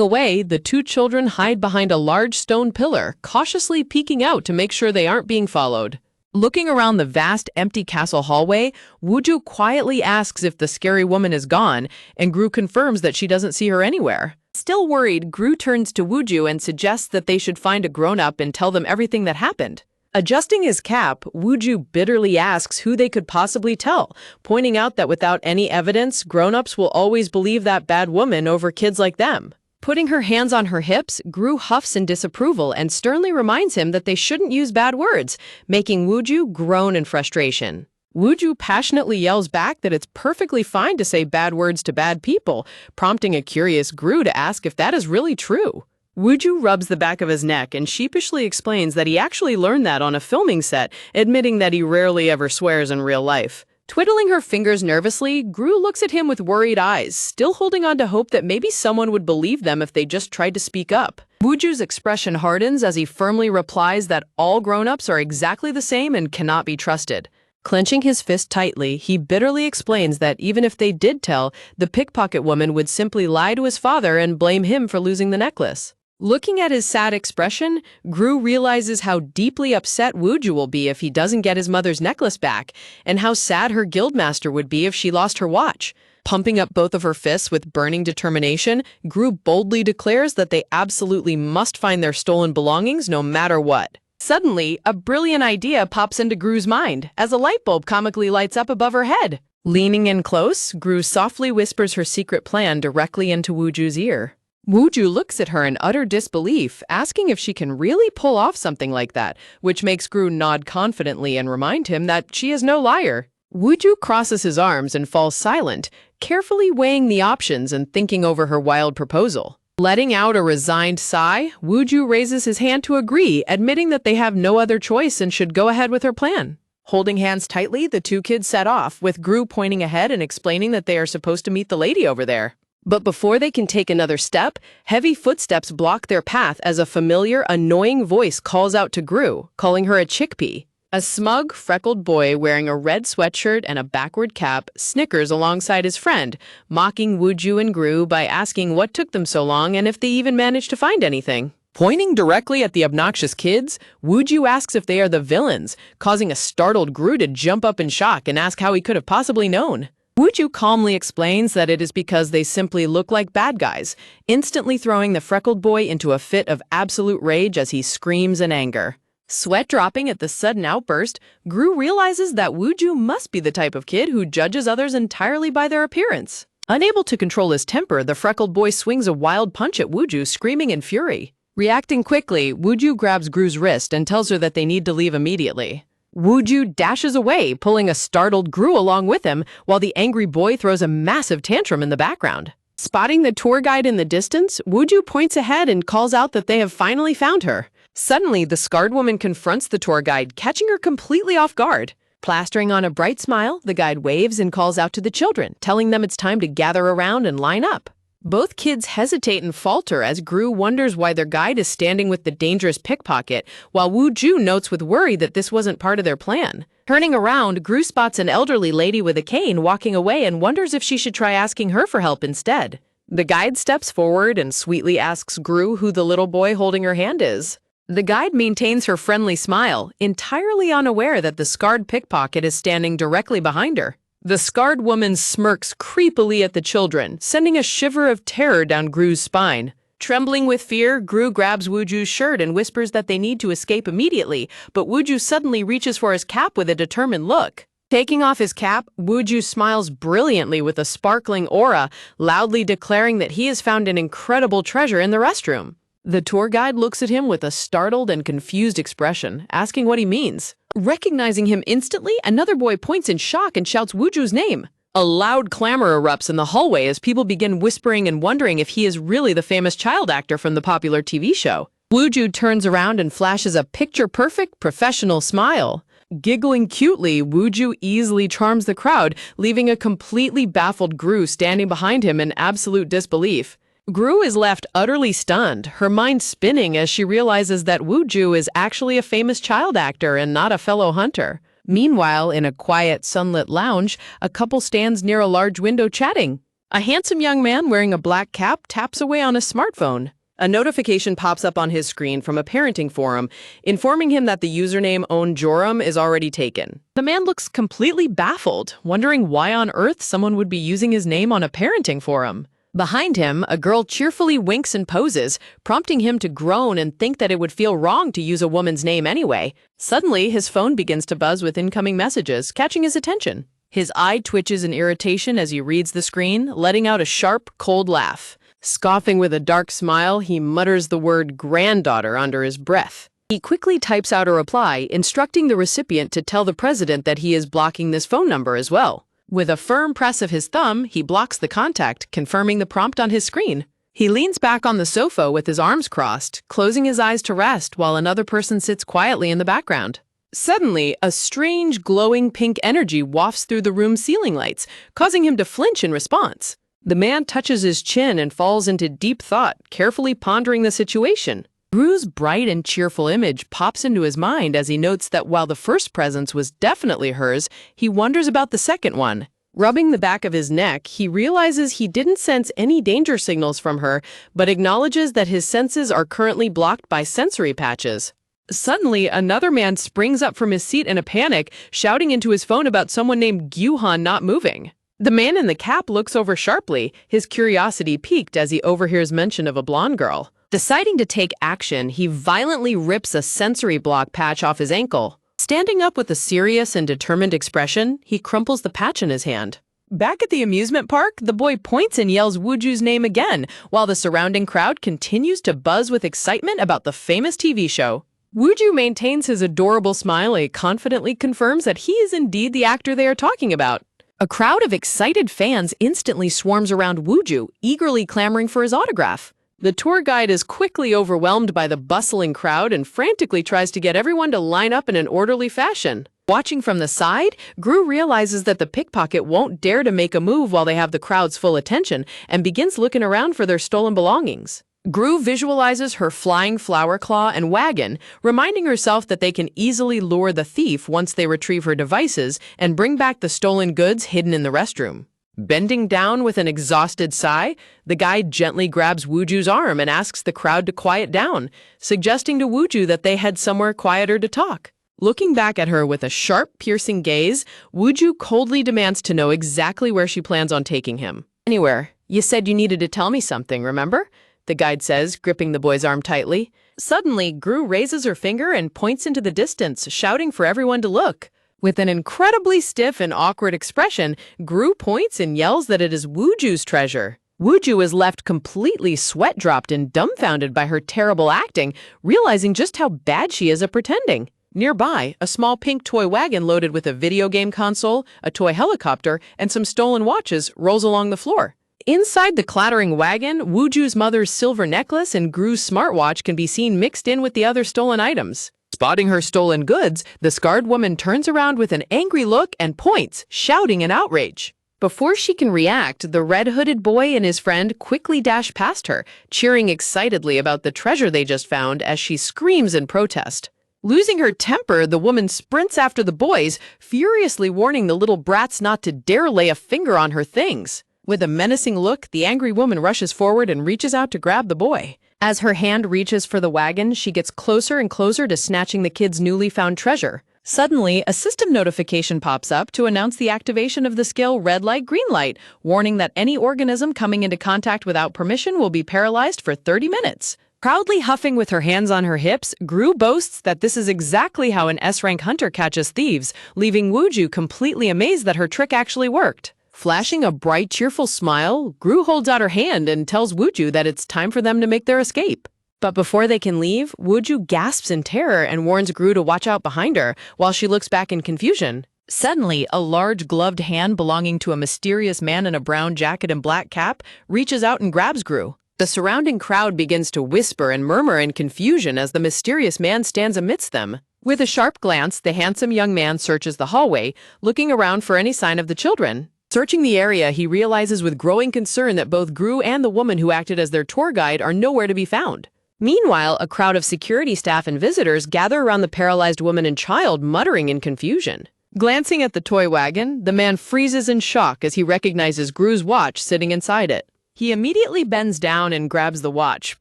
away, the two children hide behind a large stone pillar, cautiously peeking out to make sure they aren't being followed. Looking around the vast, empty castle hallway, Wooju quietly asks if the scary woman is gone, and Gru confirms that she doesn't see her anywhere. Still worried, Gru turns to Wooju and suggests that they should find a grown-up and tell them everything that happened. Adjusting his cap, Wooju bitterly asks who they could possibly tell, pointing out that without any evidence, grown-ups will always believe that bad woman over kids like them. Putting her hands on her hips, Gru huffs in disapproval and sternly reminds him that they shouldn't use bad words, making Wooju groan in frustration. Wooju passionately yells back that it's perfectly fine to say bad words to bad people, prompting a curious Gru to ask if that is really true. Wooju rubs the back of his neck and sheepishly explains that he actually learned that on a filming set, admitting that he rarely ever swears in real life. Twiddling her fingers nervously, Gru looks at him with worried eyes, still holding on to hope that maybe someone would believe them if they just tried to speak up. Wooju's expression hardens as he firmly replies that all grown-ups are exactly the same and cannot be trusted. Clenching his fist tightly, he bitterly explains that even if they did tell, the pickpocket woman would simply lie to his father and blame him for losing the necklace. Looking at his sad expression, Gru realizes how deeply upset Wooju will be if he doesn't get his mother's necklace back, and how sad her guildmaster would be if she lost her watch. Pumping up both of her fists with burning determination, Gru boldly declares that they absolutely must find their stolen belongings no matter what. Suddenly, a brilliant idea pops into Gru's mind as a light bulb comically lights up above her head. Leaning in close, Gru softly whispers her secret plan directly into Wooju's ear. Wooju looks at her in utter disbelief, asking if she can really pull off something like that, which makes Gru nod confidently and remind him that she is no liar. Wooju crosses his arms and falls silent, carefully weighing the options and thinking over her wild proposal. Letting out a resigned sigh, Wooju raises his hand to agree, admitting that they have no other choice and should go ahead with her plan. Holding hands tightly, the two kids set off, with Gru pointing ahead and explaining that they are supposed to meet the lady over there. But before they can take another step, heavy footsteps block their path as a familiar, annoying voice calls out to Gru, calling her a chickpea. A smug, freckled boy wearing a red sweatshirt and a backward cap snickers alongside his friend, mocking Wooju and Gru by asking what took them so long and if they even managed to find anything. Pointing directly at the obnoxious kids, Wooju asks if they are the villains, causing a startled Gru to jump up in shock and ask how he could have possibly known. Wooju calmly explains that it is because they simply look like bad guys, instantly throwing the freckled boy into a fit of absolute rage as he screams in anger. Sweat dropping at the sudden outburst, Gru realizes that Wooju must be the type of kid who judges others entirely by their appearance. Unable to control his temper, the freckled boy swings a wild punch at Wooju, screaming in fury. Reacting quickly, Wooju grabs Gru's wrist and tells her that they need to leave immediately. Wooju dashes away, pulling a startled Gru along with him, while the angry boy throws a massive tantrum in the background. Spotting the tour guide in the distance, Wooju points ahead and calls out that they have finally found her. Suddenly, the scarred woman confronts the tour guide, catching her completely off guard. Plastering on a bright smile, the guide waves and calls out to the children, telling them it's time to gather around and line up. Both kids hesitate and falter as Gru wonders why their guide is standing with the dangerous pickpocket, while Wooju notes with worry that this wasn't part of their plan. Turning around, Gru spots an elderly lady with a cane walking away and wonders if she should try asking her for help instead. The guide steps forward and sweetly asks Gru who the little boy holding her hand is. The guide maintains her friendly smile, entirely unaware that the scarred pickpocket is standing directly behind her. The scarred woman smirks creepily at the children, sending a shiver of terror down Gru's spine. Trembling with fear, Gru grabs Wooju's shirt and whispers that they need to escape immediately, but Wooju suddenly reaches for his cap with a determined look. Taking off his cap, Wooju smiles brilliantly with a sparkling aura, loudly declaring that he has found an incredible treasure in the restroom. The tour guide looks at him with a startled and confused expression, asking what he means. Recognizing him instantly, another boy points in shock and shouts Wooju's name. A loud clamor erupts in the hallway as people begin whispering and wondering if he is really the famous child actor from the popular TV show. Wooju turns around and flashes a picture-perfect professional smile. Giggling cutely, Wooju easily charms the crowd, leaving a completely baffled Gru standing behind him in absolute disbelief. Gru is left utterly stunned, her mind spinning as she realizes that Wooju is actually a famous child actor and not a fellow hunter. Meanwhile, in a quiet, sunlit lounge, a couple stands near a large window chatting. A handsome young man wearing a black cap taps away on a smartphone. A notification pops up on his screen from a parenting forum, informing him that the username Onjorum is already taken. The man looks completely baffled, wondering why on earth someone would be using his name on a parenting forum. Behind him, a girl cheerfully winks and poses, prompting him to groan and think that it would feel wrong to use a woman's name anyway. Suddenly, his phone begins to buzz with incoming messages, catching his attention. His eye twitches in irritation as he reads the screen, letting out a sharp, cold laugh. Scoffing with a dark smile, he mutters the word granddaughter under his breath. He quickly types out a reply, instructing the recipient to tell the president that he is blocking this phone number as well. With a firm press of his thumb, he blocks the contact, confirming the prompt on his screen. He leans back on the sofa with his arms crossed, closing his eyes to rest while another person sits quietly in the background. Suddenly, a strange, glowing pink energy wafts through the room's ceiling lights, causing him to flinch in response. The man touches his chin and falls into deep thought, carefully pondering the situation. Gru's bright and cheerful image pops into his mind as he notes that while the first presence was definitely hers, he wonders about the second one. Rubbing the back of his neck, he realizes he didn't sense any danger signals from her, but acknowledges that his senses are currently blocked by sensory patches. Suddenly, another man springs up from his seat in a panic, shouting into his phone about someone named Gyuhan not moving. The man in the cap looks over sharply, his curiosity piqued as he overhears mention of a blonde girl. Deciding to take action, he violently rips a sensory block patch off his ankle. Standing up with a serious and determined expression, he crumples the patch in his hand. Back at the amusement park, the boy points and yells Wooju's name again, while the surrounding crowd continues to buzz with excitement about the famous TV show. Wooju maintains his adorable smile and confidently confirms that he is indeed the actor they are talking about. A crowd of excited fans instantly swarms around Wooju, eagerly clamoring for his autograph. The tour guide is quickly overwhelmed by the bustling crowd and frantically tries to get everyone to line up in an orderly fashion. Watching from the side, Gru realizes that the pickpocket won't dare to make a move while they have the crowd's full attention and begins looking around for their stolen belongings. Gru visualizes her flying flower claw and wagon, reminding herself that they can easily lure the thief once they retrieve her devices and bring back the stolen goods hidden in the restroom. Bending down with an exhausted sigh, the guide gently grabs Wooju's arm and asks the crowd to quiet down, suggesting to Wooju that they head somewhere quieter to talk. Looking back at her with a sharp, piercing gaze, Wooju coldly demands to know exactly where she plans on taking him. "Anywhere. You said you needed to tell me something, remember?" the guide says, gripping the boy's arm tightly. Suddenly, Gru raises her finger and points into the distance, shouting for everyone to look. With an incredibly stiff and awkward expression, Gru points and yells that it is Wooju's treasure. Wooju is left completely sweat-dropped and dumbfounded by her terrible acting, realizing just how bad she is at pretending. Nearby, a small pink toy wagon loaded with a video game console, a toy helicopter, and some stolen watches rolls along the floor. Inside the clattering wagon, Wooju's mother's silver necklace and Gru's smartwatch can be seen mixed in with the other stolen items. Spotting her stolen goods, the scarred woman turns around with an angry look and points, shouting in outrage. Before she can react, the red-hooded boy and his friend quickly dash past her, cheering excitedly about the treasure they just found as she screams in protest. Losing her temper, the woman sprints after the boys, furiously warning the little brats not to dare lay a finger on her things. With a menacing look, the angry woman rushes forward and reaches out to grab the boy. As her hand reaches for the wagon, she gets closer and closer to snatching the kid's newly found treasure. Suddenly, a system notification pops up to announce the activation of the skill Red Light, Green Light, warning that any organism coming into contact without permission will be paralyzed for 30 minutes. Proudly huffing with her hands on her hips, Gru boasts that this is exactly how an S-rank hunter catches thieves, leaving Wooju completely amazed that her trick actually worked. Flashing a bright, cheerful smile, Gru holds out her hand and tells Wooju that it's time for them to make their escape. But before they can leave, Wooju gasps in terror and warns Gru to watch out behind her, while she looks back in confusion. Suddenly, a large gloved hand belonging to a mysterious man in a brown jacket and black cap reaches out and grabs Gru. The surrounding crowd begins to whisper and murmur in confusion as the mysterious man stands amidst them. With a sharp glance, the handsome young man searches the hallway, looking around for any sign of the children. Searching the area, he realizes with growing concern that both Gru and the woman who acted as their tour guide are nowhere to be found. Meanwhile, a crowd of security staff and visitors gather around the paralyzed woman and child, muttering in confusion. Glancing at the toy wagon, the man freezes in shock as he recognizes Gru's watch sitting inside it. He immediately bends down and grabs the watch,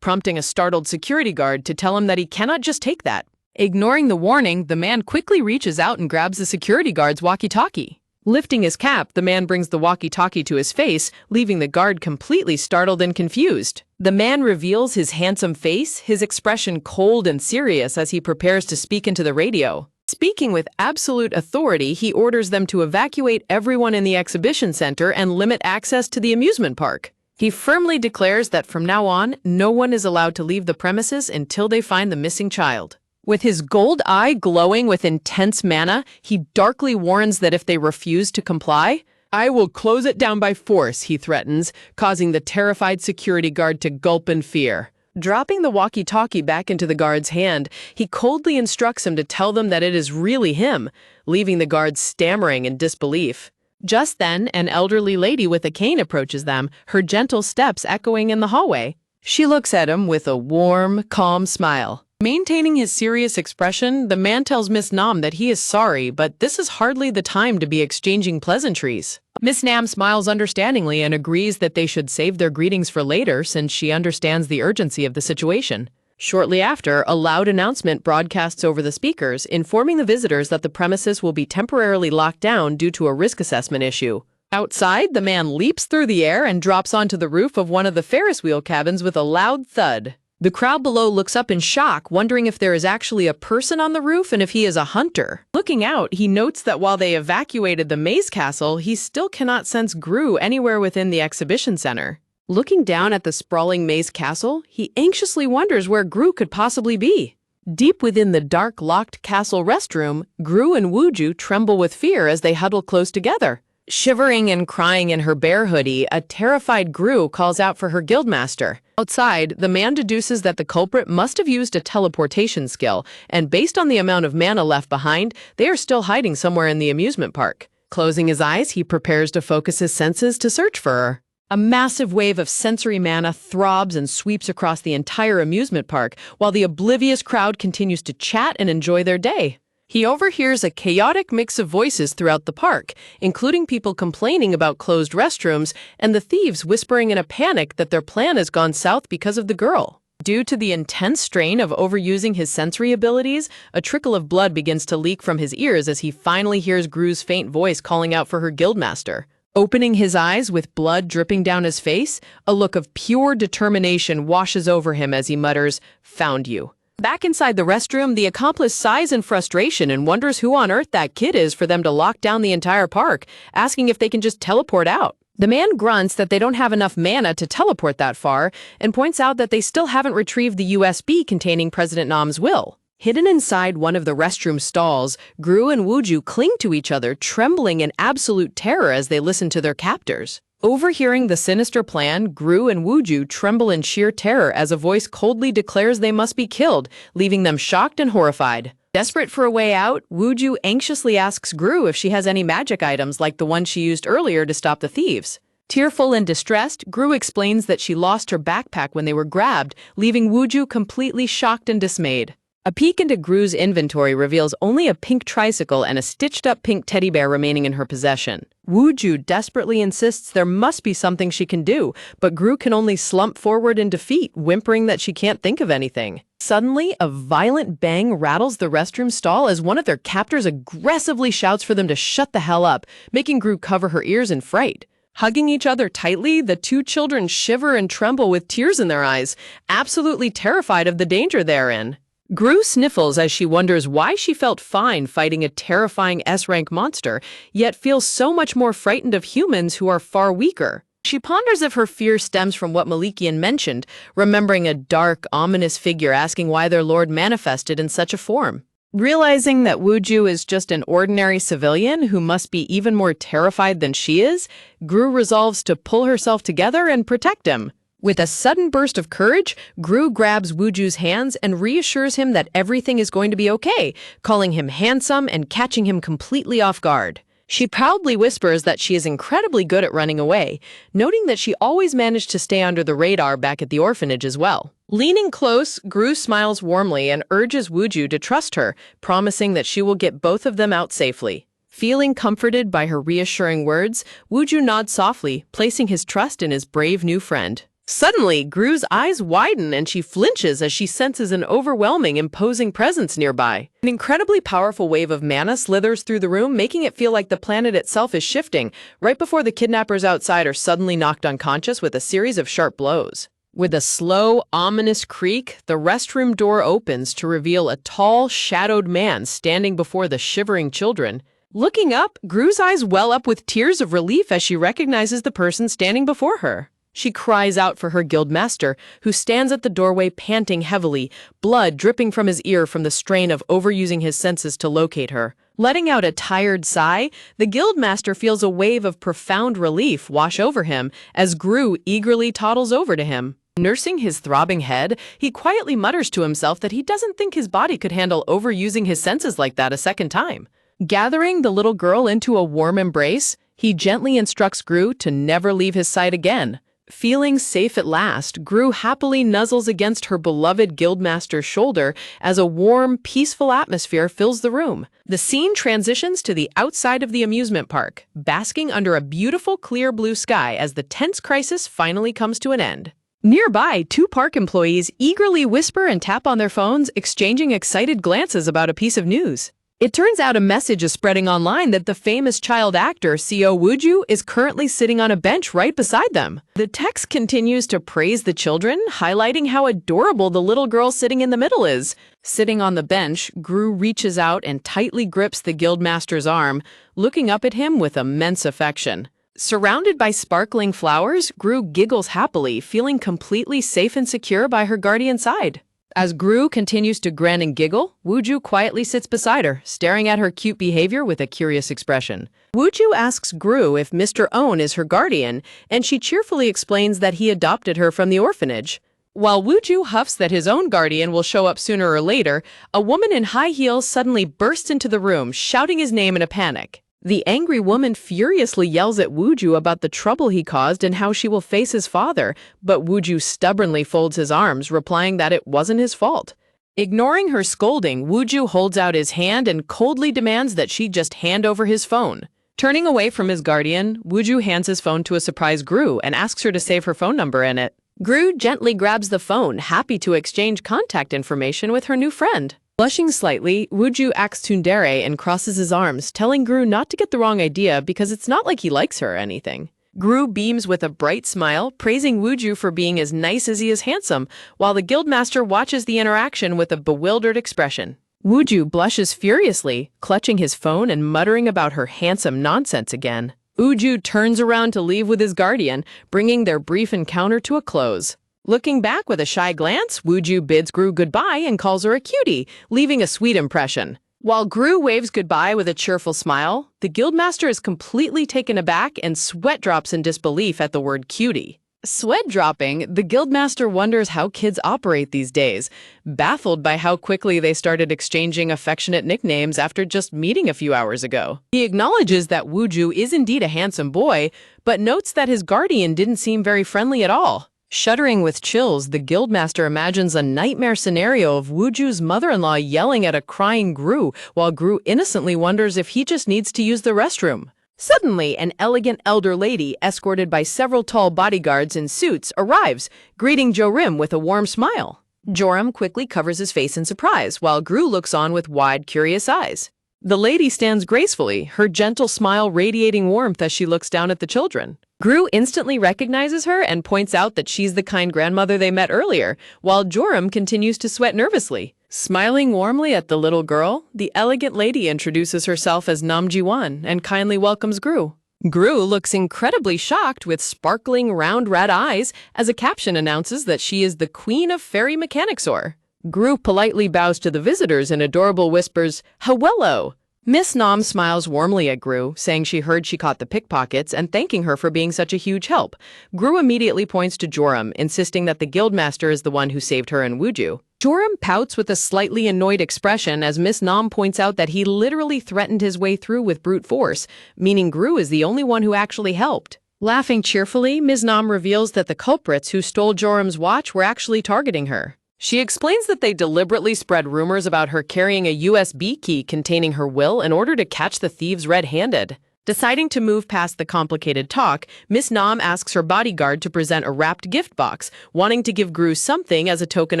prompting a startled security guard to tell him that he cannot just take that. Ignoring the warning, the man quickly reaches out and grabs the security guard's walkie-talkie. Lifting his cap, the man brings the walkie-talkie to his face, leaving the guard completely startled and confused. The man reveals his handsome face, his expression cold and serious as he prepares to speak into the radio. Speaking with absolute authority, he orders them to evacuate everyone in the exhibition center and limit access to the amusement park. He firmly declares that from now on, no one is allowed to leave the premises until they find the missing child. With his gold eye glowing with intense mana, he darkly warns that if they refuse to comply, "I will close it down by force," he threatens, causing the terrified security guard to gulp in fear. Dropping the walkie-talkie back into the guard's hand, he coldly instructs him to tell them that it is really him, leaving the guards stammering in disbelief. Just then, an elderly lady with a cane approaches them, her gentle steps echoing in the hallway. She looks at him with a warm, calm smile. Maintaining his serious expression, the man tells Miss Nam that he is sorry, but this is hardly the time to be exchanging pleasantries. Miss Nam smiles understandingly and agrees that they should save their greetings for later since she understands the urgency of the situation. Shortly after, a loud announcement broadcasts over the speakers, informing the visitors that the premises will be temporarily locked down due to a risk assessment issue. Outside, the man leaps through the air and drops onto the roof of one of the Ferris wheel cabins with a loud thud. The crowd below looks up in shock, wondering if there is actually a person on the roof and if he is a hunter. Looking out, he notes that while they evacuated the maze castle, he still cannot sense Gru anywhere within the exhibition center. Looking down at the sprawling maze castle, he anxiously wonders where Gru could possibly be. Deep within the dark, locked castle restroom, Gru and Wooju tremble with fear as they huddle close together. Shivering and crying in her bear hoodie, a terrified Gru calls out for her guildmaster. Outside, the man deduces that the culprit must have used a teleportation skill, and based on the amount of mana left behind, they are still hiding somewhere in the amusement park. Closing his eyes, he prepares to focus his senses to search for her. A massive wave of sensory mana throbs and sweeps across the entire amusement park, while the oblivious crowd continues to chat and enjoy their day. He overhears a chaotic mix of voices throughout the park, including people complaining about closed restrooms and the thieves whispering in a panic that their plan has gone south because of the girl. Due to the intense strain of overusing his sensory abilities, a trickle of blood begins to leak from his ears as he finally hears Gru's faint voice calling out for her guildmaster. Opening his eyes with blood dripping down his face, a look of pure determination washes over him as he mutters, "Found you." Back inside the restroom, the accomplice sighs in frustration and wonders who on earth that kid is for them to lock down the entire park, asking if they can just teleport out. The man grunts that they don't have enough mana to teleport that far and points out that they still haven't retrieved the USB containing President Nam's will. Hidden inside one of the restroom stalls, Gru and Wooju cling to each other, trembling in absolute terror as they listen to their captors. Overhearing the sinister plan, Gru and Wooju tremble in sheer terror as a voice coldly declares they must be killed, leaving them shocked and horrified. Desperate for a way out, Wooju anxiously asks Gru if she has any magic items like the one she used earlier to stop the thieves. Tearful and distressed, Gru explains that she lost her backpack when they were grabbed, leaving Wooju completely shocked and dismayed. A peek into Gru's inventory reveals only a pink tricycle and a stitched-up pink teddy bear remaining in her possession. Wooju desperately insists there must be something she can do, but Gru can only slump forward in defeat, whimpering that she can't think of anything. Suddenly, a violent bang rattles the restroom stall as one of their captors aggressively shouts for them to shut the hell up, making Gru cover her ears in fright. Hugging each other tightly, the two children shiver and tremble with tears in their eyes, absolutely terrified of the danger they're in. Gru sniffles as she wonders why she felt fine fighting a terrifying S-rank monster, yet feels so much more frightened of humans who are far weaker. She ponders if her fear stems from what Malikian mentioned, remembering a dark, ominous figure asking why their lord manifested in such a form. Realizing that Wooju is just an ordinary civilian who must be even more terrified than she is, Gru resolves to pull herself together and protect him. With a sudden burst of courage, Gru grabs Wooju's hands and reassures him that everything is going to be okay, calling him handsome and catching him completely off guard. She proudly whispers that she is incredibly good at running away, noting that she always managed to stay under the radar back at the orphanage as well. Leaning close, Gru smiles warmly and urges Wooju to trust her, promising that she will get both of them out safely. Feeling comforted by her reassuring words, Wooju nods softly, placing his trust in his brave new friend. Suddenly, Gru's eyes widen and she flinches as she senses an overwhelming, imposing presence nearby. An incredibly powerful wave of mana slithers through the room, making it feel like the planet itself is shifting, right before the kidnappers outside are suddenly knocked unconscious with a series of sharp blows. With a slow, ominous creak, the restroom door opens to reveal a tall, shadowed man standing before the shivering children. Looking up, Gru's eyes well up with tears of relief as she recognizes the person standing before her. She cries out for her guildmaster, who stands at the doorway panting heavily, blood dripping from his ear from the strain of overusing his senses to locate her. Letting out a tired sigh, the guildmaster feels a wave of profound relief wash over him as Gru eagerly toddles over to him. Nursing his throbbing head, he quietly mutters to himself that he doesn't think his body could handle overusing his senses like that a second time. Gathering the little girl into a warm embrace, he gently instructs Gru to never leave his sight again. Feeling safe at last, Gru happily nuzzles against her beloved guildmaster's shoulder as a warm, peaceful atmosphere fills the room. The scene transitions to the outside of the amusement park, basking under a beautiful clear blue sky as the tense crisis finally comes to an end. Nearby, two park employees eagerly whisper and tap on their phones, exchanging excited glances about a piece of news. It turns out a message is spreading online that the famous child actor Seo Wooju is currently sitting on a bench right beside them. The text continues to praise the children, highlighting how adorable the little girl sitting in the middle is. Sitting on the bench, Gru reaches out and tightly grips the guildmaster's arm, looking up at him with immense affection. Surrounded by sparkling flowers, Gru giggles happily, feeling completely safe and secure by her guardian's side. As Gru continues to grin and giggle, Wooju quietly sits beside her, staring at her cute behavior with a curious expression. Wooju asks Gru if Mr. Own is her guardian, and she cheerfully explains that he adopted her from the orphanage. While Wooju huffs that his own guardian will show up sooner or later, a woman in high heels suddenly bursts into the room, shouting his name in a panic. The angry woman furiously yells at Wooju about the trouble he caused and how she will face his father, but Wooju stubbornly folds his arms, replying that it wasn't his fault. Ignoring her scolding, Wooju holds out his hand and coldly demands that she just hand over his phone. Turning away from his guardian, Wooju hands his phone to a surprised Gru and asks her to save her phone number in it. Gru gently grabs the phone, happy to exchange contact information with her new friend. Blushing slightly, Wooju acts tsundere and crosses his arms, telling Gru not to get the wrong idea because it's not like he likes her or anything. Gru beams with a bright smile, praising Wooju for being as nice as he is handsome, while the guildmaster watches the interaction with a bewildered expression. Wooju blushes furiously, clutching his phone and muttering about her handsome nonsense again. Wooju turns around to leave with his guardian, bringing their brief encounter to a close. Looking back with a shy glance, Wooju bids Gru goodbye and calls her a cutie, leaving a sweet impression. While Gru waves goodbye with a cheerful smile, the guildmaster is completely taken aback and sweat drops in disbelief at the word cutie. Sweat dropping, the guildmaster wonders how kids operate these days, baffled by how quickly they started exchanging affectionate nicknames after just meeting a few hours ago. He acknowledges that Wooju is indeed a handsome boy, but notes that his guardian didn't seem very friendly at all. Shuddering with chills, the guildmaster imagines a nightmare scenario of Wooju's mother-in-law yelling at a crying Gru, while Gru innocently wonders if he just needs to use the restroom. Suddenly, an elegant elder lady, escorted by several tall bodyguards in suits, arrives, greeting Jorim with a warm smile. Jorim quickly covers his face in surprise, while Gru looks on with wide, curious eyes. The lady stands gracefully, her gentle smile radiating warmth as she looks down at the children. Gru instantly recognizes her and points out that she's the kind grandmother they met earlier, while Jorim continues to sweat nervously. Smiling warmly at the little girl, the elegant lady introduces herself as Namji-won and kindly welcomes Gru. Gru looks incredibly shocked with sparkling round red eyes as a caption announces that she is the Queen of Fairy Mechanicsor. Gru politely bows to the visitors and adorable whispers, "Hawello." Miss Nam smiles warmly at Gru, saying she heard she caught the pickpockets and thanking her for being such a huge help. Gru immediately points to Jorim, insisting that the guildmaster is the one who saved her and Wooju. Jorim pouts with a slightly annoyed expression as Miss Nam points out that he literally threatened his way through with brute force, meaning Gru is the only one who actually helped. Laughing cheerfully, Ms. Nam reveals that the culprits who stole Jorim's watch were actually targeting her. She explains that they deliberately spread rumors about her carrying a USB key containing her will in order to catch the thieves red-handed. Deciding to move past the complicated talk, Miss Nam asks her bodyguard to present a wrapped gift box, wanting to give Gru something as a token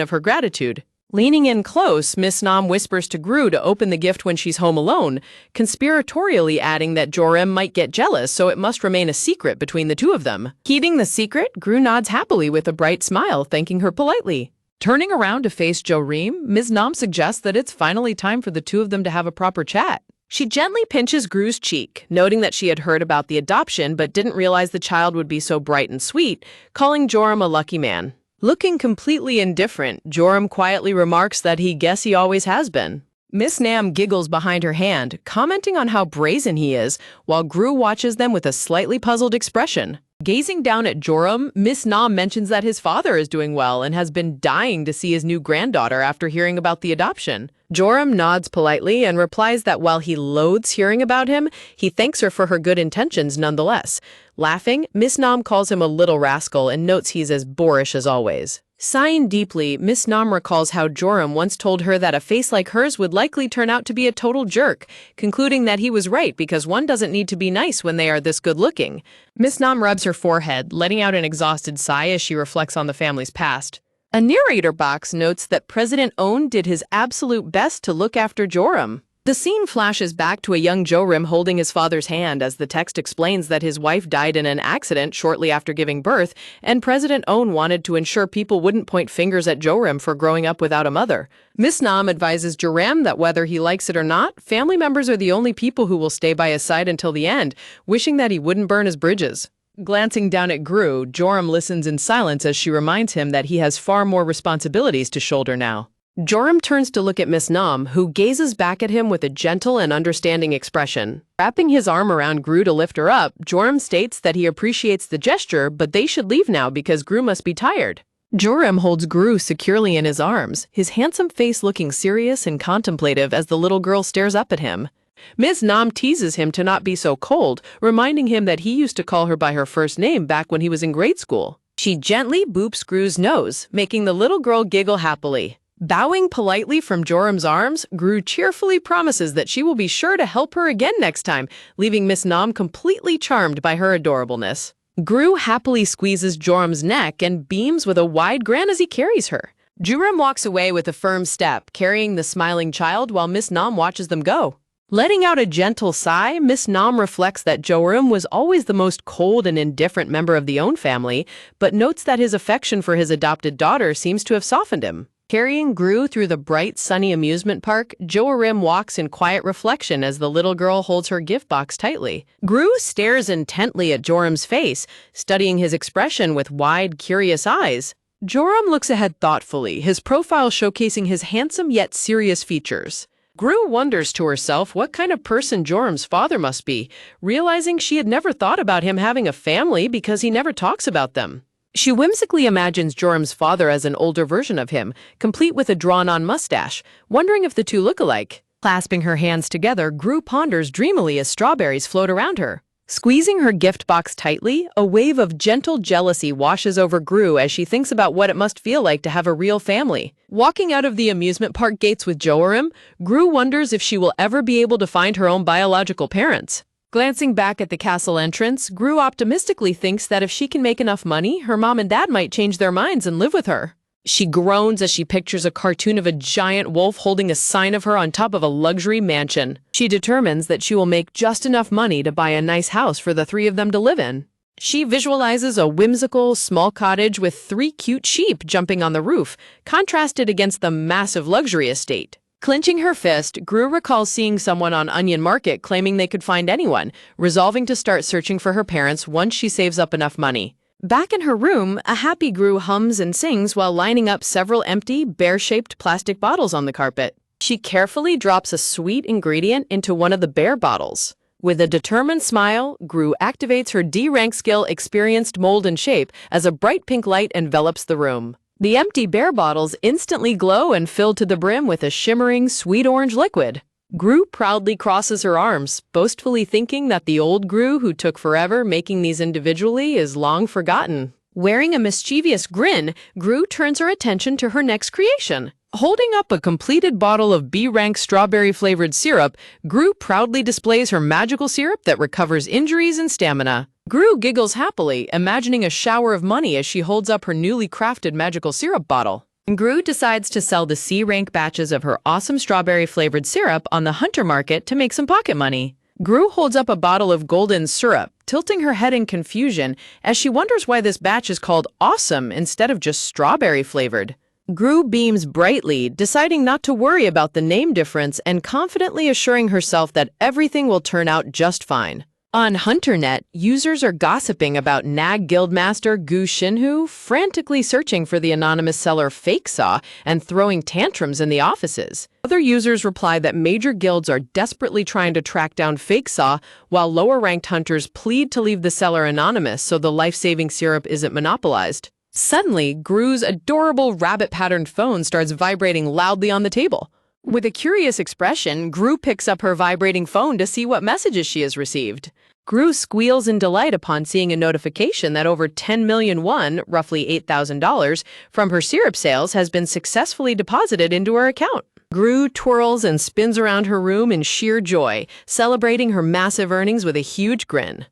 of her gratitude. Leaning in close, Miss Nam whispers to Gru to open the gift when she's home alone, conspiratorially adding that Jorim might get jealous, so it must remain a secret between the two of them. Heeding the secret, Gru nods happily with a bright smile, thanking her politely. Turning around to face Jorim, Ms. Nam suggests that it's finally time for the two of them to have a proper chat. She gently pinches Gru's cheek, noting that she had heard about the adoption but didn't realize the child would be so bright and sweet, calling Jorim a lucky man. Looking completely indifferent, Jorim quietly remarks that he guess he always has been. Miss Nam giggles behind her hand, commenting on how brazen he is, while Gru watches them with a slightly puzzled expression. Gazing down at Jorim, Miss Nam mentions that his father is doing well and has been dying to see his new granddaughter after hearing about the adoption. Jorim nods politely and replies that while he loathes hearing about him, he thanks her for her good intentions nonetheless. Laughing, Miss Nam calls him a little rascal and notes he's as boorish as always. Sighing deeply, Miss Nam recalls how Jorim once told her that a face like hers would likely turn out to be a total jerk, concluding that he was right because one doesn't need to be nice when they are this good-looking. Miss Nam rubs her forehead, letting out an exhausted sigh as she reflects on the family's past. A narrator box notes that President Own did his absolute best to look after Jorim. The scene flashes back to a young Jorim holding his father's hand as the text explains that his wife died in an accident shortly after giving birth, and President On wanted to ensure people wouldn't point fingers at Jorim for growing up without a mother. Miss Nam advises Jorim that whether he likes it or not, family members are the only people who will stay by his side until the end, wishing that he wouldn't burn his bridges. Glancing down at Gru, Jorim listens in silence as she reminds him that he has far more responsibilities to shoulder now. Jorim turns to look at Miss Nam, who gazes back at him with a gentle and understanding expression. Wrapping his arm around Gru to lift her up, Jorim states that he appreciates the gesture, but they should leave now because Gru must be tired. Jorim holds Gru securely in his arms, his handsome face looking serious and contemplative as the little girl stares up at him. Ms. Nam teases him to not be so cold, reminding him that he used to call her by her first name back when he was in grade school. She gently boops Gru's nose, making the little girl giggle happily. Bowing politely from Jorim's arms, Gru cheerfully promises that she will be sure to help her again next time, leaving Miss Nam completely charmed by her adorableness. Gru happily squeezes Jorim's neck and beams with a wide grin as he carries her. Jorim walks away with a firm step, carrying the smiling child while Miss Nam watches them go. Letting out a gentle sigh, Miss Nam reflects that Jorim was always the most cold and indifferent member of the On family, but notes that his affection for his adopted daughter seems to have softened him. Carrying Gru through the bright, sunny amusement park, Jorim walks in quiet reflection as the little girl holds her gift box tightly. Gru stares intently at Jorim's face, studying his expression with wide, curious eyes. Jorim looks ahead thoughtfully, his profile showcasing his handsome yet serious features. Gru wonders to herself what kind of person Jorim's father must be, realizing she had never thought about him having a family because he never talks about them. She whimsically imagines Jorim's father as an older version of him, complete with a drawn-on mustache, wondering if the two look alike. Clasping her hands together, Gru ponders dreamily as strawberries float around her. Squeezing her gift box tightly, a wave of gentle jealousy washes over Gru as she thinks about what it must feel like to have a real family. Walking out of the amusement park gates with Jorim, Gru wonders if she will ever be able to find her own biological parents. Glancing back at the castle entrance, Gru optimistically thinks that if she can make enough money, her mom and dad might change their minds and live with her. She groans as she pictures a cartoon of a giant wolf holding a sign of her on top of a luxury mansion. She determines that she will make just enough money to buy a nice house for the three of them to live in. She visualizes a whimsical, small cottage with 3 cute sheep jumping on the roof, contrasted against the massive luxury estate. Clenching her fist, Gru recalls seeing someone on Onion Market claiming they could find anyone, resolving to start searching for her parents once she saves up enough money. Back in her room, a happy Gru hums and sings while lining up several empty, bear-shaped plastic bottles on the carpet. She carefully drops a sweet ingredient into one of the bear bottles. With a determined smile, Gru activates her D-rank skill Experienced Mold and Shape as a bright pink light envelops the room. The empty bear bottles instantly glow and fill to the brim with a shimmering, sweet orange liquid. Gru proudly crosses her arms, boastfully thinking that the old Gru who took forever making these individually is long forgotten. Wearing a mischievous grin, Gru turns her attention to her next creation. Holding up a completed bottle of B-rank strawberry-flavored syrup, Gru proudly displays her magical syrup that recovers injuries and stamina. Gru giggles happily, imagining a shower of money as she holds up her newly crafted magical syrup bottle. Gru decides to sell the C-rank batches of her awesome strawberry-flavored syrup on the Hunter Market to make some pocket money. Gru holds up a bottle of golden syrup, tilting her head in confusion as she wonders why this batch is called Awesome instead of just strawberry-flavored. Gru beams brightly, deciding not to worry about the name difference and confidently assuring herself that everything will turn out just fine. On HunterNet, users are gossiping about Nag Guildmaster Gu Shinhu frantically searching for the anonymous seller Fake Saw and throwing tantrums in the offices. Other users reply that major guilds are desperately trying to track down Fake Saw, while lower-ranked hunters plead to leave the seller anonymous so the life-saving syrup isn't monopolized. Suddenly, Gru's adorable rabbit-patterned phone starts vibrating loudly on the table. With a curious expression, Gru picks up her vibrating phone to see what messages she has received. Gru squeals in delight upon seeing a notification that over 10 million won, roughly $8,000, from her syrup sales has been successfully deposited into her account. Gru twirls and spins around her room in sheer joy, celebrating her massive earnings with a huge grin.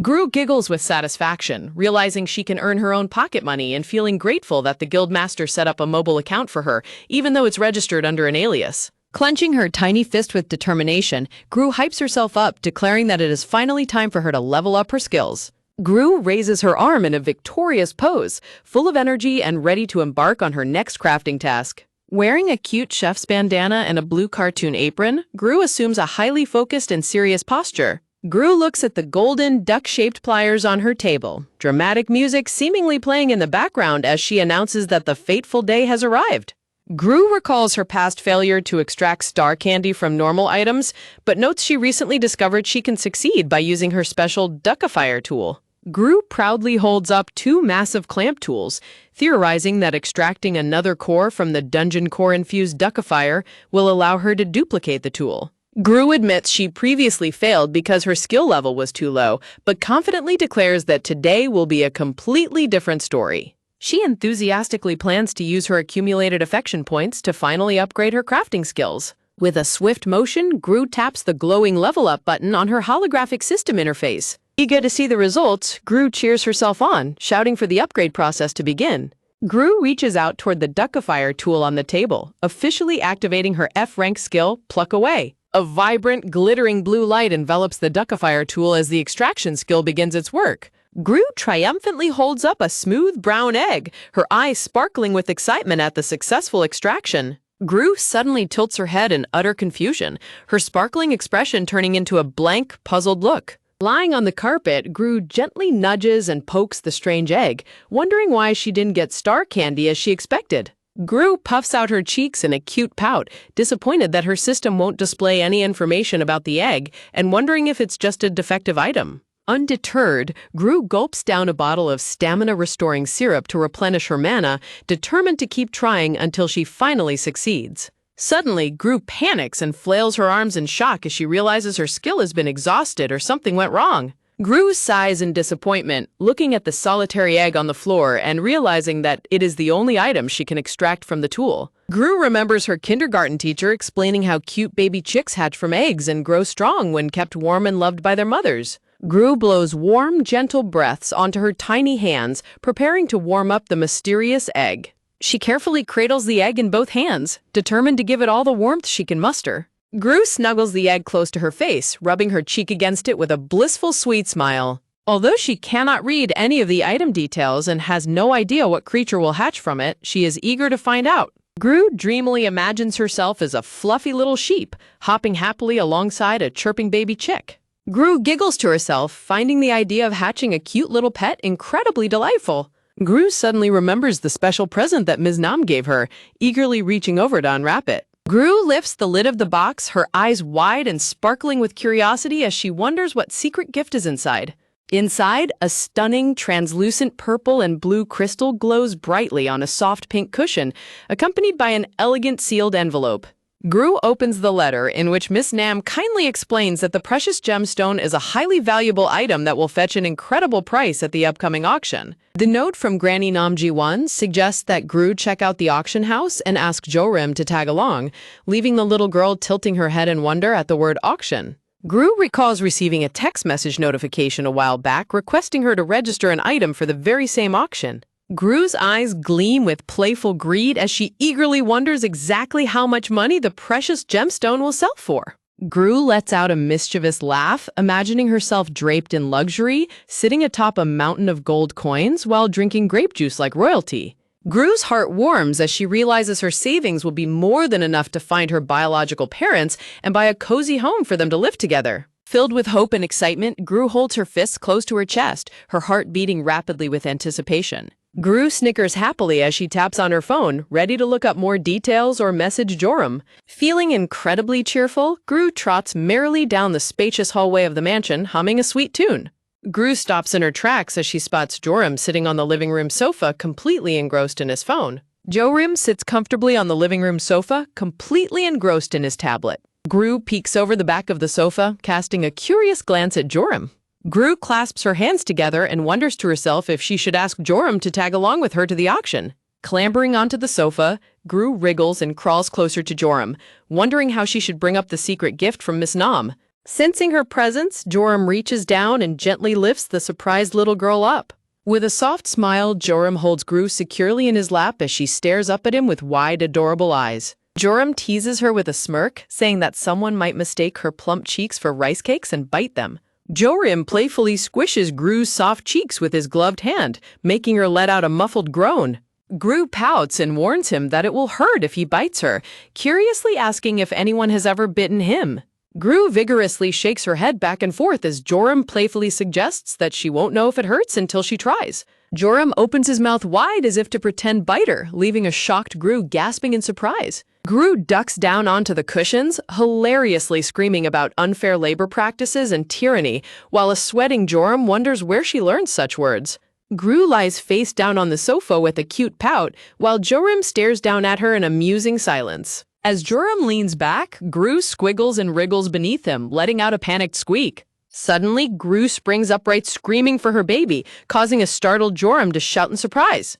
Gru giggles with satisfaction, realizing she can earn her own pocket money and feeling grateful that the guildmaster set up a mobile account for her, even though it's registered under an alias. Clenching her tiny fist with determination, Gru hypes herself up, declaring that it is finally time for her to level up her skills. Gru raises her arm in a victorious pose, full of energy and ready to embark on her next crafting task. Wearing a cute chef's bandana and a blue cartoon apron, Gru assumes a highly focused and serious posture. Gru looks at the golden, duck-shaped pliers on her table, dramatic music seemingly playing in the background as she announces that the fateful day has arrived. Gru recalls her past failure to extract star candy from normal items, but notes she recently discovered she can succeed by using her special duckifier tool. Gru proudly holds up two massive clamp tools, theorizing that extracting another core from the dungeon core-infused duckifier will allow her to duplicate the tool. Gru admits she previously failed because her skill level was too low, but confidently declares that today will be a completely different story. She enthusiastically plans to use her accumulated affection points to finally upgrade her crafting skills. With a swift motion, Gru taps the glowing level up button on her holographic system interface. Eager to see the results, Gru cheers herself on, shouting for the upgrade process to begin. Gru reaches out toward the duckifier tool on the table, officially activating her F-rank skill, Pluck Away. A vibrant, glittering blue light envelops the duckifier tool as the extraction skill begins its work. Gru triumphantly holds up a smooth brown egg, her eyes sparkling with excitement at the successful extraction. Gru suddenly tilts her head in utter confusion, her sparkling expression turning into a blank, puzzled look. Lying on the carpet, Gru gently nudges and pokes the strange egg, wondering why she didn't get star candy as she expected. Gru puffs out her cheeks in a cute pout, disappointed that her system won't display any information about the egg and wondering if it's just a defective item. Undeterred, Gru gulps down a bottle of stamina-restoring syrup to replenish her mana, determined to keep trying until she finally succeeds. Suddenly, Gru panics and flails her arms in shock as she realizes her skill has been exhausted or something went wrong. Gru sighs in disappointment, looking at the solitary egg on the floor and realizing that it is the only item she can extract from the tool. Gru remembers her kindergarten teacher explaining how cute baby chicks hatch from eggs and grow strong when kept warm and loved by their mothers. Gru blows warm, gentle breaths onto her tiny hands, preparing to warm up the mysterious egg. She carefully cradles the egg in both hands, determined to give it all the warmth she can muster. Gru snuggles the egg close to her face, rubbing her cheek against it with a blissful, sweet smile. Although she cannot read any of the item details and has no idea what creature will hatch from it, she is eager to find out. Gru dreamily imagines herself as a fluffy little sheep, hopping happily alongside a chirping baby chick. Gru giggles to herself, finding the idea of hatching a cute little pet incredibly delightful. Gru suddenly remembers the special present that Ms. Nam gave her, eagerly reaching over to unwrap it. Gru lifts the lid of the box, her eyes wide and sparkling with curiosity as she wonders what secret gift is inside. Inside, a stunning, translucent purple and blue crystal glows brightly on a soft pink cushion, accompanied by an elegant sealed envelope. Gru opens the letter, in which Miss Nam kindly explains that the precious gemstone is a highly valuable item that will fetch an incredible price at the upcoming auction. The note from Granny Namji-won suggests that Gru check out the auction house and ask Jorim to tag along, leaving the little girl tilting her head in wonder at the word auction. Gru recalls receiving a text message notification a while back requesting her to register an item for the very same auction. Gru's eyes gleam with playful greed as she eagerly wonders exactly how much money the precious gemstone will sell for. Gru lets out a mischievous laugh, imagining herself draped in luxury, sitting atop a mountain of gold coins while drinking grape juice like royalty. Gru's heart warms as she realizes her savings will be more than enough to find her biological parents and buy a cozy home for them to live together. Filled with hope and excitement, Gru holds her fists close to her chest, her heart beating rapidly with anticipation. Gru snickers happily as she taps on her phone, ready to look up more details or message Jorim. Feeling incredibly cheerful, Gru trots merrily down the spacious hallway of the mansion, humming a sweet tune. Gru stops in her tracks as she spots Jorim sitting on the living room sofa, completely engrossed in his phone. Jorim sits comfortably on the living room sofa, completely engrossed in his tablet. Gru peeks over the back of the sofa, casting a curious glance at Jorim. Gru clasps her hands together and wonders to herself if she should ask Jorim to tag along with her to the auction. Clambering onto the sofa, Gru wriggles and crawls closer to Jorim, wondering how she should bring up the secret gift from Miss Nam. Sensing her presence, Jorim reaches down and gently lifts the surprised little girl up. With a soft smile, Jorim holds Gru securely in his lap as she stares up at him with wide, adorable eyes. Joram teases her with a smirk, saying that someone might mistake her plump cheeks for rice cakes and bite them. Joram playfully squishes Gru's soft cheeks with his gloved hand, making her let out a muffled groan. Gru pouts and warns him that it will hurt if he bites her, curiously asking if anyone has ever bitten him. Gru vigorously shakes her head back and forth as Joram playfully suggests that she won't know if it hurts until she tries. Joram opens his mouth wide as if to pretend bite her, leaving a shocked Gru gasping in surprise. Gru ducks down onto the cushions, hilariously screaming about unfair labor practices and tyranny, while a sweating Joram wonders where she learned such words. Gru lies face down on the sofa with a cute pout, while Joram stares down at her in amusing silence. As Joram leans back, Gru squiggles and wriggles beneath him, letting out a panicked squeak. Suddenly, Gru springs upright screaming for her baby, causing a startled Joram to shout in surprise.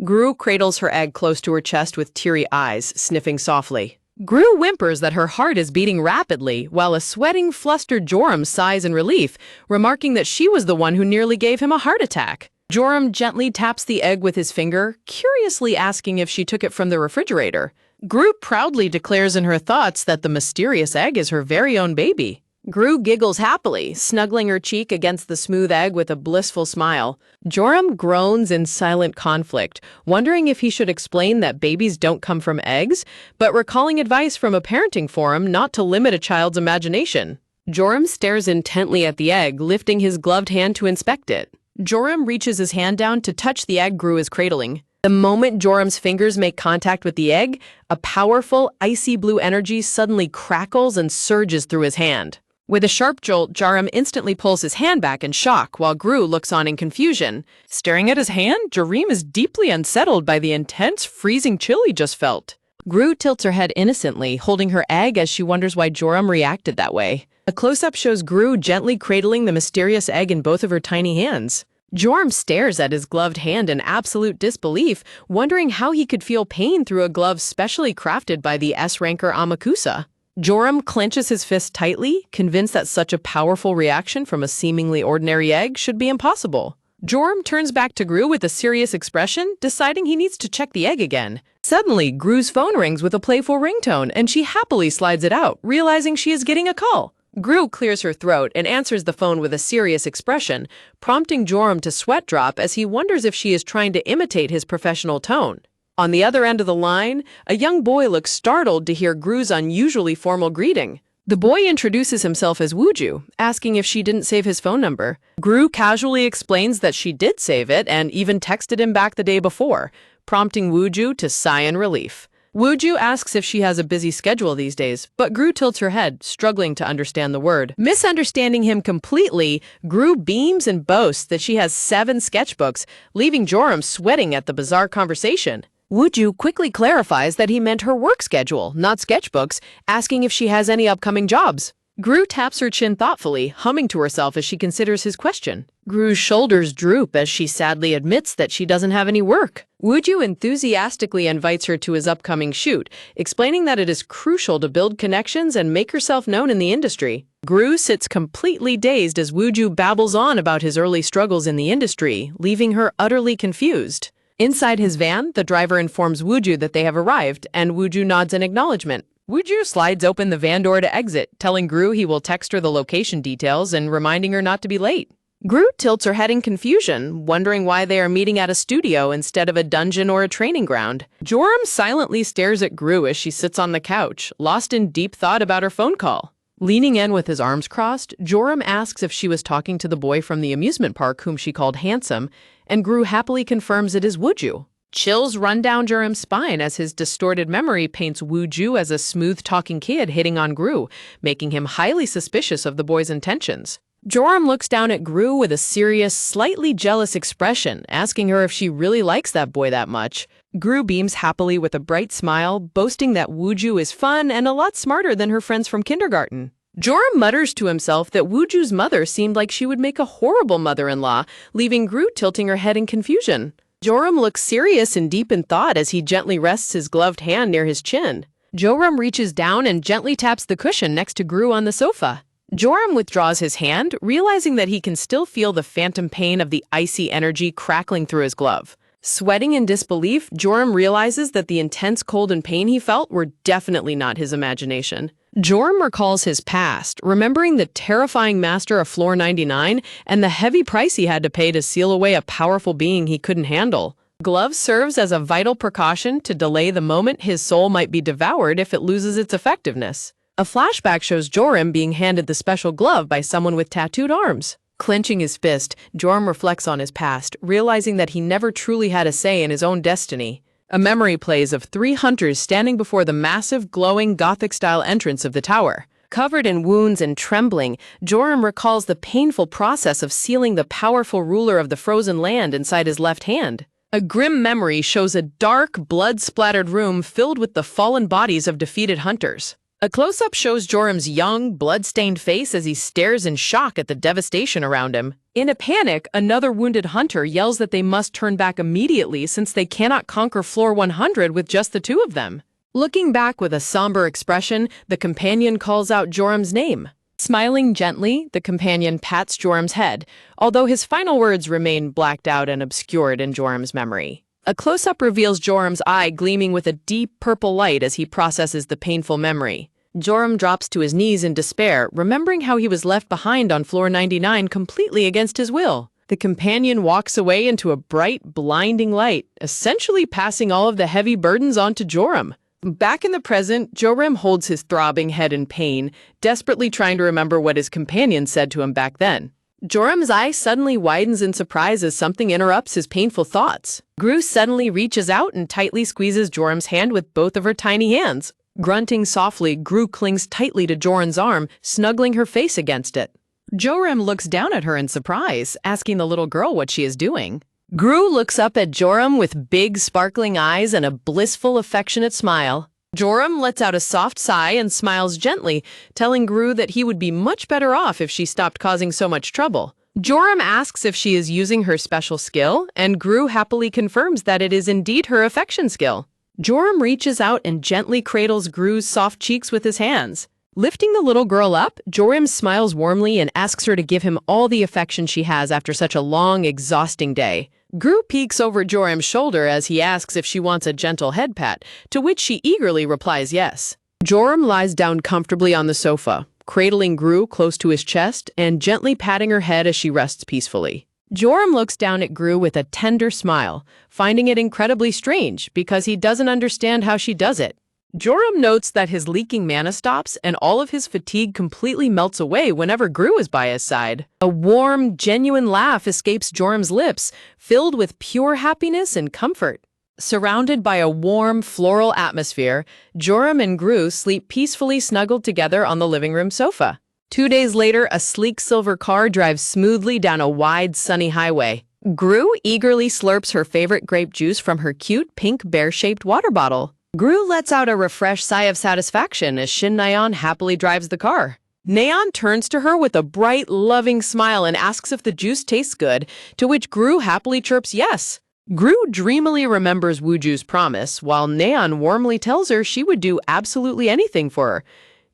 Gru cradles her egg close to her chest with teary eyes, sniffing softly. Gru whimpers that her heart is beating rapidly, while a sweating, flustered Joram sighs in relief, remarking that she was the one who nearly gave him a heart attack. Joram gently taps the egg with his finger, curiously asking if she took it from the refrigerator. Gru proudly declares in her thoughts that the mysterious egg is her very own baby. Gru giggles happily, snuggling her cheek against the smooth egg with a blissful smile. Joram groans in silent conflict, wondering if he should explain that babies don't come from eggs, but recalling advice from a parenting forum not to limit a child's imagination. Joram stares intently at the egg, lifting his gloved hand to inspect it. Joram reaches his hand down to touch the egg Gru is cradling. The moment Joram's fingers make contact with the egg, a powerful, icy blue energy suddenly crackles and surges through his hand. With a sharp jolt, Joram instantly pulls his hand back in shock, while Gru looks on in confusion. Staring at his hand, Joram is deeply unsettled by the intense, freezing chill he just felt. Gru tilts her head innocently, holding her egg as she wonders why Joram reacted that way. A close-up shows Gru gently cradling the mysterious egg in both of her tiny hands. Joram stares at his gloved hand in absolute disbelief, wondering how he could feel pain through a glove specially crafted by the S-ranker Amakusa. Joram clenches his fist tightly, convinced that such a powerful reaction from a seemingly ordinary egg should be impossible. Joram turns back to Gru with a serious expression, deciding he needs to check the egg again. Suddenly, Gru's phone rings with a playful ringtone, and she happily slides it out, realizing she is getting a call. Gru clears her throat and answers the phone with a serious expression, prompting Joram to sweat drop as he wonders if she is trying to imitate his professional tone. On the other end of the line, a young boy looks startled to hear Gru's unusually formal greeting. The boy introduces himself as Wooju, asking if she didn't save his phone number. Gru casually explains that she did save it and even texted him back the day before, prompting Wooju to sigh in relief. Wooju asks if she has a busy schedule these days, but Gru tilts her head, struggling to understand the word. Misunderstanding him completely, Gru beams and boasts that she has 7 sketchbooks, leaving Joram sweating at the bizarre conversation. Wooju quickly clarifies that he meant her work schedule, not sketchbooks, asking if she has any upcoming jobs. Gru taps her chin thoughtfully, humming to herself as she considers his question. Gru's shoulders droop as she sadly admits that she doesn't have any work. Wooju enthusiastically invites her to his upcoming shoot, explaining that it is crucial to build connections and make herself known in the industry. Gru sits completely dazed as Wooju babbles on about his early struggles in the industry, leaving her utterly confused. Inside his van, the driver informs Wooju that they have arrived, and Wooju nods in acknowledgement. Wooju slides open the van door to exit, telling Gru he will text her the location details and reminding her not to be late. Gru tilts her head in confusion, wondering why they are meeting at a studio instead of a dungeon or a training ground. Joram silently stares at Gru as she sits on the couch, lost in deep thought about her phone call. Leaning in with his arms crossed, Joram asks if she was talking to the boy from the amusement park whom she called handsome, and Gru happily confirms it is Wooju. Chills run down Joram's spine as his distorted memory paints Wooju as a smooth-talking kid hitting on Gru, making him highly suspicious of the boy's intentions. Joram looks down at Gru with a serious, slightly jealous expression, asking her if she really likes that boy that much. Gru beams happily with a bright smile, boasting that Wooju is fun and a lot smarter than her friends from kindergarten. Joram mutters to himself that Wooju's mother seemed like she would make a horrible mother-in-law, leaving Gru tilting her head in confusion. Joram looks serious and deep in thought as he gently rests his gloved hand near his chin. Joram reaches down and gently taps the cushion next to Gru on the sofa. Joram withdraws his hand, realizing that he can still feel the phantom pain of the icy energy crackling through his glove. Sweating in disbelief, Joram realizes that the intense cold and pain he felt were definitely not his imagination. Joram recalls his past, remembering the terrifying master of Floor 99 and the heavy price he had to pay to seal away a powerful being he couldn't handle. Glove serves as a vital precaution to delay the moment his soul might be devoured if it loses its effectiveness. A flashback shows Joram being handed the special glove by someone with tattooed arms. Clenching his fist, Joram reflects on his past, realizing that he never truly had a say in his own destiny. A memory plays of 3 hunters standing before the massive, glowing, Gothic-style entrance of the tower. Covered in wounds and trembling, Joram recalls the painful process of sealing the powerful ruler of the frozen land inside his left hand. A grim memory shows a dark, blood-splattered room filled with the fallen bodies of defeated hunters. A close-up shows Joram's young, blood-stained face as he stares in shock at the devastation around him. In a panic, another wounded hunter yells that they must turn back immediately since they cannot conquer Floor 100 with just the 2 of them. Looking back with a somber expression, the companion calls out Joram's name. Smiling gently, the companion pats Joram's head, although his final words remain blacked out and obscured in Joram's memory. A close-up reveals Joram's eye gleaming with a deep purple light as he processes the painful memory. Joram drops to his knees in despair, remembering how he was left behind on Floor 99 completely against his will. The companion walks away into a bright, blinding light, essentially passing all of the heavy burdens onto Joram. Back in the present, Joram holds his throbbing head in pain, desperately trying to remember what his companion said to him back then. Joram's eye suddenly widens in surprise as something interrupts his painful thoughts. Gru suddenly reaches out and tightly squeezes Joram's hand with both of her tiny hands. Grunting softly, Gru clings tightly to Joram's arm, snuggling her face against it. Joram looks down at her in surprise, asking the little girl what she is doing. Gru looks up at Joram with big, sparkling eyes and a blissful, affectionate smile. Joram lets out a soft sigh and smiles gently, telling Gru that he would be much better off if she stopped causing so much trouble. Joram asks if she is using her special skill, and Gru happily confirms that it is indeed her affection skill. Joram reaches out and gently cradles Gru's soft cheeks with his hands. Lifting the little girl up, Joram smiles warmly and asks her to give him all the affection she has after such a long, exhausting day. Gru peeks over Joram's shoulder as he asks if she wants a gentle head pat, to which she eagerly replies yes. Joram lies down comfortably on the sofa, cradling Gru close to his chest and gently patting her head as she rests peacefully. Joram looks down at Gru with a tender smile, finding it incredibly strange because he doesn't understand how she does it. Joram notes that his leaking mana stops and all of his fatigue completely melts away whenever Gru is by his side. A warm, genuine laugh escapes Joram's lips, filled with pure happiness and comfort. Surrounded by a warm, floral atmosphere, Joram and Gru sleep peacefully snuggled together on the living room sofa. 2 days later, a sleek silver car drives smoothly down a wide, sunny highway. Gru eagerly slurps her favorite grape juice from her cute, pink, bear-shaped water bottle. Gru lets out a refreshed sigh of satisfaction as Shin Nayeon happily drives the car. Nayeon turns to her with a bright, loving smile and asks if the juice tastes good, to which Gru happily chirps yes. Gru dreamily remembers Wooju's promise, while Nayeon warmly tells her she would do absolutely anything for her.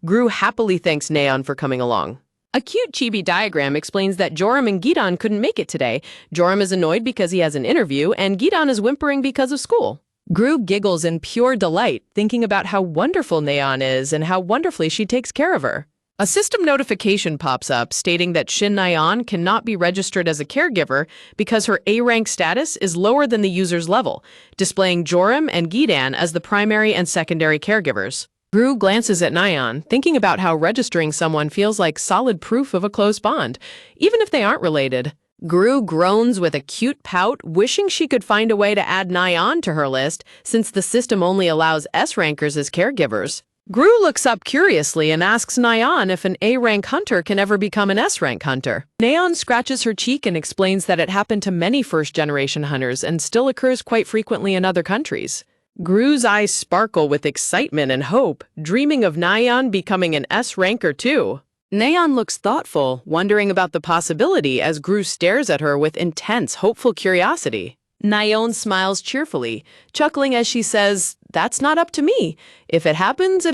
Gru happily thanks Nayeon for coming along. A cute chibi diagram explains that Joram and Gidan couldn't make it today. Joram is annoyed because he has an interview, and Gidan is whimpering because of school. Gru giggles in pure delight, thinking about how wonderful Nayeon is and how wonderfully she takes care of her. A system notification pops up stating that Shin Nayeon cannot be registered as a caregiver because her A-rank status is lower than the user's level, displaying Joram and Gidan as the primary and secondary caregivers. Gru glances at Nayeon, thinking about how registering someone feels like solid proof of a close bond, even if they aren't related. Gru groans with a cute pout, wishing she could find a way to add Nayeon to her list, since the system only allows S-rankers as caregivers. Gru looks up curiously and asks Nayeon if an A-rank hunter can ever become an S-rank hunter. Nayeon scratches her cheek and explains that it happened to many first-generation hunters and still occurs quite frequently in other countries. Gru's eyes sparkle with excitement and hope, dreaming of Nayeon becoming an S-ranker too. Nayeon looks thoughtful, wondering about the possibility as Gru stares at her with intense, hopeful curiosity. Nayeon smiles cheerfully, chuckling as she says, "That's not up to me. If it happens,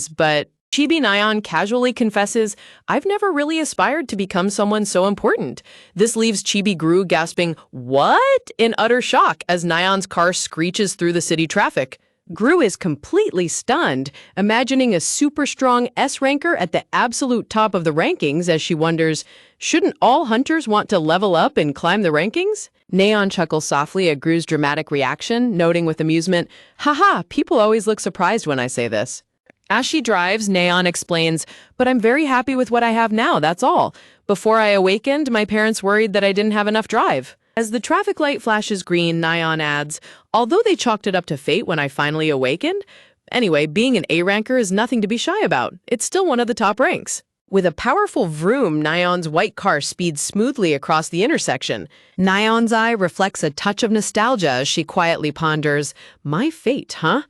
but Chibi Nyan casually confesses, I've never really aspired to become someone so important. This leaves Chibi Gru gasping, what? In utter shock as Nyan's car screeches through the city traffic. Gru is completely stunned, imagining a super strong S-ranker at the absolute top of the rankings as she wonders, shouldn't all hunters want to level up and climb the rankings? Nyan chuckles softly at Gru's dramatic reaction, noting with amusement, haha, people always look surprised when I say this. As she drives, Nyan explains, but I'm very happy with what I have now, that's all. Before I awakened, my parents worried that I didn't have enough drive. As the traffic light flashes green, Nyan adds, although they chalked it up to fate when I finally awakened, anyway, being an A-ranker is nothing to be shy about. It's still one of the top ranks. With a powerful vroom, Nyan's white car speeds smoothly across the intersection. Nyan's eye reflects a touch of nostalgia as she quietly ponders, my fate, huh?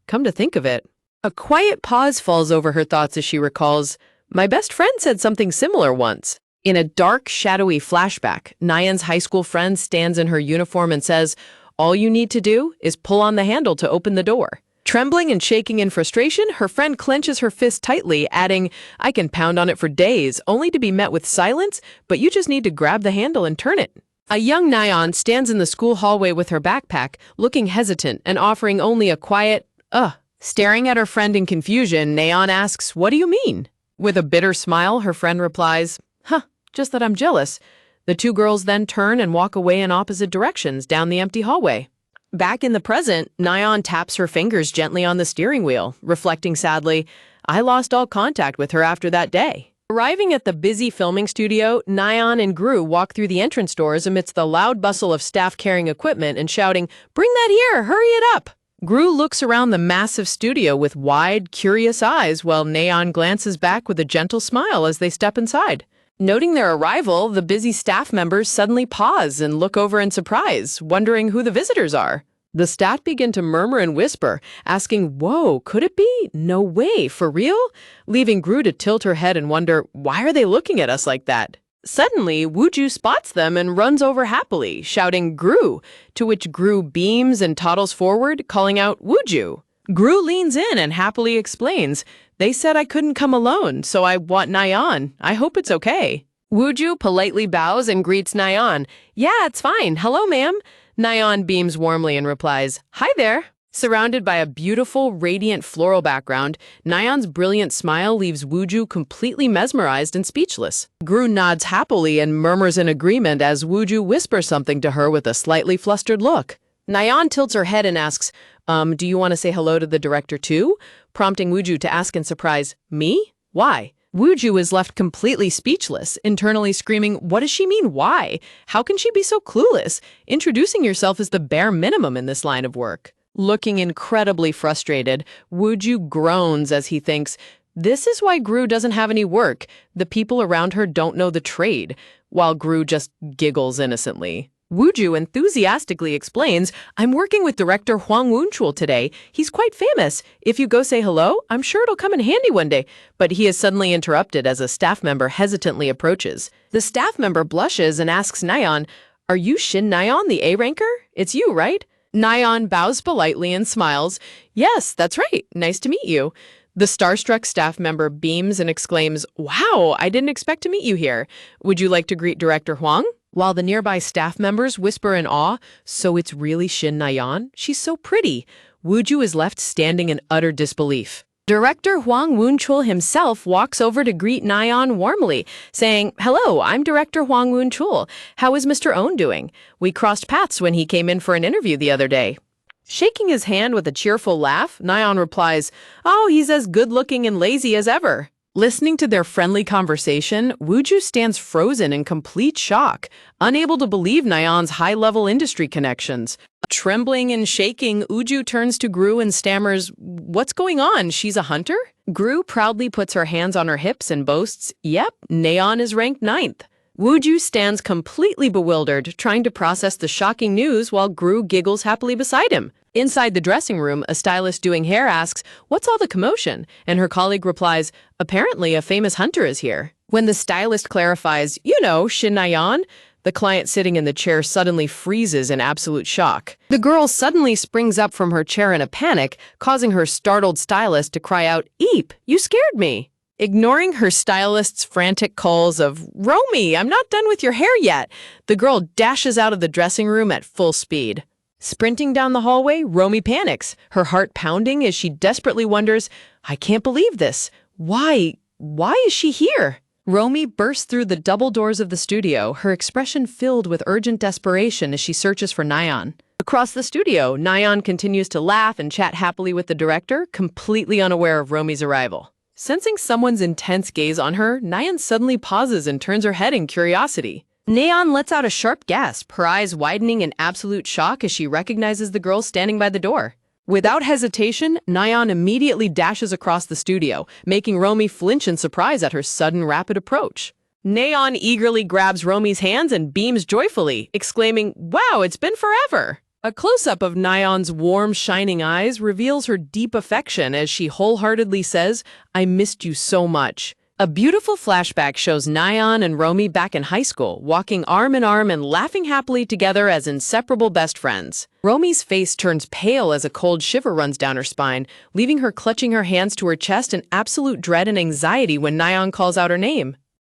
Come to think of it. A quiet pause falls over her thoughts as she recalls, my best friend said something similar once. In a dark, shadowy flashback, Nyan's high school friend stands in her uniform and says, all you need to do is pull on the handle to open the door. Trembling and shaking in frustration, her friend clenches her fist tightly, adding, I can pound on it for days, only to be met with silence, but you just need to grab the handle and turn it. A young Nyan stands in the school hallway with her backpack, looking hesitant and offering only a quiet, Staring at her friend in confusion, Nyan asks, what do you mean? With a bitter smile, her friend replies, just that I'm jealous. The two girls then turn and walk away in opposite directions down the empty hallway. Back in the present, Nyan taps her fingers gently on the steering wheel, reflecting sadly, I lost all contact with her after that day. Arriving at the busy filming studio, Nyan and Gru walk through the entrance doors amidst the loud bustle of staff carrying equipment and shouting, bring that here, hurry it up! Gru looks around the massive studio with wide, curious eyes while Nyan glances back with a gentle smile as they step inside. Noting their arrival, the busy staff members suddenly pause and look over in surprise, wondering who the visitors are. The staff begin to murmur and whisper, asking, whoa, could it be? No way, for real? Leaving Gru to tilt her head and wonder, why are they looking at us like that? Suddenly, Wooju spots them and runs over happily, shouting, Gru, to which Gru beams and toddles forward, calling out, Wooju. Gru leans in and happily explains, they said I couldn't come alone, so I want Nyan. I hope it's okay. Wooju politely bows and greets Nyan. Yeah, it's fine. Hello, ma'am. Nyan beams warmly and replies, hi there. Surrounded by a beautiful, radiant floral background, Nyan's brilliant smile leaves Wooju completely mesmerized and speechless. Gru nods happily and murmurs in agreement as Wooju whispers something to her with a slightly flustered look. Nyan tilts her head and asks, do you want to say hello to the director too? Prompting Wooju to ask in surprise, me? Why? Wooju is left completely speechless, internally screaming, what does she mean, why? How can she be so clueless? Introducing yourself is the bare minimum in this line of work. Looking incredibly frustrated, Wooju groans as he thinks, this is why Gru doesn't have any work. The people around her don't know the trade, while Gru just giggles innocently. Wooju enthusiastically explains, I'm working with director Hwang Woon-chul today. He's quite famous. If you go say hello, I'm sure it'll come in handy one day. But he is suddenly interrupted as a staff member hesitantly approaches. The staff member blushes and asks Nyan, are you Shin Nyan, the A-ranker? It's you, right? Nyan bows politely and smiles. Yes, that's right. Nice to meet you. The starstruck staff member beams and exclaims, wow, I didn't expect to meet you here. Would you like to greet Director Hwang? While the nearby staff members whisper in awe, so it's really Shin Nyan? She's so pretty. Wooju is left standing in utter disbelief. Director Hwang Woon-chul himself walks over to greet Nyan warmly, saying, hello, I'm Director Hwang Woon-chul. How is Mr. Own doing? We crossed paths when he came in for an interview the other day. Shaking his hand with a cheerful laugh, Nyan replies, oh, he's as good-looking and lazy as ever. Listening to their friendly conversation, Wooju stands frozen in complete shock, unable to believe Nyan's high-level industry connections. Trembling and shaking, Wooju turns to Gru and stammers, what's going on? She's a hunter? Gru proudly puts her hands on her hips and boasts, yep, Nyan is ranked 9th. Wooju stands completely bewildered, trying to process the shocking news while Gru giggles happily beside him. Inside the dressing room, a stylist doing hair asks, what's all the commotion? And her colleague replies, apparently a famous hunter is here. When the stylist clarifies, you know, Shin Nyan, The client sitting in the chair suddenly freezes in absolute shock. The girl suddenly springs up from her chair in a panic, causing her startled stylist to cry out, "Eep, you scared me!" Ignoring her stylist's frantic calls of, "Romy, I'm not done with your hair yet," the girl dashes out of the dressing room at full speed. Sprinting down the hallway, Romy panics, her heart pounding as she desperately wonders, "I can't believe this. Why is she here?" Romy bursts through the double doors of the studio, her expression filled with urgent desperation as she searches for Nyan. Across the studio, Nyan continues to laugh and chat happily with the director, completely unaware of Romy's arrival. Sensing someone's intense gaze on her, Nyan suddenly pauses and turns her head in curiosity. Nyan lets out a sharp gasp, her eyes widening in absolute shock as she recognizes the girl standing by the door. Without hesitation, Nyan immediately dashes across the studio, making Romy flinch in surprise at her sudden rapid approach. Nyan eagerly grabs Romy's hands and beams joyfully, exclaiming, "Wow, it's been forever!" A close-up of Nyan's warm, shining eyes reveals her deep affection as she wholeheartedly says, "I missed you so much." A beautiful flashback shows Nyan and Romy back in high school, walking arm in arm and laughing happily together as inseparable best friends. Romy's face turns pale as a cold shiver runs down her spine, leaving her clutching her hands to her chest in absolute dread and anxiety when Nyan calls out her name.